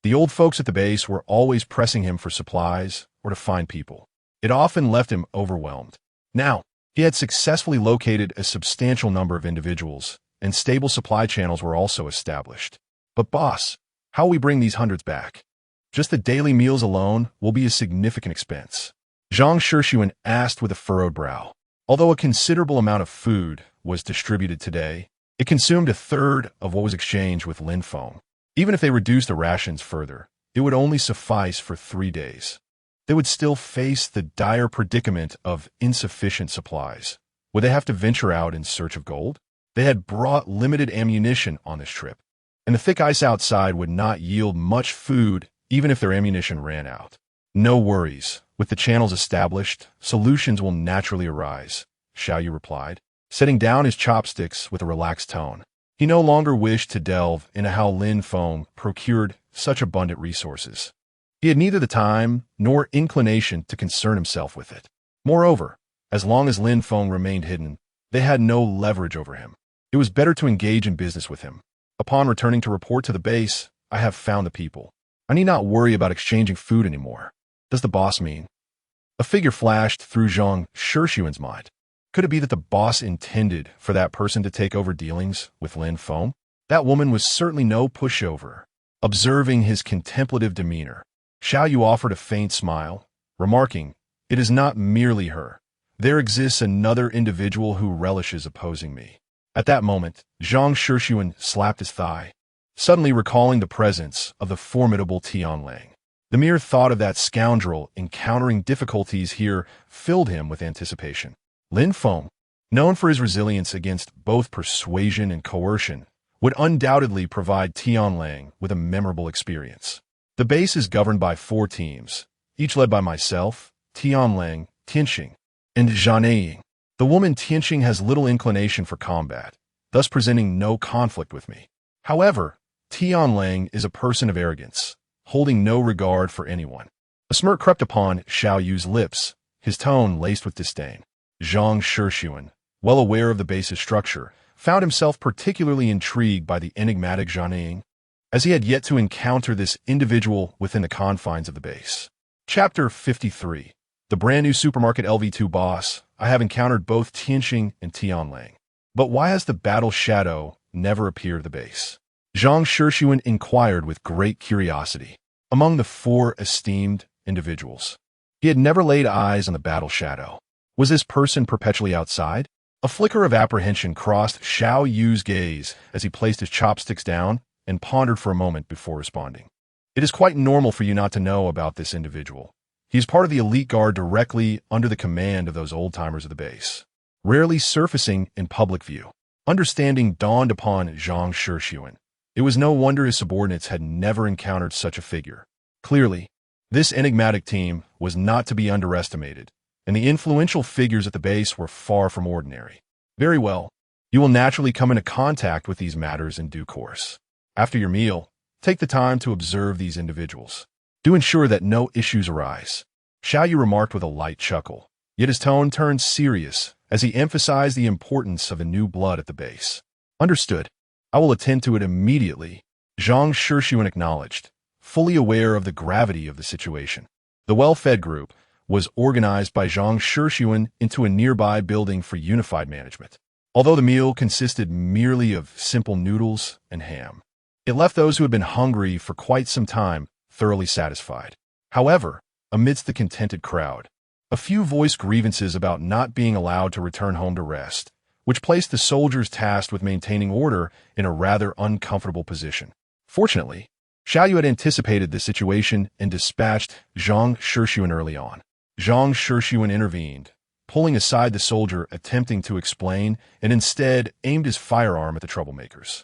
The old folks at the base were always pressing him for supplies or to find people. It often left him overwhelmed. Now, he had successfully located a substantial number of individuals, and stable supply channels were also established. But boss, how will we bring these hundreds back? Just the daily meals alone will be a significant expense. Zhang Shixuan asked with a furrowed brow. Although a considerable amount of food was distributed today, it consumed a third of what was exchanged with Lin Feng. Even if they reduced the rations further, it would only suffice for 3 days. They would still face the dire predicament of insufficient supplies. Would they have to venture out in search of gold? They had brought limited ammunition on this trip, and the thick ice outside would not yield much food even if their ammunition ran out. No worries, With the channels established, solutions will naturally arise, Xiaoyu replied, setting down his chopsticks with a relaxed tone. He no longer wished to delve into how Lin Feng procured such abundant resources. He had neither the time nor inclination to concern himself with it. Moreover, as long as Lin Feng remained hidden, they had no leverage over him. It was better to engage in business with him. Upon returning to report to the base, I have found the people. I need not worry about exchanging food anymore. Does the boss mean? A figure flashed through Zhang Shixuan's mind. Could it be that the boss intended for that person to take over dealings with Lin Feng? That woman was certainly no pushover. Observing his contemplative demeanor, Xiaoyu offered a faint smile, remarking, "It is not merely her. There exists another individual who relishes opposing me." At that moment, Zhang Shixuan slapped his thigh, suddenly recalling the presence of the formidable Tianlang. The mere thought of that scoundrel encountering difficulties here filled him with anticipation. Lin Feng, known for his resilience against both persuasion and coercion, would undoubtedly provide Tianlang with a memorable experience. The base is governed by 4 teams, each led by myself, Tianlang, Tianxing, and Zhaneying. The woman Tianxing has little inclination for combat, thus presenting no conflict with me. However, Tianlang is a person of arrogance, holding no regard for anyone. A smirk crept upon Xiaoyu's lips, his tone laced with disdain. Zhang Shixuan, well aware of the base's structure, found himself particularly intrigued by the enigmatic Zhaneying, as he had yet to encounter this individual within the confines of the base. Chapter 53. The brand new supermarket LV2 boss. I have encountered both Tianxing and Tianlang. But why has the battle shadow never appeared at the base? Zhang Shixuan inquired with great curiosity. Among the 4 esteemed individuals, he had never laid eyes on the battle shadow. Was this person perpetually outside? A flicker of apprehension crossed Xiao Yu's gaze as he placed his chopsticks down and pondered for a moment before responding. It is quite normal for you not to know about this individual. He is part of the elite guard directly under the command of those old-timers of the base, rarely surfacing in public view. Understanding dawned upon Zhang Shixuan. It was no wonder his subordinates had never encountered such a figure. Clearly, this enigmatic team was not to be underestimated, and the influential figures at the base were far from ordinary. Very well, you will naturally come into contact with these matters in due course. After your meal, take the time to observe these individuals. Do ensure that no issues arise. Xiaoyu remarked with a light chuckle, yet his tone turned serious as he emphasized the importance of a new blood at the base. Understood. I will attend to it immediately, Zhang Shixuan acknowledged, fully aware of the gravity of the situation. The well-fed group was organized by Zhang Shixuan into a nearby building for unified management. Although the meal consisted merely of simple noodles and ham, it left those who had been hungry for quite some time thoroughly satisfied. However, amidst the contented crowd, a few voiced grievances about not being allowed to return home to rest, which placed the soldiers tasked with maintaining order in a rather uncomfortable position. Fortunately, Xiaoyu had anticipated this situation and dispatched Zhang Shixuan early on. Zhang Shixuan intervened, pulling aside the soldier attempting to explain, and instead aimed his firearm at the troublemakers.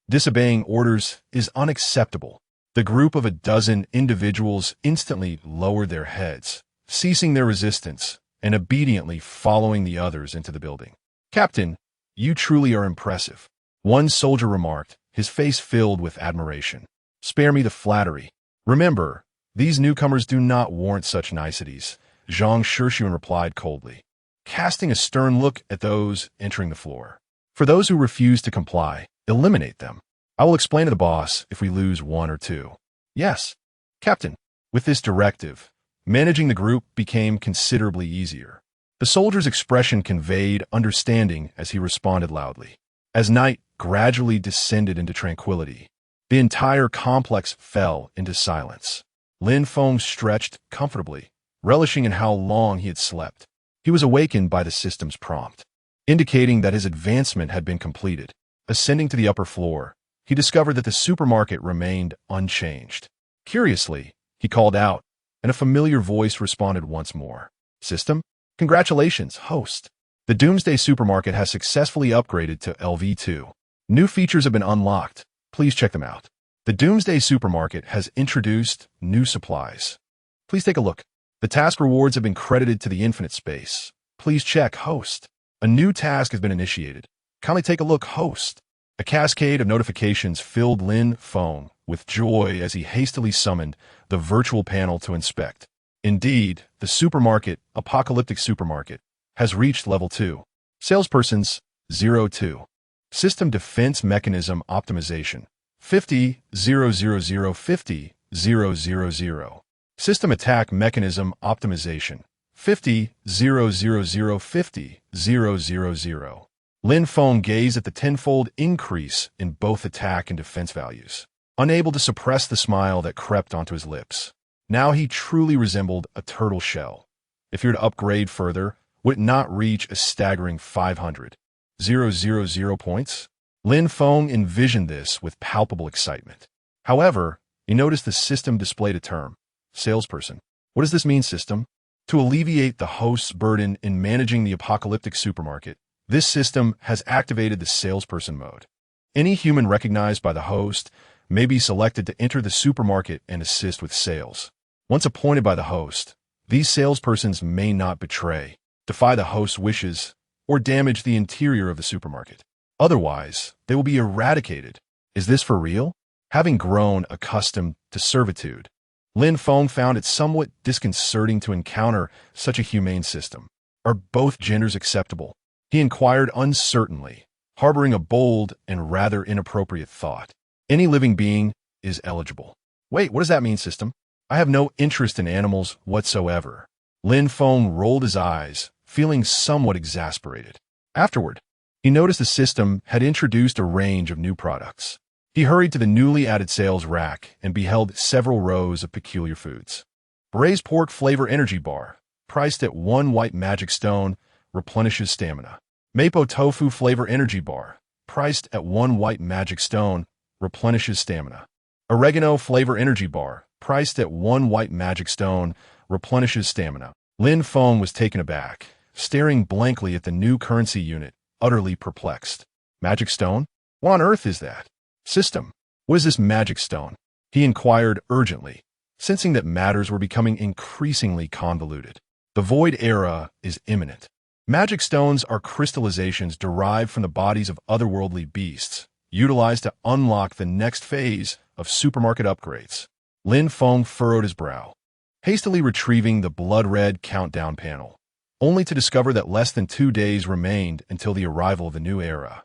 Disobeying orders is unacceptable. The group of a dozen individuals instantly lowered their heads, ceasing their resistance and obediently following the others into the building. "Captain, you truly are impressive," one soldier remarked, his face filled with admiration. "Spare me the flattery. Remember, these newcomers do not warrant such niceties," Zhang Shixuan replied coldly, casting a stern look at those entering the floor. "For those who refuse to comply, eliminate them. I will explain to the boss if we lose 1 or 2. "Yes, Captain." With this directive, managing the group became considerably easier. The soldier's expression conveyed understanding as he responded loudly. As night gradually descended into tranquility, the entire complex fell into silence. Lin Feng stretched comfortably, relishing in how long he had slept. He was awakened by the system's prompt, indicating that his advancement had been completed. Ascending to the upper floor, he discovered that the supermarket remained unchanged. Curiously, he called out, and a familiar voice responded once more. "System? Congratulations, host. The Doomsday Supermarket has successfully upgraded to LV2. New features have been unlocked. Please check them out. The Doomsday Supermarket has introduced new supplies. Please take a look." The task rewards have been credited to the infinite space. Please check host. A new task has been initiated. Kindly take a look, host. A cascade of notifications filled Lin Feng with joy as he hastily summoned the virtual panel to inspect. Indeed, the apocalyptic supermarket, has reached level 2. Salespersons 02. System defense mechanism optimization 50,000,50,000. System attack mechanism optimization 50,000,50,000. Lin Feng gazed at the tenfold increase in both attack and defense values, unable to suppress the smile that crept onto his lips. Now he truly resembled a turtle shell. If he were to upgrade further, would it not reach a staggering 500,000 points? Lin Feng envisioned this with palpable excitement. However, he noticed the system displayed a term, salesperson. What does this mean, system? To alleviate the host's burden in managing the apocalyptic supermarket, this system has activated the salesperson mode. Any human recognized by the host may be selected to enter the supermarket and assist with sales. Once appointed by the host, these salespersons may not betray, defy the host's wishes, or damage the interior of the supermarket. Otherwise, they will be eradicated. Is this for real? Having grown accustomed to servitude, Lin Feng found it somewhat disconcerting to encounter such a humane system. Are both genders acceptable? He inquired uncertainly, harboring a bold and rather inappropriate thought. Any living being is eligible. Wait, what does that mean, system? I have no interest in animals whatsoever. Lin Feng rolled his eyes, feeling somewhat exasperated. Afterward, he noticed the system had introduced a range of new products. He hurried to the newly added sales rack and beheld several rows of peculiar foods. Braised pork flavor energy bar, priced at 1 white magic stone, replenishes stamina. Mapo tofu flavor energy bar, priced at 1 white magic stone, replenishes stamina. Oregano flavor energy bar, priced at 1 white magic stone, replenishes stamina. Lin Feng was taken aback, staring blankly at the new currency unit, utterly perplexed. Magic stone? What on earth is that? System, what is this magic stone? He inquired urgently, sensing that matters were becoming increasingly convoluted. The void era is imminent. Magic stones are crystallizations derived from the bodies of otherworldly beasts, utilized to unlock the next phase of supermarket upgrades. Lin Feng furrowed his brow, hastily retrieving the blood-red countdown panel, only to discover that less than 2 days remained until the arrival of the new era.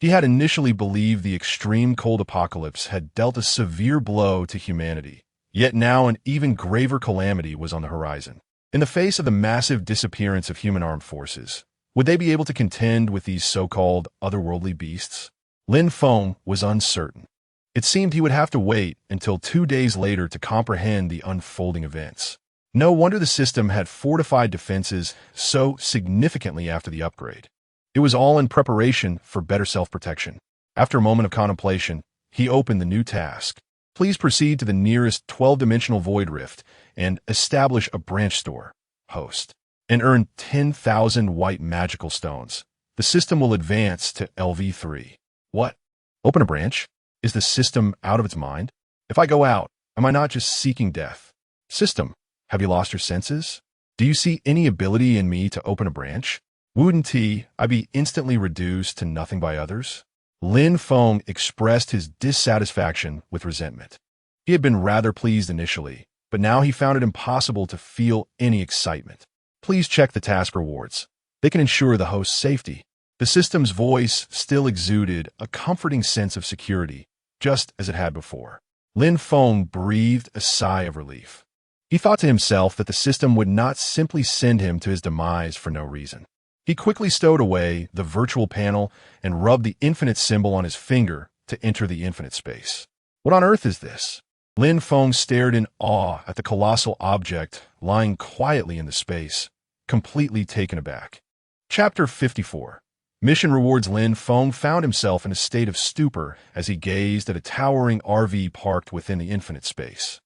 He had initially believed the extreme cold apocalypse had dealt a severe blow to humanity, yet now an even graver calamity was on the horizon. In the face of the massive disappearance of human armed forces, would they be able to contend with these so-called otherworldly beasts? Lin Feng was uncertain. It seemed he would have to wait until 2 days later to comprehend the unfolding events. No wonder the system had fortified defenses so significantly after the upgrade. It was all in preparation for better self-protection. After a moment of contemplation, he opened the new task. Please proceed to the nearest 12-dimensional void rift and establish a branch store, host, and earn 10,000 white magical stones. The system will advance to LV3. What? Open a branch? Is the system out of its mind? If I go out, am I not just seeking death? System, have you lost your senses? Do you see any ability in me to open a branch? Wouldn't I be instantly reduced to nothing by others? Lin Feng expressed his dissatisfaction with resentment. He had been rather pleased initially, but now he found it impossible to feel any excitement. Please check the task rewards. They can ensure the host's safety. The system's voice still exuded a comforting sense of security, just as it had before. Lin Feng breathed a sigh of relief. He thought to himself that the system would not simply send him to his demise for no reason. He quickly stowed away the virtual panel and rubbed the infinite symbol on his finger to enter the infinite space. What on earth is this? Lin Feng stared in awe at the colossal object lying quietly in the space, completely taken aback. Chapter 54. Mission rewards. Lin Feng found himself in a state of stupor as he gazed at a towering RV parked within the infinite space.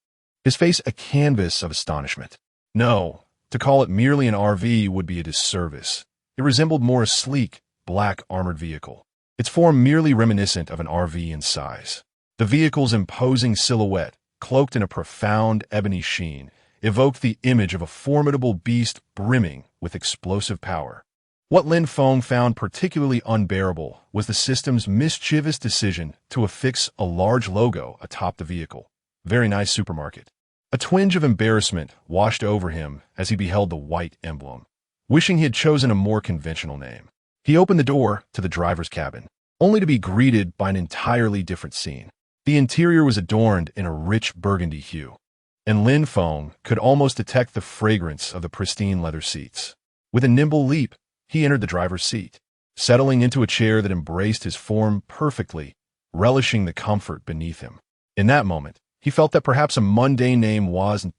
His face a canvas of astonishment. No, to call it merely an RV would be a disservice. It resembled more a sleek, black armored vehicle, its form merely reminiscent of an RV in size. The vehicle's imposing silhouette, cloaked in a profound ebony sheen, evoked the image of a formidable beast brimming with explosive power. What Lin Feng found particularly unbearable was the system's mischievous decision to affix a large logo atop the vehicle. Very nice supermarket. A twinge of embarrassment washed over him as he beheld the white emblem. Wishing he had chosen a more conventional name, he opened the door to the driver's cabin, only to be greeted by an entirely different scene. The interior was adorned in a rich burgundy hue, and Lin Feng could almost detect the fragrance of the pristine leather seats. With a nimble leap, he entered the driver's seat, settling into a chair that embraced his form perfectly, relishing the comfort beneath him. In that moment, he felt that perhaps a mundane name wasn't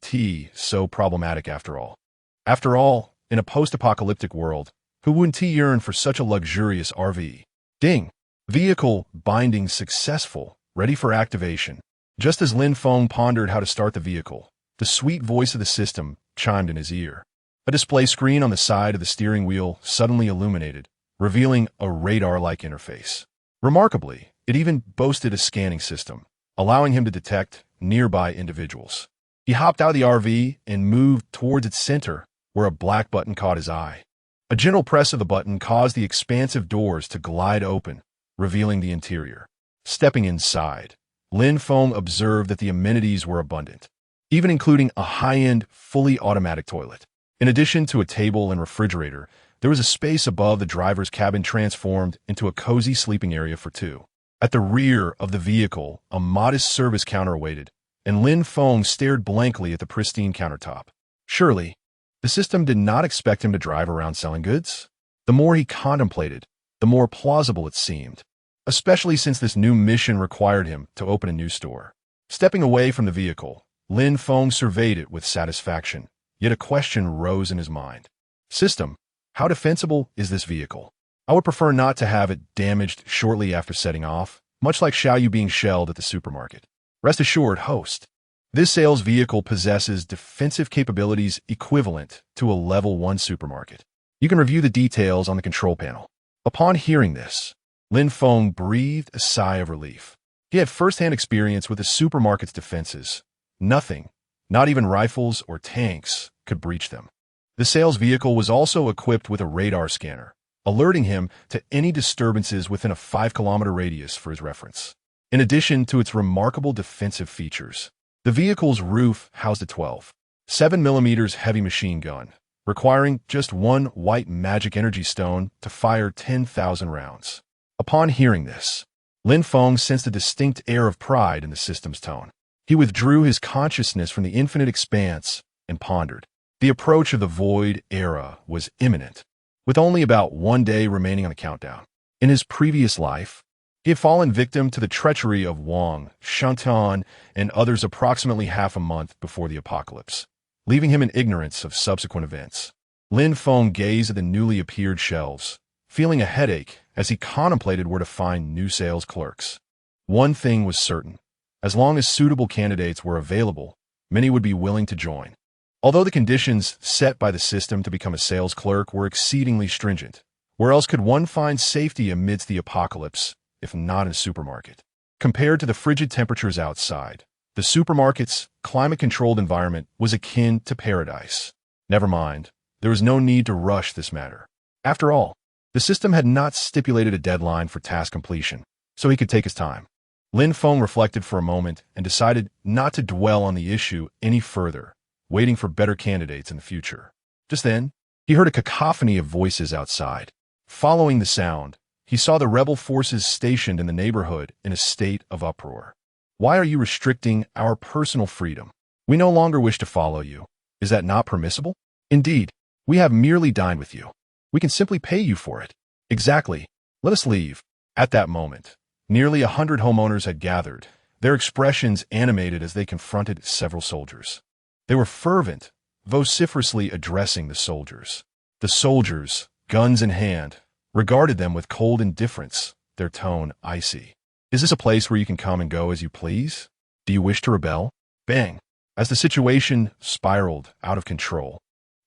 so problematic after all. After all, in a post-apocalyptic world, who wouldn't yearn for such a luxurious RV? Ding! Vehicle binding successful, ready for activation. Just as Lin Feng pondered how to start the vehicle, the sweet voice of the system chimed in his ear. A display screen on the side of the steering wheel suddenly illuminated, revealing a radar-like interface. Remarkably, it even boasted a scanning system, allowing him to detect nearby individuals. He hopped out of the RV and moved towards its center, where a black button caught his eye. A gentle press of the button caused the expansive doors to glide open, revealing the interior. Stepping inside, Lin Feng observed that the amenities were abundant, even including a high-end, fully automatic toilet. In addition to a table and refrigerator, there was a space above the driver's cabin transformed into a cozy sleeping area for two. At the rear of the vehicle, a modest service counter awaited, and Lin Feng stared blankly at the pristine countertop. Surely, the system did not expect him to drive around selling goods? The more he contemplated, the more plausible it seemed, especially since this new mission required him to open a new store. Stepping away from the vehicle, Lin Feng surveyed it with satisfaction, yet a question rose in his mind. System, how defensible is this vehicle? I would prefer not to have it damaged shortly after setting off, much like Xiaoyu being shelled at the supermarket. Rest assured, host, this sales vehicle possesses defensive capabilities equivalent to a level 1 supermarket. You can review the details on the control panel. Upon hearing this, Lin Feng breathed a sigh of relief. He had first-hand experience with the supermarket's defenses. Nothing, not even rifles or tanks, could breach them. The sales vehicle was also equipped with a radar scanner, alerting him to any disturbances within a 5-kilometer radius for his reference. In addition to its remarkable defensive features, the vehicle's roof housed a 12.7mm heavy machine gun, requiring just one white magic energy stone to fire 10,000 rounds. Upon hearing this, Lin Feng sensed a distinct air of pride in the system's tone. He withdrew his consciousness from the infinite expanse and pondered. The approach of the void era was imminent, with only about 1 day remaining on the countdown. In his previous life, he had fallen victim to the treachery of Wang, Shantan, and others approximately half a month before the apocalypse, leaving him in ignorance of subsequent events. Lin Feng gazed at the newly appeared shelves, feeling a headache as he contemplated where to find new sales clerks. One thing was certain. As long as suitable candidates were available, many would be willing to join. Although the conditions set by the system to become a sales clerk were exceedingly stringent, where else could one find safety amidst the apocalypse, if not in a supermarket? Compared to the frigid temperatures outside, the supermarket's climate-controlled environment was akin to paradise. Never mind, there was no need to rush this matter. After all, the system had not stipulated a deadline for task completion, so he could take his time. Lin Feng reflected for a moment and decided not to dwell on the issue any further, waiting for better candidates in the future. Just then, he heard a cacophony of voices outside. Following the sound, he saw the rebel forces stationed in the neighborhood in a state of uproar. Why are you restricting our personal freedom? We no longer wish to follow you. Is that not permissible? Indeed, we have merely dined with you. We can simply pay you for it. Exactly. Let us leave. At that moment, nearly 100 homeowners had gathered, their expressions animated as they confronted several soldiers. They were fervent, vociferously addressing the soldiers. The soldiers, guns in hand, regarded them with cold indifference, their tone icy. Is this a place where you can come and go as you please? Do you wish to rebel? Bang! As the situation spiraled out of control,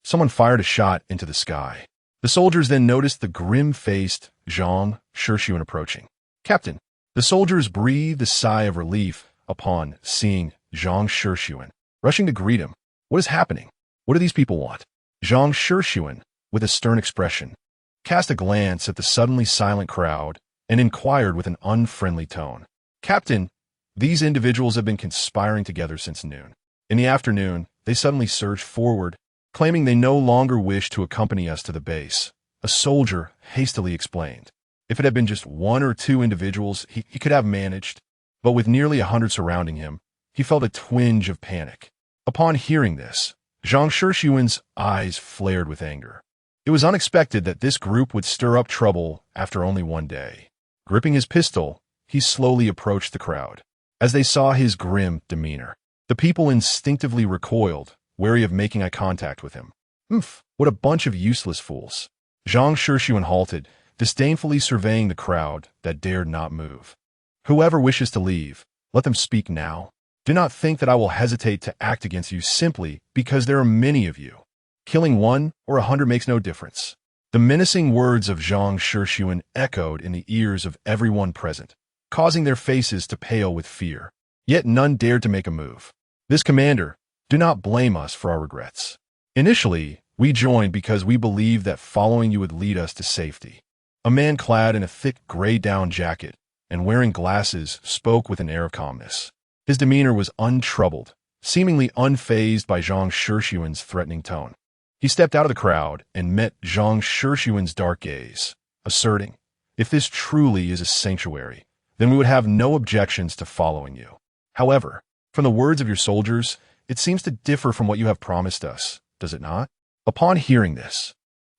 someone fired a shot into the sky. The soldiers then noticed the grim-faced Zhang Shishun approaching. Captain, the soldiers breathed a sigh of relief upon seeing Zhang Shishun, rushing to greet him. What is happening? What do these people want? Zhang Shixuan, with a stern expression, cast a glance at the suddenly silent crowd and inquired with an unfriendly tone. Captain, these individuals have been conspiring together since noon. In the afternoon, they suddenly surged forward, claiming they no longer wish to accompany us to the base. A soldier hastily explained. If it had been just one or two individuals, he could have managed, but with nearly 100 surrounding him, he felt a twinge of panic. Upon hearing this, Zhang Shixuan's eyes flared with anger. It was unexpected that this group would stir up trouble after only one day. Gripping his pistol, he slowly approached the crowd. As they saw his grim demeanor, the people instinctively recoiled, wary of making eye contact with him. What a bunch of useless fools. Zhang Shixuan halted, disdainfully surveying the crowd that dared not move. Whoever wishes to leave, let them speak now. Do not think that I will hesitate to act against you simply because there are many of you. Killing 1 or 100 makes no difference. The menacing words of Zhang Shixuan echoed in the ears of everyone present, causing their faces to pale with fear. Yet none dared to make a move. This commander, do not blame us for our regrets. Initially, we joined because we believed that following you would lead us to safety. A man clad in a thick gray down jacket and wearing glasses spoke with an air of calmness. His demeanor was untroubled, seemingly unfazed by Zhang Shixuan's threatening tone. He stepped out of the crowd and met Zhang Shixuan's dark gaze, asserting, "If this truly is a sanctuary, then we would have no objections to following you. However, from the words of your soldiers, it seems to differ from what you have promised us, does it not?" Upon hearing this,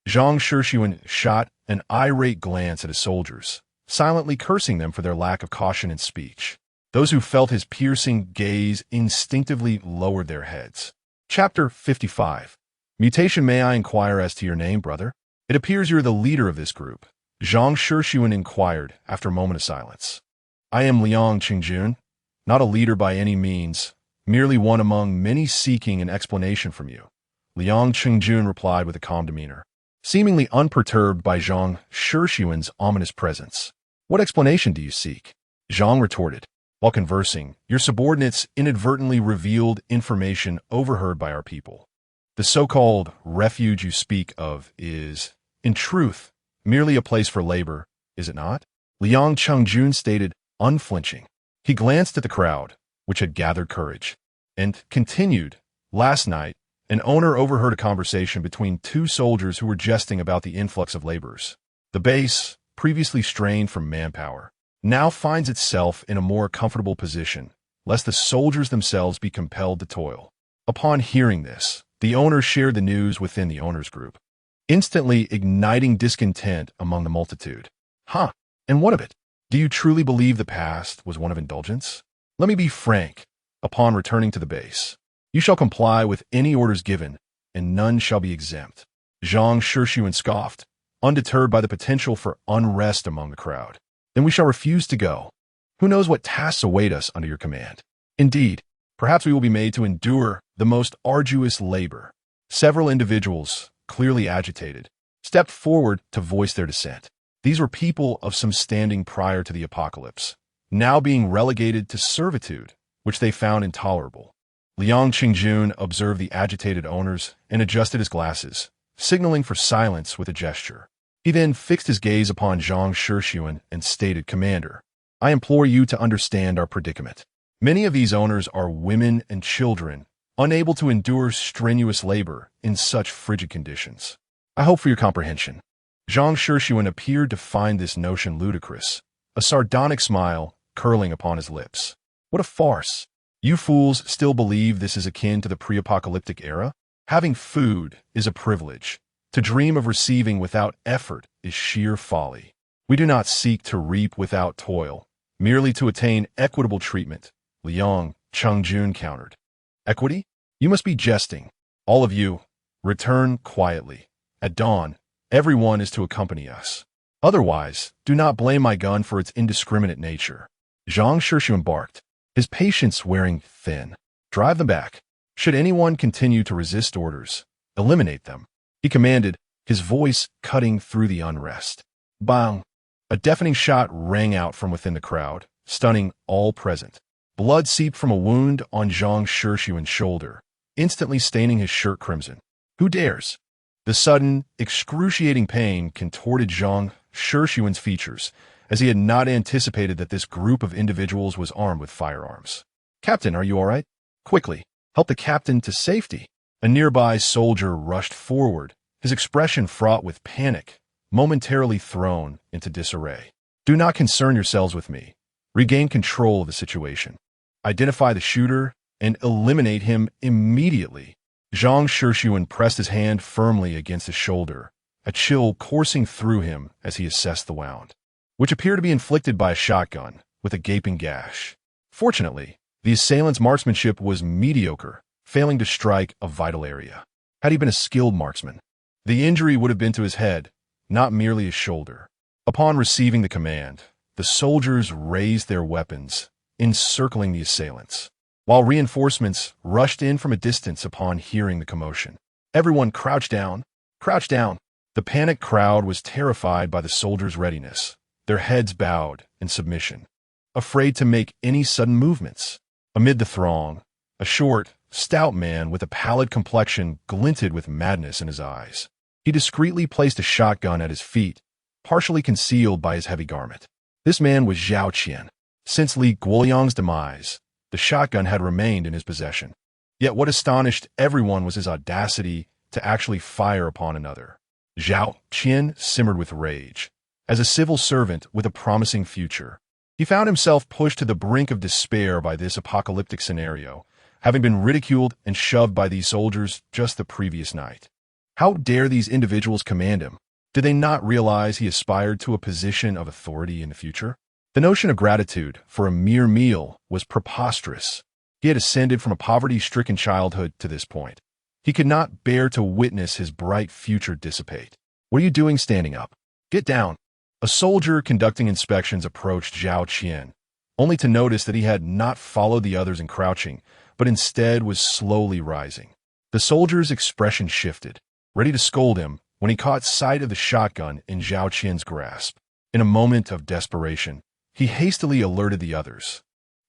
Zhang Shixuan shot an irate glance at his soldiers, silently cursing them for their lack of caution in speech. Those who felt his piercing gaze instinctively lowered their heads. Chapter 55. Mutation. May I inquire as to your name, brother? It appears you're the leader of this group. Zhang Shixuan inquired after a moment of silence. I am Liang Qingjun, not a leader by any means, merely one among many seeking an explanation from you. Liang Qingjun replied with a calm demeanor, seemingly unperturbed by Zhang Shixuan's ominous presence. What explanation do you seek? Zhang retorted. While conversing, your subordinates inadvertently revealed information overheard by our people. The so-called refuge you speak of is, in truth, merely a place for labor, is it not? Liang Qingjun stated, unflinching. He glanced at the crowd, which had gathered courage, and continued, last night, an owner overheard a conversation between two soldiers who were jesting about the influx of laborers. The base, previously strained from manpower, now finds itself in a more comfortable position, lest the soldiers themselves be compelled to toil. Upon hearing this, the owner shared the news within the owners group, instantly igniting discontent among the multitude. And what of it? Do you truly believe the past was one of indulgence? Let me be frank. Upon returning to the base, you shall comply with any orders given, and none shall be exempt. Zhang Shixuan scoffed, undeterred by the potential for unrest among the crowd. Then we shall refuse to go. Who knows what tasks await us under your command? Indeed, perhaps we will be made to endure the most arduous labor. Several individuals, clearly agitated, stepped forward to voice their dissent. These were people of some standing prior to the apocalypse, now being relegated to servitude, which they found intolerable. Liang Qingjun observed the agitated owners and adjusted his glasses, signaling for silence with a gesture. He then fixed his gaze upon Zhang Shixuan and stated, Commander, I implore you to understand our predicament. Many of these owners are women and children, unable to endure strenuous labor in such frigid conditions. I hope for your comprehension. Zhang Shixuan appeared to find this notion ludicrous, a sardonic smile curling upon his lips. What a farce! You fools still believe this is akin to the pre-apocalyptic era? Having food is a privilege. To dream of receiving without effort is sheer folly. We do not seek to reap without toil, merely to attain equitable treatment, Liang Qingjun countered. Equity? You must be jesting. All of you, return quietly. At dawn, everyone is to accompany us. Otherwise, do not blame my gun for its indiscriminate nature. Zhang Shixuan barked, his patience wearing thin. Drive them back. Should anyone continue to resist orders, eliminate them. He commanded, his voice cutting through the unrest. Bang! A deafening shot rang out from within the crowd, stunning all present. Blood seeped from a wound on Zhang Shixuan's shoulder, instantly staining his shirt crimson. Who dares? The sudden, excruciating pain contorted Zhang Shishun's features, as he had not anticipated that this group of individuals was armed with firearms. "Captain, are you all right? Quickly, help the captain to safety." A nearby soldier rushed forward, his expression fraught with panic, momentarily thrown into disarray. "Do not concern yourselves with me. Regain control of the situation. Identify the shooter and eliminate him immediately." Zhang Shishun pressed his hand firmly against his shoulder, a chill coursing through him as he assessed the wound, which appeared to be inflicted by a shotgun with a gaping gash. Fortunately, the assailant's marksmanship was mediocre, failing to strike a vital area. Had he been a skilled marksman, the injury would have been to his head, not merely his shoulder. Upon receiving the command, the soldiers raised their weapons, encircling the assailants, while reinforcements rushed in from a distance upon hearing the commotion. Everyone crouched down, crouched down. The panicked crowd was terrified by the soldiers' readiness, their heads bowed in submission, afraid to make any sudden movements. Amid the throng, a short, stout man with a pallid complexion glinted with madness in his eyes. He discreetly placed a shotgun at his feet, partially concealed by his heavy garment. This man was Zhao Qian. Since Li Guoliang's demise, the shotgun had remained in his possession. Yet what astonished everyone was his audacity to actually fire upon another. Zhao Qian simmered with rage. As a civil servant with a promising future, he found himself pushed to the brink of despair by this apocalyptic scenario, having been ridiculed and shoved by these soldiers just the previous night. How dare these individuals command him? Did they not realize he aspired to a position of authority in the future? The notion of gratitude for a mere meal was preposterous. He had ascended from a poverty-stricken childhood to this point. He could not bear to witness his bright future dissipate. "What are you doing standing up? Get down." A soldier conducting inspections approached Zhao Qian, only to notice that he had not followed the others in crouching, but instead was slowly rising. The soldier's expression shifted, ready to scold him, when he caught sight of the shotgun in Zhao Qian's grasp. In a moment of desperation, he hastily alerted the others.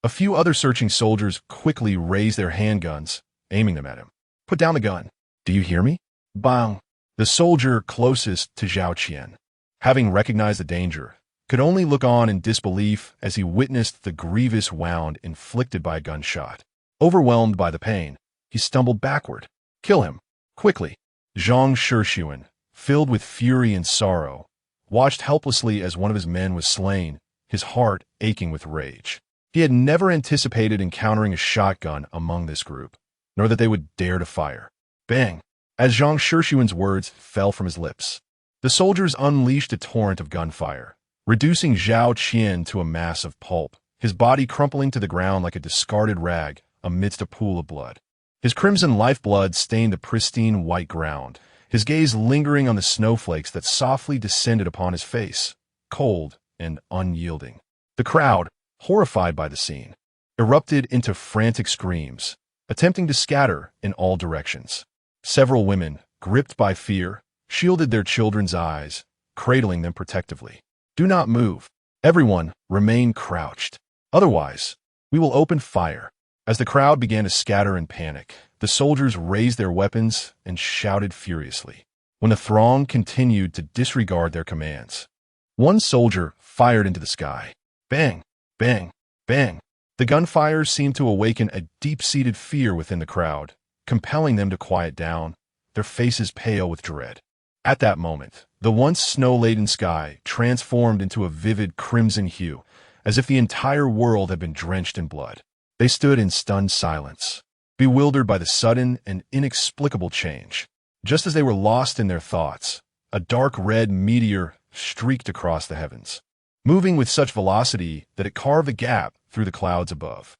A few other searching soldiers quickly raised their handguns, aiming them at him. "Put down the gun. Do you hear me?" Bang! The soldier closest to Zhao Qian, having recognized the danger, could only look on in disbelief as he witnessed the grievous wound inflicted by a gunshot. Overwhelmed by the pain, he stumbled backward. "Kill him, quickly!" Zhang Shishun, filled with fury and sorrow, watched helplessly as one of his men was slain, his heart aching with rage. He had never anticipated encountering a shotgun among this group, nor that they would dare to fire. Bang! As Zhang Shishun's words fell from his lips, the soldiers unleashed a torrent of gunfire, reducing Zhao Qian to a mass of pulp, his body crumpling to the ground like a discarded rag amidst a pool of blood. His crimson lifeblood stained the pristine white ground, his gaze lingering on the snowflakes that softly descended upon his face, cold and unyielding. The crowd, horrified by the scene, erupted into frantic screams, attempting to scatter in all directions. Several women, gripped by fear, shielded their children's eyes, cradling them protectively. "Do not move. Everyone, remain crouched. Otherwise, we will open fire." As the crowd began to scatter in panic, the soldiers raised their weapons and shouted furiously. When the throng continued to disregard their commands, one soldier fired into the sky. Bang! Bang! Bang! The gunfire seemed to awaken a deep-seated fear within the crowd, compelling them to quiet down, their faces pale with dread. At that moment, the once snow-laden sky transformed into a vivid crimson hue, as if the entire world had been drenched in blood. They stood in stunned silence, bewildered by the sudden and inexplicable change. Just as they were lost in their thoughts, a dark red meteor streaked across the heavens, moving with such velocity that it carved a gap through the clouds above.